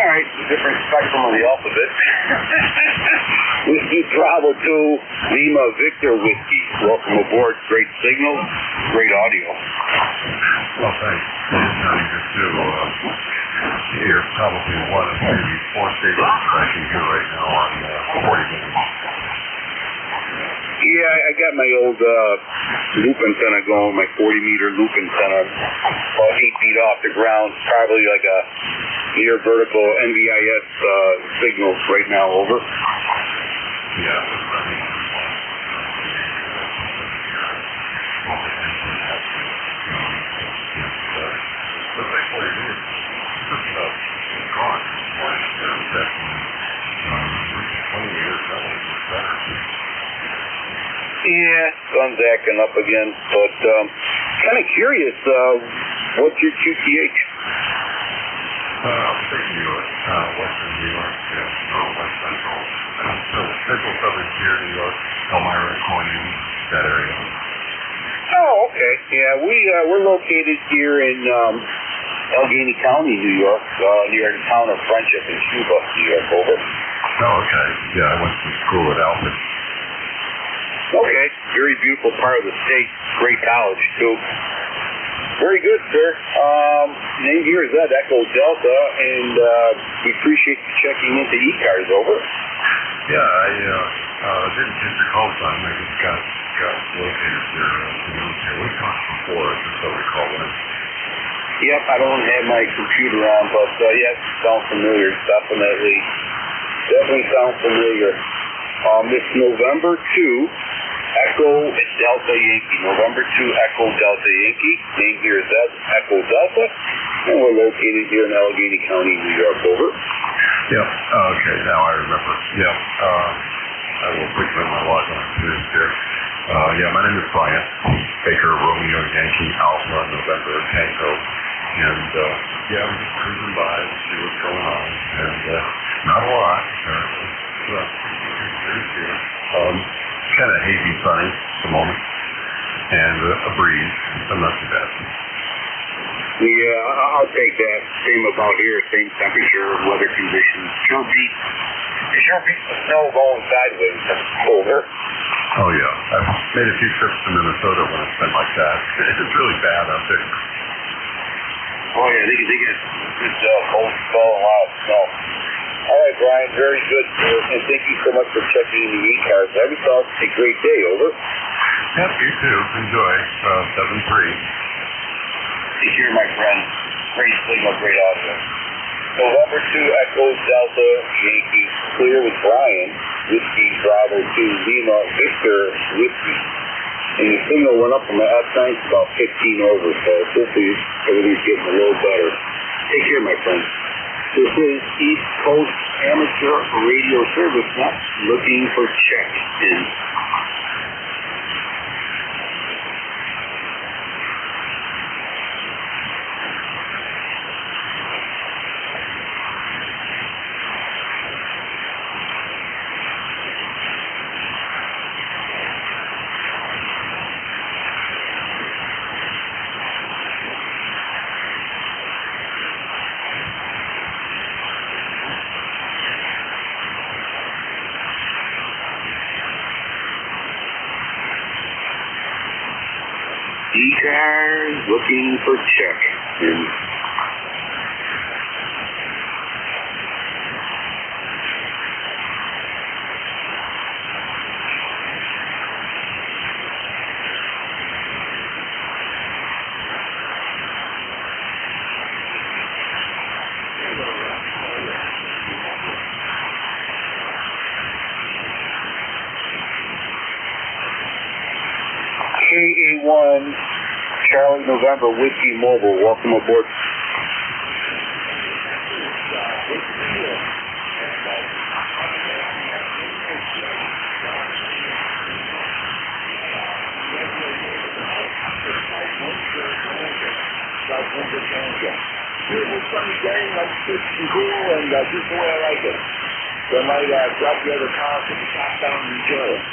right, different spectrum of the alphabet. Whiskey Bravo 2, Lima Victor Whiskey. Welcome aboard. Great signal, great audio. Well, thanks. You're probably one of maybe 4 stations I can hear right now on 40 minutes. Yeah, I got my old loop antenna going, my 40-meter loop antenna, about 8 feet off the ground, probably like a near vertical NVIS signal right now, over. Yeah. Looks like 40 minutes. Just about gone. 20 years, that was better. Yeah, sun's acting up again, but kind of curious, what's your QTH? Upstate New York, western New York, west central, central southern tier New York, Elmira, Corning, that area. Oh, okay. Yeah, we're located here in Allegheny County, New York, near the town of Friendship in Cuba, New York, over. Oh, okay. Yeah, I went to school at Alpha. Okay, very beautiful part of the state. Great college, too. Very good, sir. Name here is Echo Delta, and we appreciate you checking into ECARS, over. Yeah, I didn't get the call sign. I just got located there. We talked before, just so we call it. Yep, I don't have my computer on, but yes, sounds familiar. Definitely sounds familiar. It's November 2, Echo Delta Yankee. November 2, Echo Delta Yankee. Name here is Echo Delta, and we're located here in Allegheny County, New York, over. Yep, okay, now I remember. Yep, I will quickly log on to this here. Yeah, my name is Brian Baker, Romeo Yankee Alpha, November Tango. And, yeah, I'm just cruising by to see what's going on. And, not a lot. Kind of hazy, sunny at the moment. And a breeze, but not too bad. Yeah, I'll take that. Same about here, same temperature, weather conditions. Sure beats the snow going sideways. That's colder. Oh, yeah. I've made a few trips to Minnesota when it's been like that. It's really bad out there. Oh, yeah, they get good cold spell and a lot of snow. All right, Brian, very good, sir. And thank you so much for checking the ECARS. Have yourself a great day, over. Yep, you too. Enjoy. 7-3. Take care, my friend. Great signal, great audio. November 2, Echo Delta Yankee. Clear with Brian. Whiskey Bravo 2, Lima Victor Whiskey. And the signal went up from my outside to about 15 over, so hopefully everything's getting a little better. Take care, my friend. This is East Coast Amateur Radio Service Net, looking for check-in. ECARS looking for check-in. KA1 Charlie November Whiskey Mobile, welcome aboard. sunny day, nice, crisp and cool, and just the way I like it. So I might grab the other car, put the top down, and enjoy it.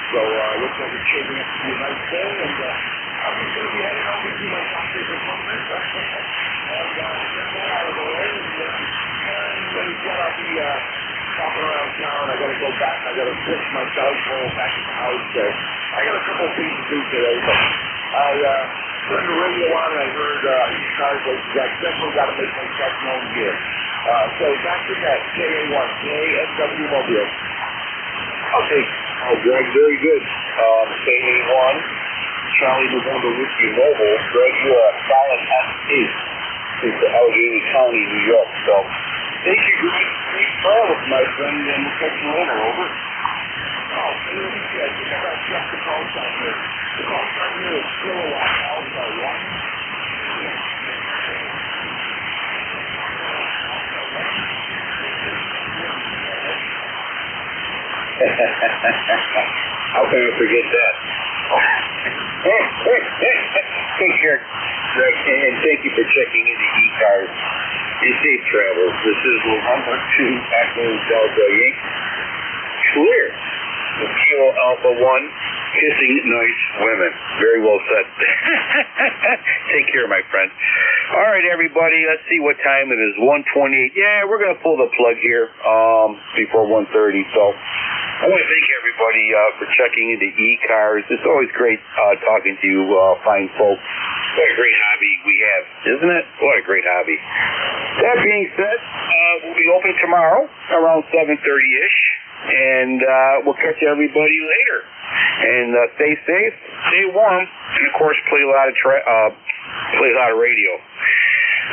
So looks like it's shaping up to be a nice day, and I'm just going to be heading over to my doctor's appointment. And get that out of the way, and then I'll be popping around town. I got to go back. I got to fix my dog hole back at the house. So I got a couple of things to do today, but I turned the radio on and I heard ECARS. I definitely got to make myself known here. So back to that, KA1, KSW Mobile. Okay. Oh, Greg, very good. KA1, Charlie November Whiskey Mobile. Greg, you are a solid S8. It's Allegheny County, New York. So, thank you, Greg. Safe travels, my friend, and we'll catch you later. Over. Oh, let me see. I think I got to check the call sign here. The call sign here is still a while. How can I forget that? Take care, Greg, and thank you for checking into ECARS. And safe travels. This is November 2 Echo Delta Yankee. Clear. The Kilo Alpha 1 kissing nice women. Very well said. Take care, my friend. All right, everybody. Let's see what time it is. 1:28. Yeah, we're going to pull the plug here before 1:30. So I want to thank everybody for checking into ECARS. It's always great talking to you fine folks. What a great hobby we have, isn't it? What a great hobby. That being said, we'll be open tomorrow around 7:30-ish. And we'll catch everybody later. And stay safe, stay warm, and of course play a lot of radio.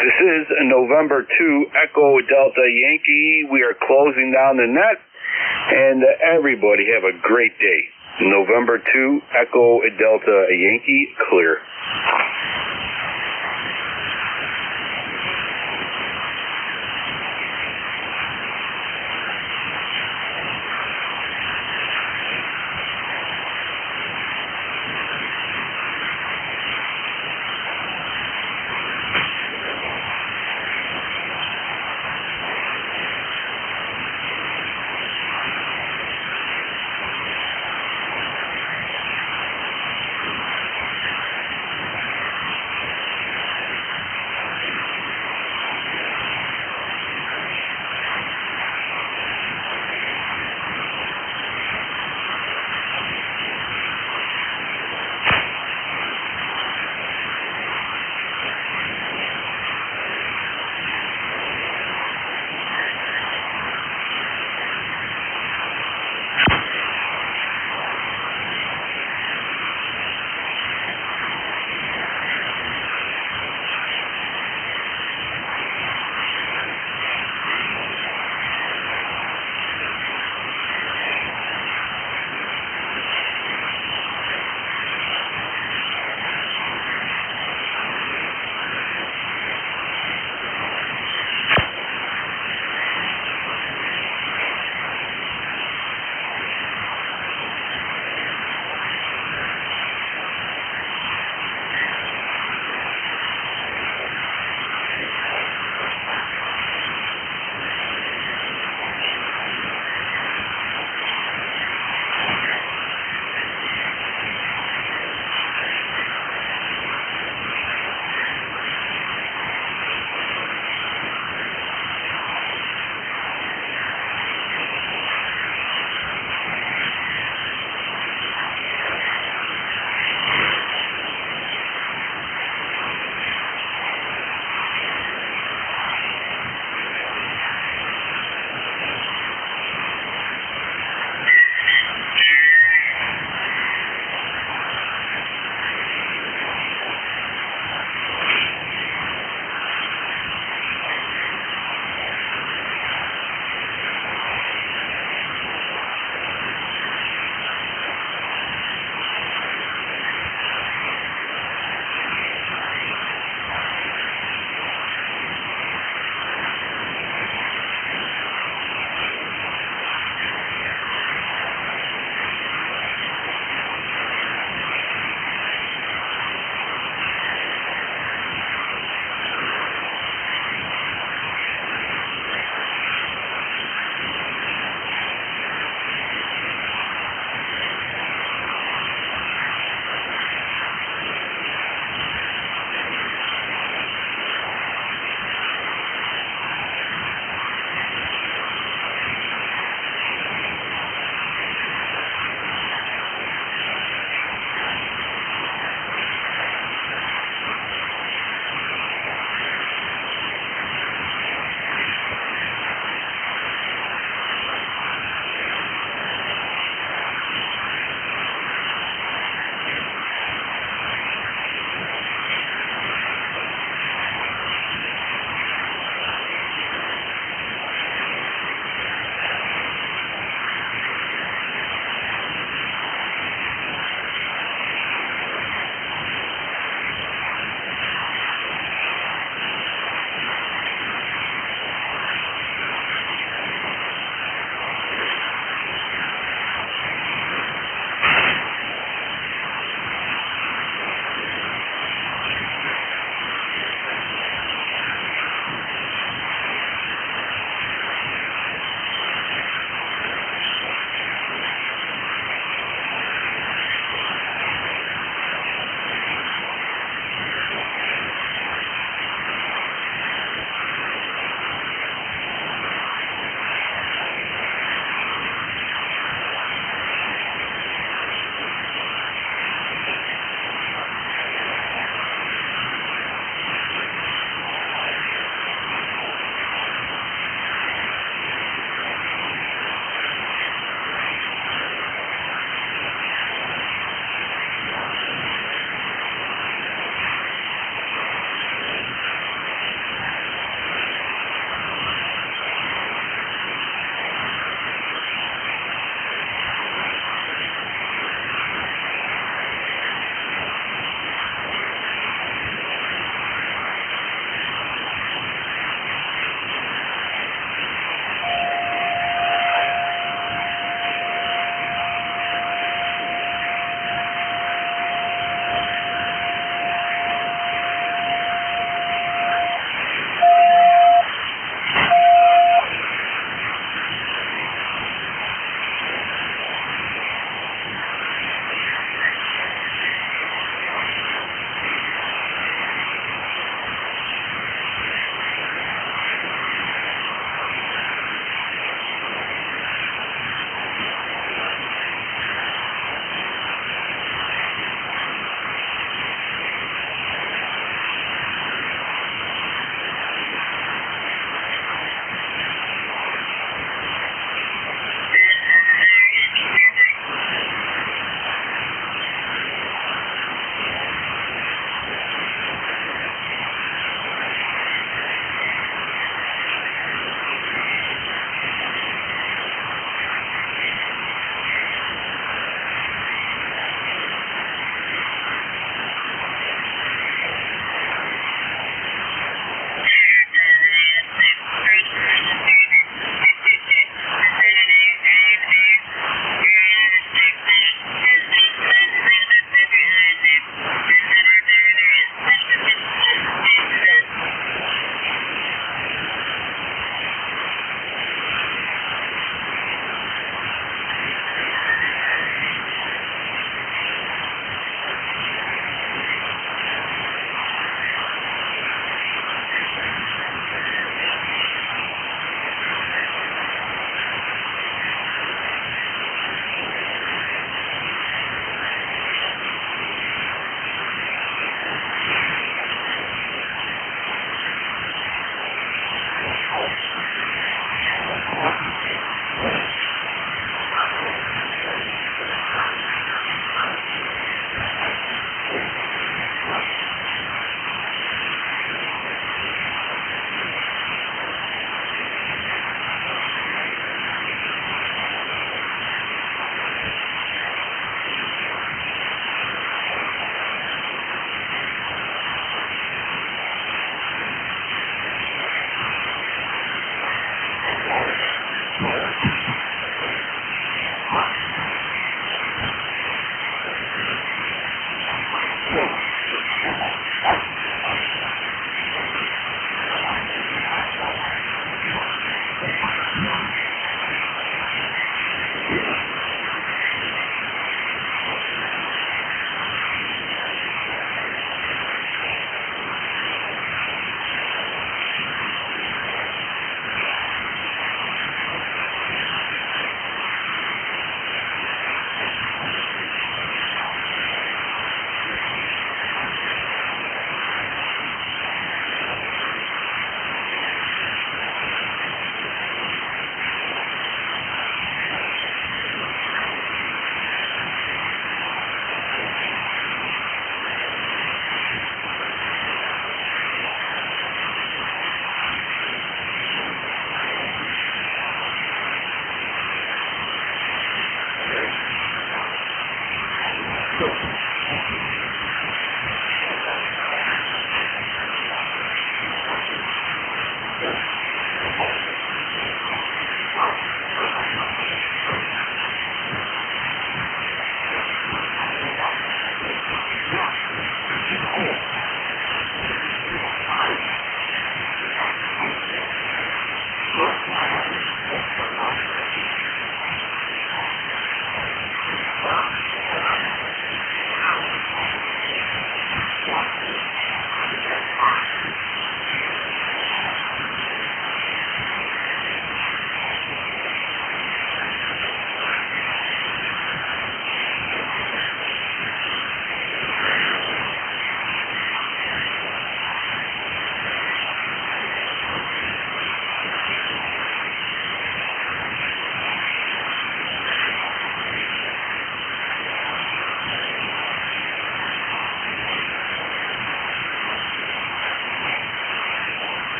This is November 2 Echo Delta Yankee. We are closing down the net, and everybody have a great day. November 2 Echo Delta Yankee, clear.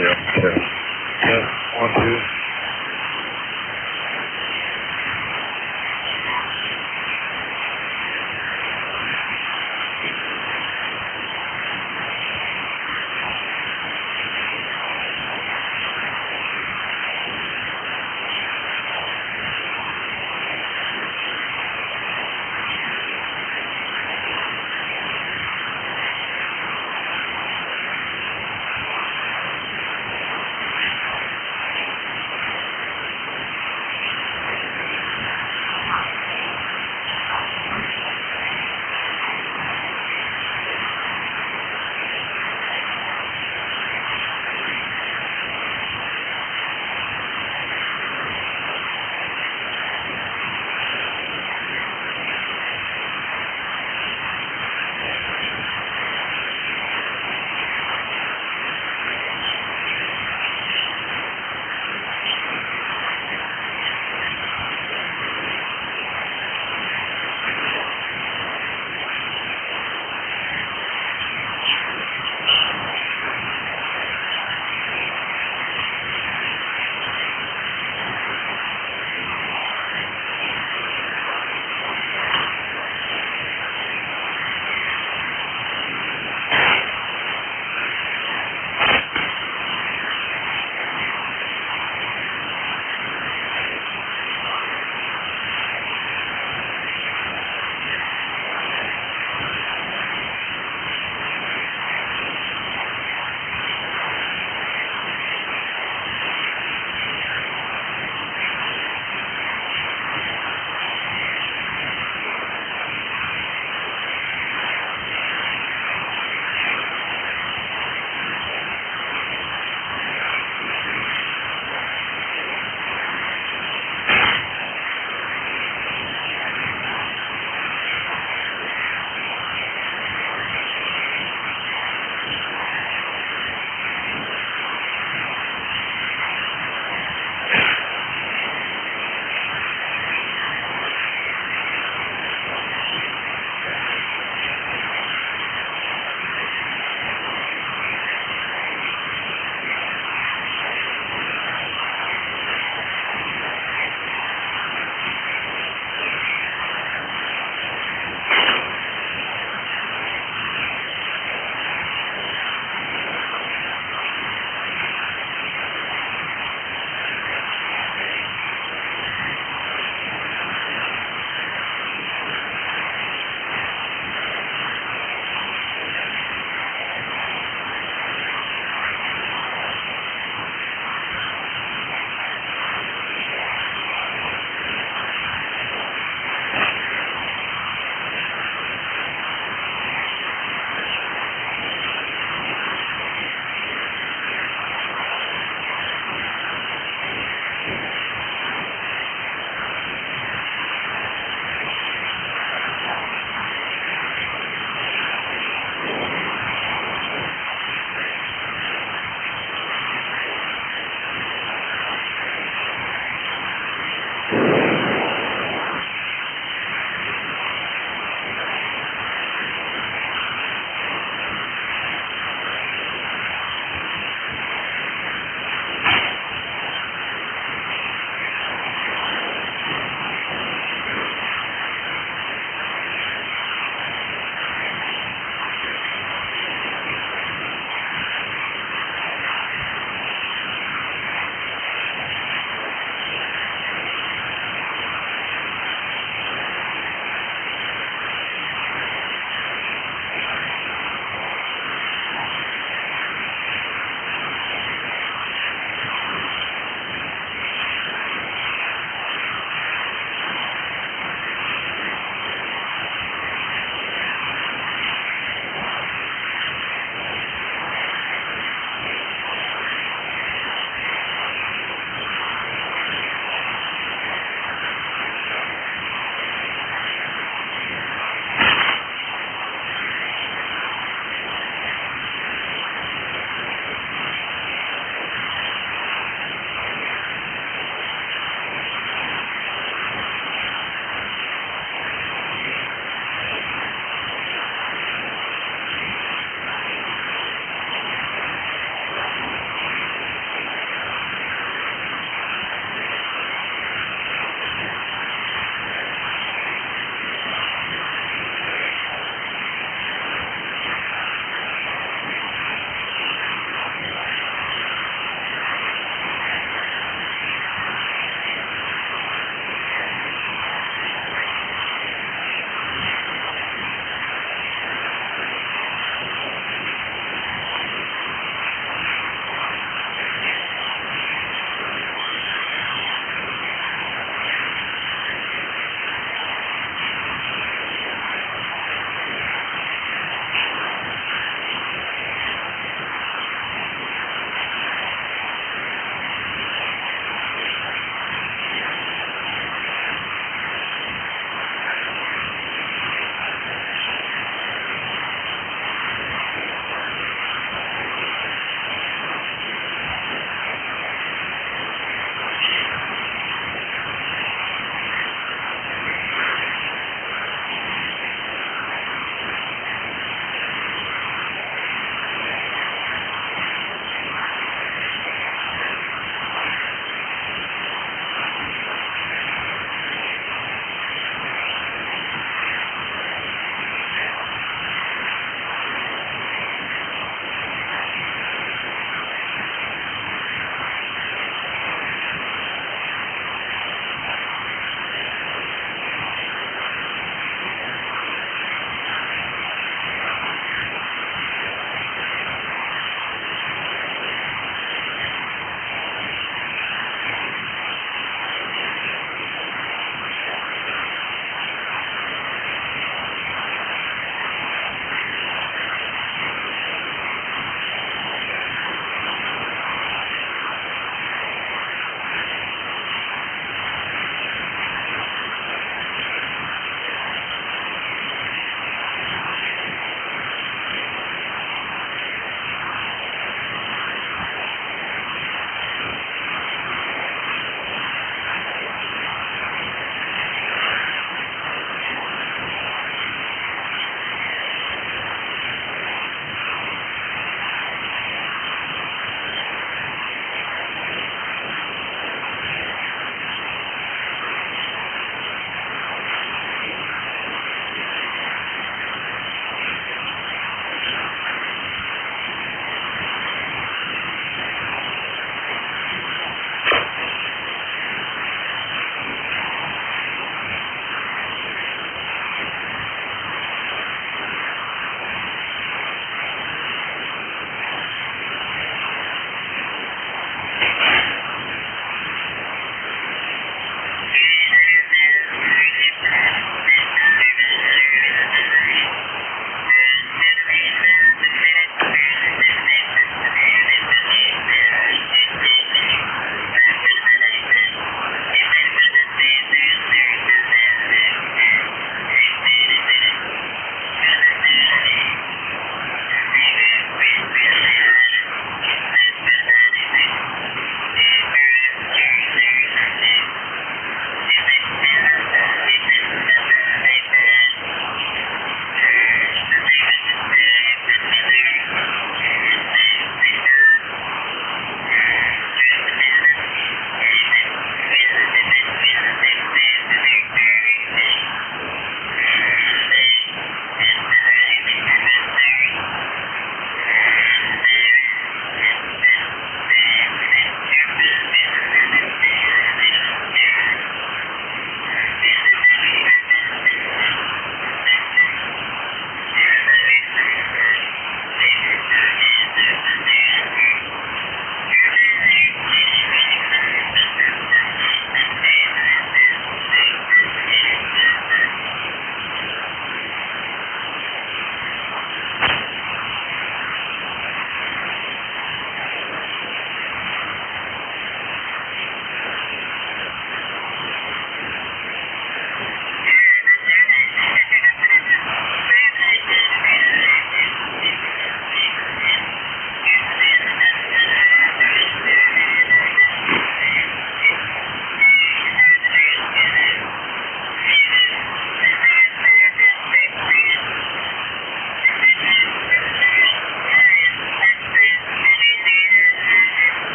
Yep. Test. 1, 2.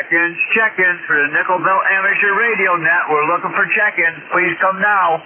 Check-ins for the Nickel Belt Amateur Radio Net. We're looking for check-ins. Please come now.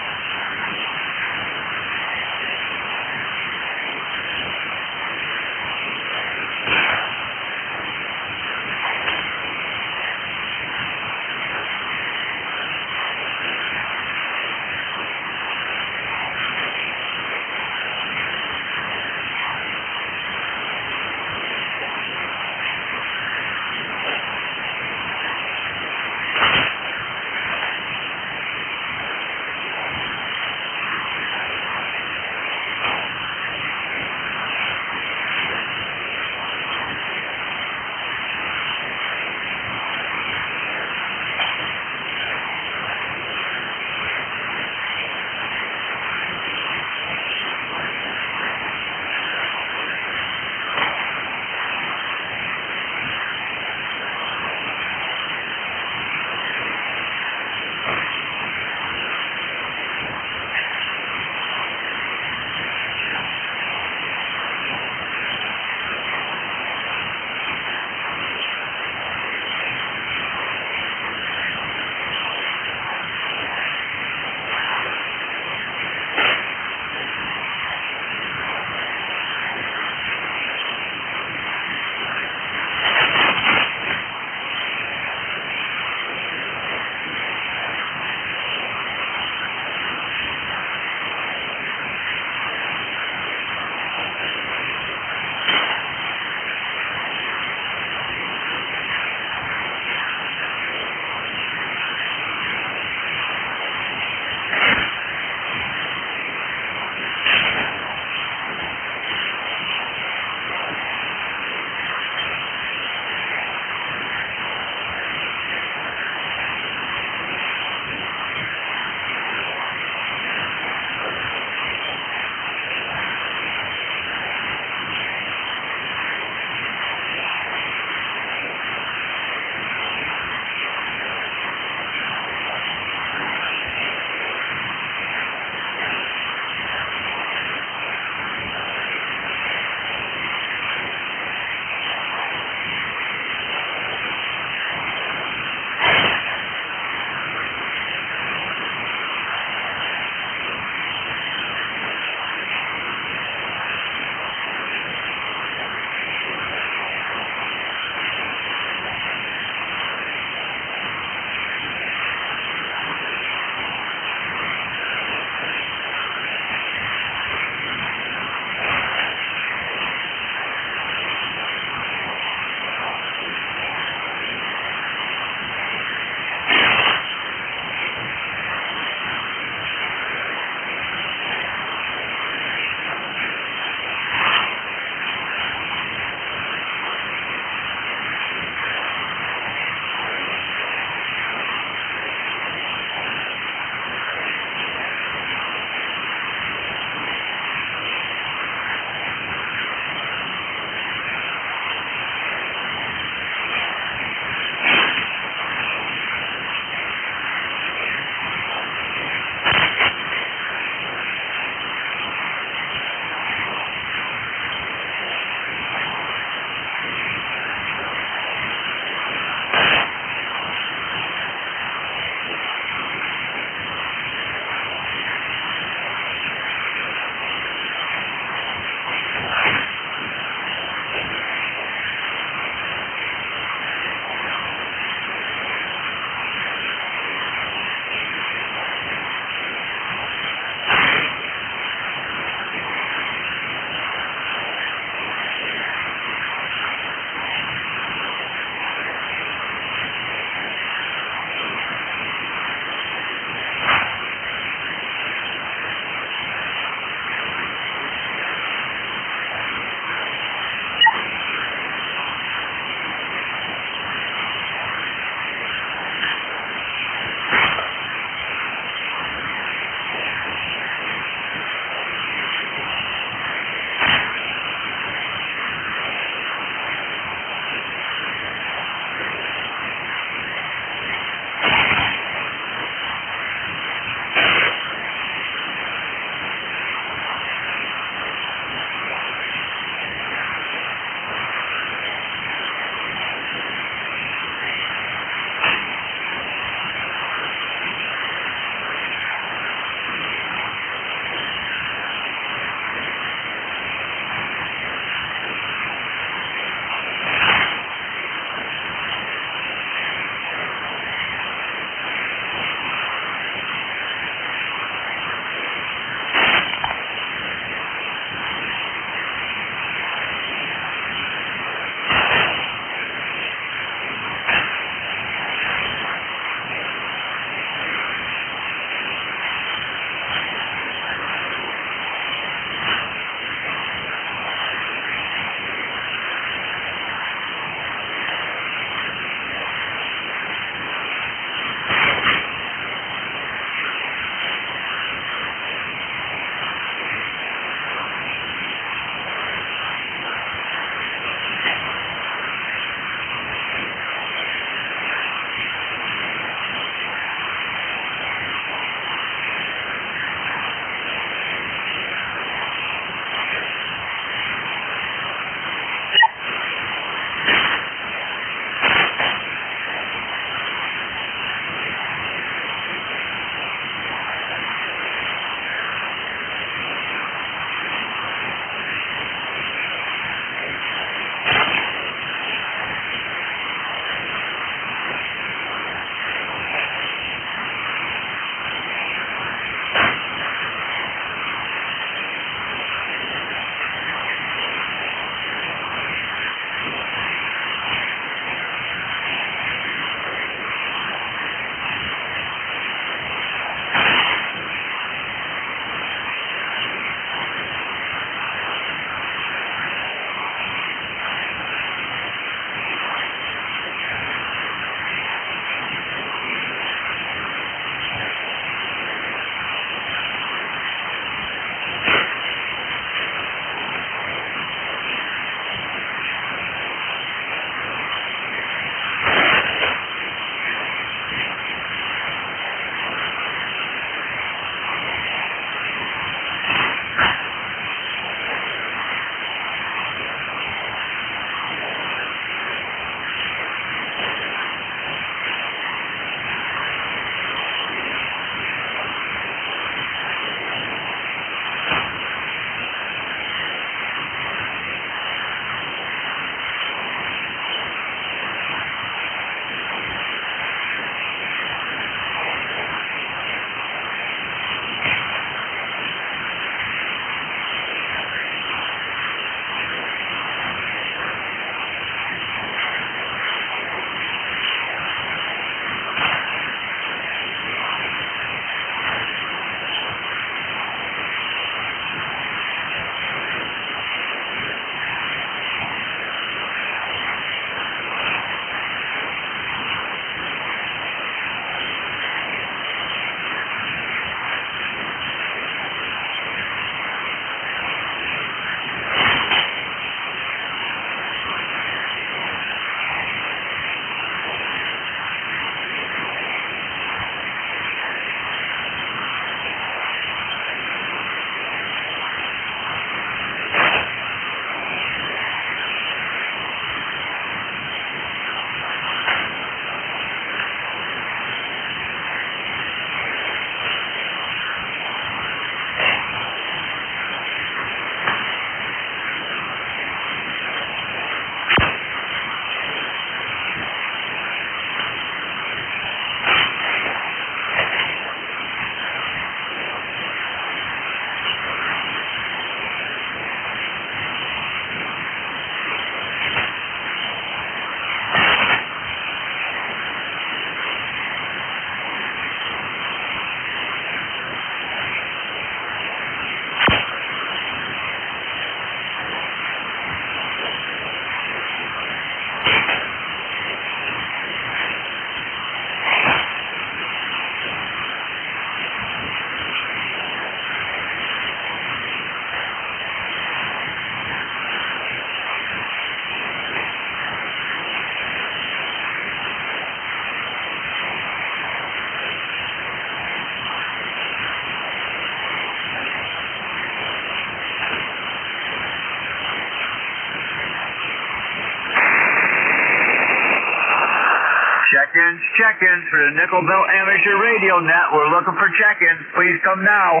check-ins for the Nickel Belt Amateur Radio Net. We're looking for check-ins. Please come now.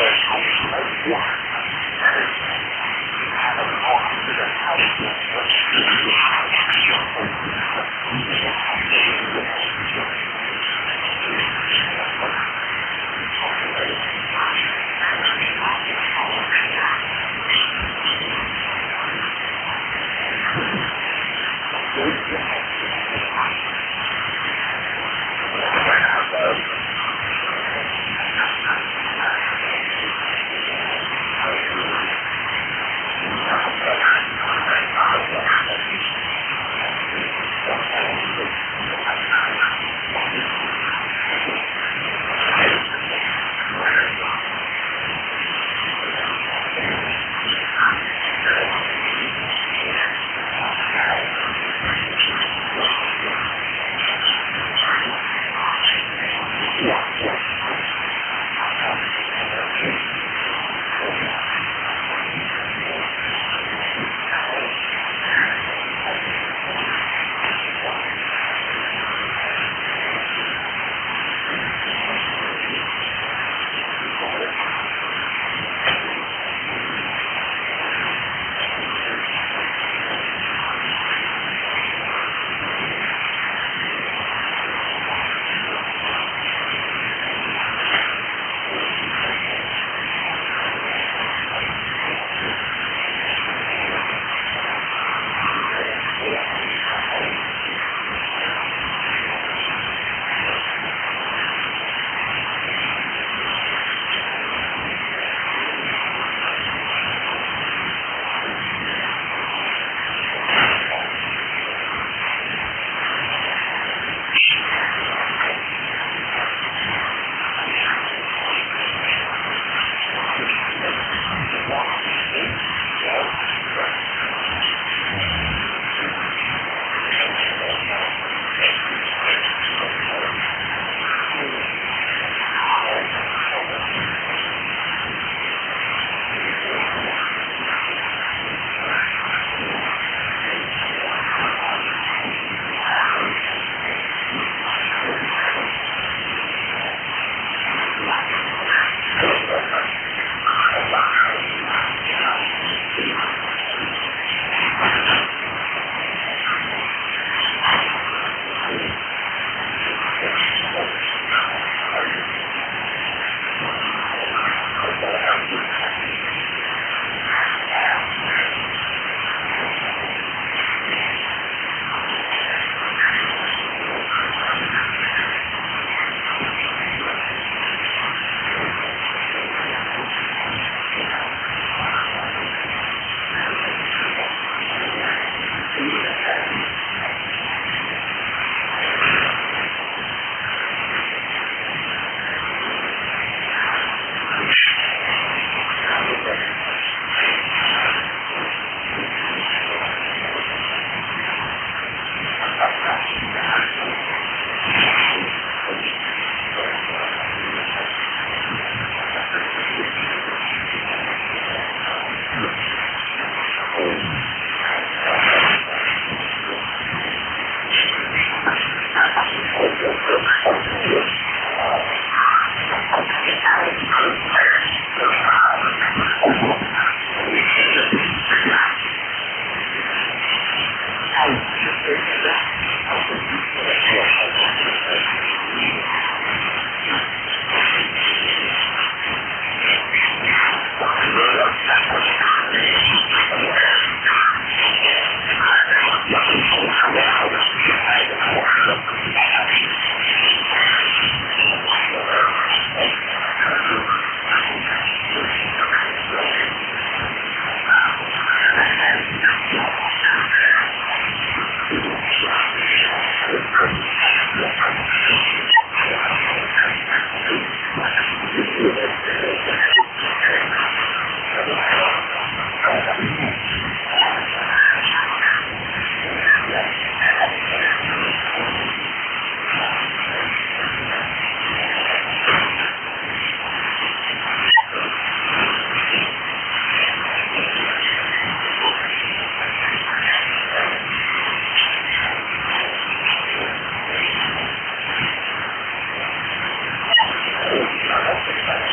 That's